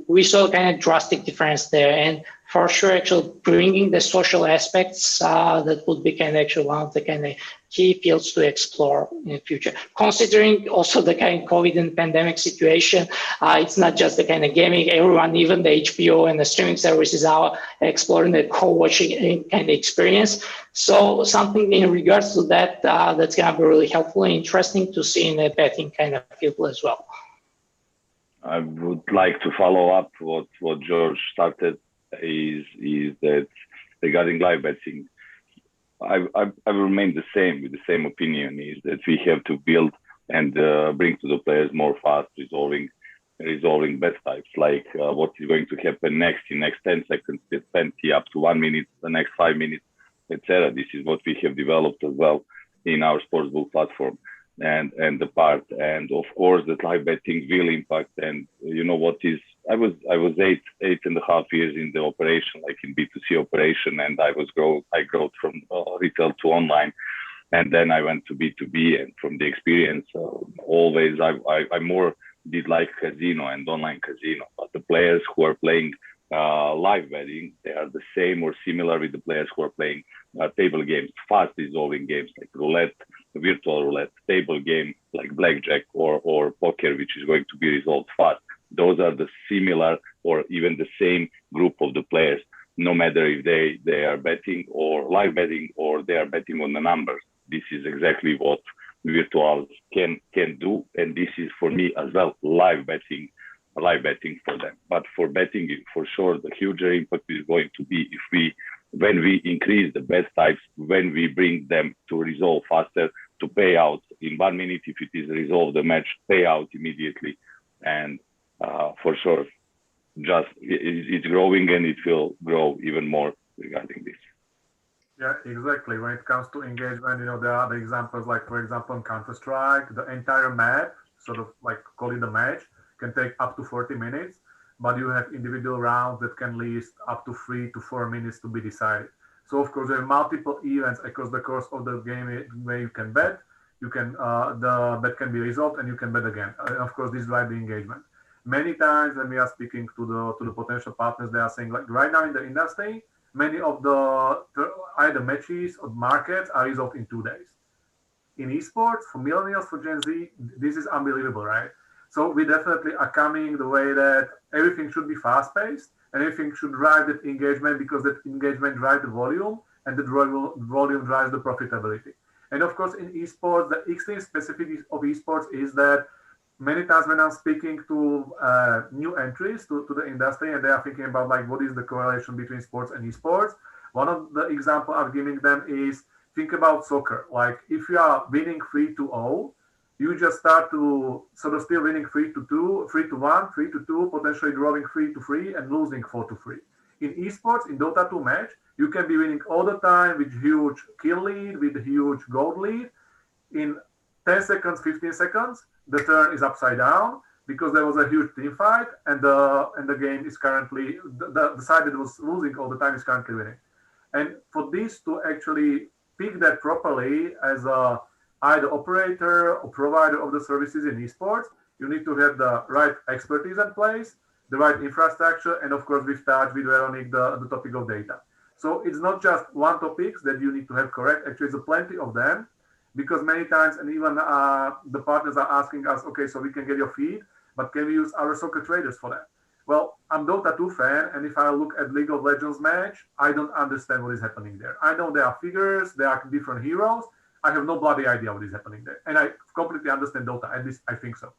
We saw kind of drastic difference there, and for sure, actually bringing the social aspects that would be kind of actually one of the kind of key fields to explore in the future. Considering also the kind of COVID and pandemic situation, it's not just the kind of gaming, everyone, even the HBO and the streaming services are exploring the co-watching kind of experience. So something in regards to that, that's gonna be really helpful and interesting to see in the betting kind of field as well. I would like to follow up what George started is that regarding live betting, I remain the same with the same opinion, is that we have to build and bring to the players more fast resolving bet types, like what is going to happen next in next 10 seconds, 20 up to 1 minute, the next 5 minutes, etc. This is what we have developed as well in our sportsbook platform and the part, and of course that live betting will impact. And you know what is, I was 8.5 years in the operation, like in B2C operation, and I grew from retail to online, and then I went to B2B. And from the experience, always I more did like casino and online casino, but the players who are playing live betting, they are the same or similar with the players who are playing table games, fast resolving games like roulette, virtual roulette, table game like blackjack or poker, which is going to be resolved fast. Those are the similar or even the same group of the players, no matter if they are betting or live betting or they are betting on the numbers. This is exactly what virtuals can do, and this is for me as well live betting for them. But for betting, for sure, the huger impact is going to be when we increase the bet types, when we bring them to resolve faster, to pay out in 1 minute. If it is resolved, the match pay out immediately. And for sure, just it's growing, and it will grow even more regarding this. Yeah, exactly. When it comes to engagement, there are other examples, like for example, in Counter-Strike, the entire map, sort of like call it the match, can take up to 40 minutes, but you have individual rounds that can last up to 3 to 4 minutes to be decided. So of course, there are multiple events across the course of the game where you can bet. The bet can be resolved, and you can bet again. And of course, this drives the engagement. Many times when we are speaking to the potential partners, they are saying, like, right now in the industry, many of the either matches or markets are resolved in 2 days. In esports, for millennials, for Gen Z, this is unbelievable, right? So we definitely are coming the way that everything should be fast-paced, anything should drive that engagement, because that engagement drives the volume, and the volume drives the profitability. And of course, in esports, the extreme specificity of esports is that many times when I'm speaking to new entries to the industry, and they are thinking about like what is the correlation between sports and esports, one of the examples I'm giving them is think about soccer. Like if you are winning 3-0, you just start to sort of still winning 3-2, 3-1, 3-2, potentially drawing 3-3 and losing 4-3. In esports, in Dota 2 match, you can be winning all the time with huge kill lead, with huge gold lead. In 10 seconds, 15 seconds, the turn is upside down because there was a huge team fight, and the game is currently, the side that was losing all the time is currently winning. And for this to actually pick that properly as a either operator or provider of the services in esports, you need to have the right expertise in place, the right infrastructure, and of course, we've touched with Veronique the topic of data. So it's not just one topic that you need to have correct. Actually, there's plenty of them, because many times, and even the partners are asking us, okay, so we can get your feed, but can we use our soccer traders for that? Well, I'm Dota 2 fan, and if I look at League of Legends match, I don't understand what is happening there. I know there are figures, there are different heroes. I have no bloody idea what is happening there. And I completely understand Dota, at least I think so.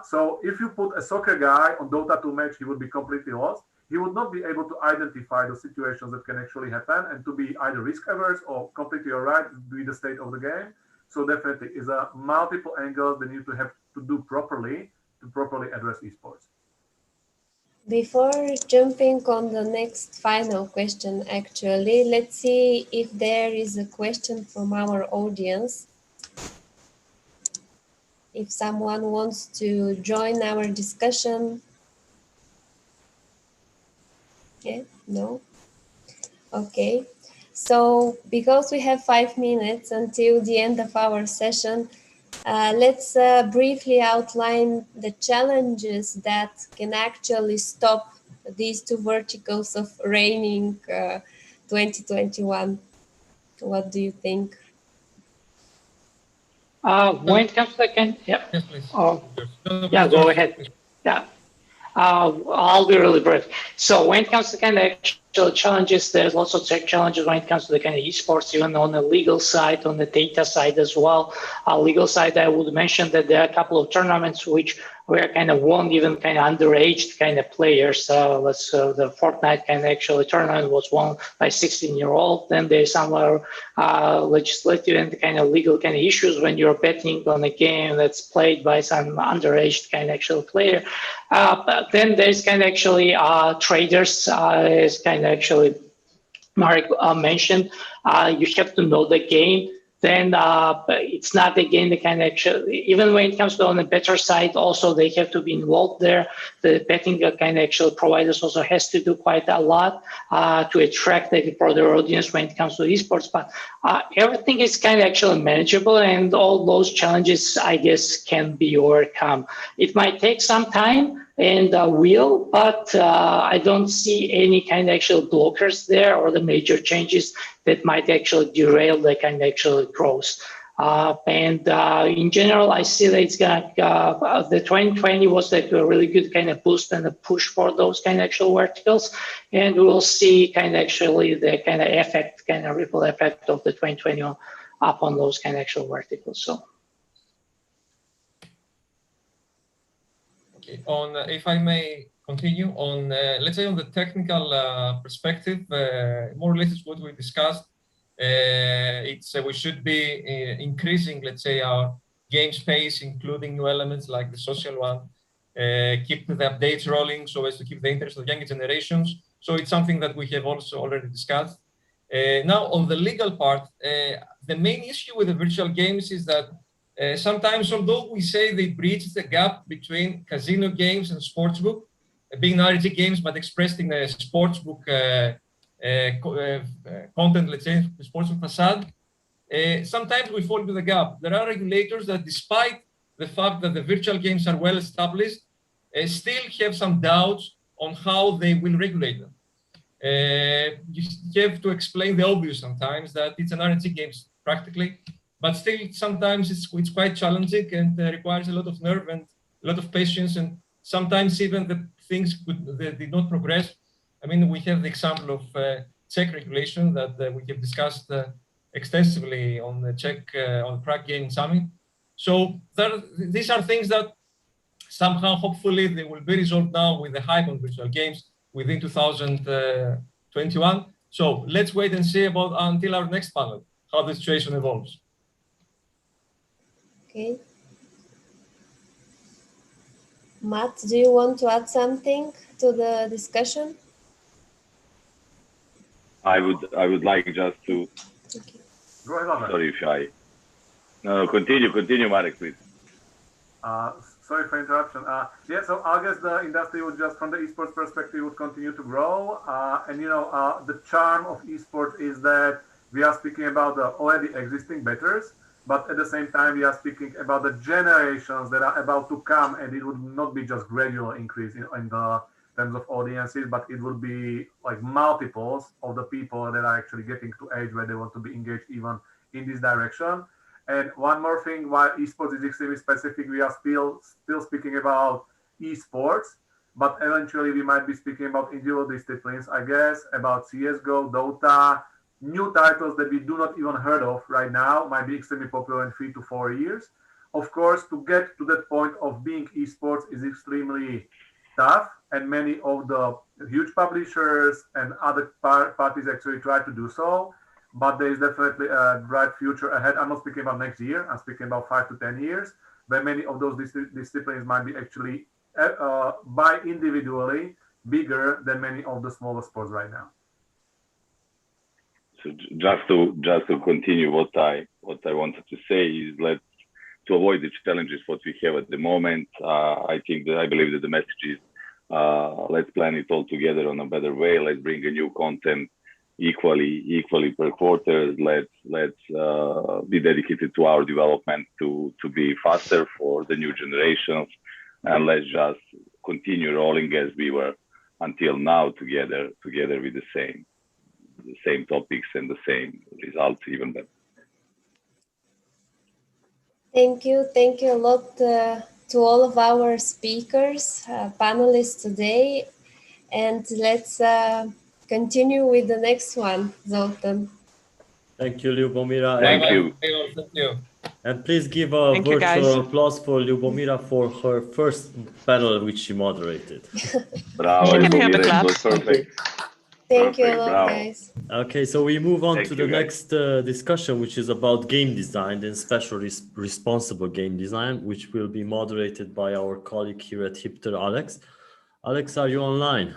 So if you put a soccer guy on Dota 2 match, he would be completely lost. He would not be able to identify the situations that can actually happen and to be either risk averse or completely all right with the state of the game. So definitely is a multiple angles that you need to have to do properly to properly address esports. Before jumping on the next final question, actually, let's see if there is a question from our audience. If someone wants to join our discussion. Yeah, no? Okay. So because we have 5 minutes until the end of our session, let's briefly outline the challenges that can actually stop these two verticals of reigning 2021. What do you think? When it comes to the yeah, yes, please. Yeah, go ahead. Yeah, I'll be really brief. So when it comes to kind of actual challenges, there's lots of tech challenges when it comes to the kind of esports, even on the legal side, on the data side as well. Legal side, I would mention that there are a couple of tournaments which were kind of won even kind of underage kind of players. The Fortnite kind of actually tournament was won by 16-year-old. Then there's some legislative and kind of legal kind of issues when you're betting on a game that's played by some underage kind of actual player. But then there's kind of actually traders, as kind of actually Marek mentioned. You have to know the game. Then it's not a game that can actually, even when it comes to on the better side, also they have to be involved there. The betting kind of actual providers also has to do quite a lot to attract a broader audience when it comes to esports. But everything is kind of actually manageable, and all those challenges, I guess, can be overcome. It might take some time, and will, but I don't see any kind of actual blockers there or the major changes that might actually derail the kind of actual growth. And in general, I see that it's gonna, the 2020 was like a really good kind of boost and a push for those kind of actual verticals. And we will see kind of actually the kind of effect, kind of ripple effect of the 2021 up on those kind of actual verticals. So. On, if I may continue on, let's say on the technical perspective, more related to what we discussed, it's we should be increasing, let's say, our game space, including new elements like the social one, keep the updates rolling so as to keep the interest of younger generations. So it's something that we have also already discussed. Now on the legal part, the main issue with the virtual games is that sometimes, although we say they bridge the gap between casino games and sportsbook, being REG games, but expressed in a sportsbook content, let's say, the sportsbook facade, sometimes we fall into the gap. There are regulators that, despite the fact that the virtual games are well established, still have some doubts on how they will regulate them. You have to explain the obvious sometimes, that it's an REG games practically, but still sometimes it's quite challenging and requires a lot of nerve and a lot of patience, and sometimes even the things they did not progress I mean, we have the example of Czech regulation that we have discussed extensively on the Czech on Prague Gaming Summit. So these are things that somehow, hopefully, they will be resolved now with the hype on virtual games within 2021. So let's wait and see about until our next panel, how the situation evolves. Okay. Matt, do you want to add something to the discussion? I would like just to. Okay. Sorry if I. No, continue, Marek, please. Sorry for interruption. Yeah, so I guess the industry would just, from the esports perspective, would continue to grow. And the charm of esports is that we are speaking about the already existing bettors, but at the same time, we are speaking about the generations that are about to come, and it would not be just gradual increase in the terms of audiences, but it would be like multiples of the people that are actually getting to age where they want to be engaged even in this direction. And one more thing, while esports is extremely specific, we are still speaking about esports, but eventually we might be speaking about individual disciplines, I guess, about CSGO, Dota, new titles that we do not even heard of right now, might be extremely popular in 3 to 4 years. Of course, to get to that point of being esports is extremely tough, and many of the huge publishers and other parties actually try to do so. But there is definitely a bright future ahead. I'm not speaking about next year. I'm speaking about 5 to 10 years, where many of those disciplines might be actually by individually bigger than many of the smaller sports right now. So just to continue what I wanted to say is, to avoid the challenges what we have at the moment. I believe that the message is let's plan it all together on a better way. Let's bring a new content equally per quarter. Let's be dedicated to our development to be faster for the new generations, and let's just continue rolling as we were until now together with the same topics and the same results, even better. Thank you a lot to all of our speakers, panelists today, and let's continue with the next one, Zoltan. Thank you, Lyubomira. Thank you. Thank you. And please give a virtual applause for Lyubomira for her first panel, which she moderated. Bravo, Lyubomira, it was perfect. Thank you a lot, guys. Okay, so we move on to the next discussion, which is about game design and especially responsible game design, which will be moderated by our colleague here at Hipter, Alex. Alex, are you online?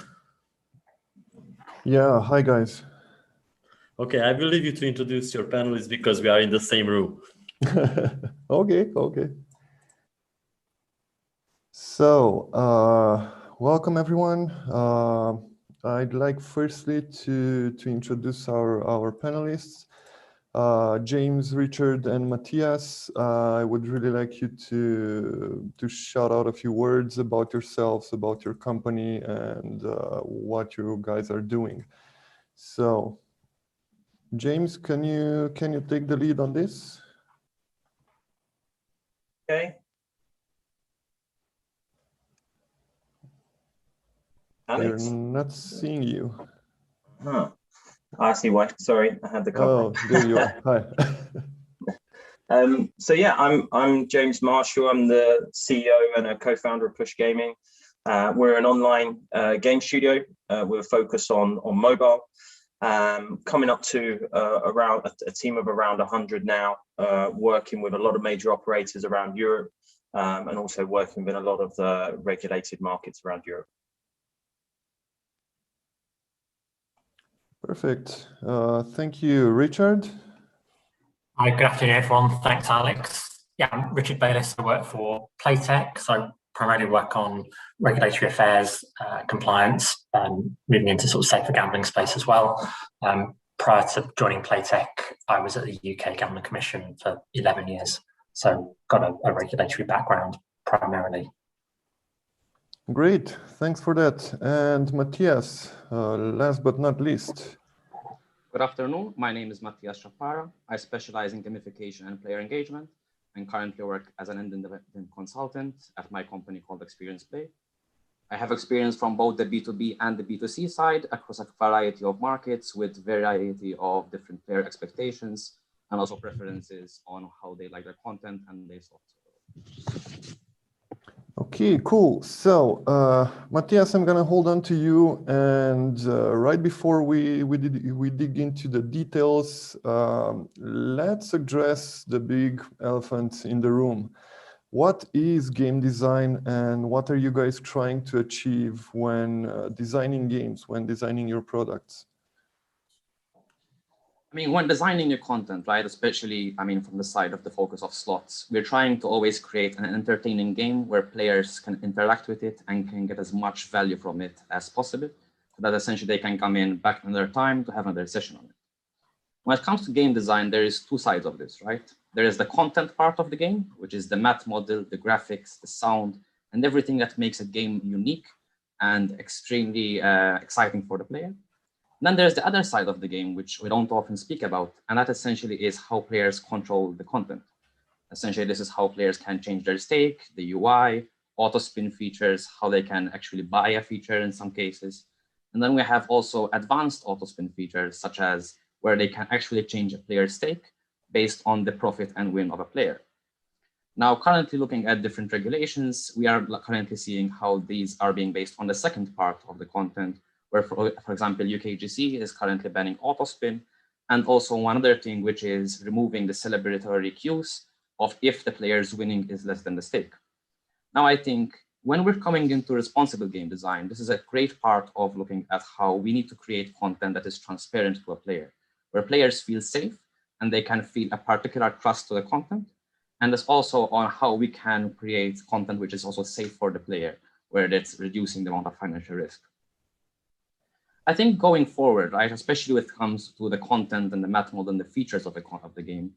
Yeah, hi guys. Okay, I will leave you to introduce your panelists because we are in the same room. Okay. So, welcome everyone. I'd like firstly to introduce our panelists, James, Richard, and Matthias. I would really like you to shout out a few words about yourselves, about your company, and what you guys are doing. So, James, can you take the lead on this? Okay. Alex? We're not seeing you. Huh. I see why. Sorry, I had the cover. Oh, there you are. Hi. So yeah, I'm James Marshall. I'm the CEO and a co-founder of Push Gaming. We're an online game studio. We're focused on mobile. Coming up to around a team of around 100 now, working with a lot of major operators around Europe, and also working with a lot of the regulated markets around Europe. Perfect. Thank you, Richard. Hi, good afternoon, everyone. Thanks, Alex. Yeah, I'm Richard Bayliss. I work for Playtech, so I primarily work on regulatory affairs, compliance, moving into sort of safer gambling space as well. Prior to joining Playtech, I was at the UK Gambling Commission for 11 years, so got a regulatory background primarily. Great, thanks for that. And Matthias, last but not least. Good afternoon, my name is Matthias Shapara. I specialize in gamification and player engagement and currently work as an independent consultant at my company called Experience Play. I have experience from both the B2B and the B2C side across a variety of markets with variety of different player expectations and also preferences on how they like their content and their software. Okay, cool. So, Matthias, I'm gonna hold on to you, and right before we dig into the details, let's address the big elephant in the room. What is game design, and what are you guys trying to achieve when designing games, when designing your products? I mean, when designing your content, right, especially, I mean, from the side of the focus of slots, we're trying to always create an entertaining game where players can interact with it and can get as much value from it as possible, so that essentially they can come in back another time to have another session on it. When it comes to game design, there is two sides of this, right? There is the content part of the game, which is the math model, the graphics, the sound, and everything that makes a game unique and extremely exciting for the player. Then there's the other side of the game, which we don't often speak about, and that essentially is how players control the content. Essentially, this is how players can change their stake, the UI, auto spin features, how they can actually buy a feature in some cases. And then we have also advanced auto spin features, such as where they can actually change a player's stake based on the profit and win of a player. Now, currently looking at different regulations, we are currently seeing how these are being based on the second part of the content, where, for example, UKGC is currently banning auto spin, and also one other thing, which is removing the celebratory cues of if the player's winning is less than the stake. Now, I think when we're coming into responsible game design, this is a great part of looking at how we need to create content that is transparent to a player, where players feel safe and they can feel a particular trust to the content. And it's also on how we can create content which is also safe for the player, where it's reducing the amount of financial risk. I think going forward, right, especially when it comes to the content and the math model and the features of the game,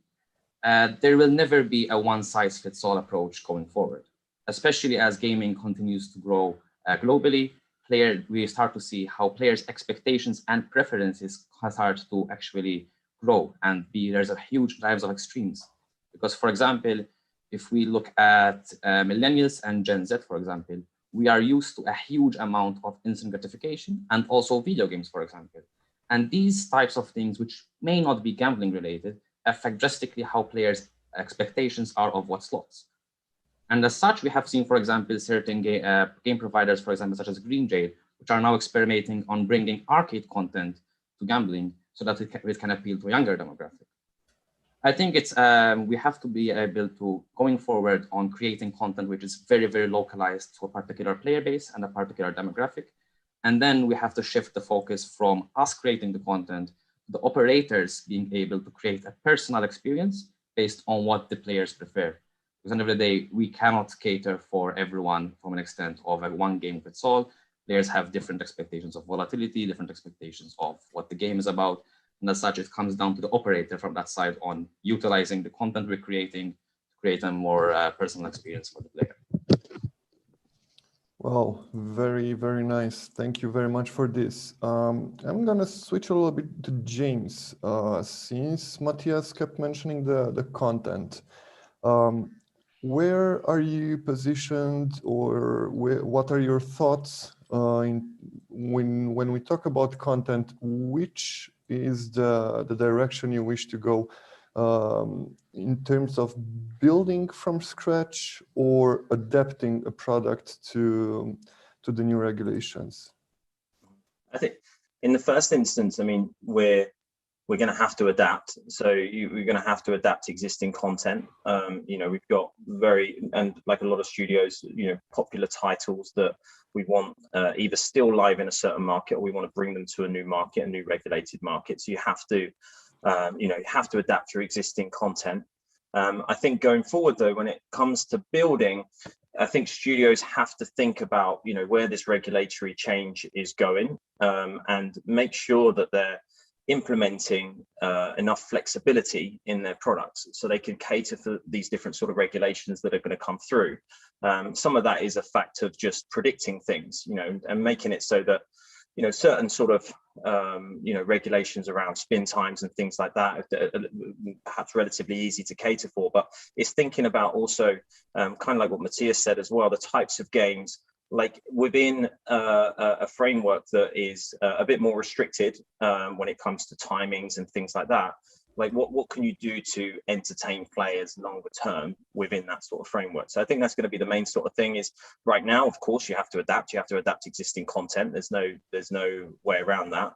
there will never be a one-size-fits-all approach going forward. Especially as gaming continues to grow globally, we start to see how players' expectations and preferences start to actually grow, and there's a huge drives of extremes. Because, for example, if we look at millennials and Gen Z, for example, we are used to a huge amount of instant gratification and also video games, for example. And these types of things, which may not be gambling related, affect drastically how players' expectations are of what slots. And as such, we have seen, for example, certain game providers, for example, such as Green Jade, which are now experimenting on bringing arcade content to gambling so that it can appeal to a younger demographic. I think it's we have to be able to, going forward, on creating content which is very, very localized to a particular player base and a particular demographic. And then we have to shift the focus from us creating the content to the operators being able to create a personal experience based on what the players prefer. Because at the end of the day, we cannot cater for everyone from an extent of a one game fits all. Players have different expectations of volatility, different expectations of what the game is about. And as such, it comes down to the operator from that side on utilizing the content we're creating to create a more personal experience for the player. Well, very, very nice. Thank you very much for this. I'm going to switch a little bit to James. Since Matthias kept mentioning the content, where are you positioned, or what are your thoughts when we talk about content? Which is the direction you wish to go in terms of building from scratch or adapting a product to the new regulations? I think in the first instance, I mean, we're going to have to adapt. So we're going to have to adapt existing content. You know, we've got and like a lot of studios, you know, popular titles that we want either still live in a certain market, or we want to bring them to a new market, a new regulated market. So you have to, you know, you have to adapt your existing content. I think going forward, though, when it comes to building, I think studios have to think about, you know, where this regulatory change is going, and make sure that they're implementing enough flexibility in their products so they can cater for these different sort of regulations that are going to come through. Some of that is a fact of just predicting things, you know, and making it so that, you know, certain sort of, you know, regulations around spin times and things like that are perhaps relatively easy to cater for. But it's thinking about also kind of like what Matthias said as well, the types of games like within a framework that is a bit more restricted when it comes to timings and things like that, like what can you do to entertain players longer term within that sort of framework? So I think that's going to be the main sort of thing. Is right now, of course, you have to adapt existing content. There's no way around that.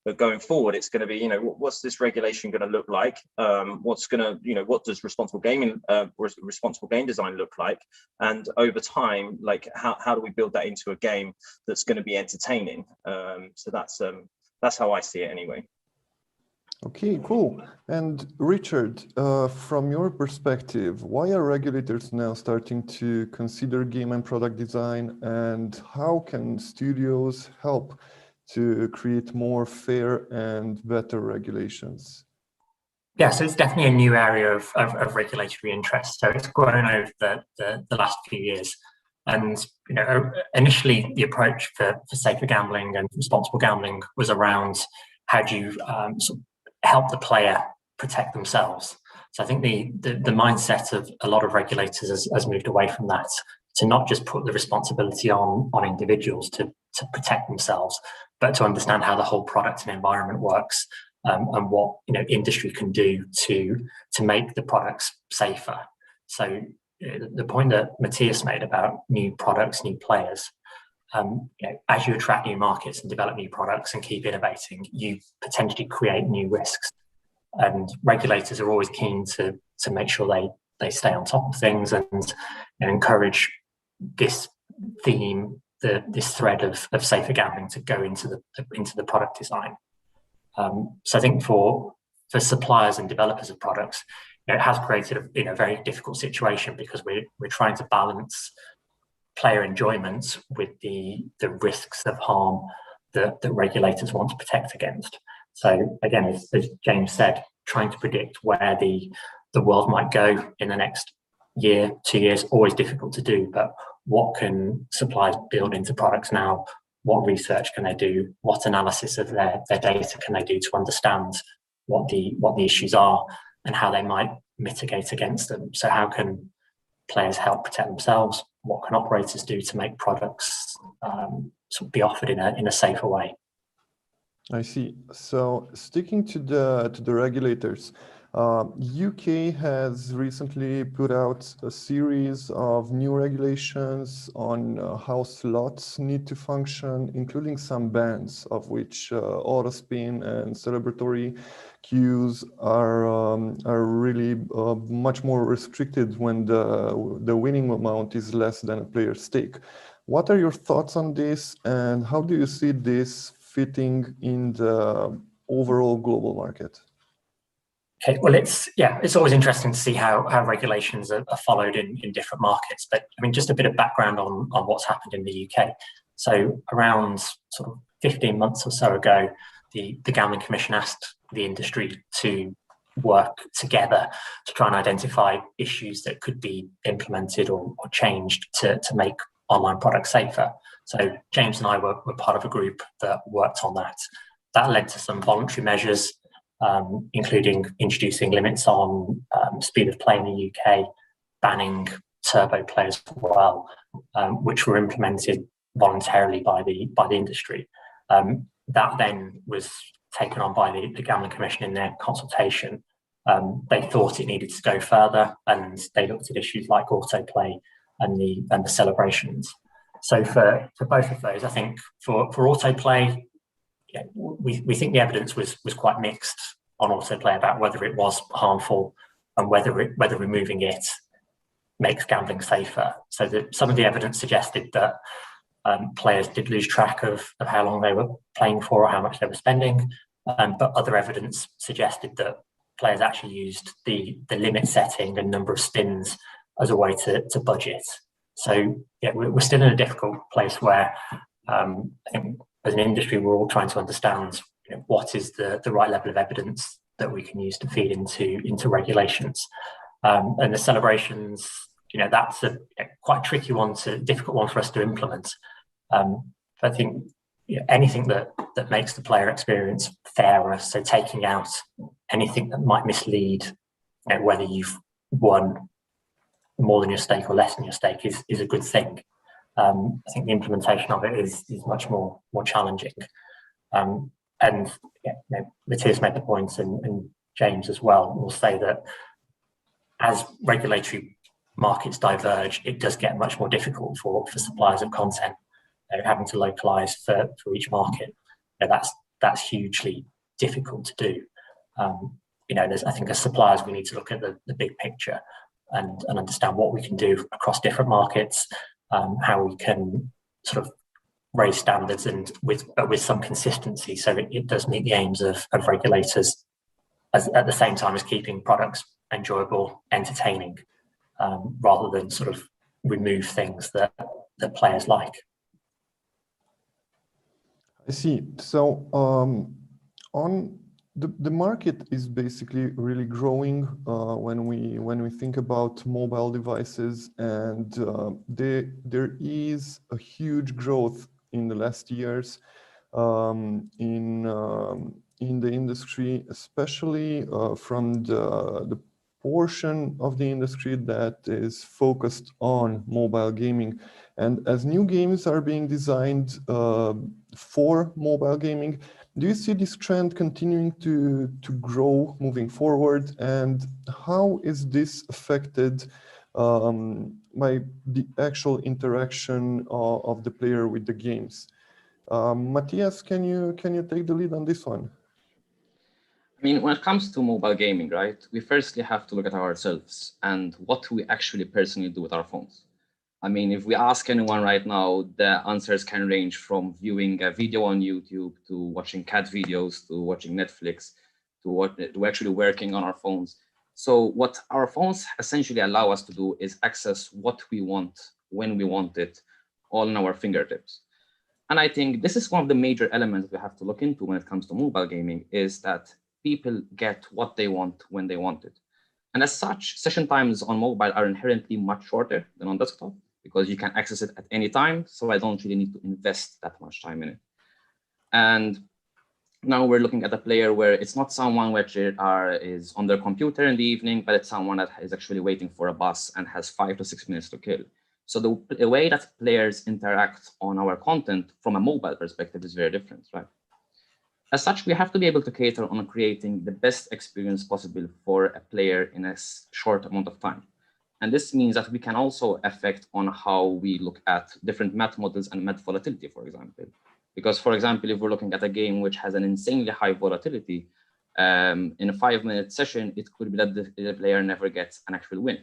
But going forward, it's going to be, you know, what's this regulation going to look like? What's going to, you know, what does responsible game design look like? And over time, like how do we build that into a game that's going to be entertaining? So that's how I see it anyway. Okay, cool. And Richard, from your perspective, why are regulators now starting to consider game and product design, and how can studios help to create more fair and better regulations? Yeah, so it's definitely a new area of regulatory interest. So it's grown over the last few years. And you know, initially the approach for safer gambling and responsible gambling was around how do you sort of help the player protect themselves. So I think the mindset of a lot of regulators has moved away from that, to not just put the responsibility on individuals to protect themselves, but to understand how the whole product and environment works, and what, you know, industry can do to make the products safer. So the point that Matthias made about new products, new players, you know, as you attract new markets and develop new products and keep innovating, you potentially create new risks. And regulators are always keen to make sure they stay on top of things and encourage this theme, this thread of safer gambling to go into the product design. So I think for suppliers and developers of products, you know, it has created a very difficult situation, because we're trying to balance player enjoyment with the risks of harm that regulators want to protect against. So again, as James said, trying to predict where the world might go in the next year, 2 years, always difficult to do. But what can suppliers build into products now? What research can they do? What analysis of their data can they do to understand what the issues are and how they might mitigate against them? So how can players help protect themselves? What can operators do to make products sort of be offered in a safer way? I see. So sticking to the regulators, UK has recently put out a series of new regulations on how slots need to function, including some bans, of which autospin and celebratory queues are really much more restricted when the winning amount is less than a player's stake. What are your thoughts on this, and how do you see this fitting in the overall global market? Okay, well, it's always interesting to see how regulations are followed in different markets. But I mean, just a bit of background on what's happened in the UK. So around sort of 15 months or so ago, the Gambling Commission asked the industry to work together to try and identify issues that could be implemented or changed to make online products safer. So James and I were part of a group that worked on that. That led to some voluntary measures, including introducing limits on speed of play in the UK, banning turbo play as well, which were implemented voluntarily by the industry. That then was taken on by the Gambling Commission in their consultation. They thought it needed to go further, and they looked at issues like autoplay and the celebrations. So for both of those, I think for autoplay, yeah, we think the evidence was quite mixed on autoplay about whether it was harmful and whether removing it makes gambling safer. So some of the evidence suggested that players did lose track of how long they were playing for or how much they were spending, but other evidence suggested that players actually used the limit setting and number of spins as a way to budget. So yeah, we're still in a difficult place where I think as an industry we're all trying to understand, you know, what is the right level of evidence that we can use to feed into regulations. And the celebrations, you know, that's a quite tricky one, difficult one for us to implement. I think, you know, anything that makes the player experience fairer, so taking out anything that might mislead, you know, whether you've won more than your stake or less than your stake is a good thing. I think the implementation of it is much more challenging. And yeah, Matthias made the point, and James as well will say that as regulatory markets diverge, it does get much more difficult for suppliers of content. Having to localize for each market, that's hugely difficult to do. I think as suppliers, we need to look at the big picture and understand what we can do across different markets, how we can sort of raise standards and with some consistency, so it does meet the aims of regulators, at the same time as keeping products enjoyable, entertaining, rather than sort of remove things that players like. I see. So on the market is basically really growing when we think about mobile devices, and there is a huge growth in the last years in the industry, especially from the portion of the industry that is focused on mobile gaming. And as new games are being designed for mobile gaming, do you see this trend continuing to grow moving forward? And how is this affected by the actual interaction of the player with the games? Matthias, can you take the lead on this one? I mean, when it comes to mobile gaming, right, we firstly have to look at ourselves and what we actually personally do with our phones. I mean, if we ask anyone right now, the answers can range from viewing a video on YouTube to watching cat videos to watching Netflix to actually working on our phones. So what our phones essentially allow us to do is access what we want, when we want it, all in our fingertips. And I think this is one of the major elements we have to look into when it comes to mobile gaming, is that people get what they want when they want it. And as such, session times on mobile are inherently much shorter than on desktop because you can access it at any time. So I don't really need to invest that much time in it. And now we're looking at a player where it's not someone which is on their computer in the evening, but it's someone that is actually waiting for a bus and has 5 to 6 minutes to kill. So the way that players interact on our content from a mobile perspective is very different, right? As such, we have to be able to cater on creating the best experience possible for a player in a short amount of time. And this means that we can also affect on how we look at different math models and math volatility, for example. Because, for example, if we're looking at a game which has an insanely high volatility, in a 5-minute session, it could be that the player never gets an actual win.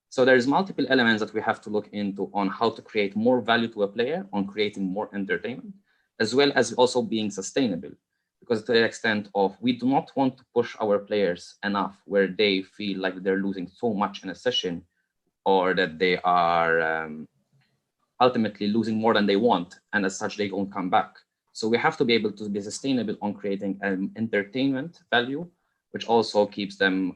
So there's multiple elements that we have to look into on how to create more value to a player, on creating more entertainment, as well as also being sustainable. Because to the extent of, we do not want to push our players enough where they feel like they're losing so much in a session, or that they are ultimately losing more than they want, and as such, they won't come back. So we have to be able to be sustainable on creating an entertainment value, which also keeps them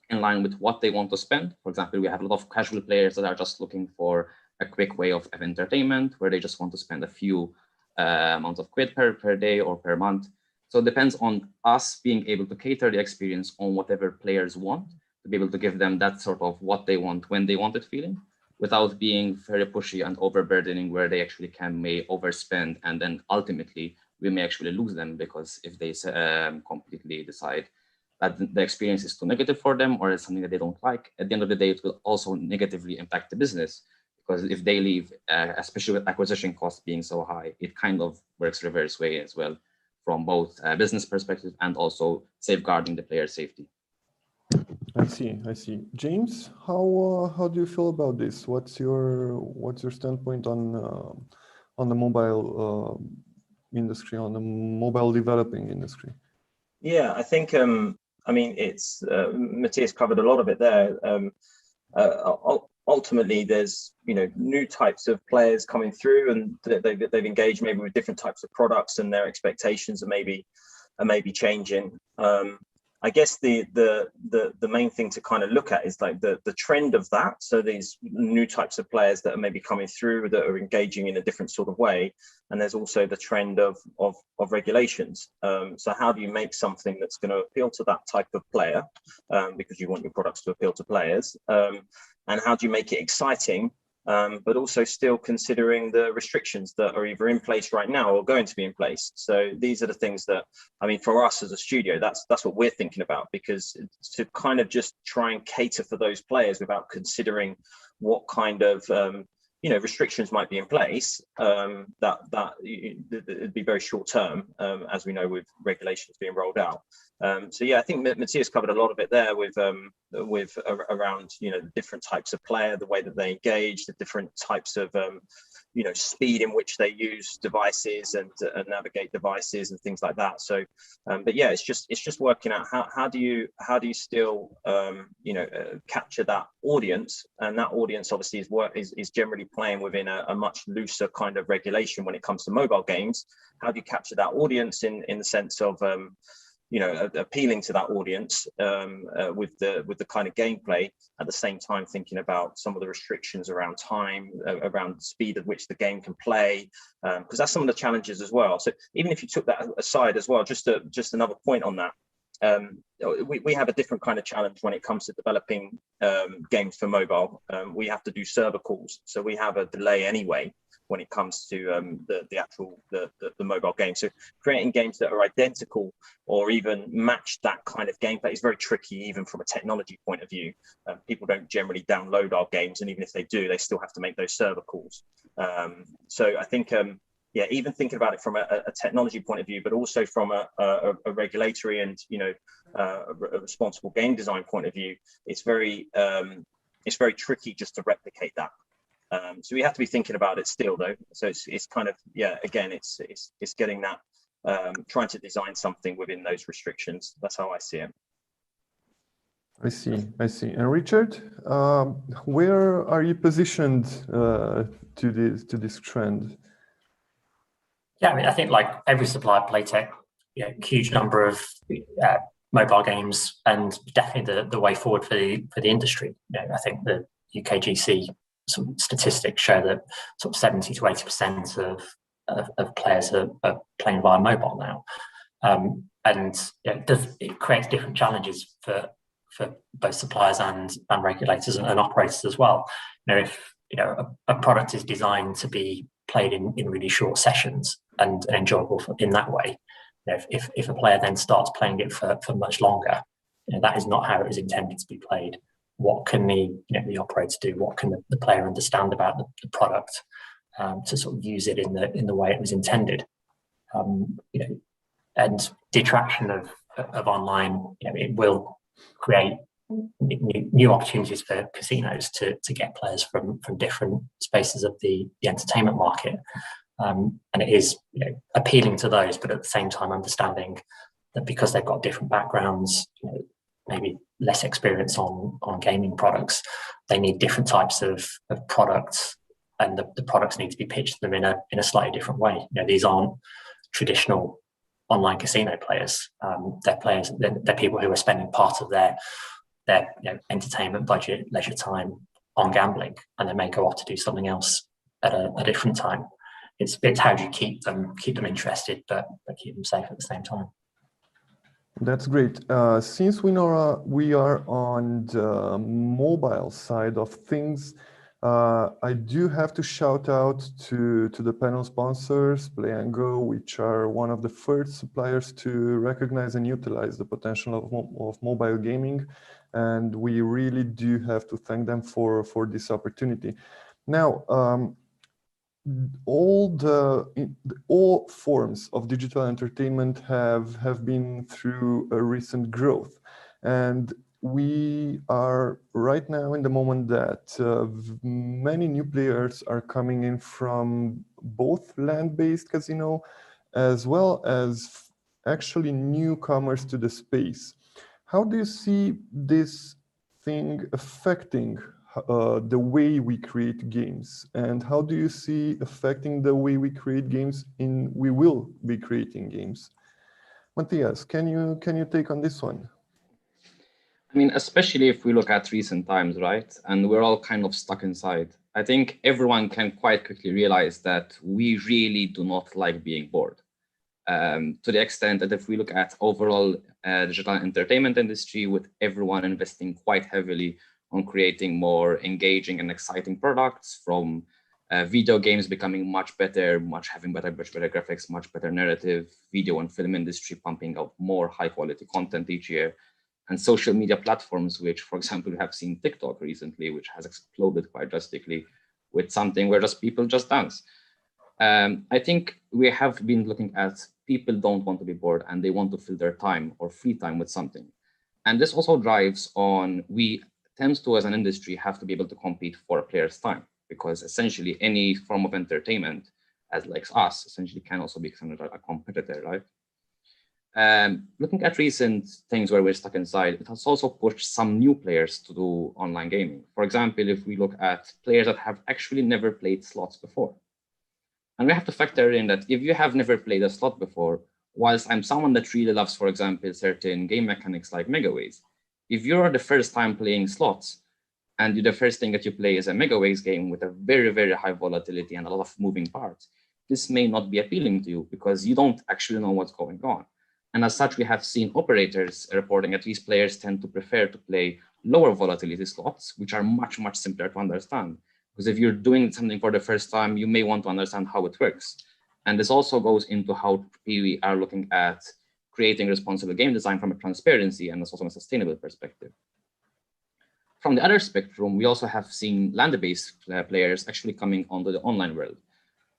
in line with what they want to spend. For example, we have a lot of casual players that are just looking for a quick way of entertainment, where they just want to spend a few amounts of quid per day or per month. So it depends on us being able to cater the experience on whatever players want, to be able to give them that sort of what they want, when they want it feeling, without being very pushy and overburdening, where they actually may overspend, and then ultimately we may actually lose them, because if they completely decide that the experience is too negative for them, or it's something that they don't like, at the end of the day, it will also negatively impact the business. Because if they leave, especially with acquisition costs being so high, it kind of works reverse way as well, from both a business perspective and also safeguarding the player safety. I see. James, how do you feel about this? What's your standpoint on the mobile industry, on the mobile developing industry? Yeah, I think I mean, it's Matthias covered a lot of it there. Ultimately, there's new types of players coming through, and they've engaged maybe with different types of products, and their expectations are maybe changing. I guess the main thing to kind of look at is like the trend of that. So these new types of players that are maybe coming through, that are engaging in a different sort of way, and there's also the trend of regulations. So how do you make something that's going to appeal to that type of player, because you want your products to appeal to players, and how do you make it exciting but also still considering the restrictions that are either in place right now or going to be in place. So these are the things that, I mean, for us as a studio, that's what we're thinking about, because to kind of just try and cater for those players without considering what kind of restrictions might be in place, it'd be very short term, as we know, with regulations being rolled out. So yeah, I think Matthias covered a lot of it there with around different types of player, the way that they engage, the different types of speed in which they use devices and navigate devices and things like that. So, but yeah, it's just working out how do you still capture that audience, and that audience obviously is generally playing within a much looser kind of regulation when it comes to mobile games. How do you capture that audience in the sense of appealing to that audience with the kind of gameplay, at the same time thinking about some of the restrictions around time, around the speed at which the game can play, because that's some of the challenges as well. So even if you took that aside as well, just another point on that, we have a different kind of challenge when it comes to developing games for mobile. We have to do server calls, so we have a delay anyway when it comes to the actual mobile game. So creating games that are identical or even match that kind of gameplay is very tricky, even from a technology point of view. People don't generally download our games, and even if they do, they still have to make those server calls. So I think even thinking about it from a technology point of view, but also from a regulatory and a responsible game design point of view, it's very tricky just to replicate that. So we have to be thinking about it still, though. So it's kind of, again, it's getting that, trying to design something within those restrictions. That's how I see it. I see. And Richard, where are you positioned to this trend? Yeah, I mean, I think like every supplier, Playtech, huge number of mobile games, and definitely the way forward for the industry. I think the UKGC some statistics show that sort of 70 to 80% of players are playing via mobile now, and it creates different challenges for both suppliers and regulators and operators as well. If a product is designed to be played in really short sessions and enjoyable in that way, if a player then starts playing it for much longer, that is not how it was intended to be played. What can the operator do? What can the player understand about the product to sort of use it in the way it was intended? And detraction of online, it will create new opportunities for casinos to get players from different spaces of the entertainment market, and it is appealing to those, but at the same time understanding that because they've got different backgrounds, maybe less experience on gaming products, they need different types of products, and the products need to be pitched to them in a slightly different way. These aren't traditional online casino players. They're people who are spending part of their entertainment budget, leisure time on gambling, and they may go off to do something else at a different time. It's how do you keep them interested, but keep them safe at the same time. That's great. Since we are on the mobile side of things, I do have to shout out to the panel sponsors, Play and Go, which are one of the first suppliers to recognize and utilize the potential of mobile gaming, and we really do have to thank them for this opportunity. Now, all forms of digital entertainment have been through a recent growth, and we are right now in the moment that many new players are coming in from both land-based casino as well as actually newcomers to the space. How do you see this thing affecting the way we create games, and how do you see affecting the way we create games we will be creating games? Matthias, can you take on this one? I mean, especially if we look at recent times, right? And we're all kind of stuck inside. I think everyone can quite quickly realize that we really do not like being bored. To the extent that if we look at overall digital entertainment industry, with everyone investing quite heavily on creating more engaging and exciting products, from video games becoming much better, having much better graphics, much better narrative, video and film industry pumping out more high quality content each year, and social media platforms, which, for example, we have seen TikTok recently, which has exploded quite drastically with something where people just dance. I think we have been looking at people don't want to be bored and they want to fill their time or free time with something. And this also drives on, we tend to, as an industry, have to be able to compete for a player's time, because essentially any form of entertainment, as like us, essentially can also be considered a competitor, right? Looking at recent things where we're stuck inside, it has also pushed some new players to do online gaming. For example, if we look at players that have actually never played slots before. And we have to factor in that if you have never played a slot before, whilst I'm someone that really loves, for example, certain game mechanics like Megaways, if you're the first time playing slots, and the first thing that you play is a Megaways game with a very, very high volatility and a lot of moving parts, this may not be appealing to you because you don't actually know what's going on. And as such, we have seen operators reporting that these players tend to prefer to play lower volatility slots, which are much, much simpler to understand. Because if you're doing something for the first time, you may want to understand how it works. And this also goes into how we are looking at creating responsible game design from a transparency and also from a sustainable perspective. From the other spectrum, we also have seen land-based players actually coming onto the online world.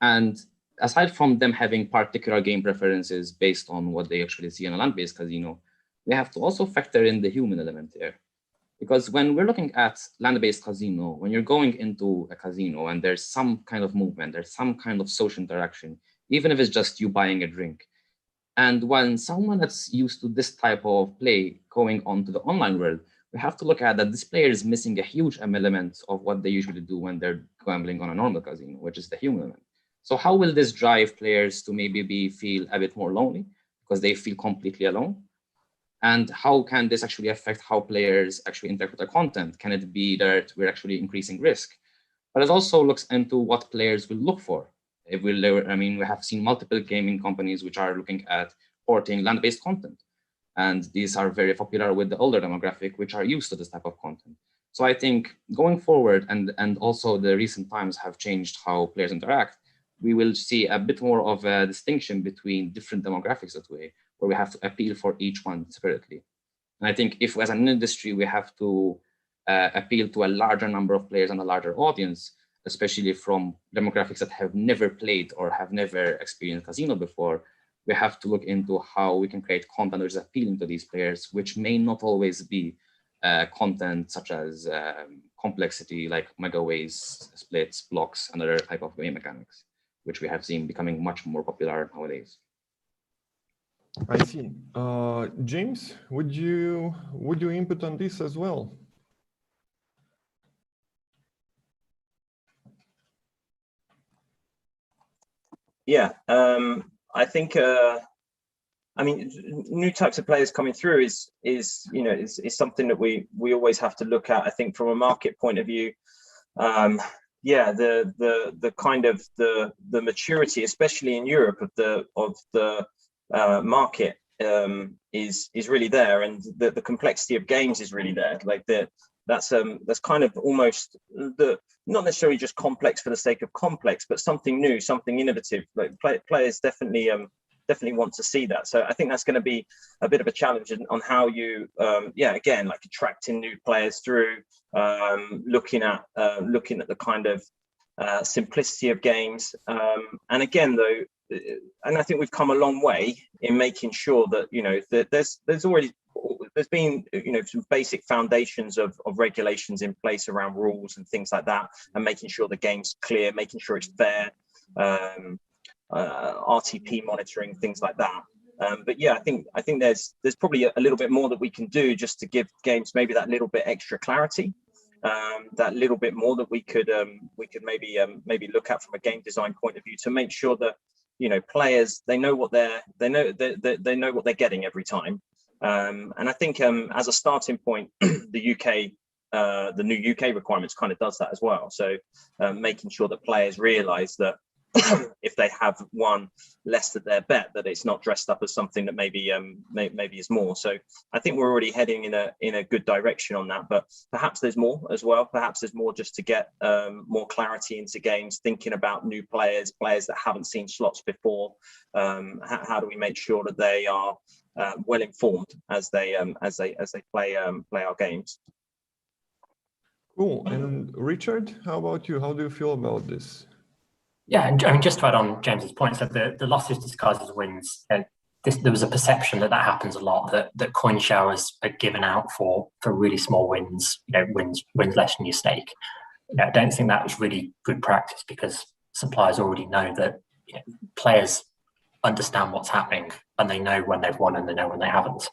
And aside from them having particular game preferences based on what they actually see in a land-based casino, we have to also factor in the human element here. Because when we're looking at land-based casino, when you're going into a casino and there's some kind of movement, there's some kind of social interaction, even if it's just you buying a drink. And when someone that's used to this type of play going on to the online world, we have to look at that this player is missing a huge element of what they usually do when they're gambling on a normal casino, which is the human element. So how will this drive players to maybe feel a bit more lonely because they feel completely alone? And how can this actually affect how players actually interact with their content? Can it be that we're actually increasing risk? But it also looks into what players will look for. We have seen multiple gaming companies which are looking at porting land-based content. And these are very popular with the older demographic, which are used to this type of content. So I think going forward, and also the recent times have changed how players interact, we will see a bit more of a distinction between different demographics that way, where we have to appeal for each one separately. And I think if as an industry, we have to appeal to a larger number of players and a larger audience, especially from demographics that have never played or have never experienced casino before, we have to look into how we can create content that is appealing to these players, which may not always be content such as complexity like megaways, splits, blocks, and other type of game mechanics, which we have seen becoming much more popular nowadays. I see. James, would you input on this as well? Yeah, I think new types of players coming through is something that we always have to look at. I think from a market point of view, yeah, the kind of the maturity, especially in Europe, of the market is really there, and the complexity of games is really there. Like that's kind of almost not necessarily just complex for the sake of complex, but something new, something innovative. Like players definitely want to see that. So I think that's going to be a bit of a challenge on how you again, like attracting new players through, looking at the kind of simplicity of games, and again though, and I think we've come a long way in making sure that that there's been some basic foundations of regulations in place around rules and things like that, and making sure the game's clear, making sure it's fair, RTP monitoring, things like that. But yeah, I think there's probably a little bit more that we can do just to give games maybe that little bit extra clarity, that little bit more that we could maybe look at from a game design point of view, to make sure that players, they know what they're getting every time. And I think as a starting point, the new UK requirements kind of does that as well. So making sure that players realize that if they have won less than their bet, that it's not dressed up as something that maybe is more. So I think we're already heading in a good direction on that, but perhaps there's more as well. Perhaps there's more just to get more clarity into games, thinking about new players that haven't seen slots before. How do we make sure that they are well informed as they play our games? Cool. And Richard, how about you? How do you feel about this? Yeah, and I mean, just to add on James's point, so the losses disguised as wins. There was a perception that happens a lot, that coin showers are given out for really small wins, wins less than your stake. I don't think that was really good practice, because suppliers already know that players understand what's happening, and they know when they've won and they know when they haven't.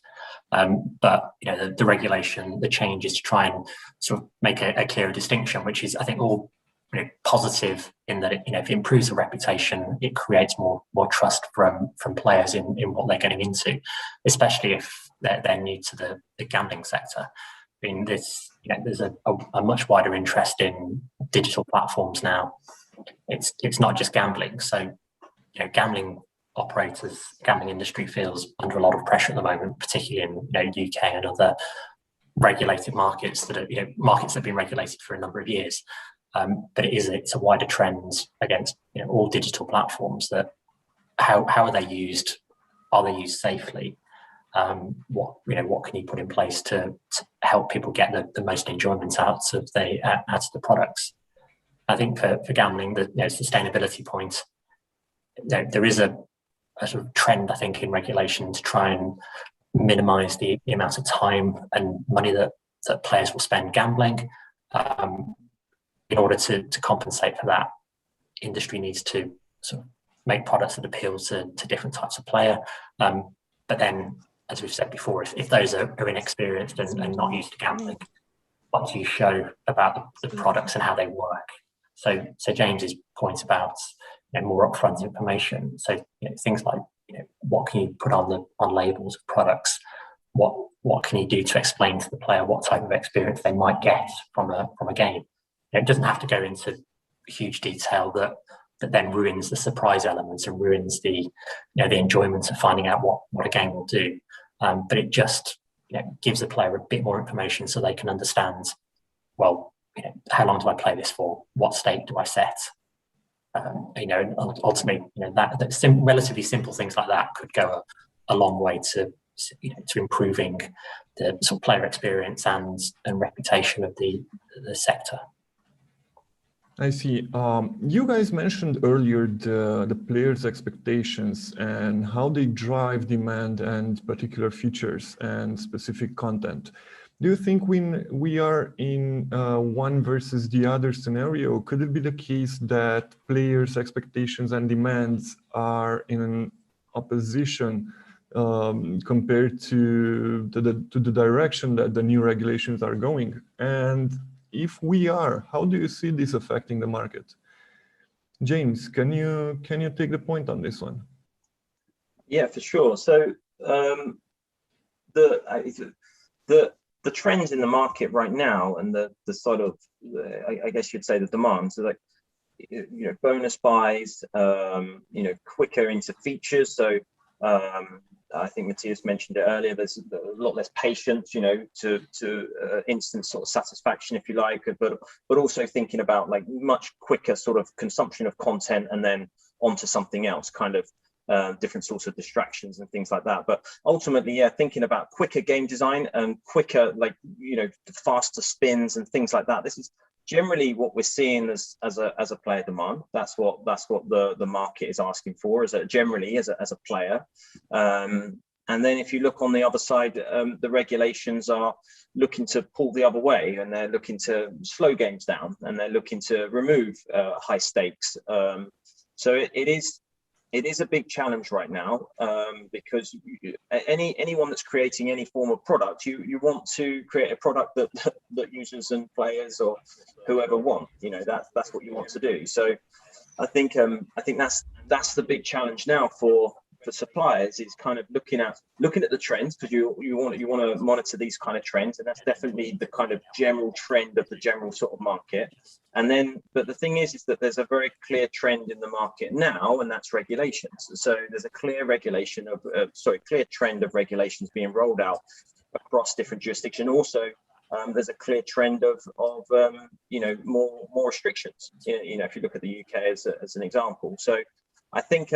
But the regulation, the change is to try and sort of make a clearer distinction, which is, I think, all positive in that if it improves the reputation, it creates more trust from players in what they're getting into, especially if they're new to the gambling sector. I mean, there's a much wider interest in digital platforms now. It's not just gambling. So gambling operators, gambling industry feels under a lot of pressure at the moment, particularly in UK and other regulated markets that are markets that have been regulated for a number of years. But it's a wider trend against all digital platforms. That how are they used? Are they used safely? What can you put in place to help people get the most enjoyment out of the products? I think for gambling, the sustainability point, there is a sort of trend, I think, in regulation to try and minimise the amount of time and money that players will spend gambling. In order to compensate for that, industry needs to sort of make products that appeal to different types of player. But then, as we've said before, if those are inexperienced and not used to gambling, what do you show about the products and how they work? So James's point about more upfront information. So things like what can you put on labels of products? What can you do to explain to the player what type of experience they might get from a game? It doesn't have to go into huge detail that then ruins the surprise elements and ruins the enjoyment of finding out what a game will do. But it just gives the player a bit more information so they can understand, well, how long do I play this for? What stake do I set? Ultimately, relatively simple things like that could go a long way to improving the sort of player experience and reputation of the sector. I see. You guys mentioned earlier the players' expectations and how they drive demand and particular features and specific content. Do you think when we are in one versus the other scenario, could it be the case that players' expectations and demands are in opposition compared to the direction that the new regulations are going? And if we are, how do you see this affecting the market? James, can you take the point on this one? Yeah, for sure. So the trends in the market right now, and the sort of I guess you'd say the demand, so like bonus buys, quicker into features. So I think Matthias mentioned it earlier. There's a lot less patience, to instant sort of satisfaction, if you like, but also thinking about like much quicker sort of consumption of content and then onto something else, kind of different sorts of distractions and things like that. But ultimately, thinking about quicker game design and quicker, like faster spins and things like that. This is generally what we're seeing as a player demand. That's what the market is asking for, as a player. And then if you look on the other side, the regulations are looking to pull the other way, and they're looking to slow games down, and they're looking to remove high stakes. So it is a big challenge right now, because anyone that's creating any form of product, you want to create a product that users and players or whoever want. That's what you want to do. So I think that's the big challenge now for for suppliers is kind of looking at the trends, because you want to monitor these kind of trends, and that's definitely the kind of general trend of the general sort of market. And then, but the thing is that there's a very clear trend in the market now, and that's regulations. So there's a clear clear trend of regulations being rolled out across different jurisdictions. Also, there's a clear trend of more restrictions. If you look at the UK as an example. So I think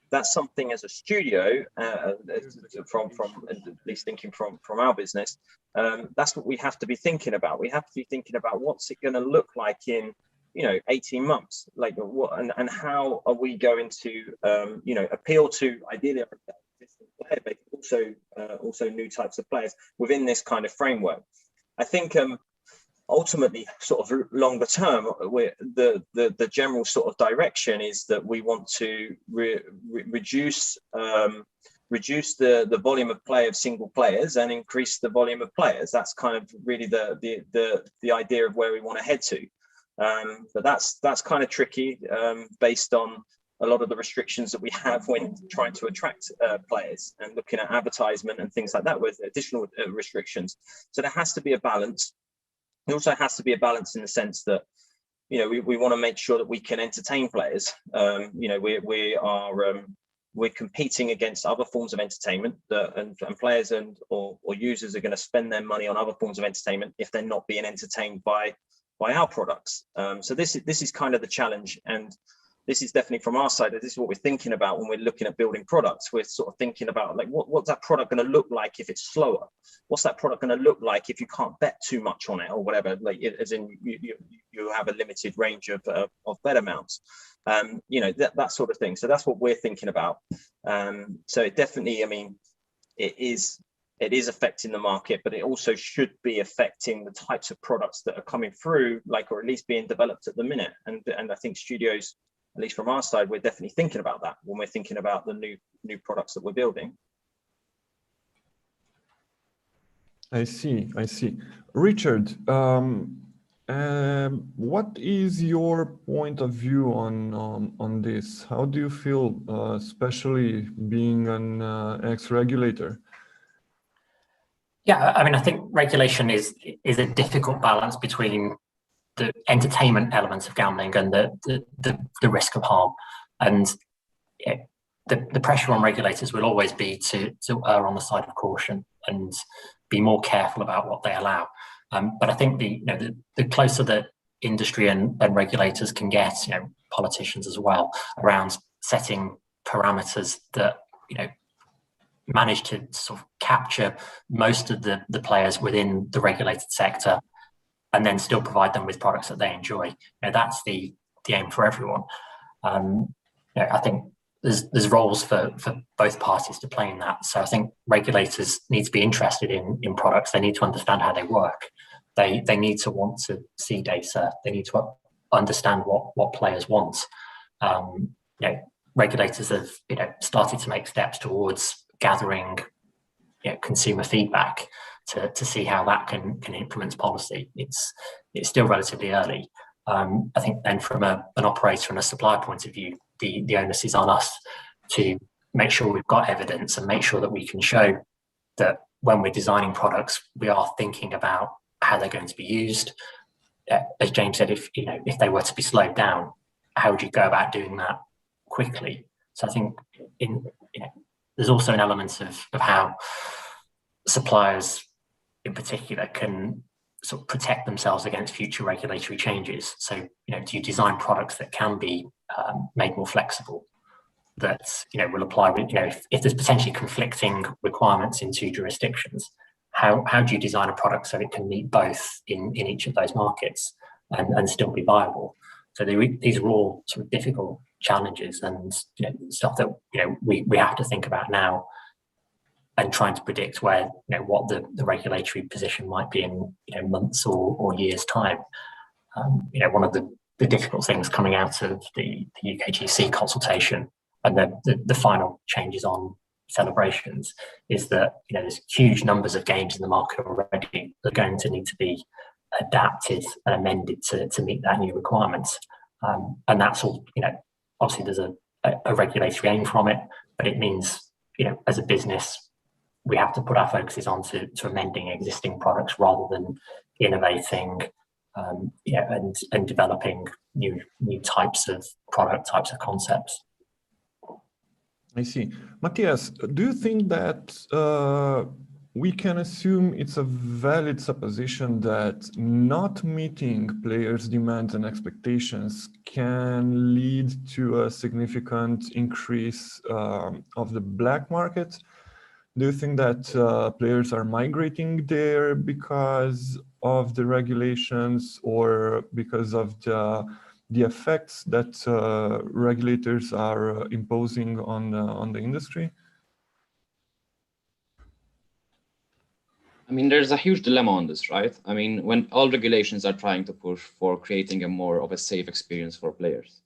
that's something as a studio, from at least thinking from our business, that's what we have to be thinking about. We have to be thinking about what's it going to look like in 18 months, like what and how are we going to appeal to ideally our existing player base, also new types of players within this kind of framework. I think ultimately, sort of longer term, the general sort of direction is that we want to reduce the volume of play of single players and increase the volume of players. That's kind of really the idea of where we want to head to. But that's kind of tricky based on a lot of the restrictions that we have when trying to attract players and looking at advertisement and things like that with additional restrictions. So there has to be a balance. There also has to be a balance in the sense that, we want to make sure that we can entertain players. We're competing against other forms of entertainment and players or users are going to spend their money on other forms of entertainment if they're not being entertained by our products. So this is kind of the challenge, and this is definitely from our side. This is what we're thinking about when we're looking at building products. We're sort of thinking about like what's that product going to look like if it's slower? What's that product going to look like if you can't bet too much on it or whatever? Like as in you have a limited range of bet amounts, that sort of thing. So that's what we're thinking about. So it definitely, it is affecting the market, but it also should be affecting the types of products that are coming through, or at least being developed at the minute. And I think studios, at least from our side, we're definitely thinking about that when we're thinking about the new products that we're building. I see. Richard, what is your point of view on this? How do you feel, especially being an ex-regulator? Yeah, I think regulation is a difficult balance between the entertainment elements of gambling and the risk of harm. And the pressure on regulators will always be to err on the side of caution and be more careful about what they allow. But I think the closer that industry and regulators can get, politicians as well, around setting parameters that manage to sort of capture most of the players within the regulated sector, and then still provide them with products that they enjoy. That's the aim for everyone. I think there's roles for both parties to play in that. So I think regulators need to be interested in products. They need to understand how they work. They need to want to see data. They need to understand what players want. Regulators have started to make steps towards gathering consumer feedback to see how that can influence policy. It's still relatively early. I think then from an operator and a supplier point of view, the onus is on us to make sure we've got evidence and make sure that we can show that when we're designing products, we are thinking about how they're going to be used. As James said, if they were to be slowed down, how would you go about doing that quickly? So I think there's also an element of how suppliers in particular can sort of protect themselves against future regulatory changes. So, do you design products that can be made more flexible, that will apply with, if there's potentially conflicting requirements in two jurisdictions, how do you design a product so it can meet both in each of those markets and still be viable? So these are all sort of difficult challenges and stuff that we have to think about now, and trying to predict where what the regulatory position might be in months or years' time. One of the difficult things coming out of the UKGC consultation and the final changes on celebrations is that there's huge numbers of games in the market already that are going to need to be adapted and amended to meet that new requirements. And that's all, obviously there's a regulatory aim from it, but it means, as a business, we have to put our focuses on to amending existing products rather than innovating, and developing new types of product, types of concepts. I see. Matthias, do you think that we can assume it's a valid supposition that not meeting players' demands and expectations can lead to a significant increase of the black market? Do you think that players are migrating there because of the regulations or because of the effects that regulators are imposing on the industry? I mean, there's a huge dilemma on this, right? I mean, when all regulations are trying to push for creating a more of a safe experience for players,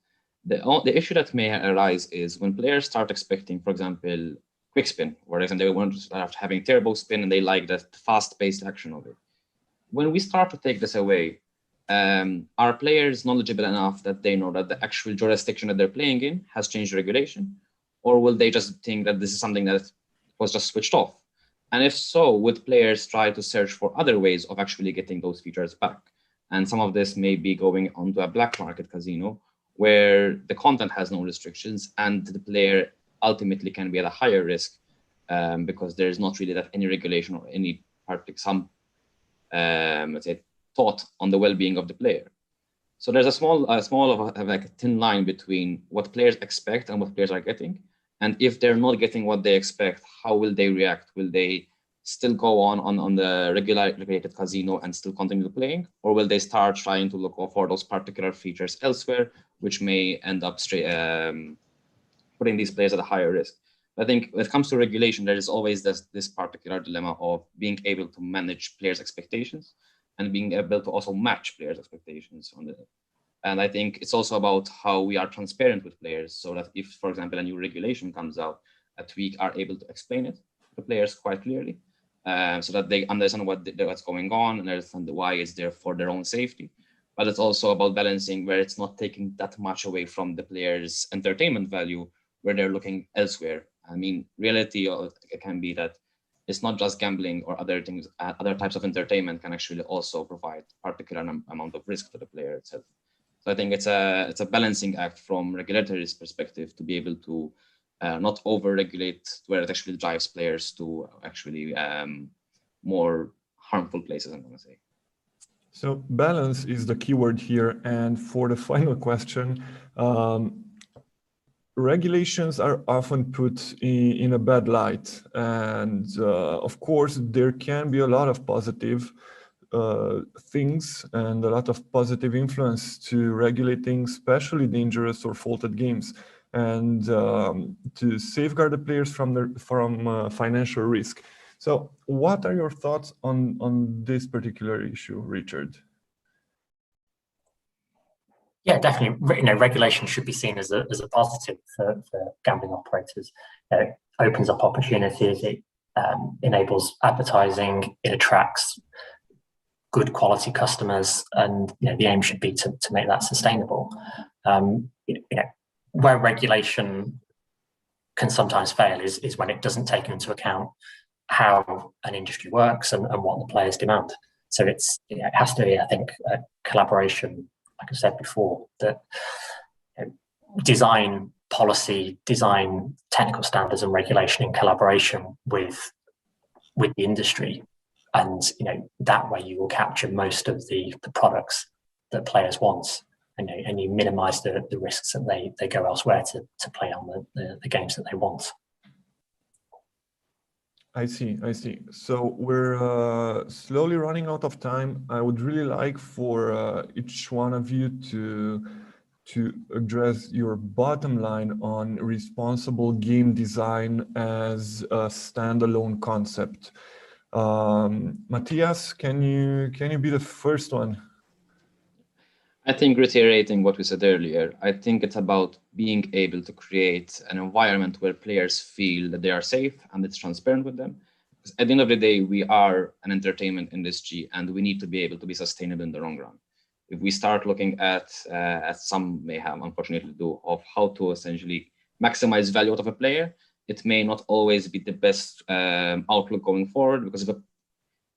the issue that may arise is when players start expecting, for example, quick spin, whereas they want to start having turbo spin and they like the fast-paced action of it. When we start to take this away, are players knowledgeable enough that they know that the actual jurisdiction that they're playing in has changed regulation? Or will they just think that this is something that was just switched off? And if so, would players try to search for other ways of actually getting those features back? And some of this may be going onto a black market casino where the content has no restrictions and the player ultimately can be at a higher risk because there's not really that any regulation or any some let's say thought on the well-being of the player. So there's a small like a thin line between what players expect and what players are getting. And if they're not getting what they expect, how will they react? Will they still go on the regulated casino and still continue playing? Or will they start trying to look for those particular features elsewhere, which may end up putting these players at a higher risk? I think when it comes to regulation, there is always this particular dilemma of being able to manage players' expectations and being able to also match players' expectations on the. And I think it's also about how we are transparent with players so that if, for example, a new regulation comes out, that we are able to explain it to players quite clearly so that they understand what's going on and understand why it's there for their own safety. But it's also about balancing where it's not taking that much away from the players' entertainment value, where they're looking elsewhere. I mean, reality can be that it's not just gambling or other things, other types of entertainment can actually also provide particular amount of risk to the player itself. So I think it's a balancing act from regulatory's perspective to be able to not over-regulate where it actually drives players to actually more harmful places, I'm going to say. So balance is the keyword here. And for the final question, regulations are often put in a bad light. And of course, there can be a lot of positive things and a lot of positive influence to regulating especially dangerous or faulted games and to safeguard the players from financial risk. So what are your thoughts on this particular issue, Richard? Yeah, definitely. Regulation should be seen as a positive for gambling operators. It opens up opportunities. It enables advertising. It attracts good quality customers, and the aim should be to make that sustainable. Where regulation can sometimes fail is when it doesn't take into account how an industry works and what the players demand. So it has to be, I think, a collaboration. Like I said before, that design policy, design technical standards and regulation in collaboration with the industry. And that way you will capture most of the products that players want, and you minimize the risks that they go elsewhere to play on the games that they want. I see. So we're slowly running out of time. I would really like for each one of you to address your bottom line on responsible game design as a standalone concept. Matthias, can you be the first one? I think reiterating what we said earlier, I think it's about being able to create an environment where players feel that they are safe and it's transparent with them. Because at the end of the day, we are an entertainment industry and we need to be able to be sustainable in the long run. If we start looking at, as some may have unfortunately do, of how to essentially maximize value out of a player, it may not always be the best outlook going forward, because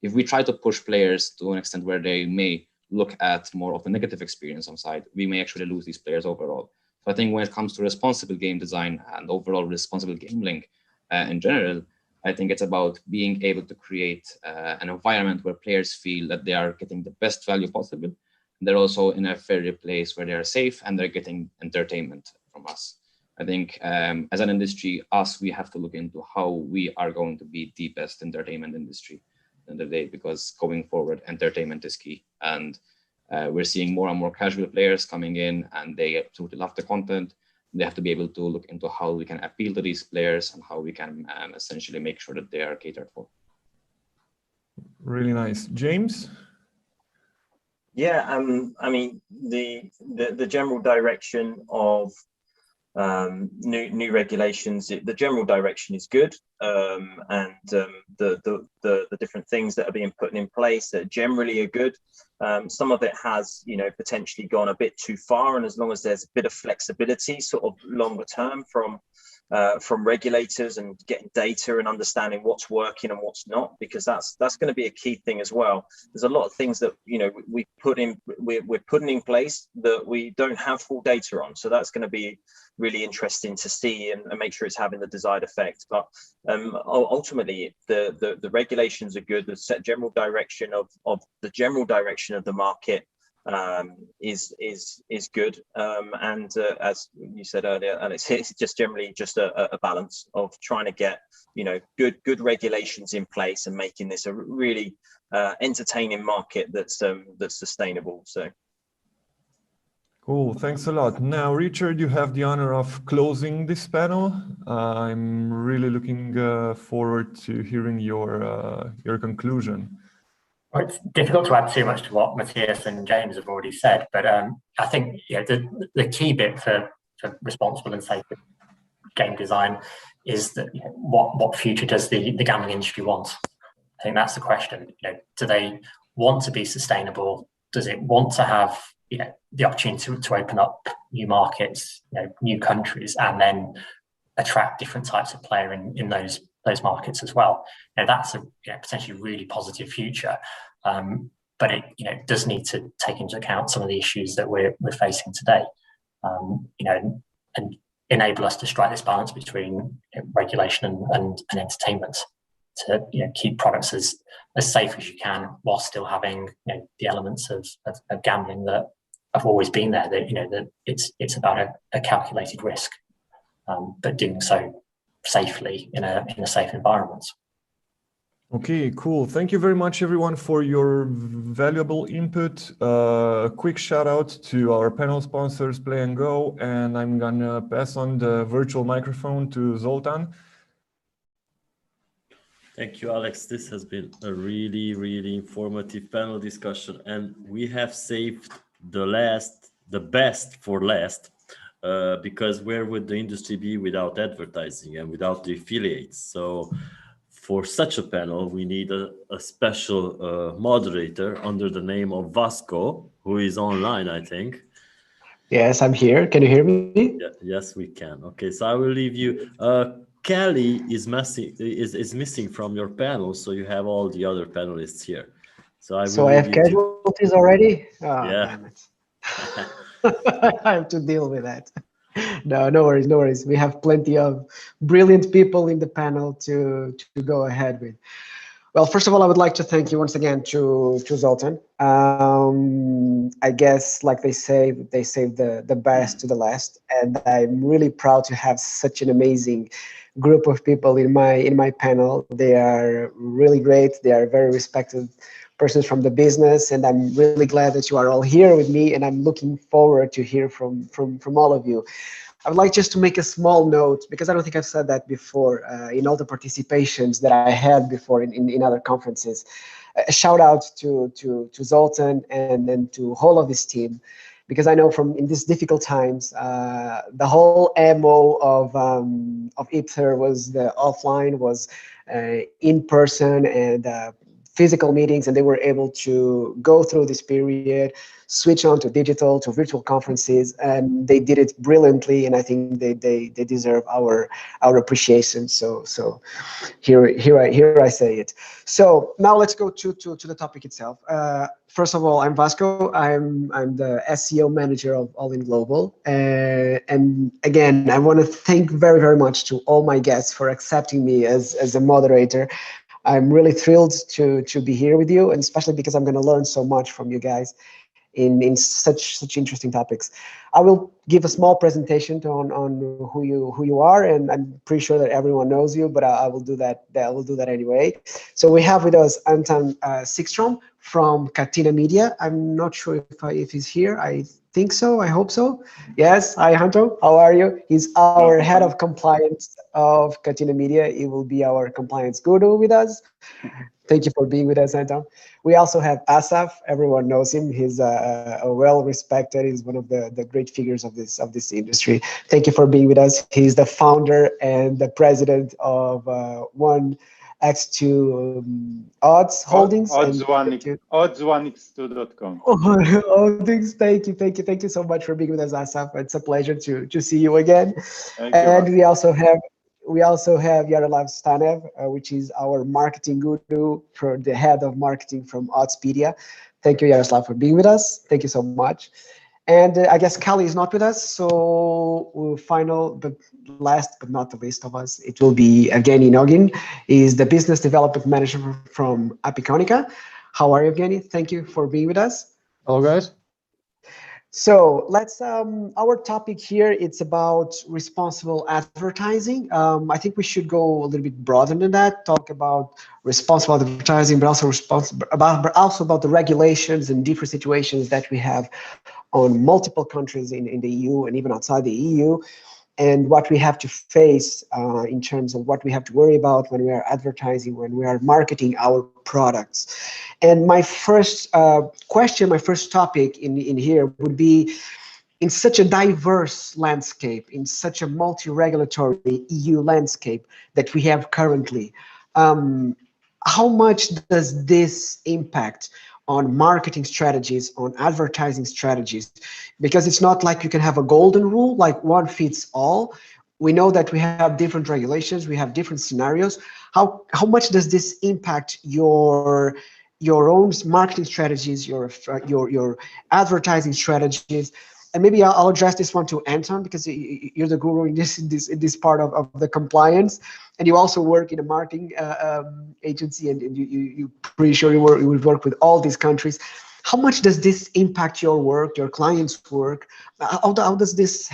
if we try to push players to an extent where they may look at more of the negative experience on side, we may actually lose these players overall. So I think when it comes to responsible game design and overall responsible gambling in general, I think it's about being able to create an environment where players feel that they are getting the best value possible. They're also in a fair place where they are safe and they're getting entertainment from us. I think as an industry, we have to look into how we are going to be the best entertainment industry at the end of the day, because going forward, entertainment is key. And we're seeing more and more casual players coming in, and they absolutely love the content. They have to be able to look into how we can appeal to these players and how we can essentially make sure that they are catered for. Really nice. James? Yeah, I mean, the general direction of new regulations, the general direction is good, and the different things that are being put in place that generally are good. Some of it has, potentially gone a bit too far, and as long as there's a bit of flexibility, sort of longer term from regulators and getting data and understanding what's working and what's not, because that's going to be a key thing as well. There's a lot of things that we're putting in place that we don't have full data on, so that's going to be really interesting to see and make sure it's having the desired effect. But ultimately, the regulations are good. The set general direction of the market is good, and as you said earlier, Alex, it's just generally just a balance of trying to get good regulations in place and making this a really entertaining market that's sustainable. So cool, thanks a lot. Now, Richard, you have the honor of closing this panel. I'm really looking forward to hearing your conclusion. Well, it's difficult to add too much to what Matthias and James have already said, but I think the key bit for responsible and safe game design is that what future does the gambling industry want? I think that's the question. Do they want to be sustainable? Does it want to have the opportunity to open up new markets, new countries, and then attract different types of player in those markets as well? That's a potentially really positive future, but it does need to take into account some of the issues that we're facing today, and enable us to strike this balance between regulation and entertainment to keep products as safe as you can, while still having the elements of gambling that have always been there. That it's about a calculated risk, but doing so safely in a safe environment. Okay, cool. Thank you very much, everyone, for your valuable input. Quick shout out to our panel sponsors, Play and Go, and I'm gonna pass on the virtual microphone to Zoltan. Thank you, Alex. This has been a really, really informative panel discussion, and we have saved the best for last, because where would the industry be without advertising and without the affiliates? So for such a panel, we need a special moderator under the name of Vasco, who is online, I think. Yes, I'm here. Can you hear me? Yeah, yes, we can. Okay, so I will leave you. Kelly is missing from your panel, so you have all the other panelists here. So I have casualties already? Oh, yeah. Damn it. I have to deal with that. No worries, no worries. We have plenty of brilliant people in the panel to go ahead with. Well, first of all, I would like to thank you once again to Zoltan. I guess, like they saved the best to the last, and I'm really proud to have such an amazing group of people in my panel. They are really great. They are very respected persons from the business, and I'm really glad that you are all here with me, and I'm looking forward to hear from all of you. I would like just to make a small note, because I don't think I've said that before in all the participations that I had before in other conferences. A shout out to Zoltan and to whole of his team, because I know in these difficult times, the whole MO of Ether was the offline, was in person, and physical meetings, and they were able to go through this period, switch on to digital, to virtual conferences, and they did it brilliantly. And I think they deserve our appreciation. So here I say it. So now let's go to the topic itself. First of all, I'm Vasco. I'm the SEO manager of All In Global. And again, I want to thank very much to all my guests for accepting me as a moderator. I'm really thrilled to be here with you, and especially because I'm going to learn so much from you guys in such interesting topics. I will give a small presentation on who you are, and I'm pretty sure that everyone knows you, but I will do that. I will do that anyway. So we have with us Anton Sikstrom from Catena Media. I'm not sure if he's here. I think so. I hope so. Yes. Hi, Anton. How are you? He's our head of compliance of Catena Media. He will be our compliance guru with us. Thank you for being with us, Anton. We also have Asaf. Everyone knows him. He's a well-respected. He's one of the great figures of this industry. Thank you for being with us. He's the founder and the president of 1x2 Odds Holdings. Odds1x2.com. Holdings. Thank you so much for being with us, Asaf. It's a pleasure to see you again. And we also have Yaroslav Stanev, which is our marketing guru, for the head of marketing from Oddspedia. Thank you, Yaroslav, for being with us. Thank you so much. And I guess Kali is not with us, so last but not the least of us, it will be Evgeny Nogin. He's the business development manager from Apiconica. How are you, Evgeny? Thank you for being with us. Hello, guys. So let's, our topic here, it's about responsible advertising. I think we should go a little bit broader than that, talk about responsible advertising, but also about the regulations and different situations that we have on multiple countries in the EU and even outside the EU, and what we have to face in terms of what we have to worry about when we are advertising, when we are marketing our products. And my first question, my first topic in here would be, in such a diverse landscape, in such a multi-regulatory EU landscape that we have currently, how much does this impact on marketing strategies, on advertising strategies? Because it's not like you can have a golden rule, like one fits all. We know that we have different regulations, we have different scenarios. How much does this impact your own marketing strategies, your advertising strategies? And maybe I'll address this one to Anton, because you're the guru in this part of the compliance, and you also work in a marketing agency, and you're pretty sure you will work with all these countries. How much does this impact your work, your clients' work? How does this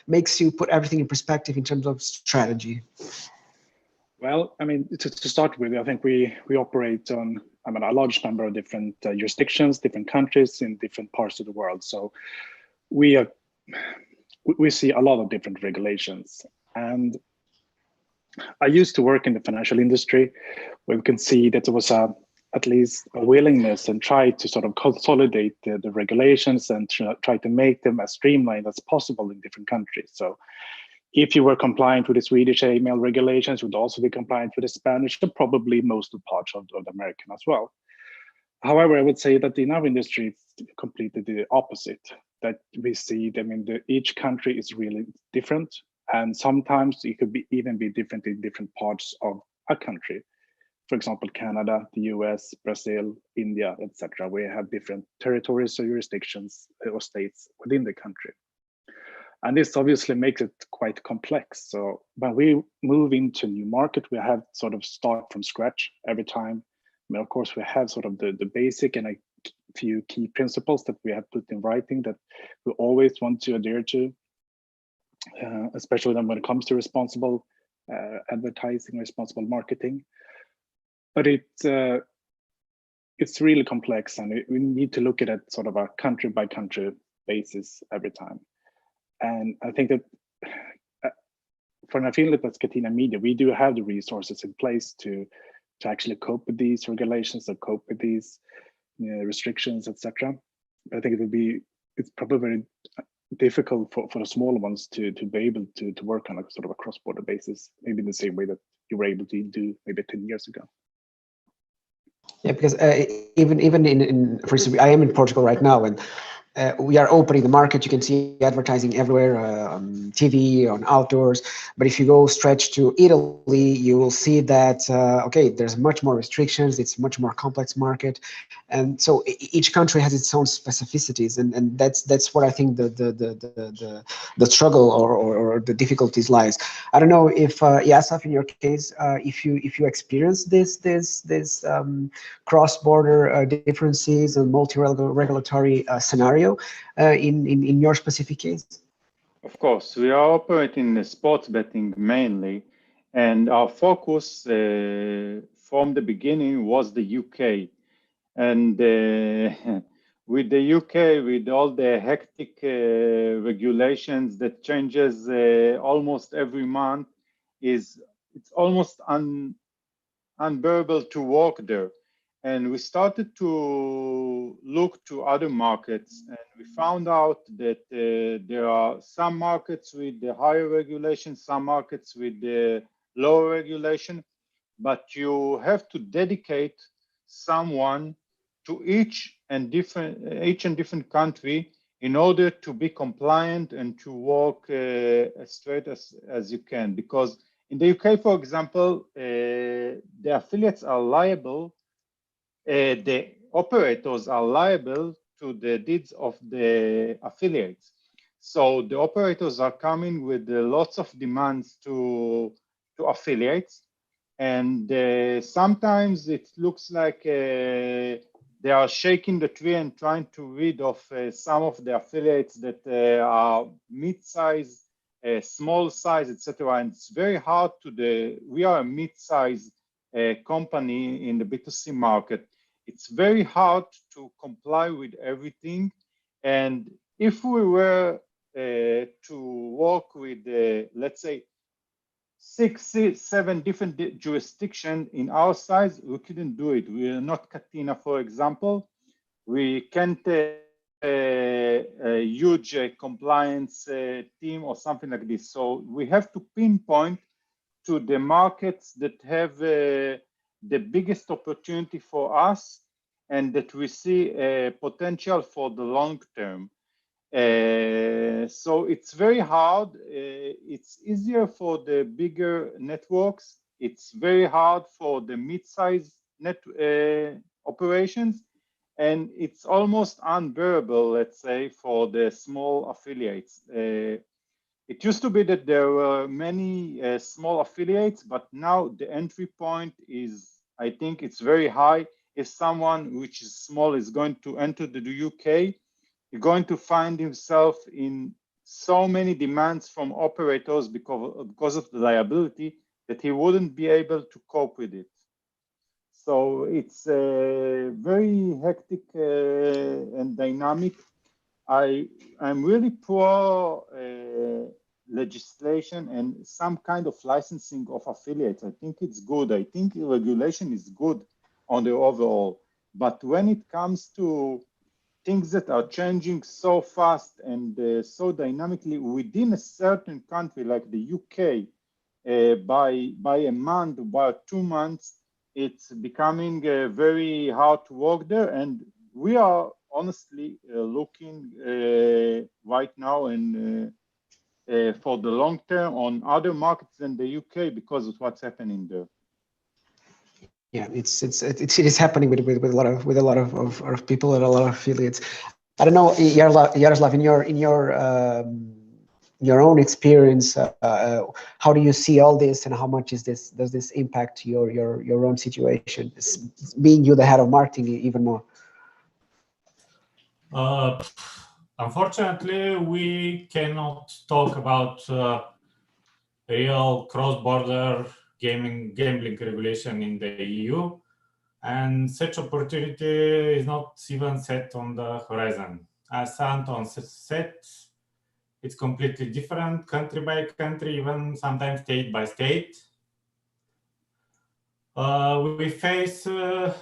makes you put everything in perspective in terms of strategy? Well, I mean, to start with, I think we operate on a large number of different jurisdictions, different countries in different parts of the world. So we see a lot of different regulations. And I used to work in the financial industry, where we can see that there was at least a willingness and try to sort of consolidate the regulations and try to make them as streamlined as possible in different countries. So if you were compliant with the Swedish email regulations, you would also be compliant with the Spanish and probably most of the parts of the American as well. However, I would say that in our industry, it's completely the opposite. That we see, I mean, each country is really different, and sometimes it could even be different in different parts of a country. For example, Canada, the US, Brazil, India, etc. We have different territories or jurisdictions or states within the country. And this obviously makes it quite complex. So when we move into a new market, we have sort of start from scratch every time. I mean, of course, we have sort of the basic and a few key principles that we have put in writing that we always want to adhere to, especially when it comes to responsible advertising, responsible marketing. But it's really complex, and we need to look at it sort of a country by country basis every time. And I think that for an affiliate that's Catena Media, we do have the resources in place to actually cope with these regulations, or cope with these restrictions, etc. I think it's probably very difficult for the smaller ones to be able to work on a sort of a cross-border basis, maybe in the same way that you were able to do maybe 10 years ago. Yeah, because even for instance, I am in Portugal right now, and we are opening the market. You can see advertising everywhere, on TV, on outdoors. But if you go stretch to Italy, you will see that okay, there's much more restrictions. It's much more complex market, and so each country has its own specificities, and that's what I think the struggle or the difficulties lies. I don't know if Yasaf, in your case, if you experience this cross-border differences and multi-regulatory scenario in your specific case? Of course, we are operating in sports betting mainly, and our focus from the beginning was the UK. And with the UK, with all the hectic regulations that changes almost every month, it's almost unbearable to work there. And we started to look to other markets, and we found out that there are some markets with the higher regulation, some markets with the lower regulation, but you have to dedicate someone to each and different country in order to be compliant and to work as straight as you can. Because in the UK, for example, the affiliates are liable, the operators are liable to the deeds of the affiliates. So the operators are coming with lots of demands to affiliates, and sometimes it looks like they are shaking the tree and trying to rid of some of the affiliates that are mid-size, small size, etc. And it's very hard we are a mid-size company in the B2C market. It's very hard to comply with everything. And if we were to work with, let's say, 6, 7 different jurisdictions in our size, we couldn't do it. We are not Katina, for example. We can't a huge compliance team or something like this. So we have to pinpoint to the markets that have the biggest opportunity for us and that we see potential for the long term. So it's very hard. It's easier for the bigger networks. It's very hard for the mid-size operations. And it's almost unbearable, let's say, for the small affiliates. It used to be that there were many small affiliates, but now the entry point is, I think it's very high. If someone which is small is going to enter the UK, you're going to find himself in so many demands from operators because of the liability that he wouldn't be able to cope with it. So it's very hectic and dynamic. I'm really pro legislation and some kind of licensing of affiliates. I think it's good. I think regulation is good on the overall. But when it comes to things that are changing so fast and so dynamically within a certain country like the UK, by a month, by 2 months, it's becoming very hard to work there. And we are honestly looking right now and for the long term on other markets than the UK because of what's happening there. Yeah, it is happening with a lot of people and a lot of affiliates. I don't know, Yaroslav, in your own experience, how do you see all this, and how much does this impact your own situation? Being you the head of marketing, even more. Unfortunately, we cannot talk about real cross-border gambling regulation in the EU, and such opportunity is not even set on the horizon. As Anton said, it's completely different country by country, even sometimes state by state. We face the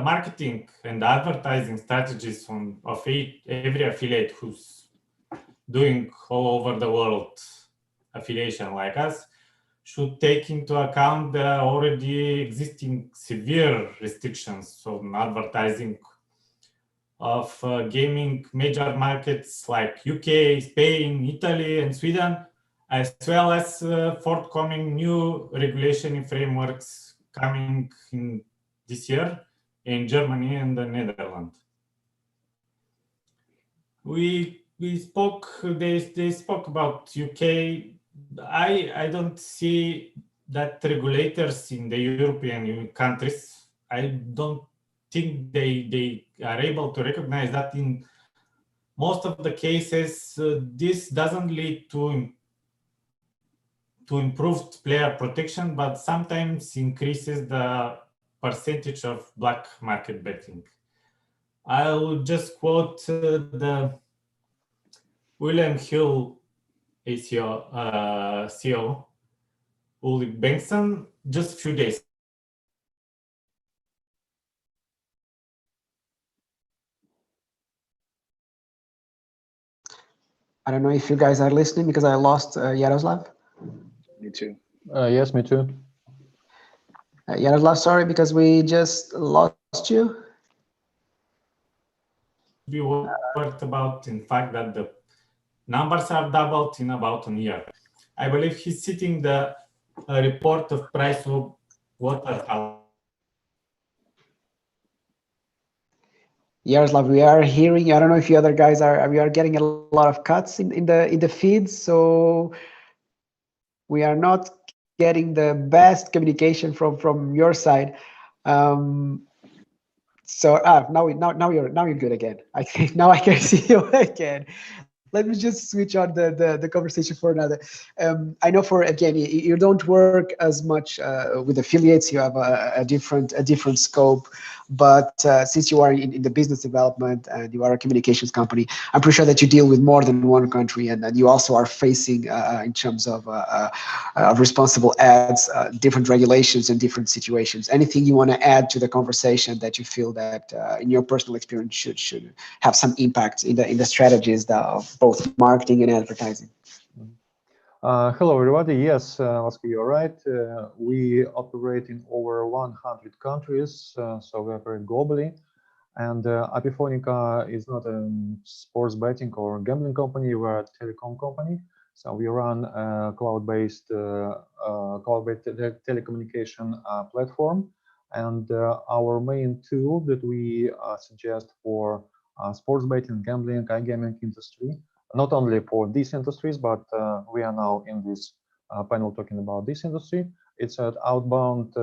marketing and advertising strategies of every affiliate who's doing all over the world affiliation like us should take into account the already existing severe restrictions on advertising of gaming major markets like UK, Spain, Italy, and Sweden, as well as forthcoming new regulation frameworks coming in this year in Germany and the Netherlands. They spoke about UK. I don't see that regulators in the European countries, I don't think they are able to recognize that in most of the cases, this doesn't lead to improved player protection, but sometimes increases the percentage of black market betting. I will just quote the William Hill CEO, Ulrich Bengtsson, just a few days. I don't know if you guys are listening because I lost Yaroslav. Me too. Yes, me too. Yaroslav, sorry, because we just lost you. Be worried about, in fact, that the numbers are doubled in about a year. I believe he's citing the report of Price of Waterhouse. Yaroslav, we are hearing. I don't know if you other guys are. We are getting a lot of cuts in the feeds, so we are not getting the best communication from your side. So now you're good again. I think now I can see you again. Let me just switch on the conversation for another. I know for again you don't work as much with affiliates. You have a different scope. But since you are in the business development and you are a communications company, I'm pretty sure that you deal with more than one country, and you also are facing, in terms of responsible ads, different regulations and different situations. Anything you want to add to the conversation that you feel that, in your personal experience, should have some impact in the strategies of both marketing and advertising? Hello, everybody. Yes, Oscar, you're right. We operate in over 100 countries, so we operate globally. And Apifonica is not a sports betting or gambling company. We're a telecom company. So we run a cloud-based telecommunication platform. And our main tool that we suggest for sports betting, gambling, iGaming industry, not only for these industries, but we are now in this panel talking about this industry. It's an outbound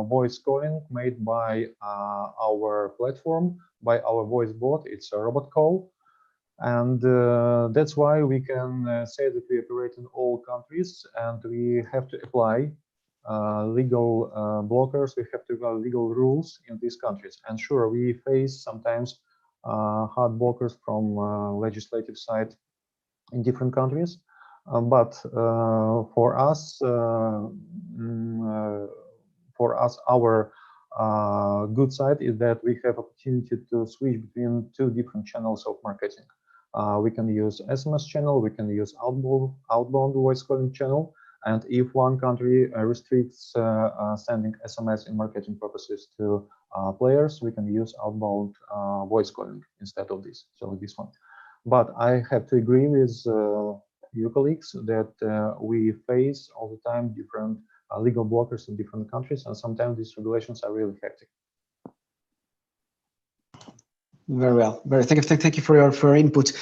voice calling made by our platform, by our voice bot. It's a robot call. And that's why we can say that we operate in all countries, and we have to apply legal blockers. We have to apply legal rules in these countries. And sure, we face sometimes hard blockers from legislative side in different countries, but for us, our good side is that we have opportunity to switch between two different channels of marketing. We can use SMS channel, we can use outbound voice calling channel, and if one country restricts sending SMS in marketing purposes to players, we can use outbound voice calling instead of this. So this one. But I have to agree with your colleagues that we face all the time different legal blockers in different countries, and sometimes these regulations are really hectic. Very well. Thank you for your input.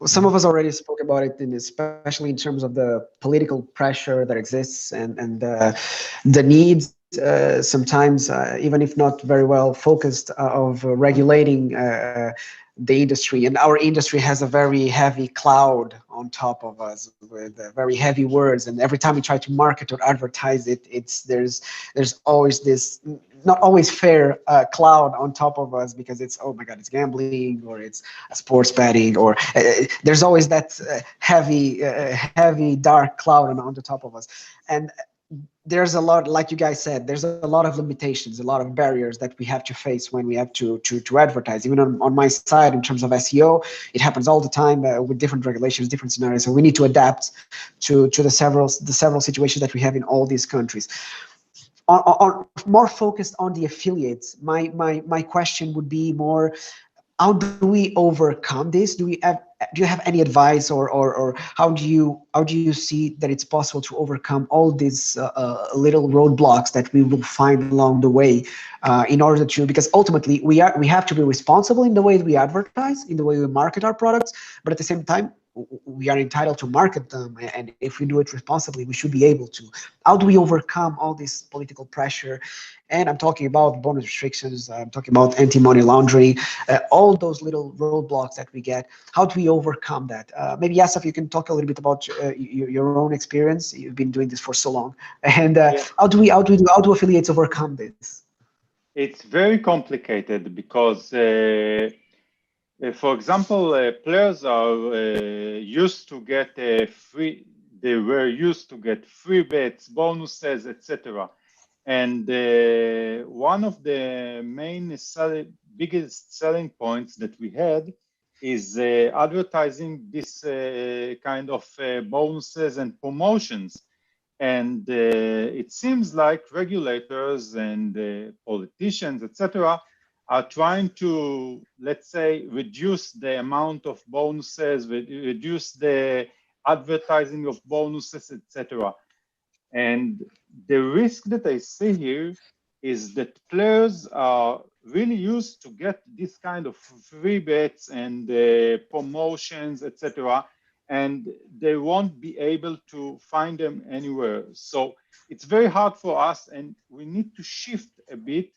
Some of us already spoke about it, especially in terms of the political pressure that exists and the needs. Sometimes, even if not very well focused, of regulating the industry, and our industry has a very heavy cloud on top of us with very heavy words, and every time we try to market or advertise it, there's always this not always fair cloud on top of us, because it's, oh my god, it's gambling, or it's sports betting, or there's always that heavy dark cloud on the top of us. And there's a lot, like you guys said, there's a lot of limitations, a lot of barriers that we have to face when we have to advertise. Even on my side, in terms of SEO, it happens all the time with different regulations, different scenarios. So we need to adapt to the several situations that we have in all these countries. On more focused on the affiliates, my question would be more, how do we overcome this? Do you have any advice, or how do you see that it's possible to overcome all these little roadblocks that we will find along the way, in order to, because ultimately we have to be responsible in the way we advertise, in the way we market our products, but at the same time we are entitled to market them, and if we do it responsibly, we should be able to. How do we overcome all this political pressure? And I'm talking about bonus restrictions, I'm talking about anti-money laundering, all those little roadblocks that we get. How do we overcome that? Maybe Yasaf, you can talk a little bit about your own experience. You've been doing this for so long, and how do affiliates overcome this? It's very complicated because, for example, players are used to get free. They were used to get free bets, bonuses, etc. And one of the main biggest selling points that we had is advertising this kind of bonuses and promotions. And it seems like regulators and politicians, etc., are trying to, let's say, reduce the amount of bonuses, reduce the advertising of bonuses, etc. And the risk that I see here is that players are really used to get this kind of free bets and promotions, etc., and they won't be able to find them anywhere. So it's very hard for us, and we need to shift a bit.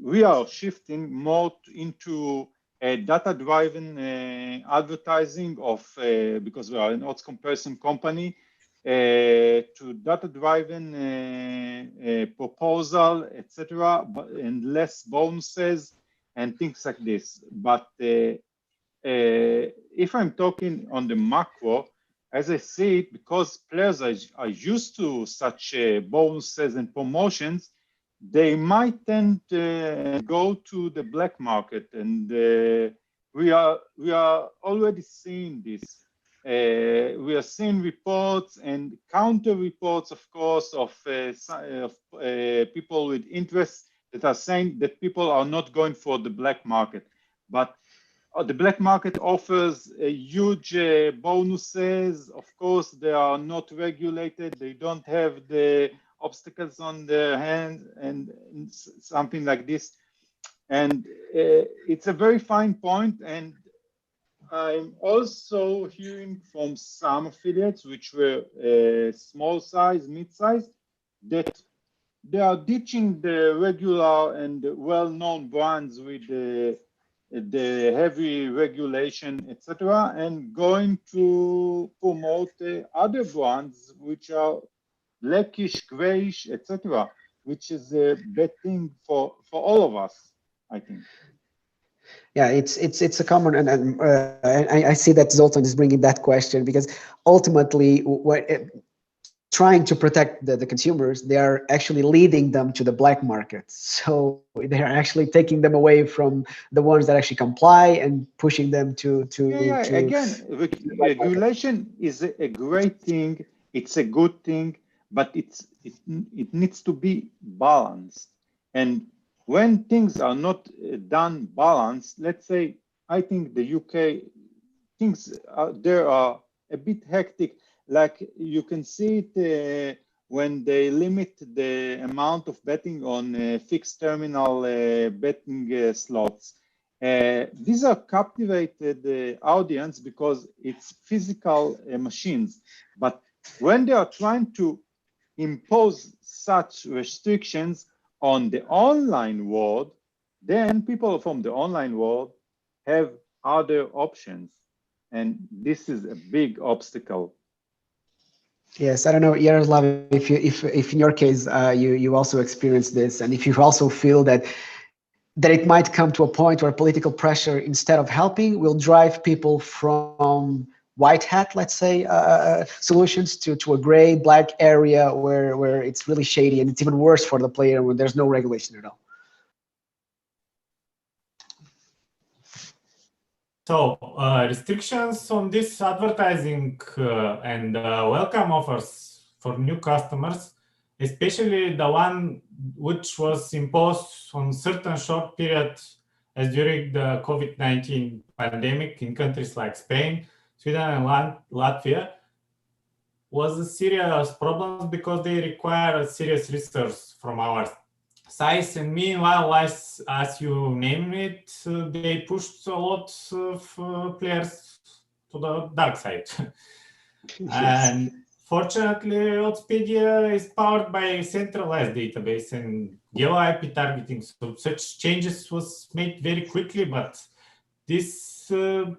We are shifting more into a data-driven advertising of, because we are an odds comparison company, to data-driven proposal, etc., and less bonuses and things like this. But if I'm talking on the macro, as I see it, because players are used to such bonuses and promotions, they might tend to go to the black market, and we are already seeing this. We are seeing reports and counter reports, of course, of people with interests that are saying that people are not going for the black market. But the black market offers huge bonuses. Of course, they are not regulated. They don't have the obstacles on their hands and something like this. And it's a very fine point. And I'm also hearing from some affiliates, which were small size, mid size, that they are ditching the regular and well-known brands with the heavy regulation, etc., and going to promote other brands which are blackish, grayish, etc., which is a bad thing for all of us, I think. Yeah, it's a common, and I see that Zoltan is bringing that question, because ultimately, trying to protect the consumers, they are actually leading them to the black market. So they are actually taking them away from the ones that actually comply and pushing them to again, regulation is a great thing. It's a good thing, but it needs to be balanced. And when things are not done balanced, let's say, I think the UK, things there are a bit hectic. Like you can see it when they limit the amount of betting on fixed terminal betting slots. These are captivated audience because it's physical machines. But when they are trying to impose such restrictions on the online world, then people from the online world have other options. And this is a big obstacle. Yes, I don't know, Yaroslav, if in your case you also experienced this, and if you also feel that it might come to a point where political pressure, instead of helping, will drive people from white hat, let's say, solutions to a gray, black area where it's really shady, and it's even worse for the player when there's no regulation at all. So restrictions on this advertising and welcome offers for new customers, especially the one which was imposed on certain short periods as during the COVID-19 pandemic in countries like Spain, Sweden, and Latvia, was a serious problem because they require a serious research from our size. And meanwhile, as you name it, they pushed a lot of players to the dark side. Yes. And fortunately, Oddspedia is powered by a centralized database and geo-IP targeting. So such changes was made very quickly, but this, the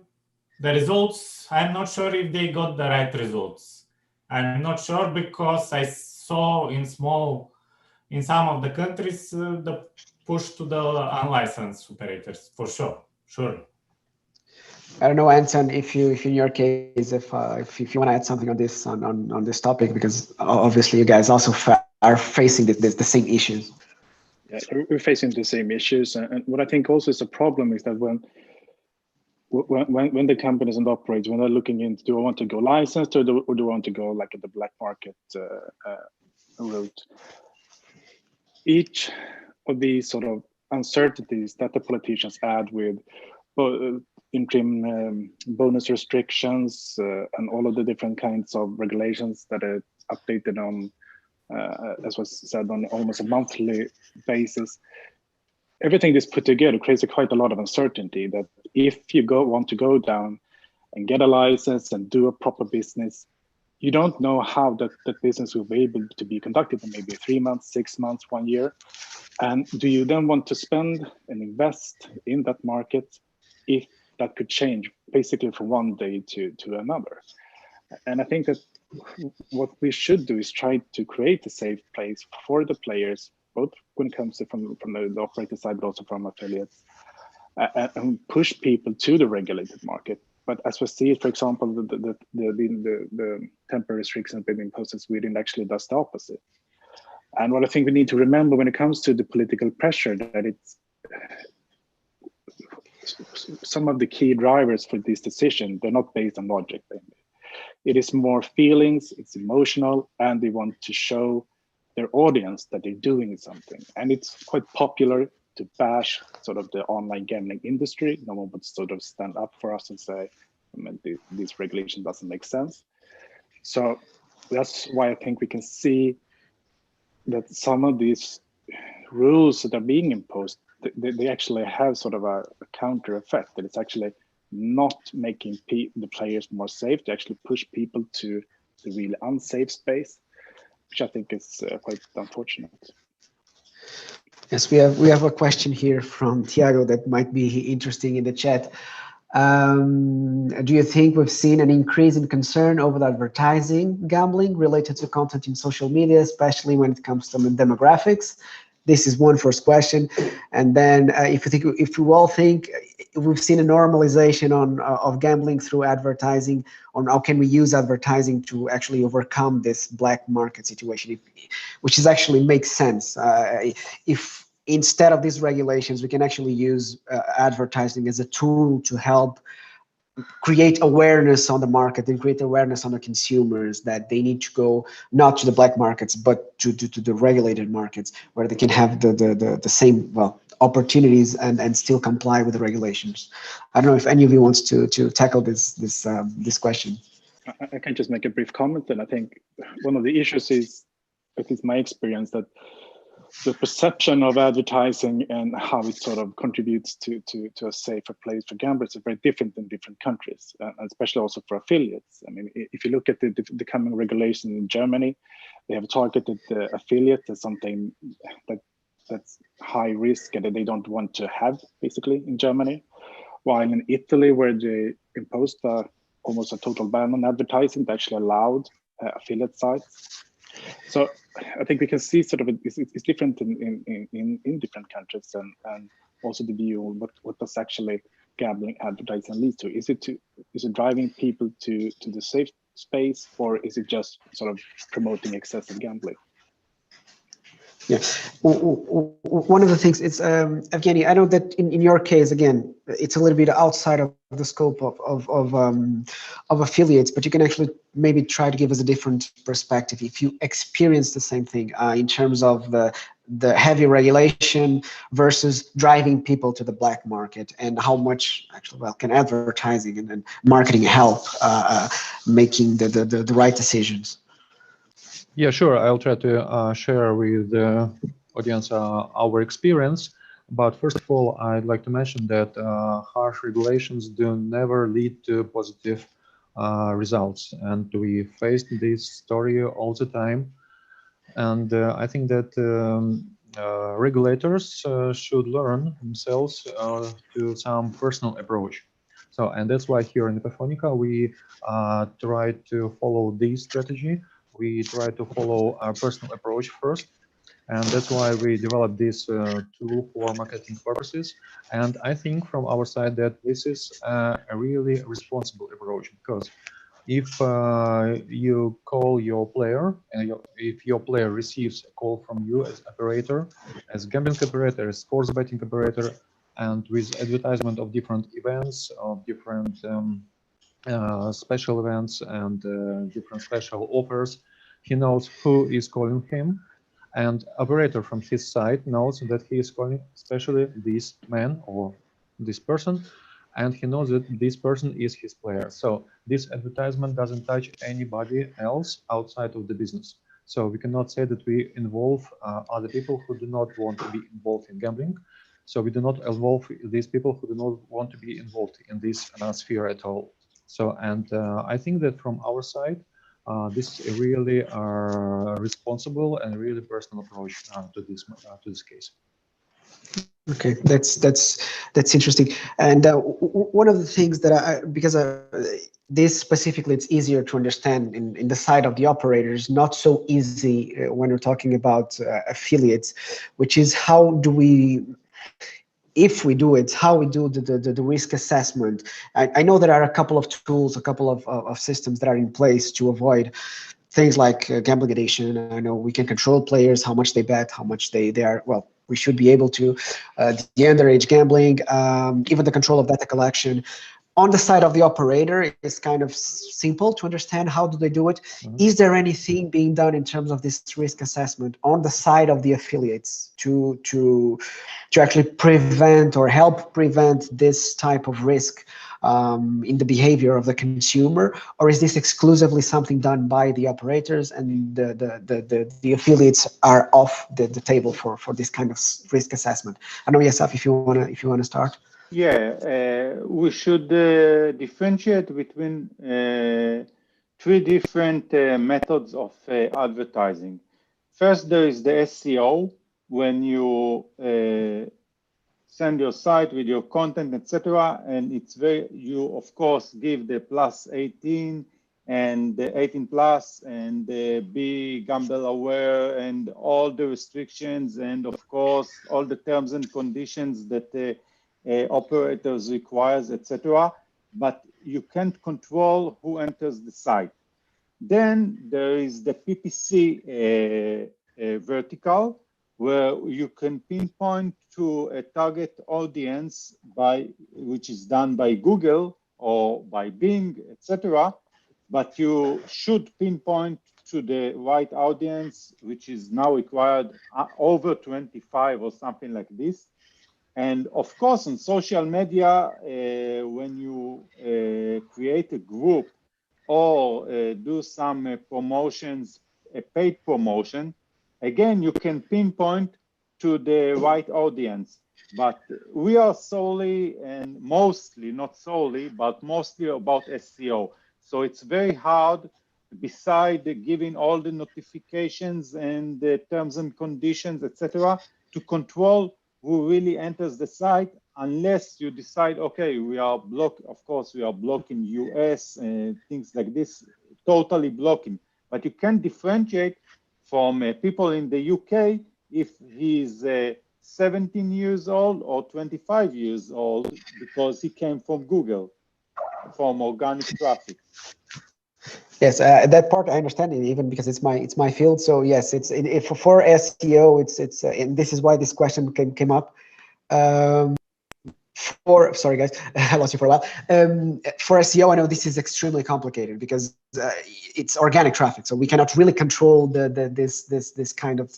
results, I'm not sure if they got the right results. I'm not sure because I saw in some of the countries the push to the unlicensed operators, for sure, surely. I don't know, Anton, if in your case, if you want to add something on this on this topic, because obviously you guys also are facing the same issues. Yeah, we're facing the same issues, and what I think also is a problem is that when the companies and operators, when they're looking into, do I want to go licensed or do I want to go like at the black market route? Each of these sort of uncertainties that the politicians add with interim bonus restrictions and all of the different kinds of regulations that are updated on, as was said, on almost a monthly basis. Everything is put together creates quite a lot of uncertainty that if you want to go down and get a license and do a proper business, you don't know how that business will be able to be conducted in maybe 3 months, 6 months, 1 year. And do you then want to spend and invest in that market if that could change basically from one day to another? And I think that what we should do is try to create a safe place for the players, both when it comes to from the operator side, but also from affiliates, and push people to the regulated market. But as we see, for example, the temporary restrictions being imposed in Sweden actually does the opposite. And what I think we need to remember when it comes to the political pressure, that it's some of the key drivers for this decision, they're not based on logic. It is more feelings, it's emotional, and they want to show their audience that they're doing something. And it's quite popular to bash sort of the online gambling industry. No one would sort of stand up for us and say, I mean, this regulation doesn't make sense. So that's why I think we can see that some of these rules that are being imposed, they actually have sort of a counter effect, that it's actually not making the players more safe. They actually push people to the really unsafe space, which I think is quite unfortunate. Yes, we have a question here from Thiago that might be interesting in the chat. Do you think we've seen an increase in concern over the advertising gambling related to content in social media, especially when it comes to demographics? This is one first question, and then if we all think we've seen a normalization of gambling through advertising, on how can we use advertising to actually overcome this black market situation, which is actually makes sense. If instead of these regulations, we can actually use advertising as a tool to help create awareness on the market and create awareness on the consumers that they need to go not to the black markets but to the regulated markets, where they can have the same opportunities and still comply with the regulations. I don't know if any of you wants to tackle this question. I can just make a brief comment, and I think one of the issues is, at least my experience, that the perception of advertising and how it sort of contributes to a safer place for gamblers is very different in different countries, especially also for affiliates. I mean, if you look at the coming regulation in Germany, they have targeted the affiliate as something that's high risk and that they don't want to have, basically, in Germany. While in Italy, where they imposed almost a total ban on advertising, they actually allowed affiliate sites. So I think we can see sort of it's different in different countries, and also the view on what does actually gambling advertising leads to? Is it driving people to the safe space, or is it just sort of promoting excessive gambling? Yeah, one of the things is, Evgeny, I know that in your case, again, it's a little bit outside of the scope of affiliates, but you can actually maybe try to give us a different perspective if you experience the same thing in terms of the heavy regulation versus driving people to the black market, and how much actually, well, can advertising and marketing help making the right decisions? Yeah, sure. I'll try to share with the audience our experience. But first of all, I'd like to mention that harsh regulations do never lead to positive results. And we faced this story all the time. And I think that regulators should learn themselves to some personal approach. So, and that's why here in Epifonica, we try to follow this strategy. We try to follow our personal approach first, and that's why we developed this tool for marketing purposes. And I think from our side that this is a really responsible approach, because if you call your player, and if your player receives a call from you as operator, as gambling operator, as sports betting operator, and with advertisement of different events, of different special events and different special offers, he knows who is calling him, and operator from his side knows that he is calling especially this man or this person, and he knows that this person is his player. So this advertisement doesn't touch anybody else outside of the business. So we cannot say that we involve other people who do not want to be involved in gambling. So we do not involve these people who do not want to be involved in this sphere at all. So, and I think that from our side, this is really responsible and really personal approach to this case. Okay, that's interesting. And one of the things that because this specifically, it's easier to understand in the side of the operators, not so easy when we're talking about affiliates, which is how do we, if we do it, how we do the risk assessment. I know there are a couple of tools, a couple of systems that are in place to avoid things like gambling addiction. I know we can control players, how much they bet, how much they are, well, we should be able to, the underage gambling, even the control of data collection. On the side of the operator, it's kind of simple to understand how do they do it. Mm-hmm. Is there anything being done in terms of this risk assessment on the side of the affiliates to actually prevent or help prevent this type of risk in the behavior of the consumer, or is this exclusively something done by the operators and the affiliates are off the table for this kind of risk assessment? I know, Yasaf, if you wanna start. Yeah, we should differentiate between three different methods of advertising. First, there is the SEO, when you send your site with your content, etc., and it's you of course give the +18 and the 18+ and the be gamble aware and all the restrictions and of course all the terms and conditions that the operators requires, etc. But you can't control who enters the site. Then there is the PPC vertical, where you can pinpoint to a target audience which is done by Google or by Bing, etc. But you should pinpoint to the right audience, which is now required over 25 or something like this. And of course, on social media, when you create a group or do some promotions, a paid promotion, again, you can pinpoint to the right audience. But we are solely and mostly, not solely, but mostly about SEO. So it's very hard, beside giving all the notifications and the terms and conditions, etc., to control who really enters the site, unless you decide, okay, we are blocked. Of course, we are blocking US and things like this, totally blocking. But you can differentiate from people in the UK if he's 17 years old or 25 years old because he came from Google, from organic traffic. Yes, that part I understand, even because it's my field. So yes, for SEO, and this is why this question came up. Sorry guys, I lost you for a while. For SEO, I know this is extremely complicated because it's organic traffic, so we cannot really control this kind of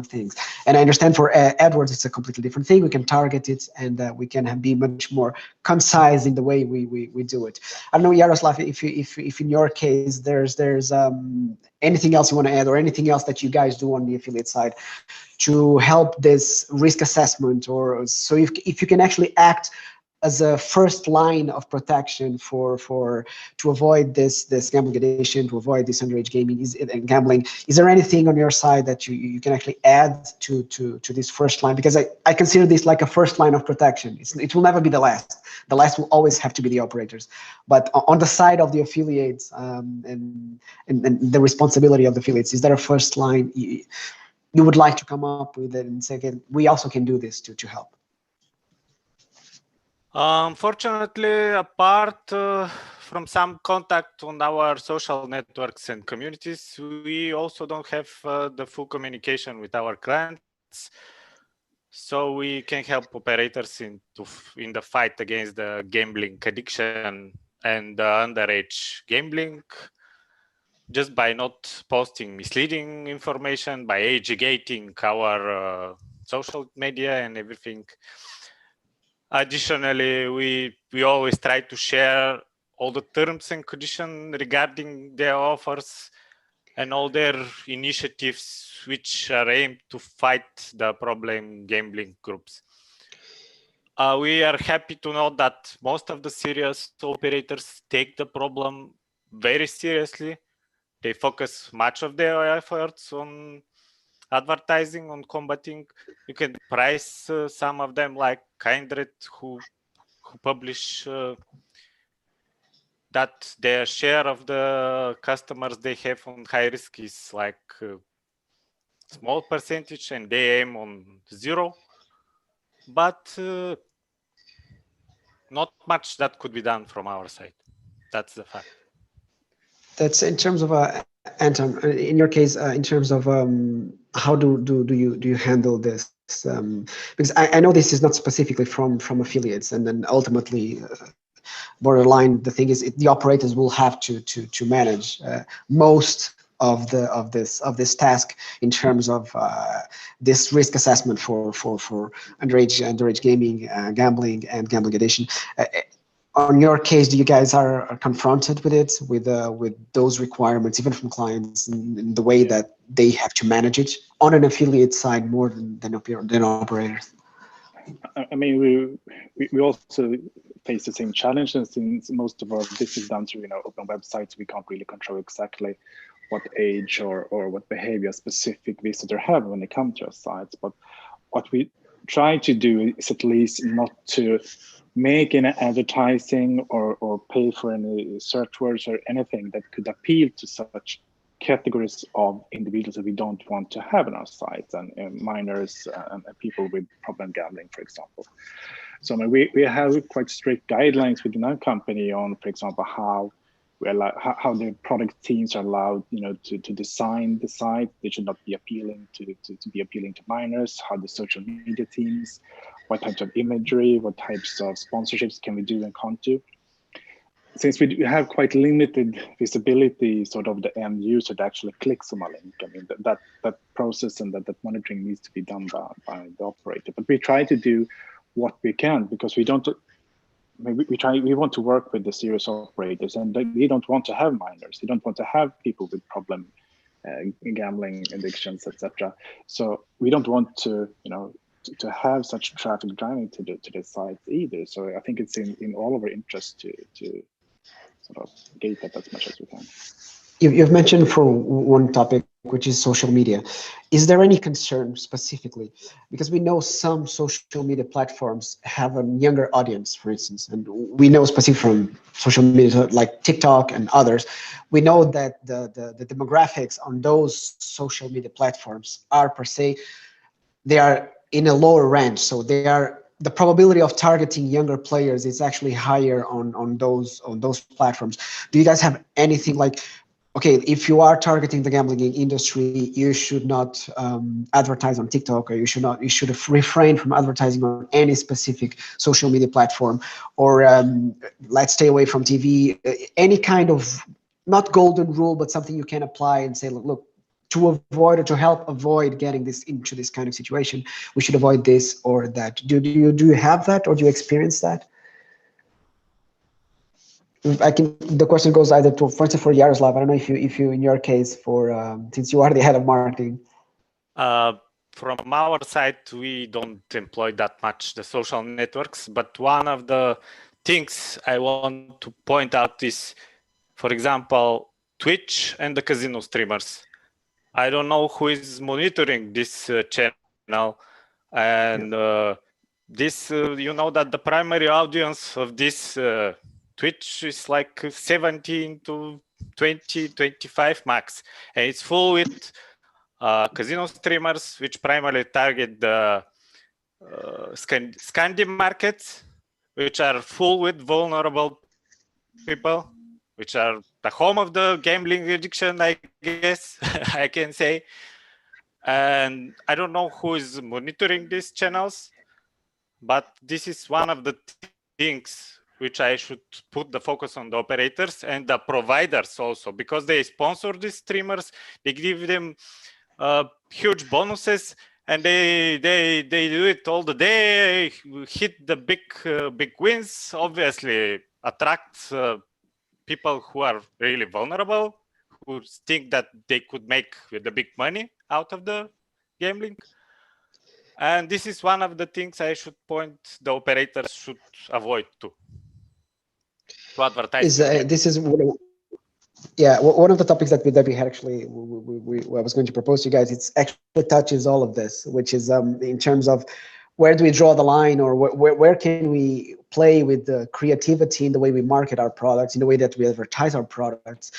things. And I understand for AdWords, it's a completely different thing. We can target it, and we can be much more concise in the way we do it. I don't know, Yaroslav, if in your case there's anything else you want to add, or anything else that you guys do on the affiliate side to help this risk assessment, or so if you can actually act as a first line of protection to avoid this gambling addiction, to avoid this underage gaming and gambling. Is there anything on your side that you can actually add to this first line? Because I consider this like a first line of protection. It will never be the last. The last will always have to be the operators. But on the side of the affiliates and the responsibility of the affiliates, is there a first line you would like to come up with it and say, okay, we also can do this to help? Unfortunately, apart from some contact on our social networks and communities, we also don't have the full communication with our clients. So we can help operators in the fight against the gambling addiction and underage gambling, just by not posting misleading information, by educating our social media and everything. Additionally, we always try to share all the terms and conditions regarding their offers and all their initiatives which are aimed to fight the problem gambling groups. We are happy to know that most of the serious operators take the problem very seriously. They focus much of their efforts on advertising, on combating. You can price some of them like Kindred, who publish that their share of the customers they have on high risk is like a small percentage, and they aim on 0. But not much that could be done from our side. That's the fact. That's in terms of Anton. In your case, in terms of how do you handle this? Because I know this is not specifically from affiliates, and then ultimately, borderline, the thing is the operators will have to manage most of this task in terms of this risk assessment for underage gaming, gambling, and gambling addiction. On your case, do you guys are confronted with it, with those requirements, even from clients, in the way that they have to manage it on an affiliate side more than operators? I mean, we also face the same challenges, since most of our this is done through open websites. We can't really control exactly what age or what behavior specific visitor have when they come to our sites. But what we try to do is at least not to make any advertising or pay for any search words or anything that could appeal to such categories of individuals that we don't want to have on our sites, and minors and people with problem gambling, for example. So I mean, we have quite strict guidelines within our company on, for example, how the product teams are allowed, to design the site. They should not be appealing to minors. How the social media teams, what types of imagery, what types of sponsorships can we do and can't do. Since we have quite limited visibility, sort of the end user that actually clicks on a link, I mean that process and that monitoring needs to be done by the operator. But we try to do what we can, because we want to work with the serious operators, and they don't want to have minors. They don't want to have people with problem gambling addictions, etc. So we don't want to have such traffic driving to the sites either. So I think it's in all of our interest to sort of gate that as much as we can. You've mentioned for one topic, which is social media. Is there any concern specifically? Because we know some social media platforms have a younger audience, for instance, and we know specifically from social media like TikTok and others, we know that the demographics on those social media platforms are per se, they are in a lower range. So the probability of targeting younger players is actually higher on those platforms. Do you guys have anything like, okay, if you are targeting the gambling industry, you should not advertise on TikTok, or you should refrain from advertising on any specific social media platform, or let's stay away from TV, any kind of, not golden rule, but something you can apply and say, look, to avoid or to help avoid getting this into this kind of situation, we should avoid this or that. Do you have that, or do you experience that? The question goes either to, for instance, for Yaroslav. I don't know if you in your case, for since you are the head of marketing. From our side, we don't employ that much the social networks, but one of the things I want to point out is, for example, Twitch and the casino streamers. I don't know who is monitoring this channel, and this you know that the primary audience of this Twitch is like 17 to 20, 25 max, and it's full with casino streamers, which primarily target the Scandi markets, which are full with vulnerable people, which are the home of the gambling addiction, I guess I can say. And I don't know who is monitoring these channels, but this is one of the things which I should put the focus on the operators and the providers also, because they sponsor these streamers, they give them huge bonuses, and they do it all the day, hit the big wins, obviously attract people who are really vulnerable, who think that they could make the big money out of the gambling. And this is one of the things I should point the operators should avoid to advertise. Yeah, one of the topics that we had actually, I was going to propose to you guys, it's actually touches all of this, which is in terms of where do we draw the line, or where can we play with the creativity in the way we market our products, in the way that we advertise our products,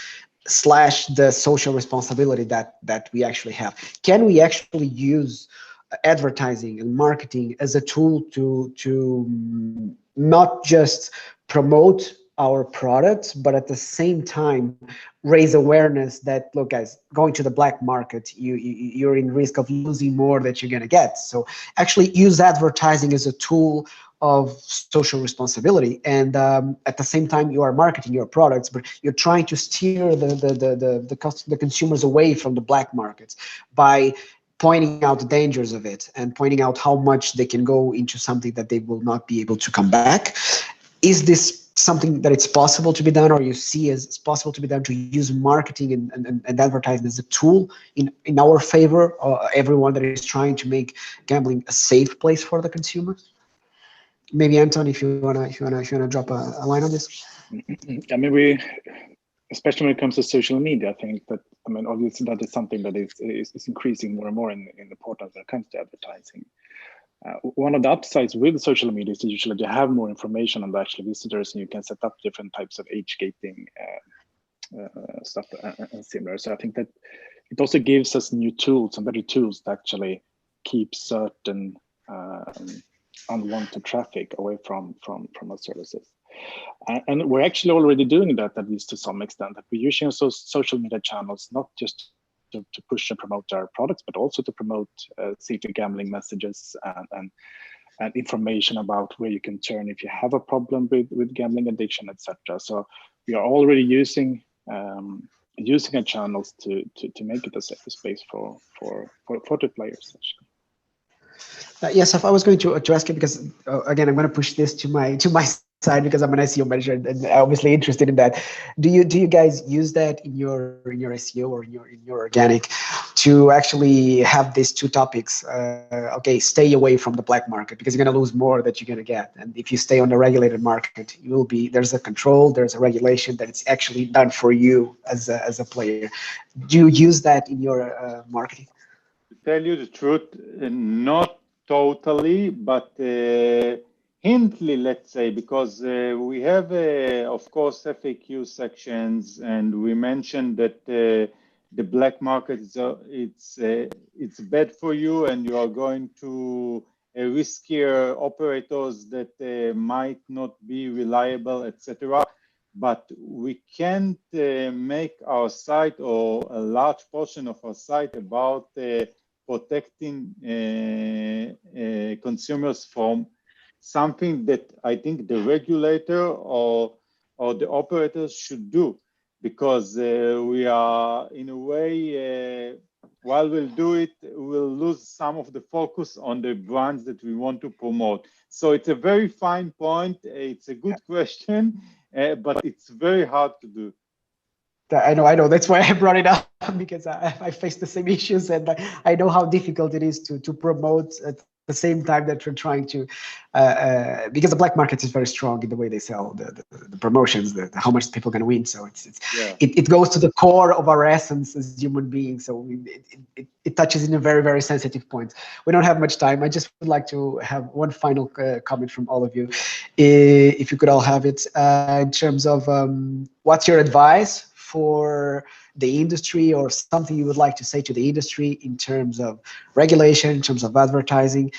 / the social responsibility that we actually have. Can we actually use advertising and marketing as a tool to not just promote our products, but at the same time raise awareness that, look guys, going to the black market, you're in risk of losing more that you're going to get. So actually use advertising as a tool of social responsibility, and at the same time you are marketing your products, but you're trying to steer the consumers away from the black markets by pointing out the dangers of it and pointing out how much they can go into something that they will not be able to come back. Is this something that it's possible to be done, or you see as it's possible to be done, to use marketing and advertising as a tool in our favor, everyone that is trying to make gambling a safe place for the consumers? Maybe Anton, if you wanna drop a line on this. I mean, especially when it comes to social media, I think that, I mean, obviously that is something that is increasing more and more in importance when it comes to advertising. One of the upsides with social media is usually you have more information on the actual visitors, and you can set up different types of age gating stuff and similar. So I think that it also gives us new tools and better tools to actually keep certain unwanted traffic away from our services. And we're actually already doing that, at least to some extent, that we're using social media channels, not just to push and promote our products, but also to promote safer gambling messages and information about where you can turn if you have a problem with gambling addiction, etc. So we are already using our channels to make it a safer space for the players, actually. Yes, if I was going to ask you, because again, I'm going to push this to my side because I'm an SEO manager and obviously interested in that. Do you guys use that in your SEO or in your organic to actually have these two topics? Okay, stay away from the black market because you're going to lose more that you're going to get, and if you stay on the regulated market, you will be, there's a control, there's a regulation that it's actually done for you as a player. Do you use that in your marketing? To tell you the truth, not totally, but hintly, let's say, because we have, of course, FAQ sections, and we mentioned that the black market it's bad for you, and you are going to riskier operators that might not be reliable, etc. But we can't make our site or a large portion of our site about protecting consumers from something that I think the regulator or the operators should do, because we are, in a way, while we'll do it, we'll lose some of the focus on the brands that we want to promote. So it's a very fine point. It's a good question, but it's very hard to do. I know. That's why I brought it up, because I face the same issues, and I know how difficult it is to promote at the same time that you're trying to, because the black market is very strong in the way they sell the promotions, how much people can win. So it goes to the core of our essence as human beings. So it touches in a very, very sensitive point. We don't have much time. I just would like to have one final comment from all of you, if you could all have it, in terms of what's your advice for the industry, or something you would like to say to the industry in terms of regulation, in terms of advertising.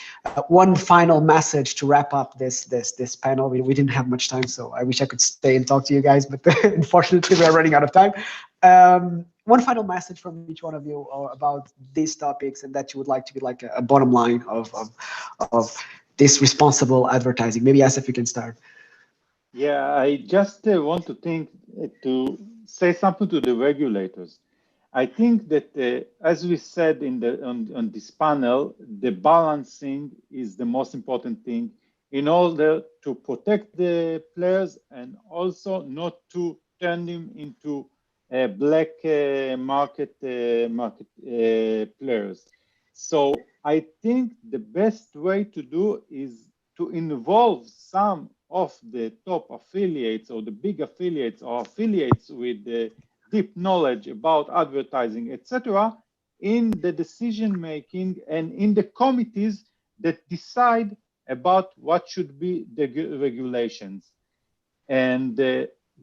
One final message to wrap up this panel. We didn't have much time, so I wish I could stay and talk to you guys, but unfortunately we are running out of time. One final message from each one of you about these topics, and that you would like to be like a bottom line of this responsible advertising. Maybe Asif, you can start. Yeah, I just want to say something to the regulators. I think that, as we said on this panel, the balancing is the most important thing in order to protect the players and also not to turn them into black market players. So I think the best way to do is to involve some of the top affiliates or the big affiliates or affiliates with the deep knowledge about advertising, etc., in the decision making and in the committees that decide about what should be the regulations. And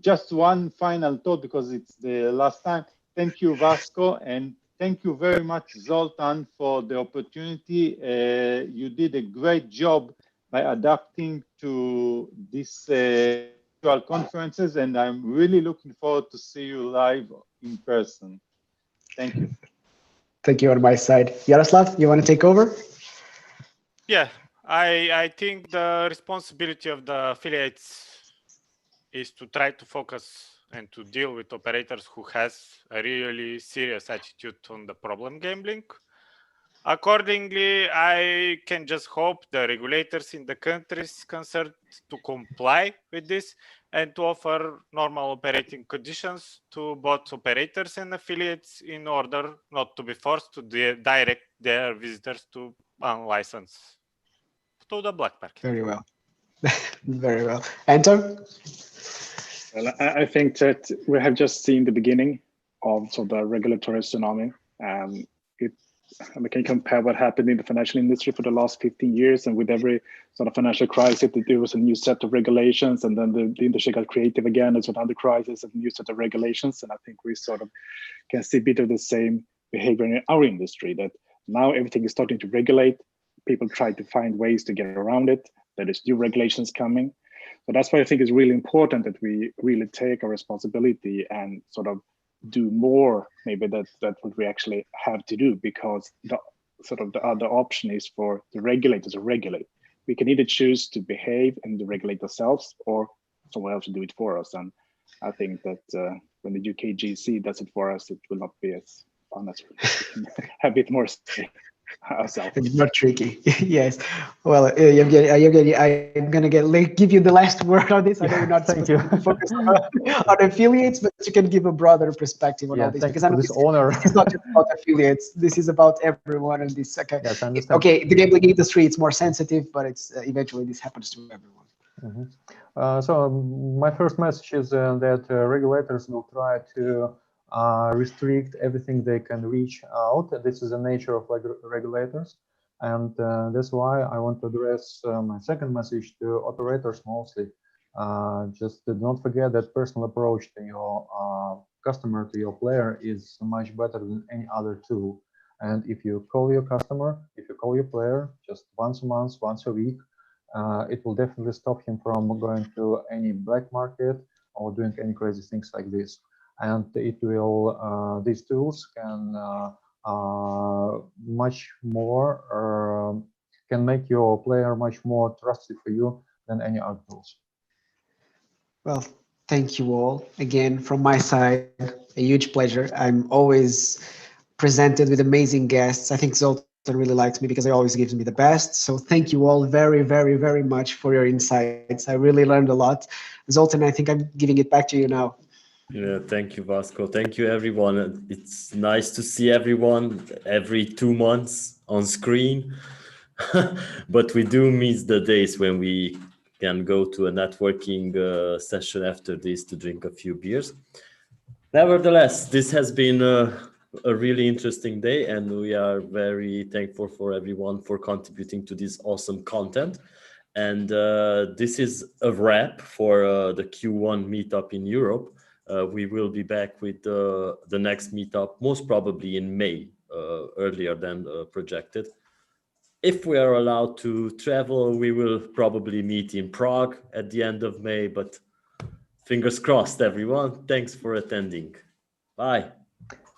just one final thought, because it's the last time. Thank you, Vasco, and thank you very much, Zoltan, for the opportunity. You did a great job by adapting to these virtual conferences, and I'm really looking forward to see you live in person. Thank you. Thank you on my side. Yaroslav, you want to take over? Yeah, I think the responsibility of the affiliates is to try to focus and to deal with operators who has a really serious attitude on the problem gambling. Accordingly, I can just hope the regulators in the countries concerned to comply with this and to offer normal operating conditions to both operators and affiliates in order not to be forced to direct their visitors to unlicensed to the black market. Very well. Very well. Anton? Well, I think that we have just seen the beginning of sort of the regulatory tsunami. We can compare what happened in the financial industry for the last 15 years, and with every sort of financial crisis, there was a new set of regulations, and then the industry got creative again. It's another crisis, a new set of regulations, and I think we sort of can see a bit of the same behavior in our industry, that now everything is starting to regulate. People try to find ways to get around it. There is new regulations coming. So that's why I think it's really important that we really take our responsibility and sort of do more, maybe that's what we actually have to do, because the other option is for the regulators to regulate. We can either choose to behave and regulate ourselves, or someone else to do it for us. And I think that when the UKGC does it for us, it will not be as fun as we can have a bit more say ourselves. It's more tricky. Yes. Well, Yevgeny, I'm going to give you the last word on this. I know you're not supposed to focus on affiliates, but you can give a broader perspective on all this, because I know this is not just about affiliates. This is about everyone. And this, okay, yes, I understand. Okay, the gambling industry, it's more sensitive, but it's eventually this happens to everyone. Mm-hmm. So my first message is that regulators will try to restrict everything they can reach out. This is the nature of regulators, and that's why I want to address my second message to operators mostly. just do not forget that personal approach to your customer, to your player, is much better than any other tool. And if you call your customer, if you call your player just once a month, once a week, it will definitely stop him from going to any black market or doing any crazy things like this. And it will, these tools can much more, can make your player much more trusted for you than any other tools. Well, thank you all. Again, from my side, a huge pleasure. I'm always presented with amazing guests. I think Zoltan really likes me because he always gives me the best. So thank you all very, very, very much for your insights. I really learned a lot. Zoltan, I think I'm giving it back to you now. Yeah, thank you, Vasco. Thank you, everyone. It's nice to see everyone every 2 months on screen. But we do miss the days when we can go to a networking session after this to drink a few beers. Nevertheless, this has been a really interesting day, and we are very thankful for everyone for contributing to this awesome content. And this is a wrap for the Q1 meetup in Europe. We will be back with the next meetup, most probably in May, earlier than projected. If we are allowed to travel, we will probably meet in Prague at the end of May, but fingers crossed, everyone. Thanks for attending. Bye.